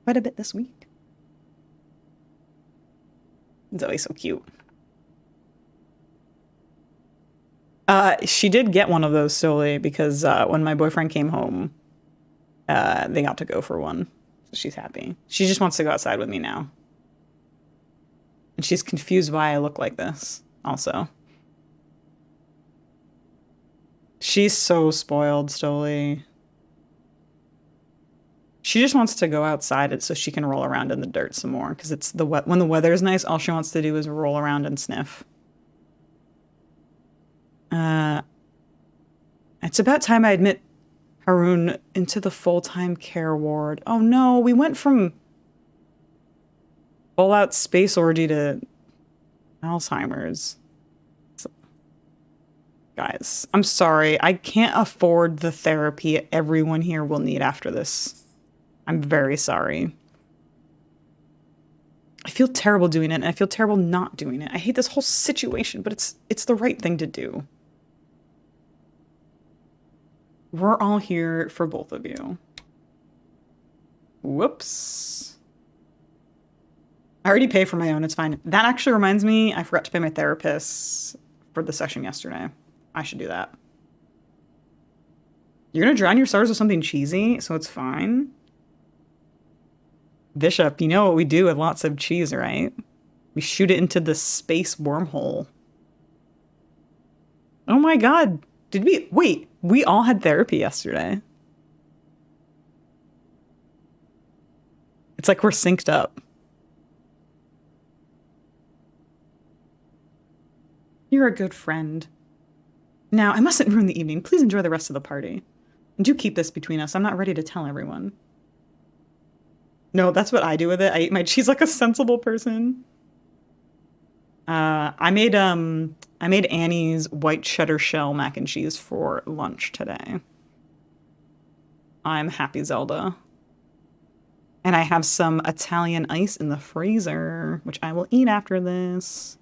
Quite a bit this week. Zoe's so cute. She did get one of those solely because when my boyfriend came home, they got to go for one. So she's happy. She just wants to go outside with me now. And she's confused why I look like this also. She's so spoiled, Stoli. She just wants to go outside so she can roll around in the dirt some more because it's when the weather is nice, all she wants to do is roll around and sniff. It's about time I admit Haroon into the full-time care ward. Oh no, we went from full-out space orgy to Alzheimer's. Guys, I'm sorry. I can't afford the therapy everyone here will need after this. I'm very sorry. I feel terrible doing it, and I feel terrible not doing it. I hate this whole situation, but it's the right thing to do. We're all here for both of you. Whoops. I already pay for my own, it's fine. That actually reminds me, I forgot to pay my therapist for the session yesterday. I should do that. You're gonna drown your stars with something cheesy, so it's fine. Bishop, you know what we do with lots of cheese, right? We shoot it into the space wormhole. Oh my god. Did we... Wait, we all had therapy yesterday. It's like we're synced up. You're a good friend. Now, I mustn't ruin the evening. Please enjoy the rest of the party. And do keep this between us. I'm not ready to tell everyone. No, that's what I do with it. I eat my cheese like a sensible person. I made Annie's white cheddar shell mac and cheese for lunch today. I'm happy, Zelda. And I have some Italian ice in the freezer, which I will eat after this.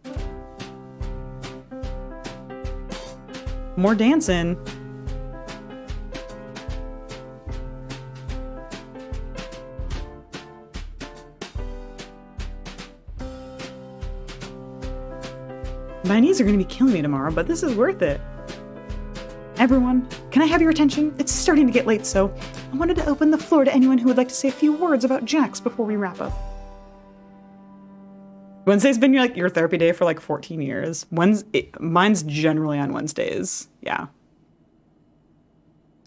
More dancing. My knees are going to be killing me tomorrow, but this is worth it. Everyone, can I have your attention? It's starting to get late, so I wanted to open the floor to anyone who would like to say a few words about Jax before we wrap up. Wednesday's been like your therapy day for like 14 years. Mine's generally on Wednesdays. Yeah.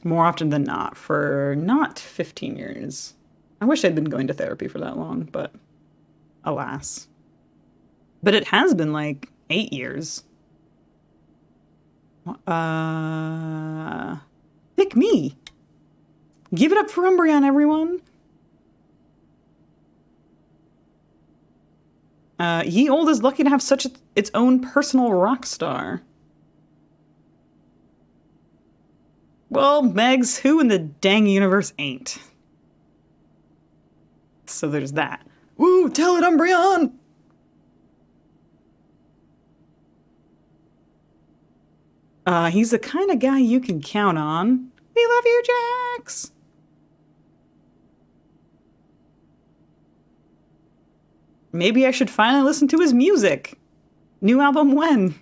More often than not for not 15 years. I wish I'd been going to therapy for that long, but alas. But it has been like 8 years. Pick me. Give it up for Umbreon, everyone. Ye Old is lucky to have such its own personal rock star. Well, Megs, who in the dang universe ain't? So there's that. Woo, tell it, Umbreon! He's the kind of guy you can count on. We love you, Jax! Maybe I should finally listen to his music. New album when?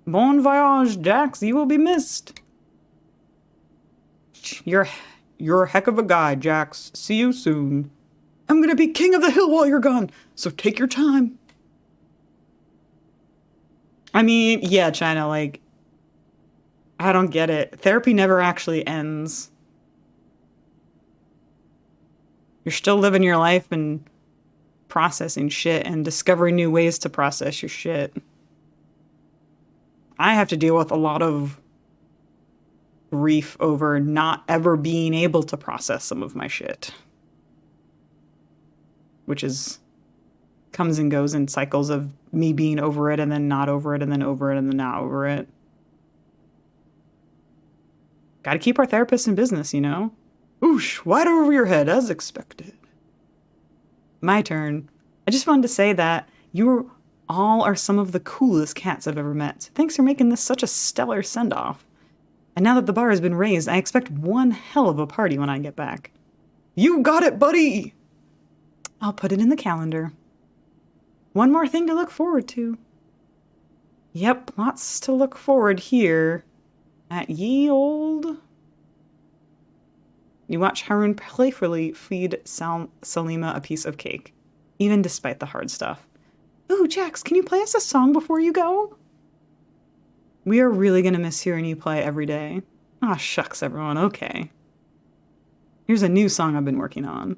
Bon voyage, Jax. You will be missed. You're a heck of a guy, Jax. See you soon. I'm gonna be king of the hill while you're gone, so take your time. I mean, yeah, China, like, I don't get it. Therapy never actually ends. You're still living your life and processing shit and discovering new ways to process your shit. I have to deal with a lot of grief over not ever being able to process some of my shit. Which comes and goes in cycles of me being over it and then not over it and then over it and then not over it. Gotta keep our therapists in business, you know? Oosh, wide over your head, as expected. My turn. I just wanted to say that you all are some of the coolest cats I've ever met. Thanks for making this such a stellar send-off. And now that the bar has been raised, I expect one hell of a party when I get back. You got it, buddy! I'll put it in the calendar. One more thing to look forward to. Yep, lots to look forward here at Ye Old. You watch Haroon playfully feed Salima a piece of cake, even despite the hard stuff. Ooh, Jax, can you play us a song before you go? We are really gonna miss hearing you play every day. Aw, shucks, everyone, okay. Here's a new song I've been working on.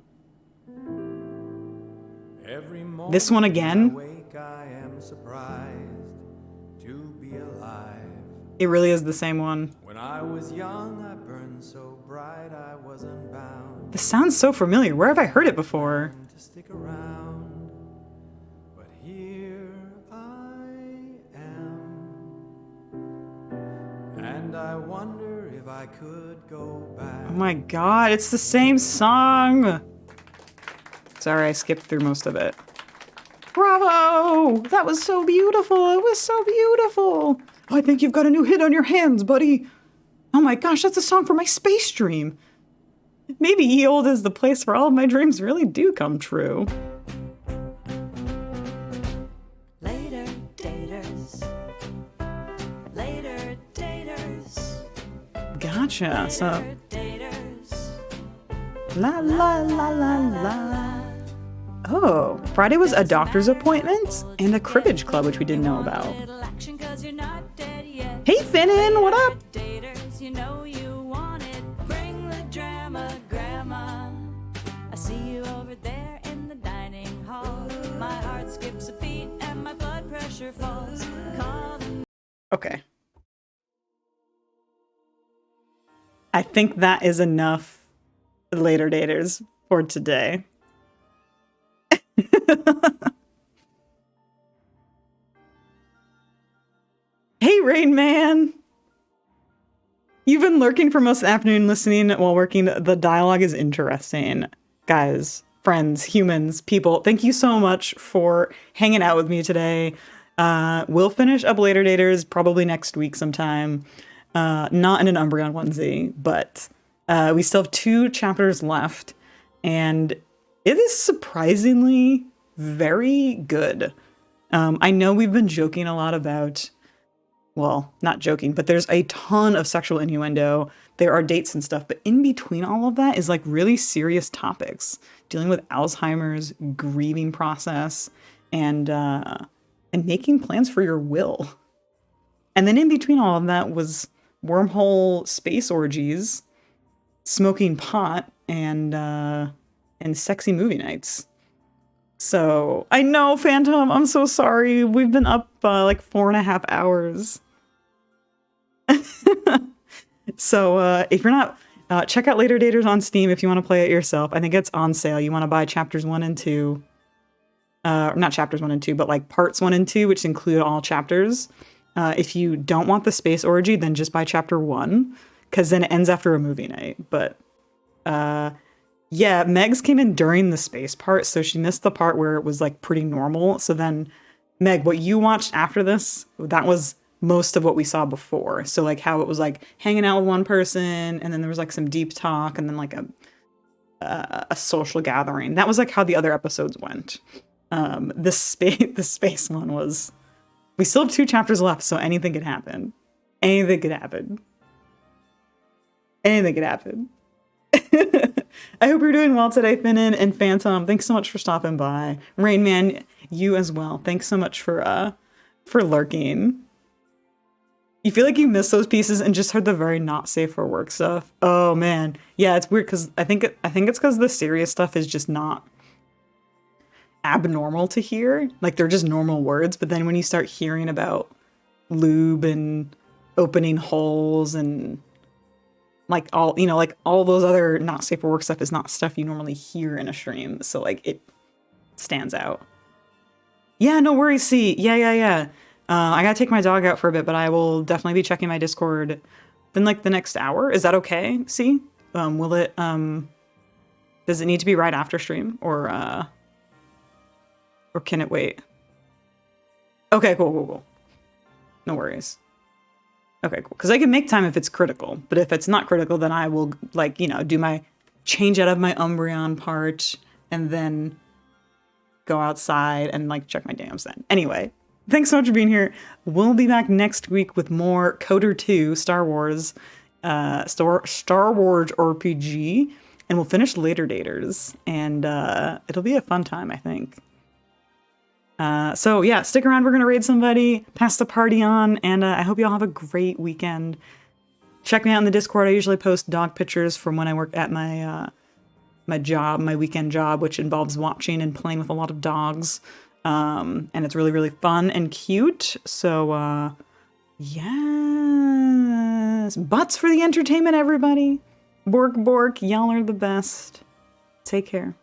Every morning
This one
when
again.
I wake, I am surprised to be alive.
It really is the same one.
When I was young, I burned so bright I wasn't bound
This sounds so familiar. Where have I heard it before?
to stick around. But here I am, and I wonder if I could go back.
Oh my god, it's the same song! Sorry, I skipped through most of it. Bravo! That was so beautiful! It was so beautiful! I think you've got a new hit on your hands, buddy! Oh my gosh, that's a song for my space dream! Maybe Ye Olde is the place where all of my dreams really do come true.
Later, daters. Later, daters.
Gotcha, so...
Later, daters.
La la la la la. Oh, Friday was a doctor's appointment and a cribbage club, which we didn't know about.
Little action 'cause you're not dead yet.
Hey Finnan, what up?
Daters, you know you want it. Bring the drama, grandma. I see you over there in the dining hall. My heart skips a beat and my blood pressure falls. Call the
Okay. I think that is enough later daters for today. Hey Rain Man! You've been lurking for most of the afternoon listening while working. The dialogue is interesting. Guys, friends, humans, people, thank you so much for hanging out with me today. We'll finish up later daters probably next week sometime. Not in an Umbreon onesie, but we still have 2 chapters left, and it is surprisingly very good. I know we've been joking a lot about, well, not joking, but there's a ton of sexual innuendo. There are dates and stuff, but in between all of that is like really serious topics dealing with Alzheimer's, grieving process, and making plans for your will. And then in between all of that was wormhole space orgies, smoking pot, and sexy movie nights. So, I know, Phantom, I'm so sorry. We've been up like 4.5 hours. So, if you're not, check out Later Daters on Steam if you want to play it yourself. I think it's on sale. You want to buy chapters 1 and 2. Not chapters 1 and 2, but like parts 1 and 2, which include all chapters. If you don't want the space orgy, then just buy chapter 1, because then it ends after a movie night. But, yeah, Megs came in during the space part, so she missed the part where it was like pretty normal. So then, Meg, what you watched after this, that was most of what we saw before. So like how it was like hanging out with one person, and then there was like some deep talk, and then like a social gathering. That was like how the other episodes went. The space one was, we still have 2 chapters left, so anything could happen. Anything could happen. Anything could happen. I hope you're doing well today, Finnan and Phantom. Thanks so much for stopping by. Rain Man, you as well. Thanks so much for lurking. You feel like you missed those pieces and just heard the very not safe for work stuff. Oh man, yeah, it's weird because I think it's because the serious stuff is just not abnormal to hear. Like they're just normal words, but then when you start hearing about lube and opening holes and like all, you know, like all those other not safe for work stuff is not stuff you normally hear in a stream. So like it stands out. Yeah, no worries, C. Yeah. I gotta take my dog out for a bit, but I will definitely be checking my Discord in like the next hour. Is that okay, C? Will it, does it need to be right after stream or can it wait? Okay, cool. No worries. Okay, cool. Because I can make time if it's critical, but if it's not critical, then I will, like, you know, do my change out of my Umbreon part and then go outside and, like, check my dams then. Anyway, thanks so much for being here. We'll be back next week with more Coder 2, Star Wars RPG, and we'll finish Later Daters, and it'll be a fun time, I think. So yeah, stick around. We're going to raid somebody, pass the party on, and I hope you all have a great weekend. Check me out in the Discord. I usually post dog pictures from when I work at my my weekend job, which involves watching and playing with a lot of dogs. And it's really, really fun and cute. So, yes. Butts for the entertainment, everybody. Bork, bork. Y'all are the best. Take care.